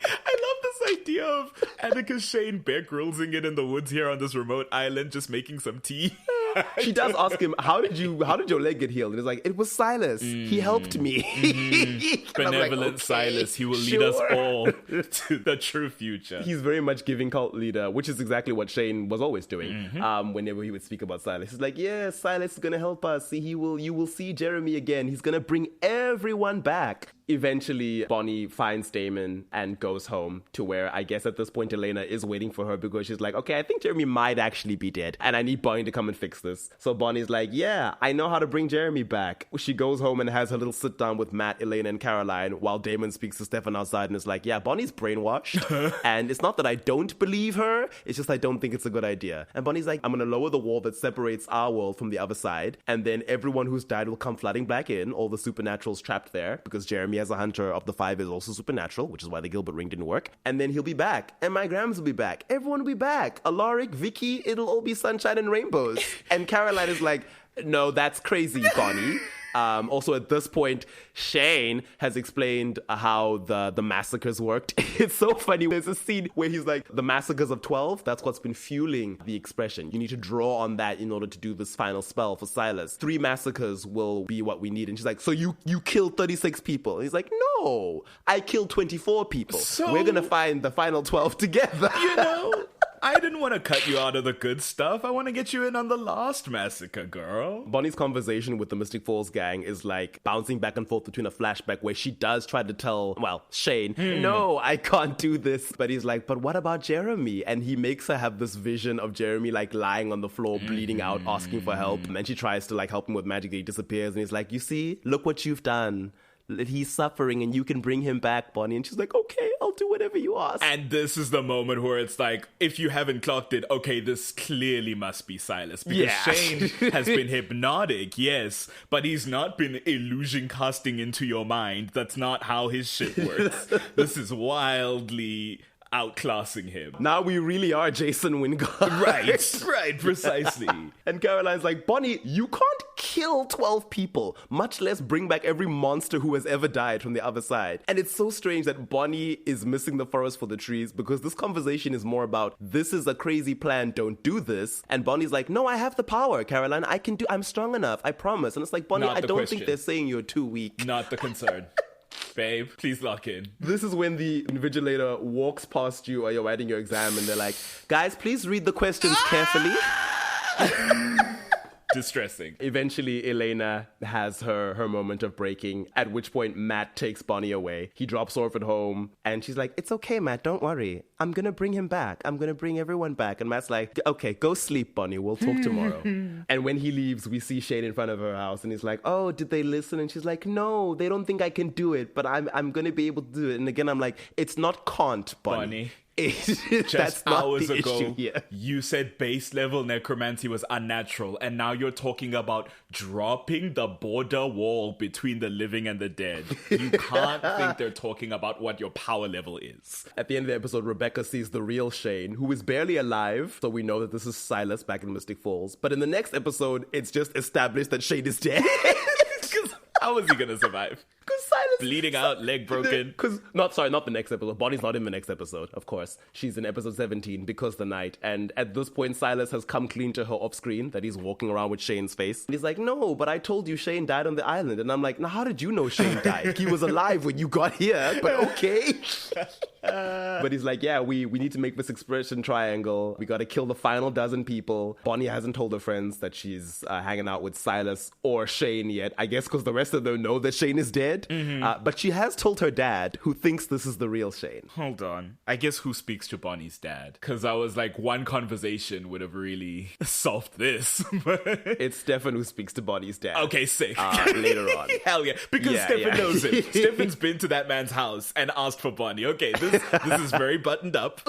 I love the this idea of Annika Shane Bear Grylls-ing it in the woods here on this remote island, just making some tea. She does ask him, how did your leg get healed? And he's like, it was Silas. He helped me. Benevolent okay, Silas. He will lead us all to the true future. He's very much giving cult leader, which is exactly what Shane was always doing. Whenever he would speak about Silas, he's like, yeah, Silas is going to help us. See, you will see Jeremy again. He's going to bring everyone back. Eventually, Bonnie finds Damon and goes home to where I guess at this point Elena is waiting for her because she's like, okay, I think Jeremy might actually be dead and I need Bonnie to come and fix this. So Bonnie's like, yeah, I know how to bring Jeremy back. She goes home and has her little sit down with Matt, Elena, and Caroline while Damon speaks to Stefan outside and is like, yeah, Bonnie's brainwashed. And it's not that I don't believe her, it's just I don't think it's a good idea. And Bonnie's like, I'm going to lower the wall that separates our world from the other side, and then everyone who's died will come flooding back in, all the supernaturals trapped there, because Jeremy as a hunter of the five is also supernatural, which is why the Gilbert ring didn't work. And then he'll be back, and my Grams will be back. Everyone will be back. Alaric, Vicky, it'll all be sunshine and rainbows. And Caroline is like, no, that's crazy, Bonnie. Also, at this point, Shane has explained how the massacres worked. It's so funny. There's a scene where he's like, the massacres of 12, that's what's been fueling the expression. You need to draw on that in order to do this final spell for Silas. 3 massacres will be what we need. And she's like, so you killed 36 people? And he's like, no, I killed 24 people. So we're going to find the final 12 together. You know, I didn't want to cut you out of the good stuff. I want to get you in on the last massacre, girl. Bonnie's conversation with the Mystic Falls gang is like bouncing back and forth between a flashback where she does try to tell, well, Shane, no, I can't do this. But he's like, but what about Jeremy? And he makes her have this vision of Jeremy like lying on the floor, bleeding out, asking for help. And then she tries to like help him with magic. He disappears and he's like, you see, look what you've done. He's suffering and you can bring him back, Bonnie. And she's like, okay, I'll do whatever you ask. And this is the moment where it's like, if you haven't clocked it, okay, this clearly must be Silas. Because Shane has been hypnotic, yes, but he's not been illusion casting into your mind. That's not how his shit works. This is wildly outclassing him. Now we really are Jason Wingard. Right, precisely. And Caroline's like, Bonnie, you can't kill 12 people, much less bring back every monster who has ever died from the other side. And it's so strange that Bonnie is missing the forest for the trees because this conversation is more about, this is a crazy plan, don't do this. And Bonnie's like, no, I have the power, Caroline. I'm strong enough, I promise. And it's like, Bonnie, I don't think they're saying you're too weak. Not the concern. Babe, please lock in. This is when the invigilator walks past you while you're writing your exam and they're like, guys, please read the questions carefully. Distressing. Eventually, Elena has her moment of breaking, at which point Matt takes Bonnie away. He drops her off at home, and she's like, it's okay, Matt, don't worry. I'm gonna bring him back. I'm gonna bring everyone back. And Matt's like, okay, go sleep, Bonnie. We'll talk tomorrow. And when he leaves, we see Shane in front of her house, and he's like, oh, did they listen? And she's like, no, they don't think I can do it, but I'm gonna be able to do it. And again, I'm like, it's not can't, Bonnie. Just hours ago, here. You said base level necromancy was unnatural, and now you're talking about dropping the border wall between the living and the dead. You can't think they're talking about what your power level is. At the end of the episode, Rebecca sees the real Shane, who is barely alive, so we know that this is Silas back in Mystic Falls. But in the next episode, it's just established that Shane is dead. How is he gonna survive? Because Silas... Bleeding out, leg broken. Not the next episode. Bonnie's not in the next episode, of course. She's in episode 17, Because the Night. And at this point, Silas has come clean to her off screen that he's walking around with Shane's face. And he's like, no, but I told you Shane died on the island. And I'm like, now how did you know Shane died? He was alive when you got here, but okay. But he's like, yeah, we need to make this expression triangle. We got to kill the final dozen people. Bonnie hasn't told her friends that she's hanging out with Silas or Shane yet. I guess because the rest of them know that Shane is dead. But she has told her dad, who thinks this is the real Shane. Hold on. I guess who speaks to Bonnie's dad? Because I was like, one conversation would have really solved this. It's Stefan who speaks to Bonnie's dad. Okay, sick. Later on. Hell yeah. Because Stefan knows it. Stefan's been to that man's house and asked for Bonnie. Okay, this is very buttoned up.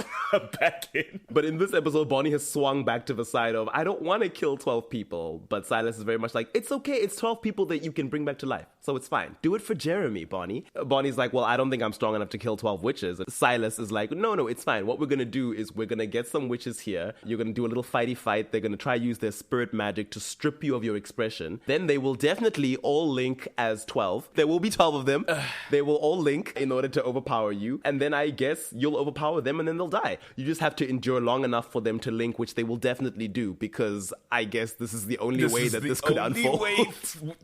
Back in. But in this episode, Bonnie has swung back to the side of, I don't want to kill 12 people. But Silas is very much like, it's okay. It's 12 people that you can bring back to life. So it's fine. Do it for Jeremy, Bonnie. Bonnie's like, well, I don't think I'm strong enough to kill 12 witches. Silas is like, no, it's fine. What we're going to do is we're going to get some witches here. You're going to do a little fighty fight. They're going to try use their spirit magic to strip you of your expression. Then they will definitely all link as 12. There will be 12 of them. They will all link in order to overpower you. And then I guess you'll overpower them and then they'll die. You just have to endure long enough for them to link, which they will definitely do, because I guess this is the only way that this could unfold.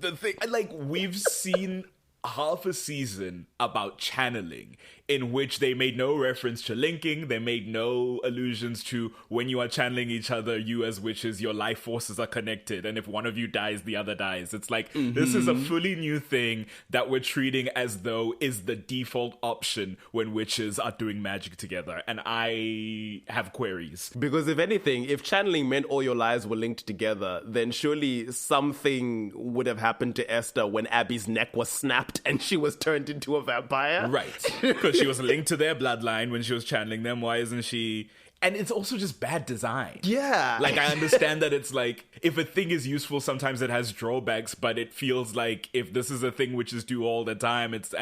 The thing, like, we've seen half a season about channeling in which they made no reference to linking. They made no allusions to when you are channeling each other, you as witches, your life forces are connected, and if one of you dies, the other dies. It's like, this is a fully new thing that we're treating as though is the default option when witches are doing magic together, and I have queries. Because if anything, if channeling meant all your lives were linked together, then surely something would have happened to Esther when Abby's neck was snapped and she was turned into a vampire. Right. Because she was linked to their bloodline when she was channeling them. Why isn't she... And it's also just bad design. Yeah. Like, I understand that it's like, if a thing is useful, sometimes it has drawbacks, but it feels like if this is a thing witches do all the time, it's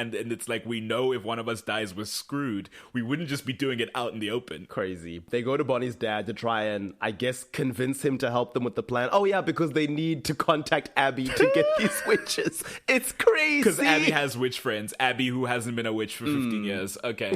like, we know if one of us dies, we're screwed. We wouldn't just be doing it out in the open. Crazy. They go to Bonnie's dad to try and, I guess, convince him to help them with the plan. Oh, yeah, because they need to contact Abby to get these witches. It's crazy. Because Abby has witch friends. Abby, who hasn't been a witch for 15 years. Okay.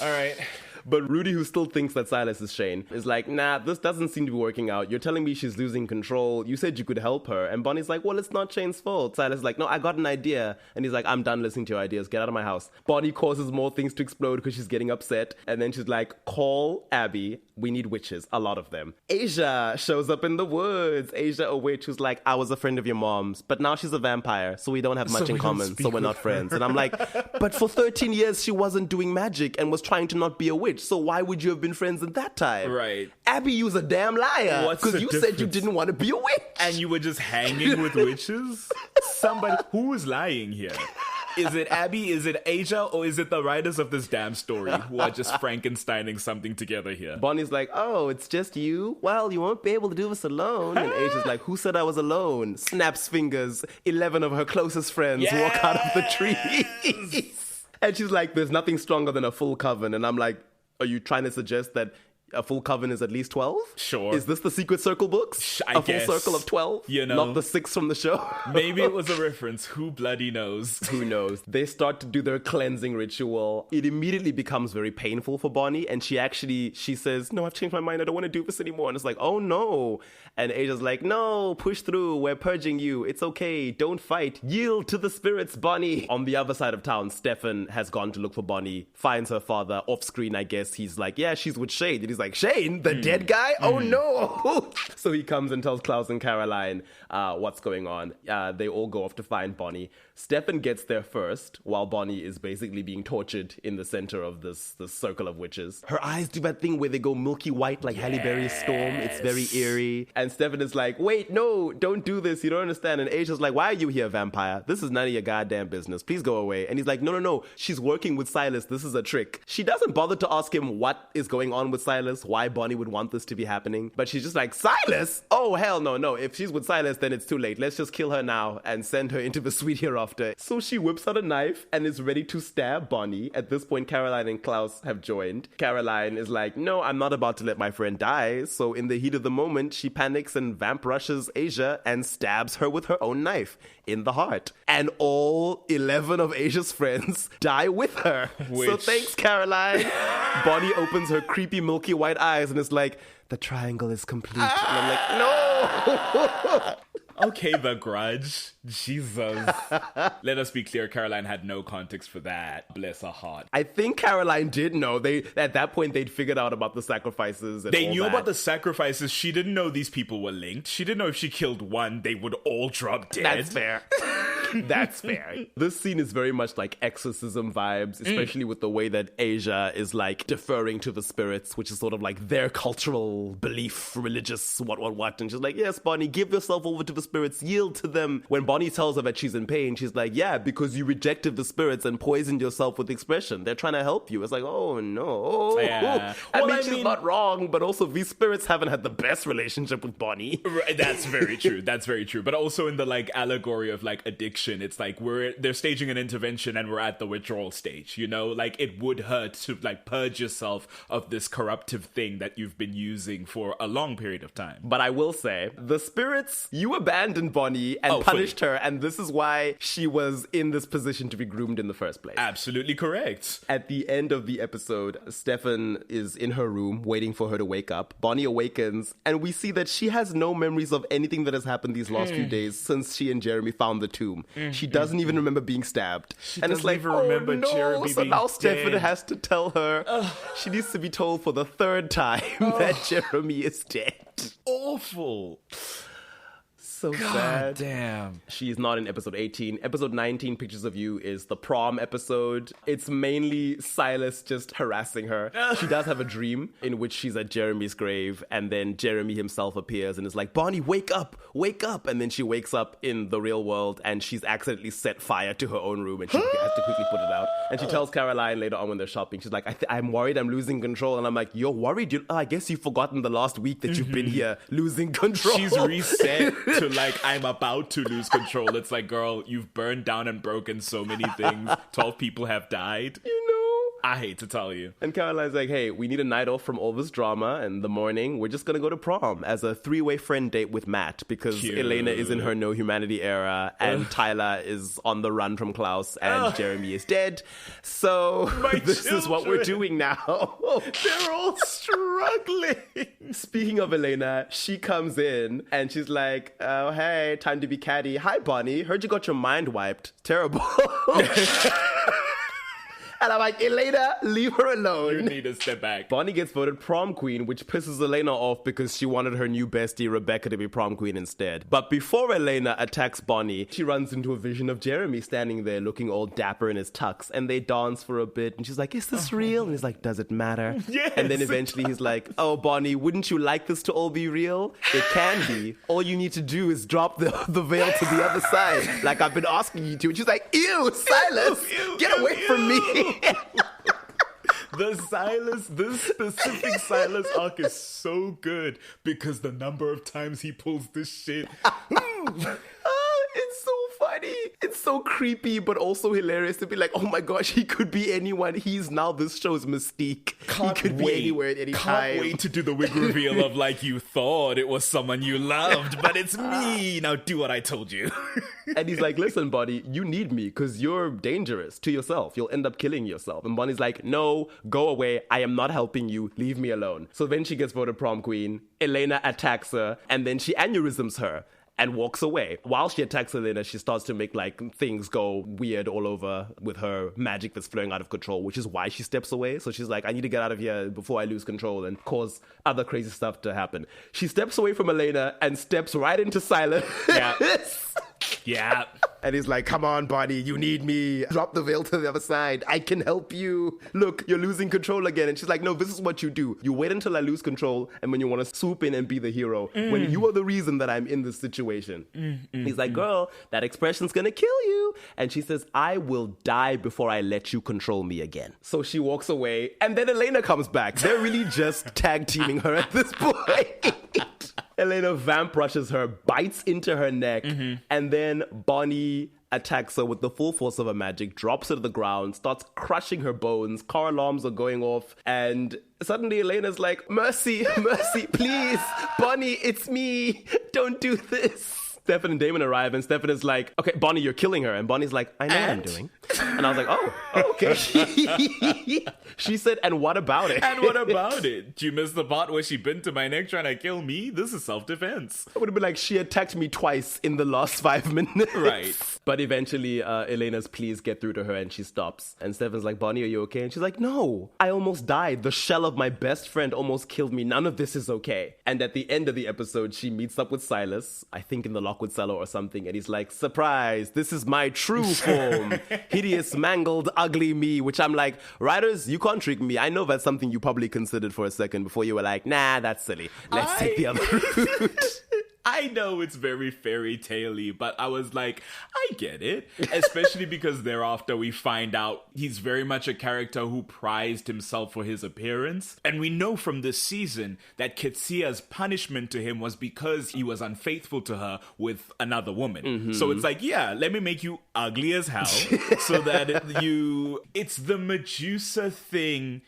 All right. But Rudy, who still thinks that Silas is Shane, is like, nah, this doesn't seem to be working out. You're telling me she's losing control. You said you could help her. And Bonnie's like, well, it's not Shane's fault. Silas is like, no, I got an idea. And he's like, I'm done listening to your ideas. Get out of my house. Bonnie causes more things to explode because she's getting upset. And then she's like, call Abby. We need witches. A lot of them. Asia shows up in the woods. Asia, a witch who's like, I was a friend of your mom's, but now she's a vampire. So we don't have much in common. So we're not friends. And I'm like, but for 13 years, she wasn't doing magic and was trying to not be a witch. So why would you have been friends at that time? Right. Abby, you's a damn liar. What's because you said you didn't want to be a witch. And you were just hanging with witches? Somebody who is lying here? Is it Abby? Is it Asia? Or is it the writers of this damn story who are just Frankensteining something together here? Bonnie's like, oh, it's just you? Well, you won't be able to do this alone. And Asia's like, who said I was alone? Snaps fingers. 11 of her closest friends walk out of the tree. And she's like, there's nothing stronger than a full coven. And I'm like, are you trying to suggest that a full coven is at least 12? Sure. Is this the Secret Circle books? I a guess. full circle of 12? You know. Not the 6 from the show? Maybe it was a reference. Who bloody knows? Who knows? They start to do their cleansing ritual. It immediately becomes very painful for Bonnie. And she says, no, I've changed my mind. I don't want to do this anymore. And it's like, oh no. And Asia's like, no, push through. We're purging you. It's okay. Don't fight. Yield to the spirits, Bonnie. On the other side of town, Stefan has gone to look for Bonnie, finds her father off screen, I guess. He's like, yeah, she's with Shane. And he's like, Shane? The dead guy? Oh no. So he comes and tells Klaus and Caroline what's going on. They all go off to find Bonnie. Stefan gets there first, while Bonnie is basically being tortured in the center of this circle of witches. Her eyes do that thing where they go milky white like Halle Berry's Storm. It's very eerie. And Stefan is like, wait, no, don't do this. You don't understand. And Asia's like, why are you here, vampire? This is none of your goddamn business. Please go away. And he's like, no. She's working with Silas. This is a trick. She doesn't bother to ask him what is going on with Silas, why Bonnie would want this to be happening. But she's just like, Silas? Oh, hell no. If she's with Silas, then it's too late. Let's just kill her now and send her into the sweet hereafter. So she whips out a knife and is ready to stab Bonnie. At this point, Caroline and Klaus have joined. Caroline is like, no, I'm not about to let my friend die. So in the heat of the moment, she panics and vamp rushes Asia and stabs her with her own knife in the heart. And all 11 of Asia's friends die with her. So thanks, Caroline. Bonnie opens her creepy milky white eyes and is like, the triangle is complete. And I'm like, no. Okay, The Grudge. Jesus. Let us be clear, Caroline had no context for that. Bless her heart. I think Caroline did know. At that point, they'd figured out about the sacrifices and They all knew that. about the sacrifices. She didn't know these people were linked. She didn't know if she killed one, they would all drop dead. That's fair. That's fair. This scene is very much like exorcism vibes, especially with the way that Asia is like deferring to the spirits, which is sort of like their cultural belief, religious, what. And she's like, yes, Bonnie, give yourself over to the spirits, yield to them. When Bonnie tells her that she's in pain, she's like, yeah, because you rejected the spirits and poisoned yourself with expression. They're trying to help you. It's like, oh no. Yeah. I mean, she's not wrong, but also these spirits haven't had the best relationship with Bonnie. Right, that's very true. That's very true. But also in the like allegory of like addiction fiction. It's like they're staging an intervention and we're at the withdrawal stage, you know? Like, it would hurt to, like, purge yourself of this corruptive thing that you've been using for a long period of time. But I will say, the spirits, you abandoned Bonnie and punished her, and this is why she was in this position to be groomed in the first place. Absolutely correct. At the end of the episode, Stefan is in her room waiting for her to wake up. Bonnie awakens, and we see that she has no memories of anything that has happened these last few days since she and Jeremy found the tomb. She doesn't even remember being stabbed. And it's like, remember Jeremy so being now Stefan dead. has to tell her she needs to be told for the third time that Jeremy is dead. Awful. So sad. Damn. She is not in episode 18. Episode 19, Pictures of You, is the prom episode. It's mainly Silas just harassing her. She does have a dream in which she's at Jeremy's grave, and then Jeremy himself appears and is like, Bonnie, wake up, wake up. And then she wakes up in the real world, and she's accidentally set fire to her own room, and she has to quickly put it out. And she tells Caroline later on when they're shopping, she's like, I'm worried I'm losing control. And I'm like, you're worried? I guess you've forgotten the last week that you've been here losing control. She's reset to like, I'm about to lose control. It's like, girl, you've burned down and broken so many things. 12 people have died. You know? I hate to tell you. And Caroline's like, hey, we need a night off from all this drama, and the morning, we're just going to go to prom as a 3-way friend date with Matt, because Cute. Elena is in her no humanity era, and Tyler is on the run from Klaus, and Jeremy is dead. So this is what we're doing now. They're all struggling. Speaking of Elena, she comes in, and she's like, oh, hey, time to be catty. Hi, Bonnie. Heard you got your mind wiped. Terrible. And I'm like, Elena, leave her alone. You need to step back. Bonnie gets voted prom queen, which pisses Elena off because she wanted her new bestie, Rebecca, to be prom queen instead. But before Elena attacks Bonnie, she runs into a vision of Jeremy standing there looking all dapper in his tux, and they dance for a bit, and she's like, is this real? And he's like, does it matter? Yes. And then eventually he's like, oh, Bonnie, wouldn't you like this to all be real? It can be. All you need to do is drop the veil to the other side, like I've been asking you to. And she's like, ew, Silas, get away from me. This specific Silas arc is so good because the number of times he pulls this shit. It's so funny. It's so creepy, but also hilarious to be like, oh my gosh, he could be anyone. He's now this show's Mystique. He could be anywhere at any time. Can't wait to do the wig reveal of like, you thought it was someone you loved, but it's me. Now do what I told you. And he's like, listen, Bonnie, you need me because you're dangerous to yourself. You'll end up killing yourself. And Bonnie's like, no, go away. I am not helping you. Leave me alone. So then she gets voted prom queen. Elena attacks her, and then she aneurysms her and walks away. While she attacks Elena, she starts to make like things go weird all over with her magic that's flowing out of control, which is why she steps away. So she's like, I need to get out of here before I lose control and cause other crazy stuff to happen. She steps away from Elena and steps right into Silas. Yeah. Yeah. And he's like, come on, Bonnie, you need me. Drop the veil to the other side. I can help you. Look, you're losing control again. And she's like, no, this is what you do. You wait until I lose control, and when you want to swoop in and be the hero, when you are the reason that I'm in this situation. He's like, girl, that expression's gonna kill you. And she says, I will die before I let you control me again. So she walks away, and then Elena comes back. They're really just tag teaming her at this point. Elena vamp rushes her, bites into her neck, and then Bonnie attacks her with the full force of her magic, drops her to the ground, starts crushing her bones, car alarms are going off, and suddenly Elena's like, mercy, mercy, please, Bonnie, it's me, don't do this. Stefan and Damon arrive, and Stefan is like, okay, Bonnie, you're killing her. And Bonnie's like, I know what I'm doing. And I was like, oh, okay. She said, and what about it? And what about it? Do you miss the part where she bent to my neck trying to kill me? This is self-defense. It would have been like, she attacked me twice in the last 5 minutes. Right. But eventually, Elena's pleas get through to her, and she stops. And Stefan's like, Bonnie, are you okay? And she's like, no, I almost died. The shell of my best friend almost killed me. None of this is okay. And at the end of the episode, she meets up with Silas, I think in the Lockwood Cellar or something, and he's like, surprise, this is my true form. Hideous, mangled, ugly me, which I'm like, writers, you can't trick me. I know that's something you probably considered for a second before you were like, nah, that's silly. Let's take the other route. I I know it's very fairy tale-y, but I was like, I get it. Especially because thereafter we find out he's very much a character who prized himself for his appearance. And we know from this season that Ketsia's punishment to him was because he was unfaithful to her with another woman. So it's like, yeah, let me make you ugly as hell so that it's the Medusa thing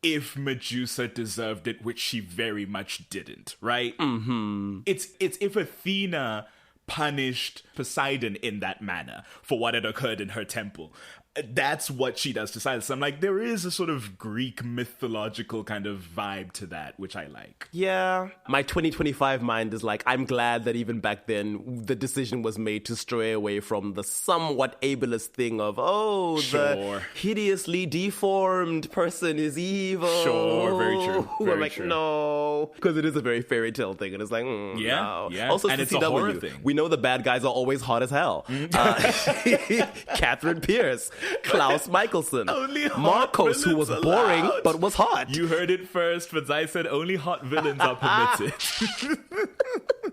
if Medusa deserved it, which she very much didn't, right? It's if Athena punished Poseidon in that manner for what had occurred in her temple. That's what she does to Silas. I'm like, there is a sort of Greek mythological kind of vibe to that, which I like. Yeah. My 2025 mind is like, I'm glad that even back then, the decision was made to stray away from the somewhat ableist thing of, the hideously deformed person is evil. Sure, very true. I'm like, no. Because it is a very fairy tale thing. And it's like, no. Yeah. Also, and it's CW, a horror thing. We know the bad guys are always hot as hell. Catherine Pierce. Klaus Michelson, Marcos, who was boring but was hot. You heard it first, but I said only hot villains are permitted.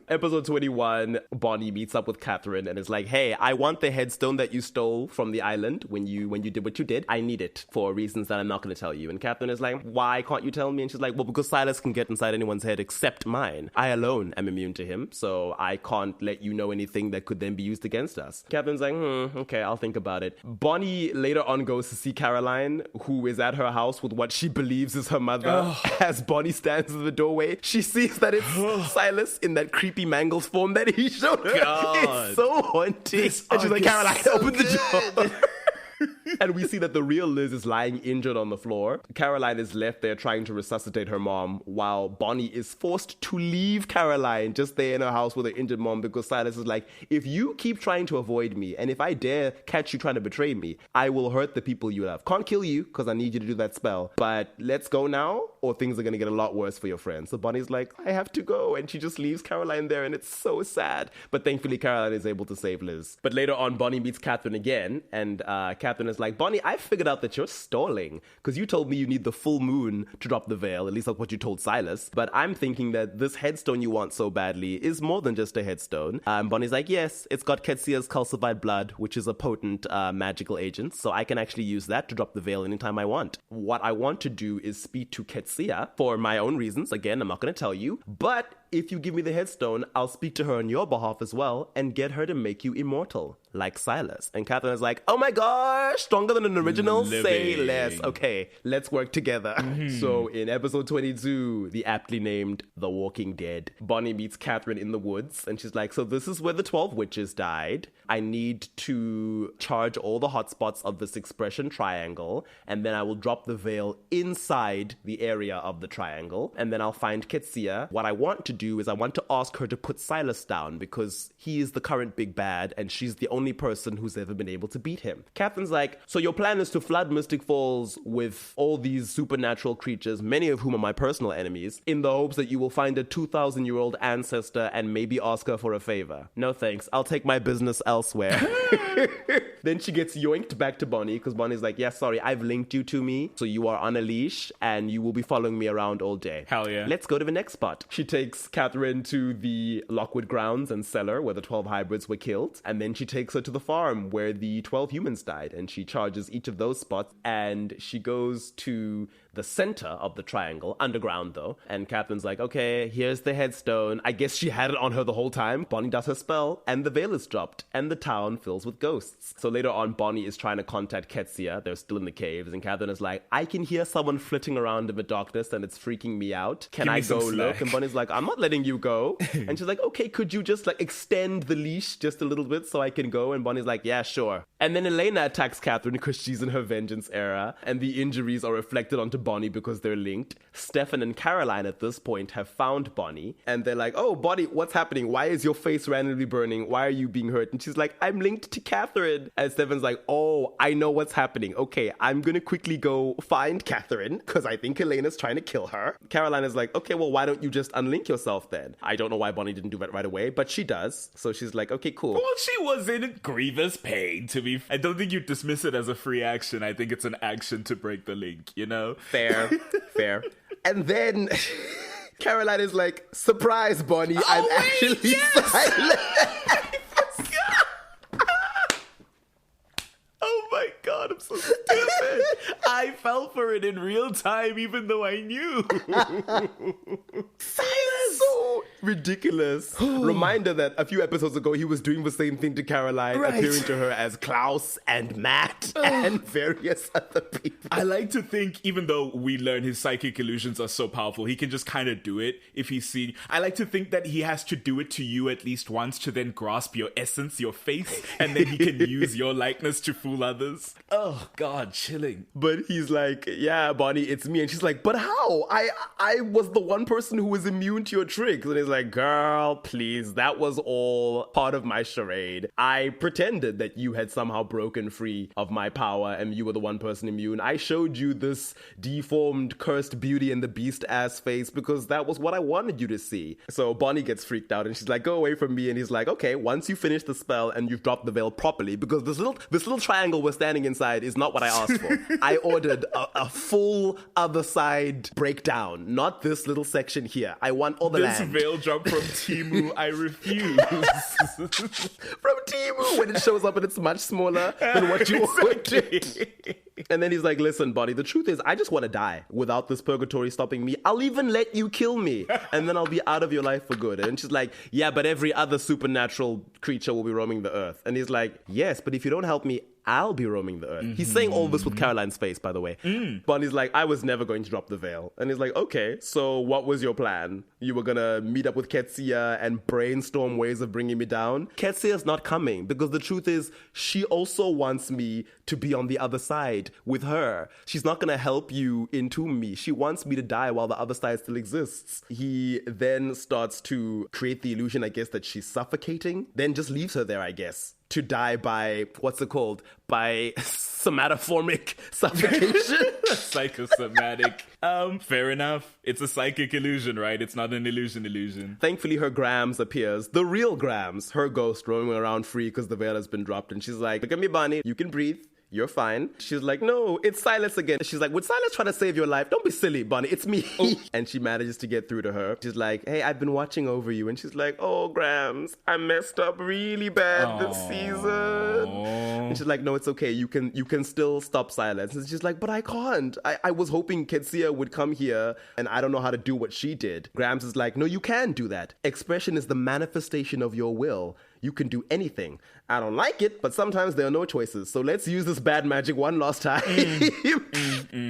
Episode 21, Bonnie meets up with Catherine and is like, hey, I want the headstone that you stole from the island when you did what you did. I need it for reasons that I'm not going to tell you. And Catherine is like, why can't you tell me? And she's like, well, because Silas can get inside anyone's head except mine. I alone am immune to him, so I can't let you know anything that could then be used against us. Catherine's like, okay, I'll think about it. Bonnie later on goes to see Caroline, who is at her house with what she believes is her mother. As Bonnie stands in the doorway, she sees that it's Silas in that creepy Mangles form that he showed her. God. It's so haunting. And she's like, Caroline, open the door. And we see that the real Liz is lying injured on the floor. Caroline is left there trying to resuscitate her mom, while Bonnie is forced to leave Caroline just there in her house with her injured mom, because Silas is like, if you keep trying to avoid me, and if I dare catch you trying to betray me, I will hurt the people you love. Can't kill you, because I need you to do that spell. But let's go now, or things are going to get a lot worse for your friends. So Bonnie's like, I have to go. And she just leaves Caroline there, and it's so sad. But thankfully, Caroline is able to save Liz. But later on, Bonnie meets Catherine again, and Catherine is like, Bonnie, I figured out that you're stalling, because you told me you need the full moon to drop the veil. At least that's what you told Silas. But I'm thinking that this headstone you want so badly is more than just a headstone. Bonnie's like, yes, it's got Ketsia's calcified blood, which is a potent magical agent, so I can actually use that to drop the veil anytime I want. What I want to do is speak to Ketsia for my own reasons. Again, I'm not going to tell you, but if you give me the headstone, I'll speak to her on your behalf as well and get her to make you immortal, like Silas. And Catherine is like, oh my gosh, stronger than an original? Say less. Okay, let's work together. So in episode 22, the aptly named The Walking Dead, Bonnie meets Catherine in the woods, and she's like, so this is where the 12 witches died. I need to charge all the hotspots of this expression triangle, and then I will drop the veil inside the area of the triangle, and then I'll find Ketsia. What I want to do is I want to ask her to put Silas down, because he is the current big bad, and she's the only person who's ever been able to beat him. Catherine's like, so your plan is to flood Mystic Falls with all these supernatural creatures, many of whom are my personal enemies, in the hopes that you will find a 2,000-year-old ancestor and maybe ask her for a favor. No thanks, I'll take my business elsewhere. Then she gets yoinked back to Bonnie, because Bonnie's like, yeah, sorry, I've linked you to me, so you are on a leash, and you will be following me around all day. Hell yeah. Let's go to the next spot. She takes Catherine to the Lockwood grounds and cellar where the 12 hybrids were killed, and then she takes her to the farm where the 12 humans died, and she charges each of those spots, and she goes to the center of the triangle, underground though, and Catherine's like, okay, here's the headstone. I guess she had it on her the whole time. Bonnie does her spell, and the veil is dropped, and the town fills with ghosts. So later on, Bonnie is trying to contact Ketsia. They're still in the caves, and Catherine is like, I can hear someone flitting around in the darkness, and it's freaking me out. Can I go look? And Bonnie's like, I'm not letting you go. And she's like, okay, could you just like extend the leash just a little bit so I can go? And Bonnie's like, yeah, sure. And then Elena attacks Catherine because she's in her vengeance era, and the injuries are reflected onto Bonnie because they're linked. Stefan and Caroline at this point have found Bonnie, and they're like, oh, Bonnie, what's happening? Why is your face randomly burning? Why are you being hurt? And she's like, I'm linked to Catherine. And Stefan's like, oh, I know what's happening. Okay, I'm gonna quickly go find Catherine, because I think Elena's trying to kill her. Caroline is like, okay, well, why don't you just unlink yourself then? I don't know why Bonnie didn't do that right away, but she does. So she's like, okay, cool. Well, she was in grievous pain, to be... I don't think you dismiss it as a free action. I think it's an action to break the link, you know? Fair. And then Caroline is like, surprise, Bonnie, I'm actually silent. Oh my god, I'm so stupid. I fell for it in real time even though I knew. So ridiculous. Reminder that a few episodes ago he was doing the same thing to Caroline, appearing to her as Klaus and Matt and various other people. I like to think, even though we learn his psychic illusions are so powerful, he can just kind of do it if he's seen. I like to think that he has to do it to you at least once to then grasp your essence, your face, and then he can use your likeness to fool others. Oh god, chilling. But he's like, yeah, Bonnie, it's me. And she's like, but how? I was the one person who was immune to your tricks. And he's like, girl, please, that was all part of my charade. I pretended that you had somehow broken free of my power and you were the one person immune. I showed you this deformed, cursed Beauty and the Beast ass face because that was what I wanted you to see. So Bonnie gets freaked out and she's like, go away from me. And he's like, okay, once you finish the spell and you've dropped the veil properly, because this little triangle we're standing inside is not what I asked for. I ordered a full other side breakdown, not this little section here. I want all the land. This veil drop from Timu, I refuse. From Timu, when it shows up and it's much smaller than what you ordered. And then he's like, listen, Bonnie, the truth is I just want to die without this purgatory stopping me. I'll even let you kill me and then I'll be out of your life for good. And she's like, yeah, but every other supernatural creature will be roaming the earth. And he's like, yes, but if you don't help me, I'll be roaming the earth. He's saying all this with Caroline's face, by the way. Bonnie's like, I was never going to drop the veil. And he's like, okay, so what was your plan? You were going to meet up with Ketsia and brainstorm ways of bringing me down? Ketsia's not coming because the truth is she also wants me to be on the other side with her. She's not going to help you entomb me. She wants me to die while the other side still exists. He then starts to create the illusion, I guess, that she's suffocating, then just leaves her there, I guess, to die by, what's it called? By somatoformic suffocation? Psychosomatic. Fair enough. It's a psychic illusion, right? It's not an illusion. Thankfully, her Grams appears. The real Grams, her ghost roaming around free because the veil has been dropped. And she's like, look at me, Bonnie. You can breathe. You're fine. She's like, no, it's Silas again. She's like, would Silas try to save your life? Don't be silly, Bonnie. It's me. And she manages to get through to her. She's like, hey, I've been watching over you. And she's like, oh, Grams, I messed up really bad this season. And she's like, no, it's okay. You can still stop Silas. And she's like, but I can't. I was hoping Ketsia would come here and I don't know how to do what she did. Grams is like, no, you can do that. Expression is the manifestation of your will. You can do anything. I don't like it, but sometimes there are no choices. So let's use this bad magic one last time.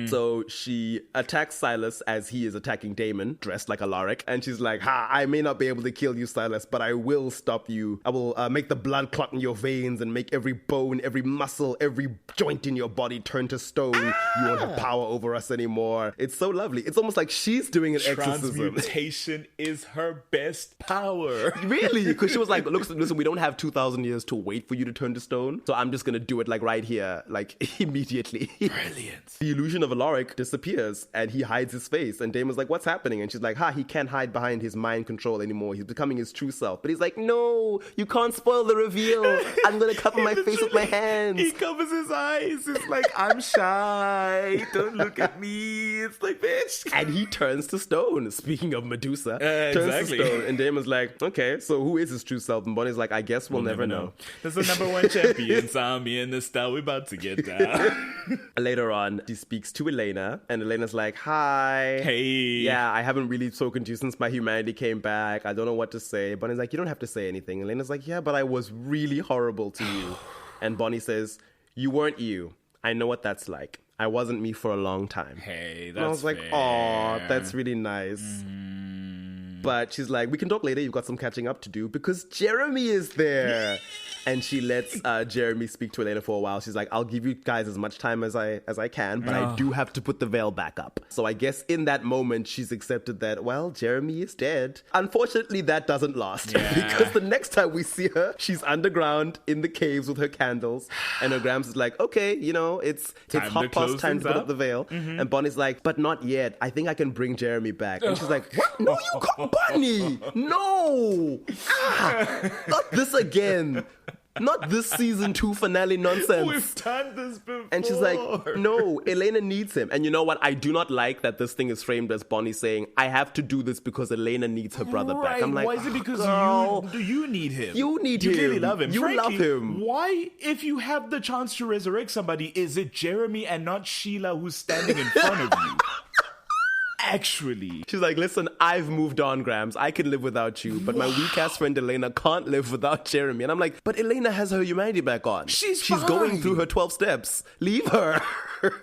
So she attacks Silas as he is attacking Damon, dressed like Alaric. And she's like, I may not be able to kill you, Silas, but I will stop you. I will make the blood clot in your veins and make every bone, every muscle, every joint in your body turn to stone. You won't have power over us anymore. It's so lovely. It's almost like she's doing an exorcism. Transmutation is her best power. Really? Because she was like, listen, we don't have 2,000 years to wait for you to turn to stone. So I'm just going to do it like right here, like immediately. Brilliant. The illusion of Alaric disappears and he hides his face. And Damon's like, what's happening? And she's like, he can't hide behind his mind control anymore. He's becoming his true self. But he's like, no, you can't spoil the reveal. I'm going to cover my face with my hands. He covers his eyes. It's like, I'm shy. Don't look at me. It's like, bitch. And he turns to stone. Speaking of Medusa, turns exactly. to stone. And Damon's like, okay, so who is his true self? And Bonnie's like, I guess we'll never know. There's the number one champion, Sami in the style. We're about to get down. Later on, she speaks to Elena, and Elena's like, hi. Hey. Yeah, I haven't really spoken to you since my humanity came back. I don't know what to say. Bonnie's like, you don't have to say anything. Elena's like, yeah, but I was really horrible to you. And Bonnie says, you weren't you. I know what that's like. I wasn't me for a long time. Hey, that's and I was like, oh, that's really nice. But she's like, we can talk later. You've got some catching up to do because Jeremy is there. And she lets Jeremy speak to Elena for a while. She's like, I'll give you guys as much time as I can, but I do have to put the veil back up. So I guess in that moment, she's accepted that, well, Jeremy is dead. Unfortunately, that doesn't last. Because the next time we see her, she's underground in the caves with her candles. And her Grams is like, okay, it's half past time to put up the veil. And Bonnie's like, but not yet. I think I can bring Jeremy back. And she's like, what? No, you can't, Bonnie! No! Not this again. Not this season 2 finale nonsense. We've done this before. And she's like, no, Elena needs him. And you know what? I do not like that this thing is framed as Bonnie saying, I have to do this because Elena needs her brother back. I'm like, why is it because girl, you need him? You need him. You clearly love him. You Frankly, love him. Why, if you have the chance to resurrect somebody, is it Jeremy and not Sheila who's standing in front of you? Actually. She's like, listen, I've moved on, Grams. I can live without you. But my weak-ass friend Elena can't live without Jeremy. And I'm like, but Elena has her humanity back on. She's going fine. through her 12 steps. Leave her.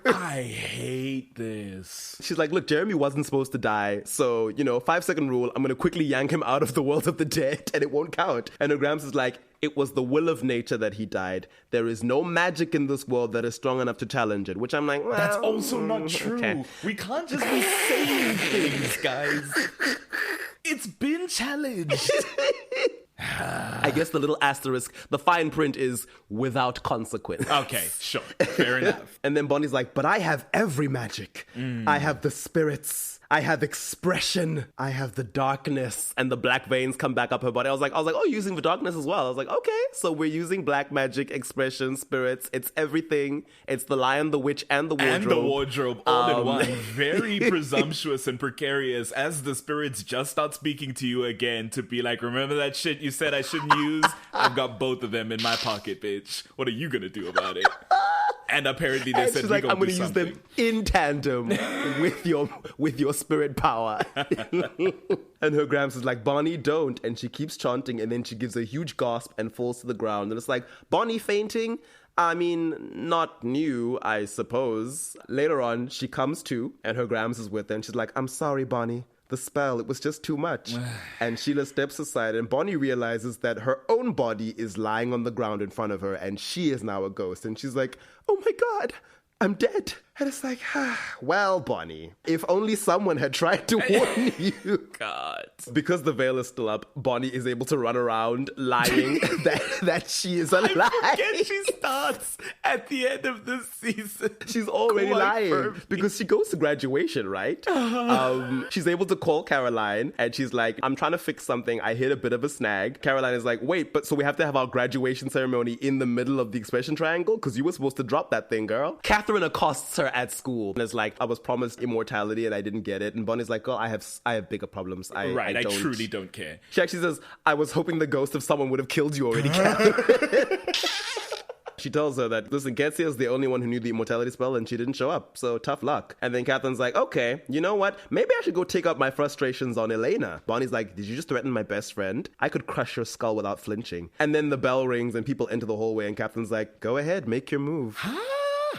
I hate this. She's like, look, Jeremy wasn't supposed to die. So, 5-second rule, I'm going to quickly yank him out of the world of the dead and it won't count. And her Grams is like, it was the will of nature that he died. There is no magic in this world that is strong enough to challenge it, which I'm like, well, that's also not true. Okay. We can't just be saying things, guys. It's been challenged. I guess the little asterisk, the fine print is without consequence. Okay, sure. Fair enough. And then Bonnie's like, but I have every magic. I have the spirits. I have expression. I have the darkness. And the black veins come back up her body. I was like, oh, you're using the darkness as well. I was like, okay, so we're using black magic, expression, spirits. It's everything. It's the lion, the witch, and the wardrobe. And the wardrobe all in one. Very presumptuous and precarious as the spirits just start speaking to you again to be like, remember that shit you said I shouldn't use? I've got both of them in my pocket, bitch. What are you going to do about it? And apparently they said, she's like, I'm going to use them in tandem with your spirit power. And her Grams is like, Bonnie, don't. And she keeps chanting, and then she gives a huge gasp and falls to the ground. And it's like, Bonnie fainting? I mean, not new, I suppose. Later on, she comes to, and her Grams is with her, and she's like, I'm sorry, Bonnie. The spell, it was just too much. And Sheila steps aside, and Bonnie realizes that her own body is lying on the ground in front of her, and she is now a ghost. And she's like, oh my God, I'm dead. And it's like, well, Bonnie, if only someone had tried to warn you. God. Because the veil is still up, Bonnie is able to run around lying that she is alive. I forget she starts at the end of the season. She's already lying because she goes to graduation, right? She's able to call Caroline and she's like, I'm trying to fix something. I hit a bit of a snag. Caroline is like, wait, but so we have to have our graduation ceremony in the middle of the expression triangle? Because you were supposed to drop that thing, girl. Catherine accosts her at school and is like, I was promised immortality and I didn't get it. And Bonnie's like, girl, I have bigger problems. I truly don't care. She actually says, I was hoping the ghost of someone would have killed you already, Catherine. She tells her that, listen, Ketsia is the only one who knew the immortality spell and she didn't show up, so tough luck. And then Catherine's like, okay, you know what? Maybe I should go take out my frustrations on Elena. Bonnie's like, did you just threaten my best friend? I could crush your skull without flinching. And then the bell rings and people enter the hallway and Catherine's like, go ahead, make your move.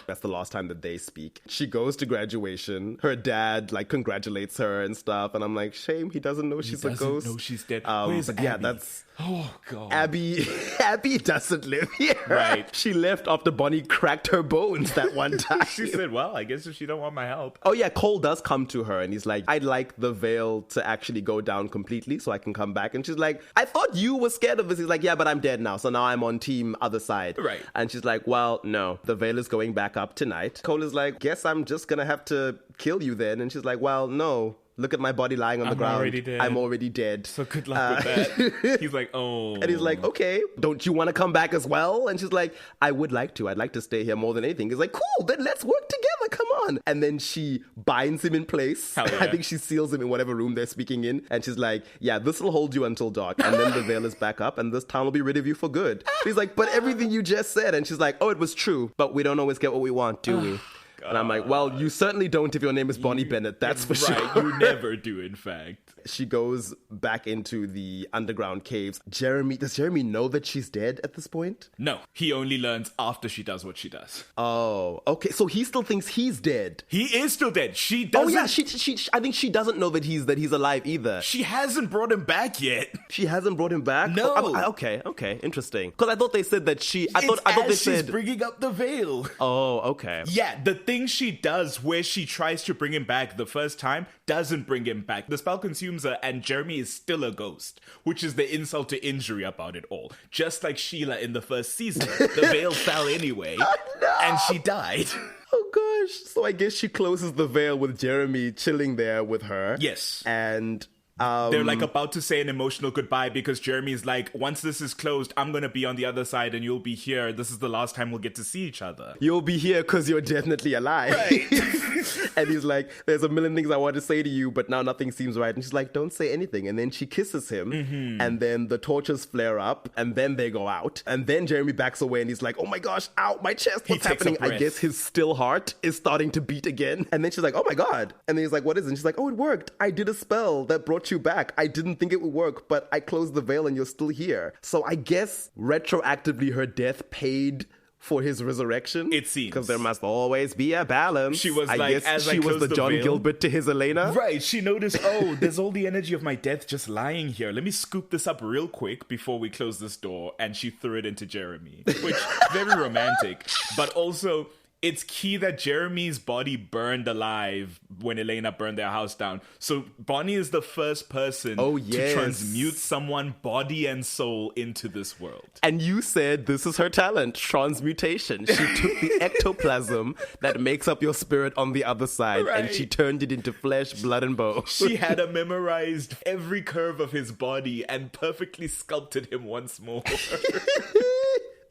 That's the last time that they speak. She goes to graduation. Her dad, congratulates her and stuff. And I'm like, shame, he doesn't know she's a ghost. He doesn't know she's dead. Where's Abby? Yeah, that's... Oh, God. Abby doesn't live here. Right. She left after Bonnie cracked her bones that one time. She said, well, I guess if she don't want my help. Oh, yeah, Cole does come to her and he's like, I'd like the veil to actually go down completely so I can come back. And she's like, I thought you were scared of this. He's like, yeah, but I'm dead now. So now I'm on team other side. Right. And she's like, well, no, the veil is going back up tonight. Cole is like, guess I'm just going to have to kill you then. And she's like, well, no. Look at my body lying on the ground. I'm already dead. So good luck with that. He's like, oh. And he's like, okay, don't you want to come back as well? And she's like, I would like to. I'd like to stay here more than anything. He's like, cool, then let's work together. Come on. And then she binds him in place. Hell yeah. I think she seals him in whatever room they're speaking in. And she's like, yeah, this will hold you until dark. And then the veil is back up and this town will be rid of you for good. He's like, but everything you just said. And she's like, oh, it was true. But we don't always get what we want, do we? And I'm like, well, you certainly don't if your name is Bonnie Bennett. That's for sure. You never do, in fact. She goes back into the underground caves. Does Jeremy know that she's dead at this point? No, he only learns after she does what she does. Oh, okay. So he still thinks he's dead. He is still dead. She doesn't. Oh yeah, she I think she doesn't know that he's alive either. She hasn't brought him back yet. She hasn't brought him back? No. Okay, interesting. Because I thought they said that I thought they said she's bringing up the veil. Oh, okay. Yeah, the thing she does where she tries to bring him back the first time doesn't bring him back. The spell consumes her and Jeremy is still a ghost, which is the insult to injury about it all. Just like Sheila in the first season. The veil fell anyway, and she died. Oh gosh. So I guess she closes the veil with Jeremy chilling there with her. Yes. And They're like about to say an emotional goodbye because Jeremy's like, once this is closed, I'm going to be on the other side and you'll be here. This is the last time we'll get to see each other. You'll be here because you're definitely alive. Right. And he's like, there's a million things I want to say to you, but now nothing seems right. And she's like, don't say anything. And then she kisses him. And then the torches flare up. And then they go out. And then Jeremy backs away and he's like, oh my gosh, ow, my chest. What's happening? I guess his still heart is starting to beat again. And then she's like, oh my God. And then he's like, what is it? And she's like, oh, it worked. I did a spell that brought you back. I didn't think it would work, but I closed the veil and you're still here. So I guess retroactively her death paid for his resurrection. It seems. Because there must always be a balance. She was I like, guess as she was the John veil, Gilbert to his Elena. Right. She noticed, oh, there's all the energy of my death just lying here. Let me scoop this up real quick before we close this door. And she threw it into Jeremy, which very romantic. But also, it's key that Jeremy's body burned alive when Elena burned their house down. So Bonnie is the first person to transmute someone body and soul into this world. And you said this is her talent, transmutation. She took the ectoplasm that makes up your spirit on the other side, and she turned it into flesh, blood, and bone. She had memorized every curve of his body and perfectly sculpted him once more.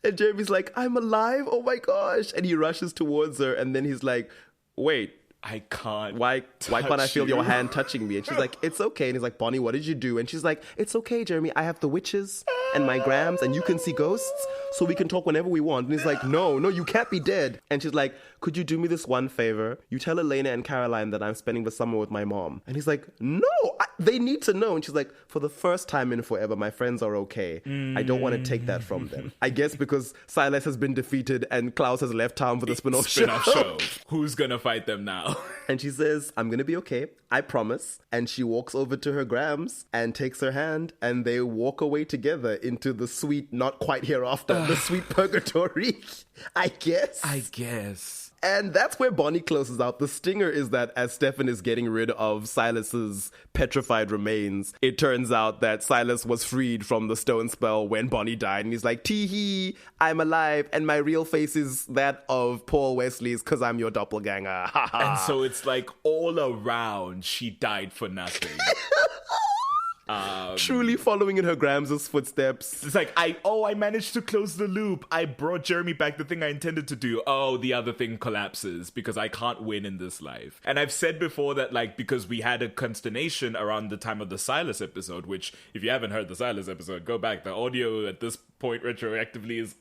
And Jeremy's like, I'm alive, oh my gosh. And he rushes towards her, and then he's like, wait, I can't. Why can't I feel you? your hand touching me? And she's like, it's okay. And he's like, Bonnie, what did you do? And she's like, it's okay, Jeremy. I have the witches and my grams, and you can see ghosts, so we can talk whenever we want. And he's like, no, you can't be dead. And she's like, could you do me this one favor? You tell Elena and Caroline that I'm spending the summer with my mom. And he's like, no, they need to know. And she's like, for the first time in forever, my friends are okay. I don't want to take that from them. I guess because Silas has been defeated and Klaus has left town for the spin-off show. Who's gonna fight them now? And she says, I'm going to be okay. I promise. And she walks over to her grams and takes her hand, and they walk away together into the sweet, not quite hereafter, the sweet purgatory, I guess. And that's where Bonnie closes out. The stinger is that as Stefan is getting rid of Silas's petrified remains, it turns out that Silas was freed from the stone spell when Bonnie died. And he's like, tee-hee, I'm alive, and my real face is that of Paul Wesley's because I'm your doppelganger. And so it's like all around, she died for nothing. Truly following in her Grams' footsteps. It's like, I managed to close the loop. I brought Jeremy back, the thing I intended to do. Oh, the other thing collapses because I can't win in this life. And I've said before that, like, because we had a consternation around the time of the Silas episode, which, if you haven't heard the Silas episode, go back. The audio at this point retroactively is,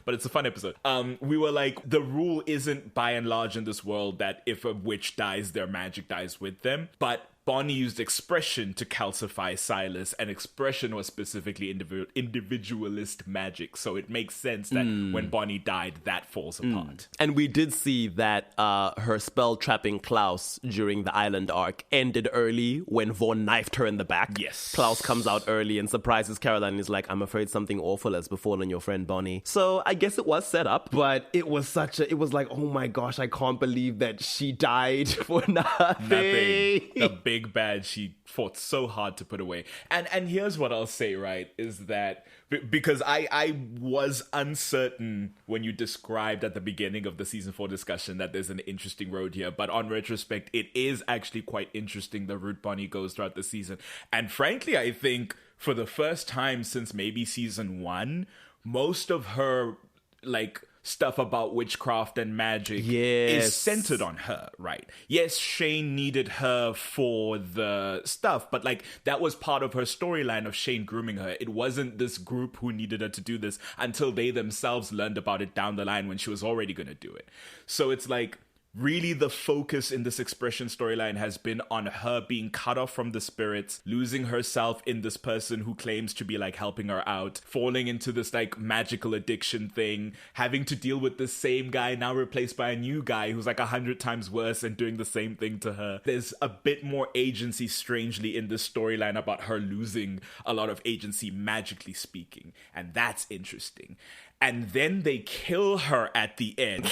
but it's a fun episode. We were like, the rule isn't by and large in this world that if a witch dies, their magic dies with them. But Bonnie used expression to calcify Silas, and expression was specifically individualist magic, so it makes sense that when Bonnie died, that falls apart. And we did see that her spell trapping Klaus during the island arc ended early when Vaughn knifed her in the back. Yes. Klaus comes out early and surprises Caroline and is like, I'm afraid something awful has befallen your friend Bonnie. So I guess it was set up, but it was like, oh my gosh, I can't believe that she died for nothing. The big bad she fought so hard to put away. And here's what I'll say, right, is that because I was uncertain when you described at the beginning of the season 4 discussion that there's an interesting road here, but on retrospect, it is actually quite interesting the route Bonnie goes throughout the season. And frankly, I think for the first time since maybe season 1, most of her, like, stuff about witchcraft and magic is centered on her, right? Yes, Shane needed her for the stuff, but like that was part of her storyline of Shane grooming her. It wasn't this group who needed her to do this until they themselves learned about it down the line when she was already going to do it. So it's like, really, the focus in this expression storyline has been on her being cut off from the spirits, losing herself in this person who claims to be like helping her out, falling into this like magical addiction thing, having to deal with the same guy now replaced by a new guy who's like 100 times worse and doing the same thing to her. There's a bit more agency, strangely, in this storyline about her losing a lot of agency, magically speaking. And that's interesting. And then they kill her at the end.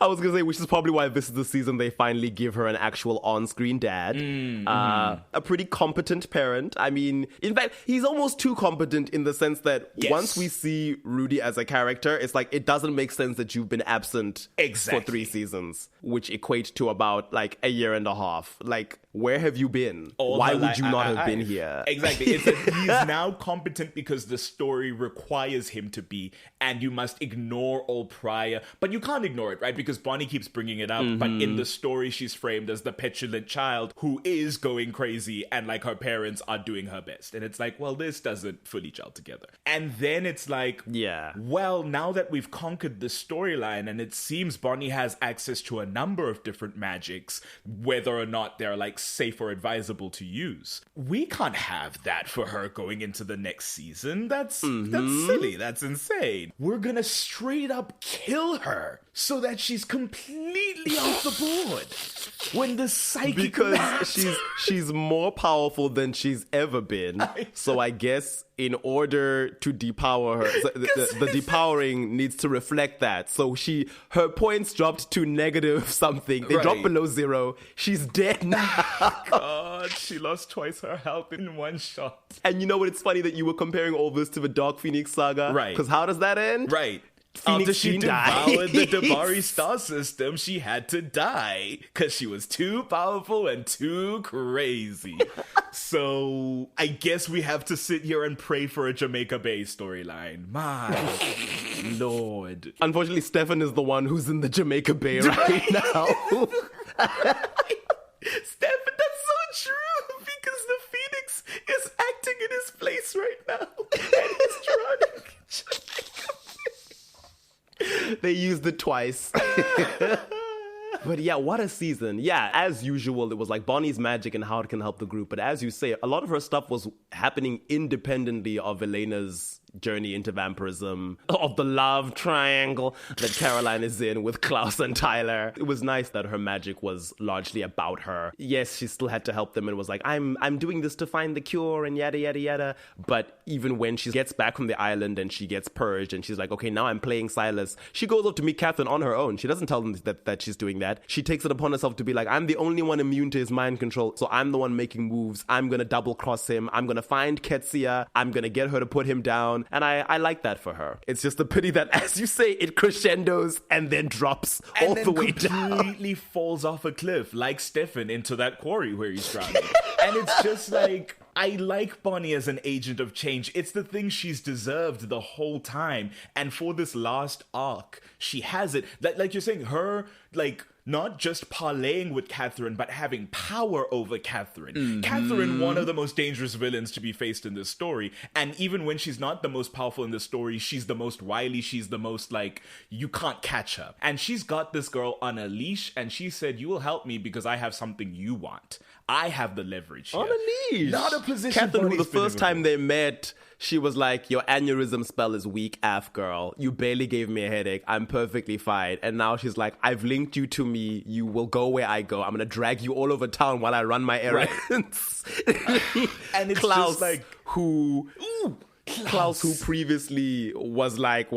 I was gonna say, which is probably why this is the season they finally give her an actual on-screen dad. A pretty competent parent. I mean, in fact, he's almost too competent in the sense that once we see Rudy as a character, it's like, it doesn't make sense that you've been absent for 3 seasons, which equate to about like a year and a half. Like, where have you been? All Why her would you not have been life. here? Exactly. It's that he's now competent because the story requires him to be, and you must ignore all prior. But you can't ignore it, right? Because Bonnie keeps bringing it up, but in the story, she's framed as the petulant child who is going crazy, and like her parents are doing her best. And it's like, well, this doesn't fully gel together. And then it's like, well, now that we've conquered the storyline, and it seems Bonnie has access to a number of different magics, whether or not they're like safe or advisable to use. We can't have that for her going into the next season. That's silly. That's insane. We're gonna straight up kill her so that she's completely off the board. When the psychic because she's more powerful than she's ever been. So I guess in order to depower her, the depowering needs to reflect that. So her points dropped to negative something. They dropped below 0. She's dead now. God, she lost twice her health in one shot. And you know what? It's funny that you were comparing all this to the Dark Phoenix saga. Right. Because how does that end? Right. Phoenix After she dies. devoured the Dabari star system, she had to die because she was too powerful and too crazy. So I guess we have to sit here and pray for a Jamaica Bay storyline. My Lord. Unfortunately, Stefan is the one who's in the Jamaica Bay right now. Stefan, that's so true because the Phoenix is acting in his place right now. And he's drowning. They used it twice. But yeah, what a season. Yeah, as usual, it was like Bonnie's magic and how it can help the group. But as you say, a lot of her stuff was happening independently of Elena's journey into vampirism, of the love triangle that Caroline is in with Klaus and Tyler. It was nice that her magic was largely about her. Yes, she still had to help them and was like, I'm doing this to find the cure and yada, yada, yada. But even when she gets back from the island and she gets purged and she's like, okay, now I'm playing Silas, she goes up to meet Catherine on her own. She doesn't tell them that she's doing that. She takes it upon herself to be like, I'm the only one immune to his mind control, so I'm the one making moves. I'm going to double cross him. I'm going to find Ketsia. I'm going to get her to put him down. And I like that for her. It's just a pity that, as you say, it crescendos and then drops all the way down. And completely falls off a cliff, like Stefan, into that quarry where he's drowning. And it's just like, I like Bonnie as an agent of change. It's the thing she's deserved the whole time. And for this last arc, she has it. Like you're saying, her, like, not just parlaying with Catherine, but having power over Catherine. Mm-hmm. Catherine, one of the most dangerous villains to be faced in this story. And even when she's not the most powerful in the story, she's the most wily. She's the most, like, you can't catch her. And she's got this girl on a leash, and she said, you will help me because I have something you want. I have the leverage here. On a leash. Not a position. Catherine, who the first time they met, she was like, your aneurysm spell is weak, Af girl. You barely gave me a headache. I'm perfectly fine. And now she's like, I've linked you to me. You will go where I go. I'm going to drag you all over town while I run my errands. Right. And it's Klaus, just like, Klaus, who previously was like,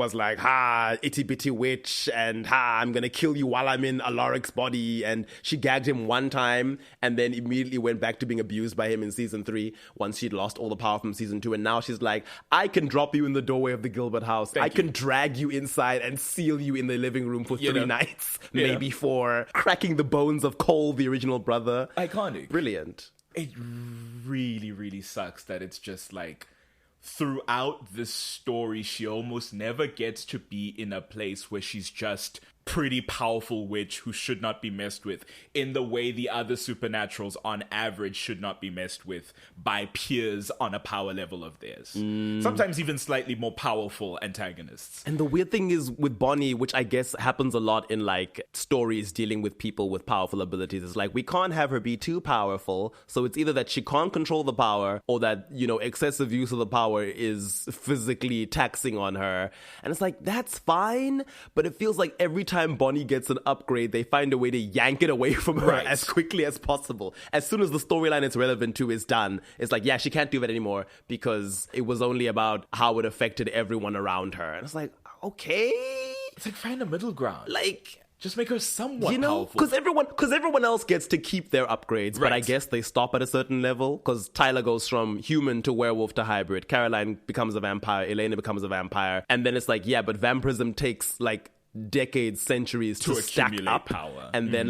itty bitty witch, and I'm gonna kill you while I'm in Alaric's body, and she gagged him one time, and then immediately went back to being abused by him in season 3 once she'd lost all the power from season 2, and now she's like, I can drop you in the doorway of the Gilbert house. I can drag you inside and seal you in the living room for 3 nights, maybe 4, cracking the bones of Cole, the original brother. Iconic. Brilliant. It really, really sucks that it's just like, throughout this story, she almost never gets to be in a place where she's just pretty powerful witch who should not be messed with in the way the other supernaturals on average should not be messed with by peers on a power level of theirs. Sometimes even slightly more powerful antagonists. And the weird thing is with Bonnie, which I guess happens a lot in like stories dealing with people with powerful abilities, is like, we can't have her be too powerful. So it's either that she can't control the power or that, you know, excessive use of the power is physically taxing on her. And it's like, that's fine. But it feels like every time Bonnie gets an upgrade, they find a way to yank it away from her as quickly as possible. As soon as the storyline it's relevant to is done, it's like, yeah, she can't do that anymore because it was only about how it affected everyone around her. And it's like, okay. It's like, find a middle ground. Like, just make her somewhat powerful. Because everyone else gets to keep their upgrades, but I guess they stop at a certain level. Because Tyler goes from human to werewolf to hybrid. Caroline becomes a vampire. Elena becomes a vampire. And then it's like, yeah, but vampirism takes like decades, centuries to stack accumulate up power. and then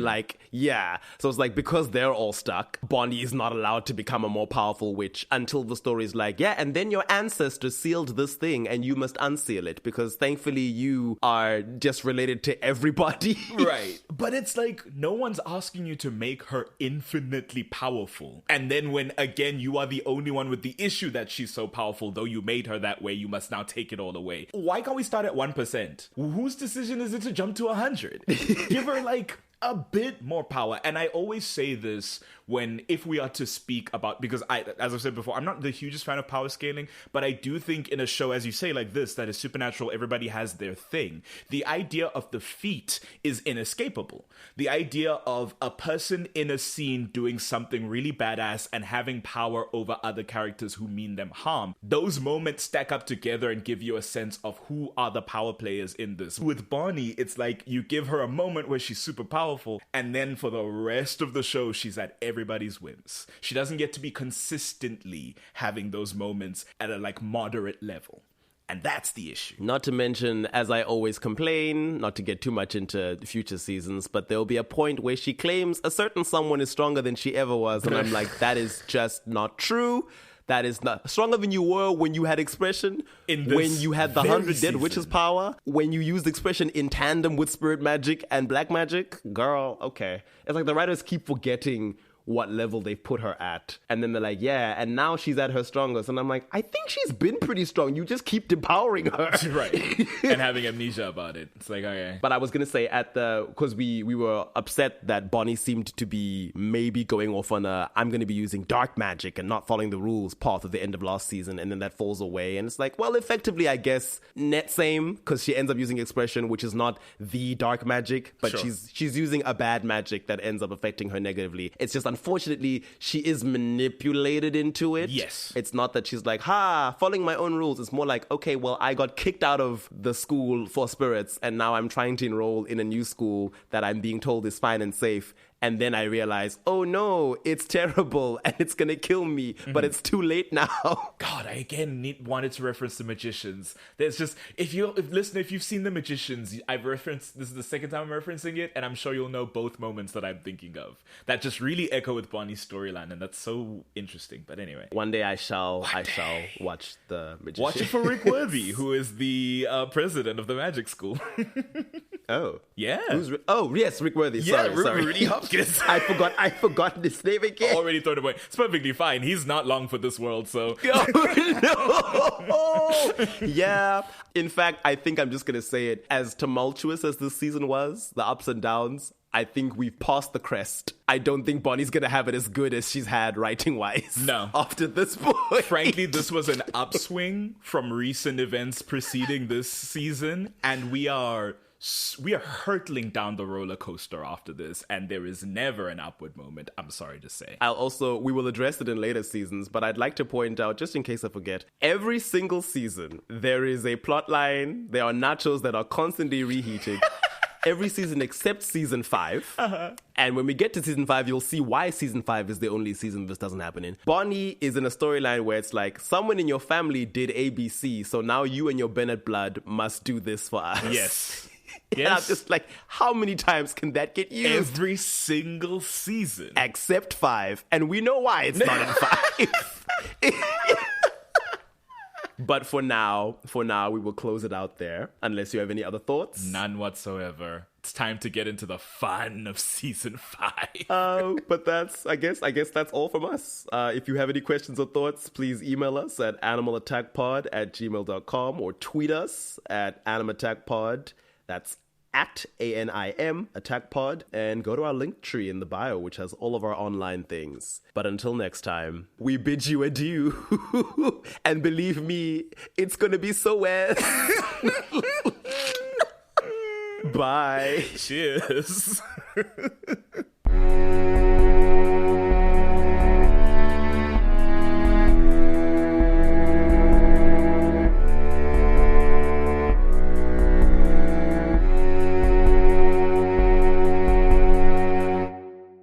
so it's like, because they're all stuck, Bonnie is not allowed to become a more powerful witch until the story's like, and then your ancestors sealed this thing and you must unseal it because thankfully you are just related to everybody. Right. But it's like, no one's asking you to make her infinitely powerful. And then when, again, you are the only one with the issue that she's so powerful, though you made her that way, you must now take it all away. Why can't we start at 1%? Whose decision is it to jump to 100? Give her, like, a bit more power. And I always say this if we are to speak about, because as I've said before, I'm not the hugest fan of power scaling, but I do think in a show, as you say, like this, that is supernatural, everybody has their thing. The idea of the feat is inescapable. The idea of a person in a scene doing something really badass and having power over other characters who mean them harm, those moments stack up together and give you a sense of who are the power players in this. With Bonnie, it's like you give her a moment where she's super powerful, and then for the rest of the show, she's at everybody's whims. She doesn't get to be consistently having those moments at a moderate level. And that's the issue. Not to mention, as I always complain, not to get too much into future seasons, but there'll be a point where she claims a certain someone is stronger than she ever was. And I'm like, that is just not true. That is not stronger than you were when you had expression, when you had the 100 dead witches power, when you used expression in tandem with spirit magic and black magic. Girl, okay. It's like the writers keep forgetting what level they put her at. And then they're like, and now she's at her strongest. And I'm like, I think she's been pretty strong. You just keep depowering her. Right. And having amnesia about it. It's like, okay. But I was going to say because we were upset that Bonnie seemed to be maybe going off on I'm going to be using dark magic and not following the rules path at the end of last season. And then that falls away. And it's like, well, effectively, I guess, net same, because she ends up using expression, which is not the dark magic, but sure. she's using a bad magic that ends up affecting her negatively. It's just unfortunately, she is manipulated into it. Yes. It's not that she's like, following my own rules. It's more like, okay, well, I got kicked out of the school for spirits, and now I'm trying to enroll in a new school that I'm being told is fine and safe. And then I realize, oh no, it's terrible and it's going to kill me, but it's too late now. God, I again wanted to reference The Magicians. There's just, if you've seen The Magicians, this is the second time I'm referencing it, and I'm sure you'll know both moments that I'm thinking of that just really echo with Bonnie's storyline, and that's so interesting. But anyway. One day I shall watch The Magicians. Watch it for Rick Worthy, who is the president of the magic school. Oh. Yeah. Yes, Rick Worthy. Yeah, Sorry. Rudy Hopkins. I forgot his name again. Already thrown away. It's perfectly fine. He's not long for this world, so. Oh, no. Yeah. In fact, I think I'm just going to say it. As tumultuous as this season was, the ups and downs, I think we've passed the crest. I don't think Bonnie's going to have it as good as she's had writing-wise. No. After this point. Frankly, this was an upswing from recent events preceding this season, and we are hurtling down the roller coaster after this, and there is never an upward moment, I'm sorry to say. We will address it in later seasons, but I'd like to point out, just in case I forget, every single season, there is a plot line, there are nachos that are constantly reheated. Every season except season 5. Uh-huh. And when we get to season 5, you'll see why season 5 is the only season this doesn't happen in. Bonnie is in a storyline where it's like, someone in your family did ABC, so now you and your Bennett blood must do this for us. Yes. Yes. And I'm just like, how many times can that get used? Every single season. Except 5. And we know why it's not in 5. But for now, we will close it out there. Unless you have any other thoughts? None whatsoever. It's time to get into the fun of season 5. But I guess that's all from us. If you have any questions or thoughts, please email us at animalattackpod@gmail.com or tweet us at animattackpod. That's at ANIM Attack Pod, and go to our link tree in the bio, which has all of our online things. But until next time, we bid you adieu. And believe me, it's gonna be so well. Bye. Cheers.